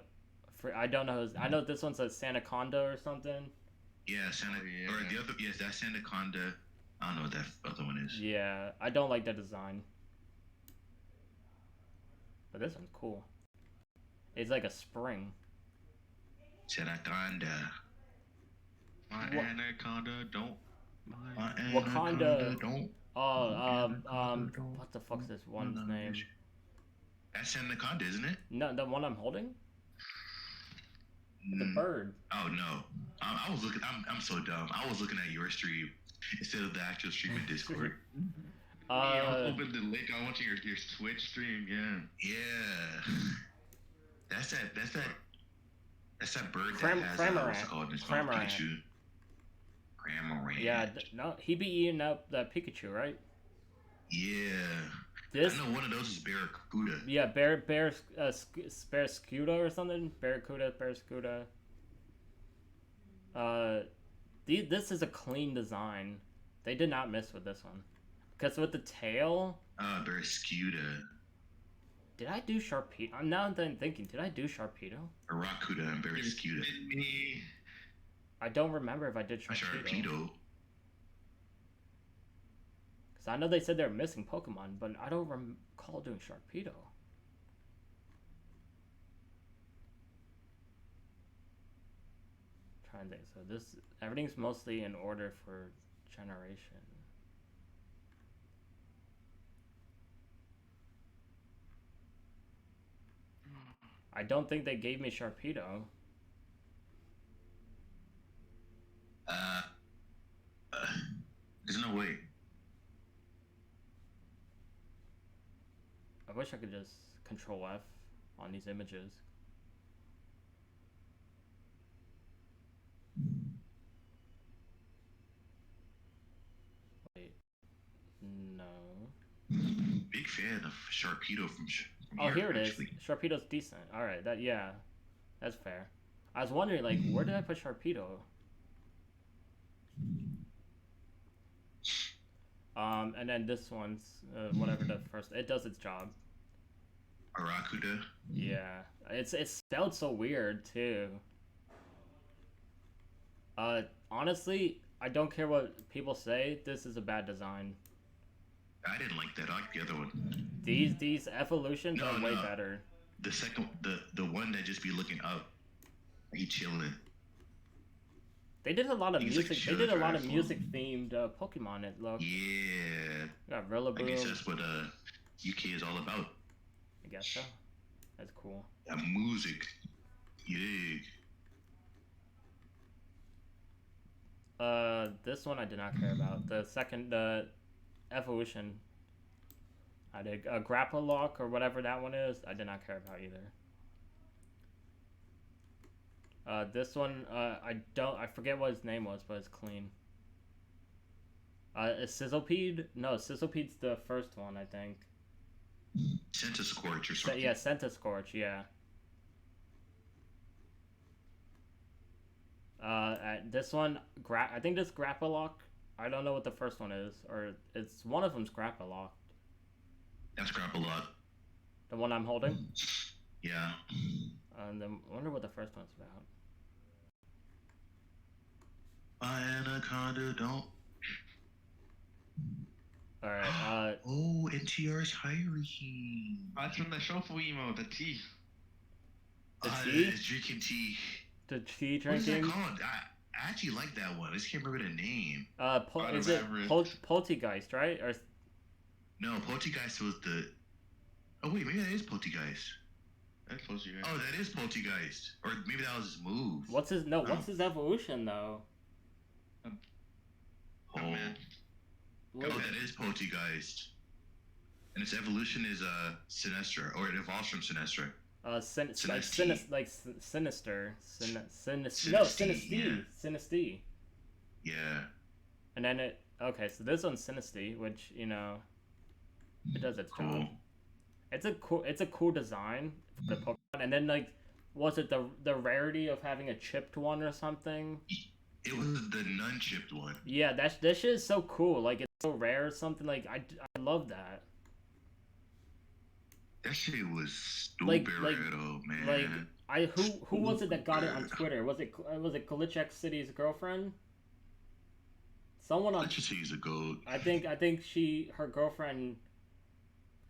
don't know. I know this one's a Sandaconda or something. Yeah, Santa. yeah. Or the other, yes, that's Sandaconda. I don't know what that other one is. Yeah, I don't like the design. But this one's cool. It's like a spring. Sandaconda. My What? anaconda don't mind. Wakanda. Don't. What the fuck's this one's name? That's Sandaconda, isn't it? No, the one I'm holding? The bird. Oh no, I was looking. I'm so dumb. I was looking at your stream instead of the actual stream in Discord. Open the link. I want your Twitch stream. Yeah. Yeah. That's that bird Cram- that has Cramorant. what's it called? It's called Cramorant. Pikachu. Cramorant. Yeah, no, he be eating up that Pikachu, right? Yeah. This, I know one of those is Barracuda. yeah, Barracuda or something. Barracuda. This is a clean design. They did not miss with this one, because with the tail. Barracuda. Did I do Sharpedo? I'm now then thinking, did I do Sharpedo? Barracuda and Barracuda. Me. I don't remember if I did Sharpedo. Sharpedo. Because I know they said they were missing Pokemon, but I don't recall doing Sharpedo. Trying to think. So everything's mostly in order for generation. I don't think they gave me Sharpedo. There's no way. I wish I could just Control F on these images. Wait, no. Big fan of Sharpedo from Oh, here it is. actually. Sharpedo's decent. All right, that's fair. I was wondering, like, where did I put Sharpedo? And then this one's whatever the first. It does its job. Barracuda. Yeah, it's spelled so weird too. Honestly, I don't care what people say. This is a bad design. I didn't like that. I like the other one. These evolutions are way better. The second, the one that just be looking up. He chilling. They did a lot of He's music. like They did a lot of Sugar music themed Pokemon. It looked. Yeah. Got I Rillaboom. guess that's what UK is all about. I guess so. That's cool. That music. Yeah. This one I did not care about. The second, evolution. I did a grapple lock or whatever that one is. I did not care about either. This one, I forget what his name was, but it's clean. Is Sizzlepede? No, Sizzlepede's the first one, I think. Centiscorch or something. Yeah, Centiscorch, yeah. This one, I think this grapple lock. I don't know what the first one is, or it's one of them's grapple lock. That's grapple lock. The one I'm holding. Yeah. And then I wonder what the first one's about. My anaconda don't. All right. Oh, NTR's hiring. That's from the Shofu emo, the tea. The tea? It's drinking tea. The tea What is that drinking. called? I actually like that one. I just can't remember the name. Is it remember Poltegeist, right? Or No, Poltegeist was the. Oh wait, maybe that is Poltegeist. That's close to you. Oh, that is Poltegeist. Or maybe that was his move. what's his evolution though? Oh, man. What- Oh, that is Poltegeist. And its evolution is Sinestra, or it evolves from Sinestra. Sinister. No, Sinistea, Sinistea. Yeah. And then okay, so this one's Sinistea, which, you know, it does its Cool. job. It's a cool design for the Pokemon. And then, like, was it the rarity of having a chipped one or something? It was the non-chipped one. Yeah, that shit is so cool. Like, it's so rare or something. Like, I love that. That shit was stupid rare, man. Like, who was it that got it on Twitter? Was it Glitch City's girlfriend? Someone on. Let's just say he's a goat. I think her girlfriend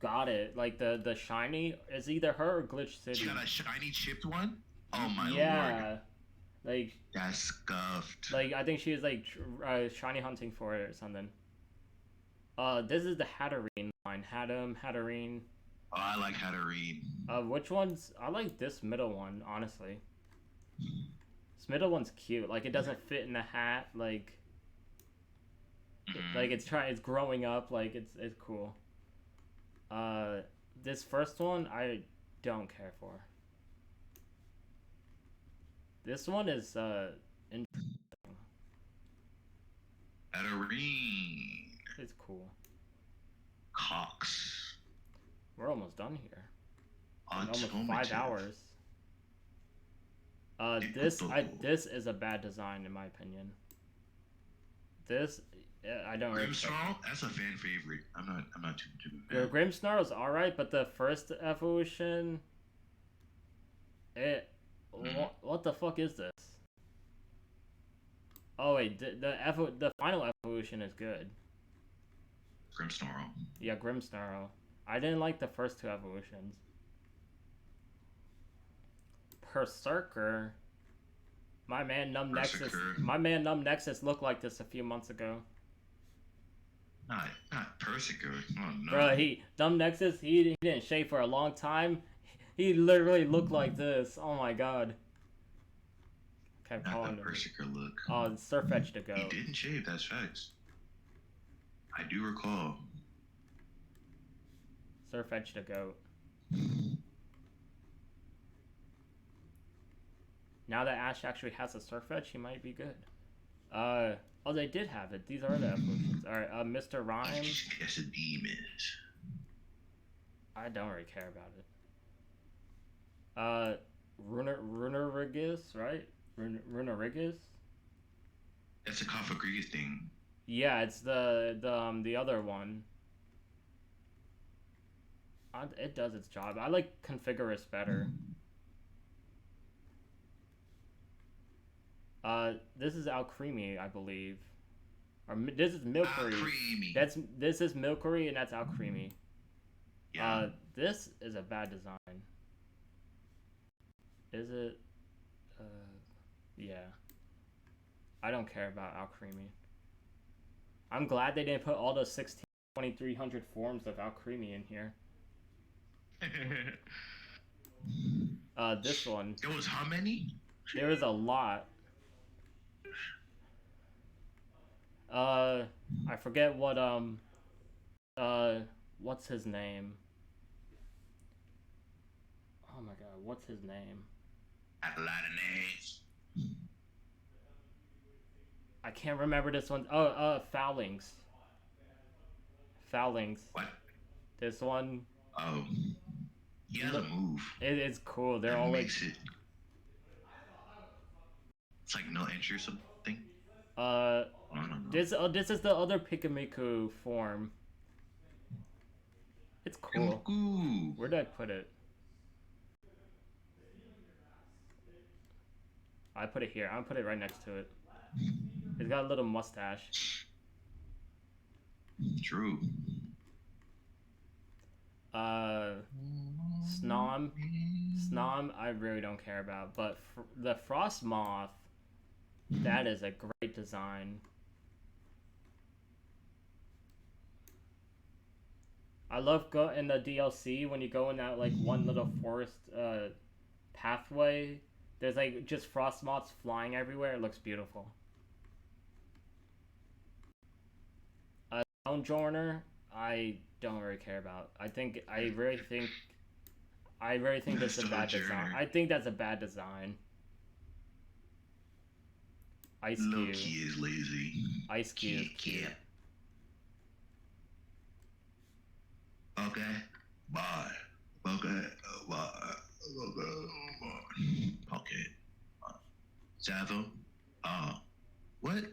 got it. Like the shiny is either her or Glitch City. She got a shiny chipped one. Oh my lord. Yeah. Like, that's scuffed. Like, I think she was like shiny hunting for it or something. This is the Hatterene line. Hatterene. Oh, I like Hatterene. Which ones? I like this middle one, honestly. This middle one's cute. Like, it doesn't fit in the hat. Like it's growing up. Like, it's cool. This first one I don't care for. This one is interesting. Hatterene. It's cool. Cox. We're almost done here. Almost Automative. 5 hours. This is a bad design in my opinion. This I don't. Grimmsnarl, that's a fan favorite. I'm not too fan. Grimmsnarl's alright, but the first evolution, what the fuck is this? Oh wait, the final evolution is good. Grimmsnarl. Yeah, Grimmsnarl. I didn't like the first 2 evolutions. Berserker. My man Numb Nexus looked like this a few months ago. Not Berserker. Oh no. Bro, Numb Nexus, he didn't shave for a long time. He literally looked like this. Oh my god. Kept calling the Berserker look. Oh, Surfetch to go. He didn't shave, that's facts. I do recall. Surfetch the goat. Now that Ash actually has a Surfetch, he might be good. Oh, they did have it. These are the evolutions. Alright, Mr. Rhyme. Yes, a demon. I don't really care about it. Runerigus, right? Runerigus? That's a Cofagrigus thing. Yeah, it's the other one. It does its job. I like Configurus better. This is Alcremie, I believe. Or this is Milcery. This is Milcery, and that's Alcremie. Yeah. This is a bad design. Is it? Yeah. I don't care about Alcremie. I'm glad they didn't put all those 2300 forms of Alcremie in here. This one. There was how many? There was a lot. I forget what what's his name? Oh my god, what's his name? A lot of names. I can't remember this one. Foulings. What? This one. Oh. He has a move. It's cool. They're all like. It's like no entry or something. This is the other Pikamiku form. It's cool. Ooh. Where did I put it? I put it here. I'm gonna put it right next to it. It's got a little mustache. True. Snom, I really don't care about, but the Frostmoth, that is a great design. I love in the DLC when you go in that like one little forest pathway. There's like just Frostmoths flying everywhere. It looks beautiful. Stonejourner, I don't really care about. I really think I really think that's a Still bad design. Journey. I think that's a bad design. Ice Cube. Loki is lazy. Ice Cube is cute. Okay. Bye. Okay. Bye. Okay. Savo. What?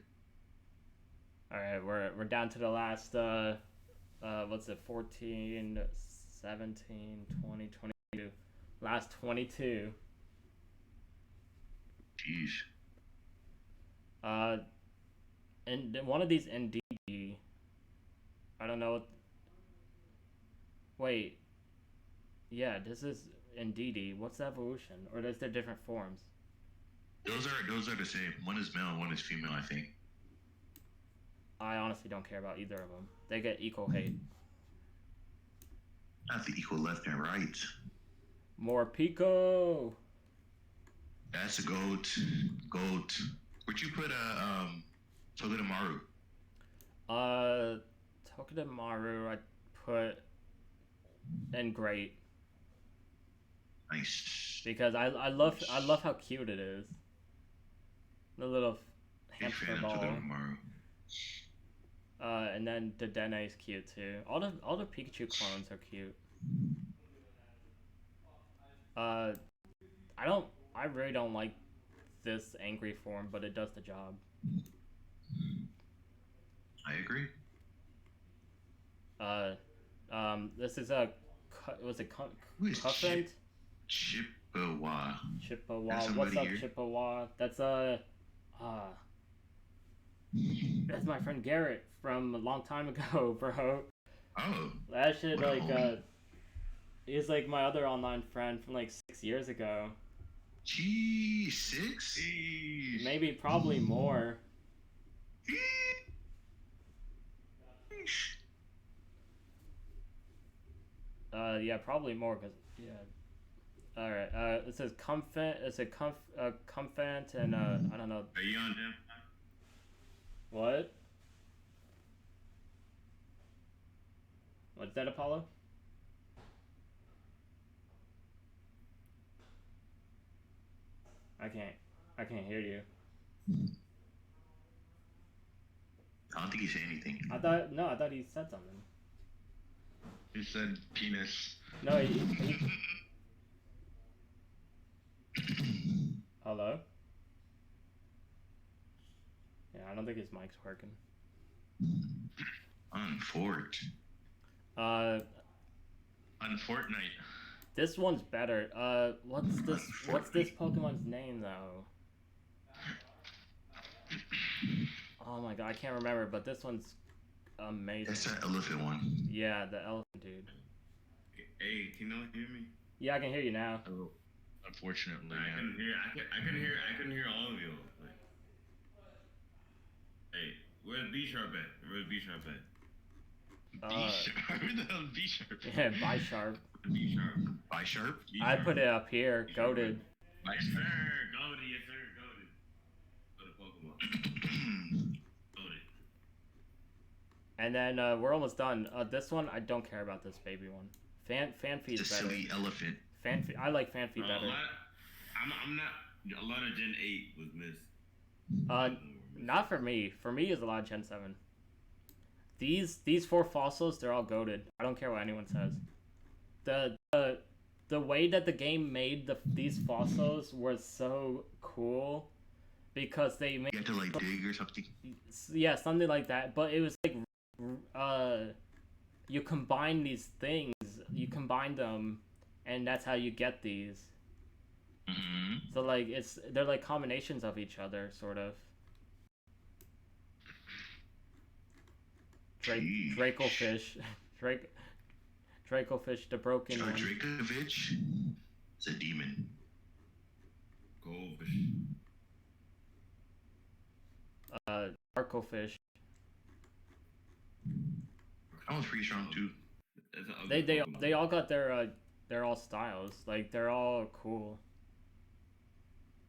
Alright, we're down to the last what's it, 14, 17, 20, 22. Last 22. Jeez. And one of these NDD, I don't know. Wait. Yeah, this is NDD. What's the evolution? Or is there different forms? Those are the same. One is male and one is female, I think. I honestly don't care about either of them. They get equal hate. Not the equal left and right. More Pico. That's a goat. Goat. Where'd you put Togedemaru? Togedemaru I put in great. Nice. Because I love how cute it is. The little Big hamster fan of ball. Togedemaru. And then the Dene is cute too. All the Pikachu clones are cute. I really don't like this angry form, but it does the job. I agree. This is a Who is Cuffent? Chippewa? Chippewa. There's What's somebody up, here. Chippewa? That's that's my friend Garrett from a long time ago, bro. Oh. That shit, What a like, homie. he's like my other online friend from like 6 years ago. Gee, 6? Jeez. Maybe, probably more. Yeah, probably more, cause yeah. All right. It says Comfant. It's a Comfant, and I don't know. Are you on Gem? What? What's that, Apollo? I can't hear you. I don't think he said anything. I thought he said something. He said penis. No, he Hello? Yeah, I don't think his mic's working. Unfort. Uh, On Fortnite. this one's better. What's this Pokemon's name though? Oh my god, I can't remember, but this one's amazing. That's that elephant one. Yeah, the elephant dude. Hey, can you hear me? Yeah, I can hear you now. Oh, unfortunately, I yeah. couldn't hear all of you. Like, hey, where's B Sharp at? Where's B Sharp at? B-sharp. Who the hell is B-sharp? Yeah, Bisharp. B Sharp. By Sharp? I put it up here, goated. Yes, sir. Goated, yes, sir. Goated. Go to Pokemon. Goated. And then we're almost done. This one, I don't care about this baby one. Fanfee's The better. silly elephant. I like Fanfee better. I'm not. A lot of Gen 8 was missed. Not for me. For me, is a lot of Gen 7. These 4 fossils, they're all goated. I don't care what anyone says. The way that the game made these fossils was so cool, because they made You have to like dig or something. yeah, something like that. But it was like you combine these things, you combine them, and that's how you get these. Mm-hmm. So like they're like combinations of each other, sort of. Dracofish, Dracofish, the broken one. Dracovic is a demon. Goldfish. Arcofish. I was pretty strong too. They all got they're all styles. Like they're all cool.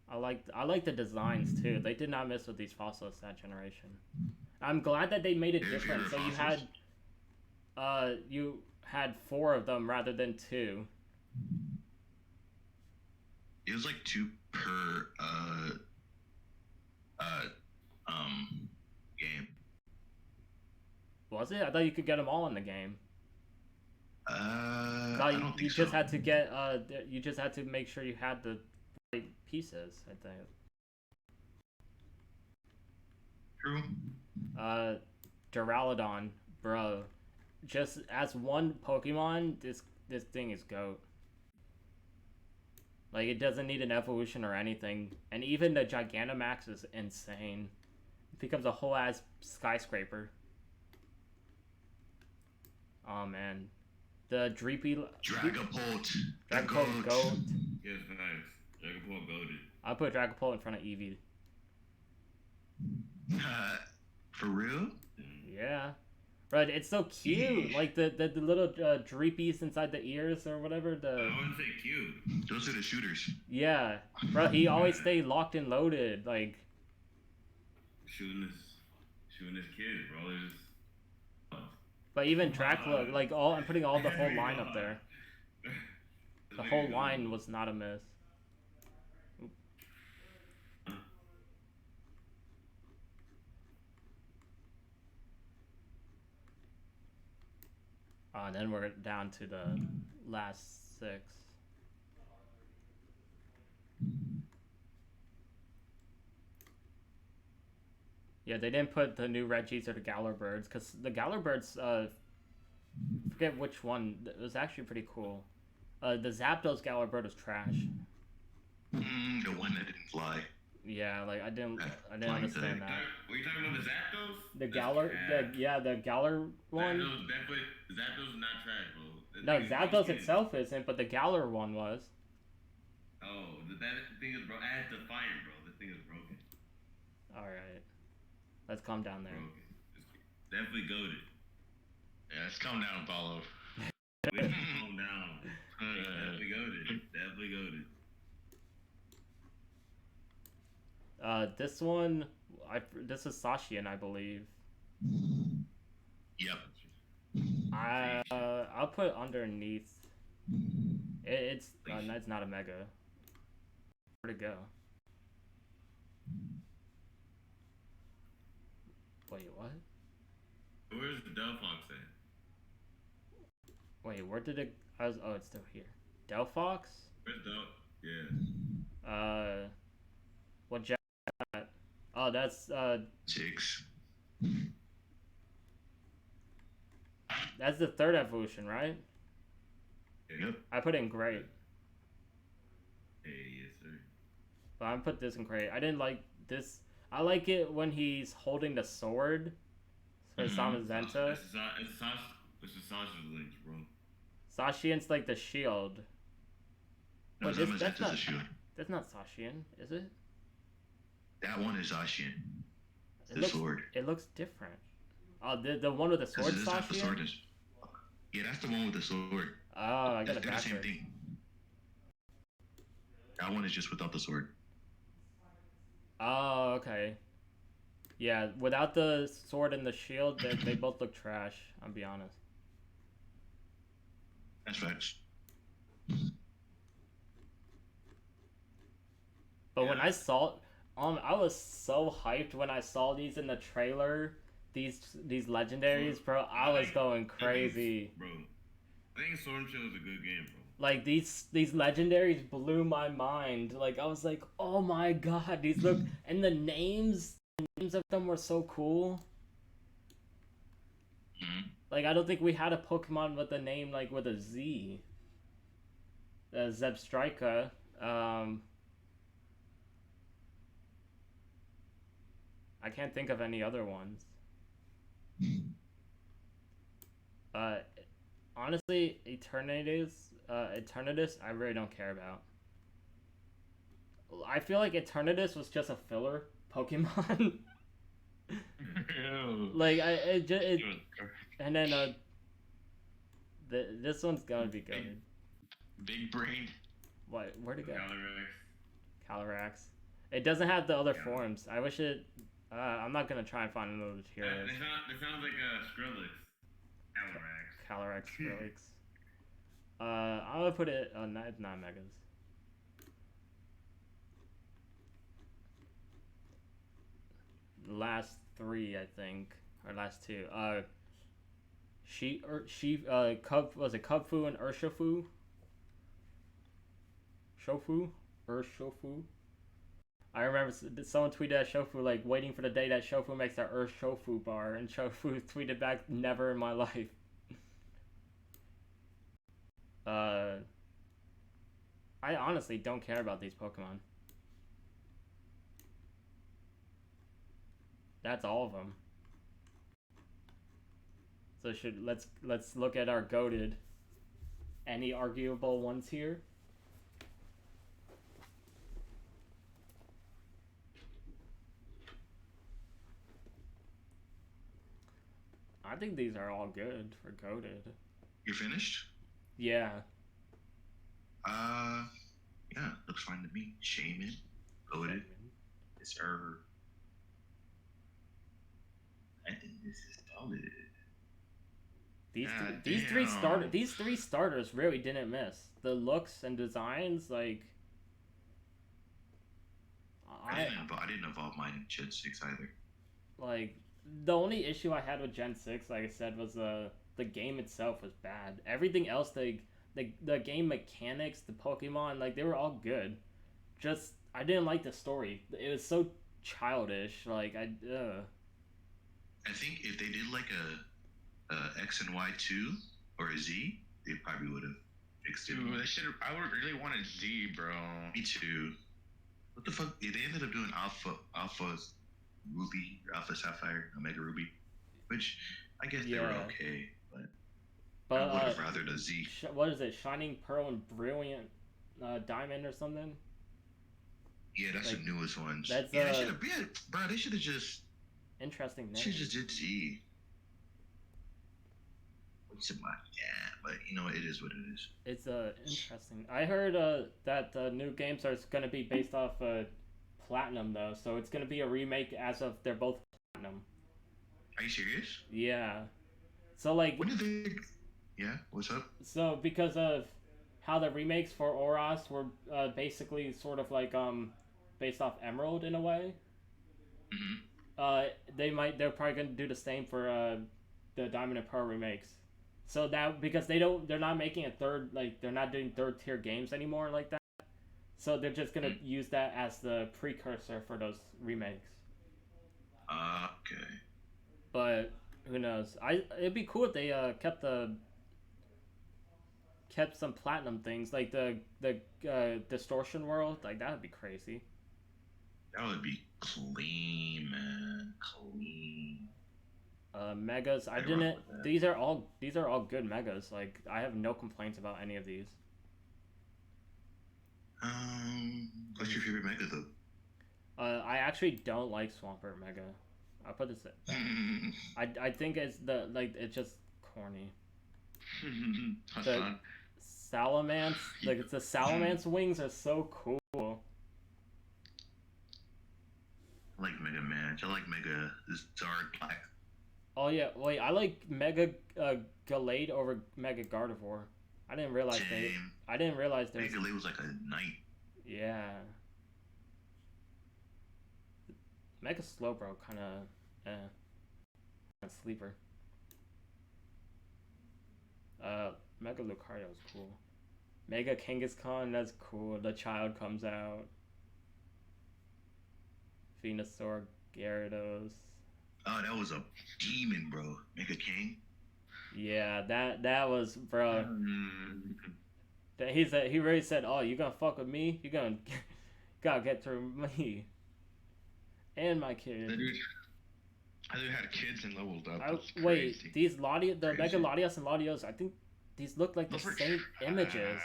I like the designs too. They did not mess with these fossils that generation. I'm glad that they made it Your different. So favorite you had 4 of them rather than 2. It was like 2 per game. Was it? I thought you could get them all in the game. I don't think you so. just had to get you just had to make sure you had the right pieces, I think. True. Duraludon, bro. Just as one Pokemon, this thing is GOAT. Like, it doesn't need an evolution or anything. And even the Gigantamax is insane. It becomes a whole ass skyscraper. Oh man. The Dragapult. Dragapult GOAT. Yes, nice. Dragapult goated. I'll put Dragapult in front of Eevee. For real? Yeah. Right, it's so cute. Like the little dreepies inside the ears or whatever. I wouldn't say cute. Those are the shooters. Yeah. Bro, he always stayed locked and loaded. Like, shooting his kids, bro. They're just... But even Dracula, like I'm putting all the whole line up there. The whole line was not a miss. Then we're down to the last 6. Yeah, they didn't put the new Reggies or the Galar Birds, because the Galar Birds, forget which one, it was actually pretty cool. The Zapdos Galar Bird was trash. The one that didn't fly. Yeah, like I didn't understand that. Were you talking about the Zapdos? The Galar, the Galar one. Zapdos is not trash, bro. No, Zapdos itself isn't, but the Galar one was. Oh, that thing is broken. I had to fire, bro. The thing is broken. All right, let's calm down there. Broken. It's definitely goated. Yeah, let's calm down, Paulo. We can calm down. Definitely goated. Definitely goated. This one, this is Sashian, I believe. Yep. I'll put underneath. It's not a mega. Where'd it go? Wait, what? Where's the Delphox at? Wait, where did it? Oh, it's still here. Delphox? Where's Yeah. What jet? Oh, that's 6. That's the 3rd evolution, right? Yep. I put in great. Hey, yes, sir. But I'm put this in great. I didn't like this. I like it when he's holding the sword. For Samazenta. It's Sasha's links, bro. Sashian's like the shield. No, that's not a shield. That's not Sashian, is it? That one is Zacian. The sword. It looks different. Oh, the one with the sword, Sashian? The sword is... Yeah, that's the one with the sword. Oh, I got it the same backwards. thing. That one is just without the sword. Oh, okay. Yeah, without the sword and the shield, they both look trash, I'll be honest. That's facts. But when I saw... I was so hyped when I saw these in the trailer. These legendaries, bro. I was going crazy. Bro, I think Storm Chill is a good game, bro. Like these legendaries blew my mind. Like I was like, oh my god, these look, and the names of them were so cool. Like I don't think we had a Pokemon with a name like with a Z. Zebstrika. I can't think of any other ones. Honestly, Eternatus, I really don't care about. I feel like Eternatus was just a filler Pokemon. Like and then this one's gonna be good. Big brain. What? Where'd it go? Calyrex. It doesn't have the other forms. I wish it. I'm not gonna try and find another tier. It sounds like a Skrillex. Calyrex, Skrillex. I'm gonna put it. Not megas. last three, I think, or last two. Was it Kubfu and Urshifu? Urshifu. I remember someone tweeted at Shofu like waiting for the day that Shofu makes that Urshifu bar, and Shofu tweeted back, "Never in my life." I honestly don't care about these Pokemon. That's all of them. So let's look at our goated. Any arguable ones here? I think these are all good for goated. You're finished? Yeah. Yeah, looks fine to me. Shaman, goated. It's her. I think this is solid. These three starters really didn't miss. The looks and designs, like I didn't evolve mine in Gen 6 either. Like the only issue I had with Gen 6, like I said, was the game itself was bad. Everything else, the game mechanics, the Pokemon, like they were all good. Just I didn't like the story. It was so childish. Like I think if they did like a X and Y 2 or a Z, they probably would have fixed it. Dude, they should have. I would really wanted Z, bro. Me too. What the fuck? They ended up doing Alpha Ruby, Alpha Sapphire, Omega Ruby, which I guess they were okay, but I would have rather the Z. What is it? Shining Pearl and Brilliant Diamond or something? Yeah, that's like, the newest ones. That's they should have been, bro. They should have just. Interesting name. Should just did Z. Yeah, but you know it is what it is. It's interesting. I heard that the new games are going to be based off Platinum though, so it's going to be a remake as of they're both Platinum. Are you serious? Yeah. So like. When did they? Yeah. What's up? So because of how the remakes for Oras were basically sort of like based off Emerald in a way. Mm-hmm. They're probably going to do the same for the Diamond and Pearl remakes. So that because they're not making a third, like they're not doing third tier games anymore like that. So they're just gonna use that as the precursor for those remakes. Okay. But who knows? It'd be cool if they kept some Platinum things like the Distortion World, like that would be crazy. That would be clean, man. Clean. Megas. These are all good megas. Like I have no complaints about any of these. What's your favorite mega though? I actually don't like Swampert Mega. I'll put this. I think it's it's just corny. The Salamence, like it's the Salamence wings are so cool. I like Mega Match. I like Mega Zard Black. Oh yeah, wait. I like Mega Gallade over Mega Gardevoir. I didn't realize there was. Mega Gallade was like a knight. Yeah. Mega Slowbro kind of sleeper. Mega Lucario is cool. Mega Kangaskhan, that's cool. The child comes out. Venusaur, Gyarados. Oh, that was a demon, bro. Mega King. Yeah, that was, bro. He really said, "Oh, you gonna fuck with me? You gotta get through me and my kid." I dude had kids and leveled up. Wait, these the Mega Latias and Latios, I think these look like the same images.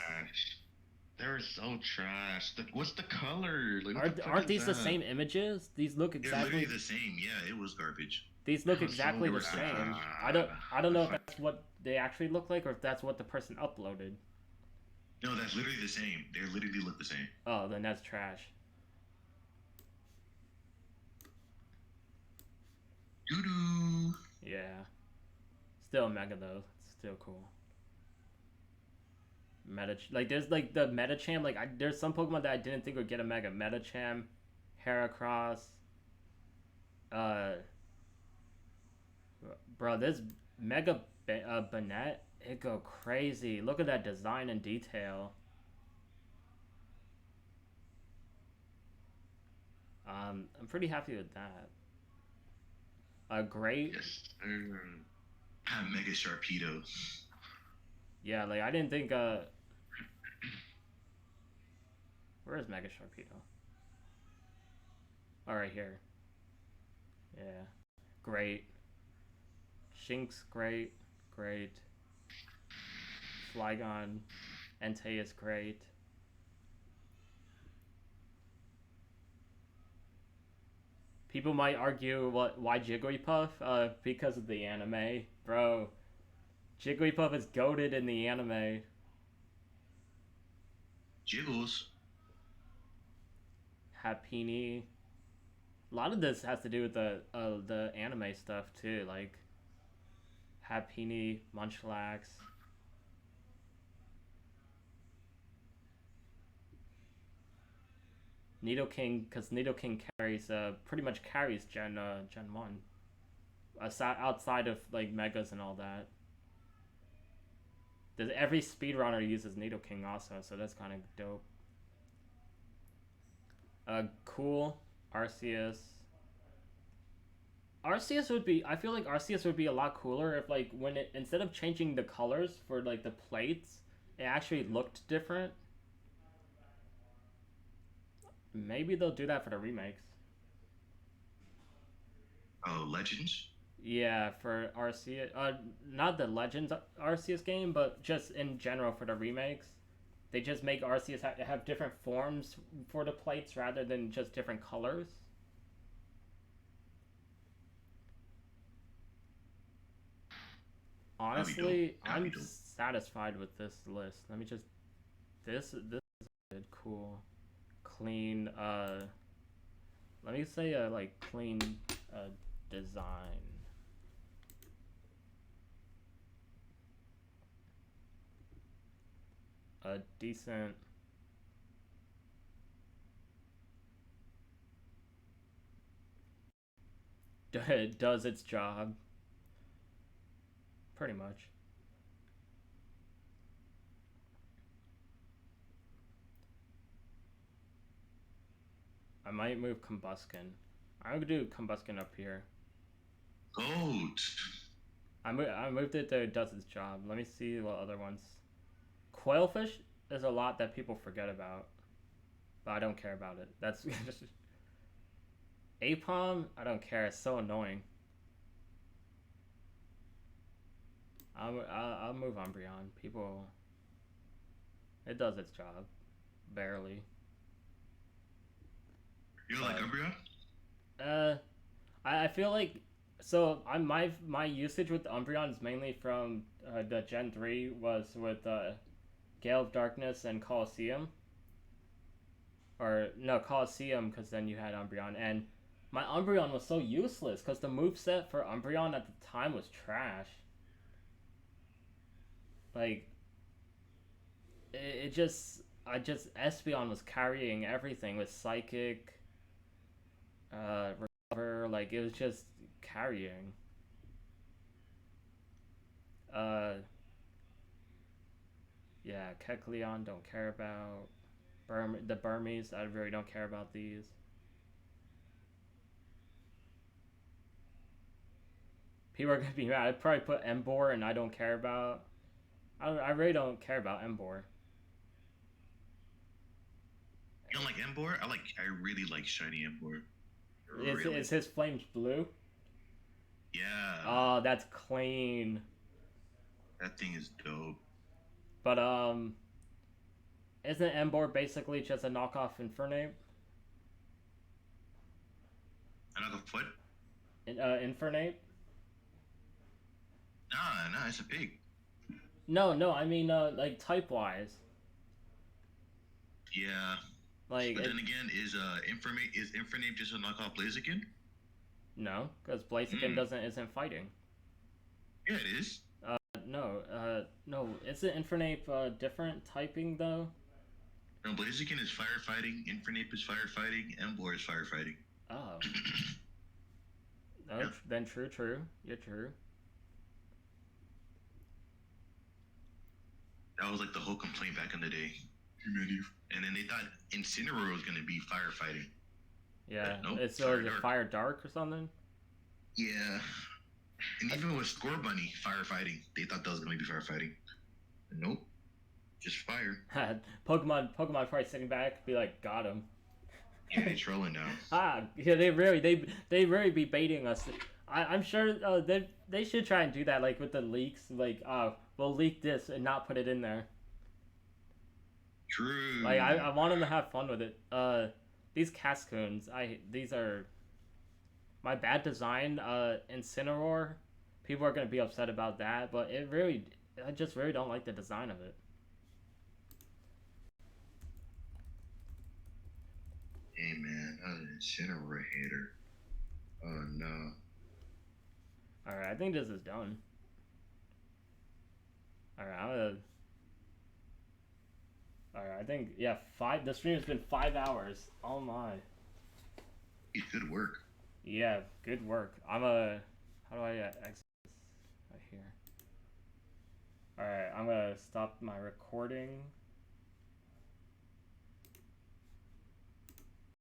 They're so trash. What's the color? Like, aren't these the same images? These look exactly. They're literally the same. Yeah, it was garbage. These look exactly the same. I don't know if that's what they actually look like or if that's what the person uploaded. No, that's literally the same. They literally look the same. Oh, then that's trash. Doo-doo. Yeah. Still Mega though. It's still cool. There's like the Metacham, there's some Pokemon that I didn't think would get a Mega. Metacham, Heracross, Uh, bro, this Banette, it go crazy. Look at that design and detail. I'm pretty happy with that. Great. Yes. Mega Sharpedo. Yeah, like I didn't think. Where is Mega Sharpedo? All right, here. Yeah, great. Shinx, great. Flygon, Entei is great. People might argue why Jigglypuff? Because of the anime, bro. Jigglypuff is goated in the anime. Jiggles. Happiny. A lot of this has to do with the anime stuff too, like Happiny, Munchlax. Nidoking, because Nidoking carries pretty much carries Gen 1. Outside of like Megas and all that. Every speedrunner uses Nidoking also, so that's kind of dope. Cool. Arceus. Arceus would be, I feel like Arceus would be a lot cooler if like when it, instead of changing the colors for like the plates, it actually looked different. Maybe they'll do that for the remakes. Oh, Legends? Yeah, for Arceus, not the Legends Arceus game, but just in general for the remakes. They just make Arceus have different forms for the plates rather than just different colors. Honestly, I'm satisfied with this list. Let me just... This is good. Cool. Clean, let me say like clean design. A decent... It does its job. Pretty much. I might move Combuskin. I'm gonna do Combuskin up here. Goat. I moved it to it does its job. Let me see what other ones. Quailfish is a lot that people forget about, but I don't care about it. That's just... Apom, I don't care. It's so annoying. I'll move Umbreon. People... It does its job. Barely. You don't like Umbreon? I feel like... So, my usage with Umbreon is mainly from the Gen 3 was with Gale of Darkness and Colosseum. Or, no, Colosseum, because then you had Umbreon. And my Umbreon was so useless, because the moveset for Umbreon at the time was trash. Like, Espeon was carrying everything with Psychic, Recover, like, it was just carrying. Yeah, Kecleon, don't care about. The Burmese, I really don't care about these. People are gonna be mad. I'd probably put Emboar, and I don't care about. I really don't care about Emboar. You don't like Emboar? I really like shiny Emboar. Is his flames blue? Yeah. Oh, that's clean. That thing is dope. But isn't Emboar basically just a knockoff Infernape? A knockoff what? Infernape? Nah, it's a pig. No, I mean like type wise. Yeah. Like, but then again, is Infernape just a knockoff Blaziken? No, because Blaziken isn't fighting. Yeah, it is. No. Isn't Infernape different typing though? No, Blaziken is firefighting. Infernape is firefighting. Emboar is firefighting. Oh. No, Yeah. then true. You're true. That was like the whole complaint back in the day. And then they thought Incineroar was gonna be firefighting. Yeah. Nope, It's Fire is it Dark. Fire Dark or something? Yeah. And even with Scorbunny firefighting, they thought that was gonna be firefighting. Nope. Just fire. Pokemon probably sitting back, be like, got him. Yeah, they trolling now. Yeah, they really be baiting us. I'm sure they should try and do that, like with the leaks, like we'll leak this and not put it in there. True. Like I want them to have fun with it. These Cascoons, these are my bad design. Incineroar, people are gonna be upset about that, but I just really don't like the design of it. Hey man, I'm an Incineroar hater. Oh no. Alright, I think this is done. Alright, Alright, I think, yeah, the stream has been 5 hours. Oh my. Good work. Yeah, good work. How do I exit this right here? Alright, I'm gonna stop my recording.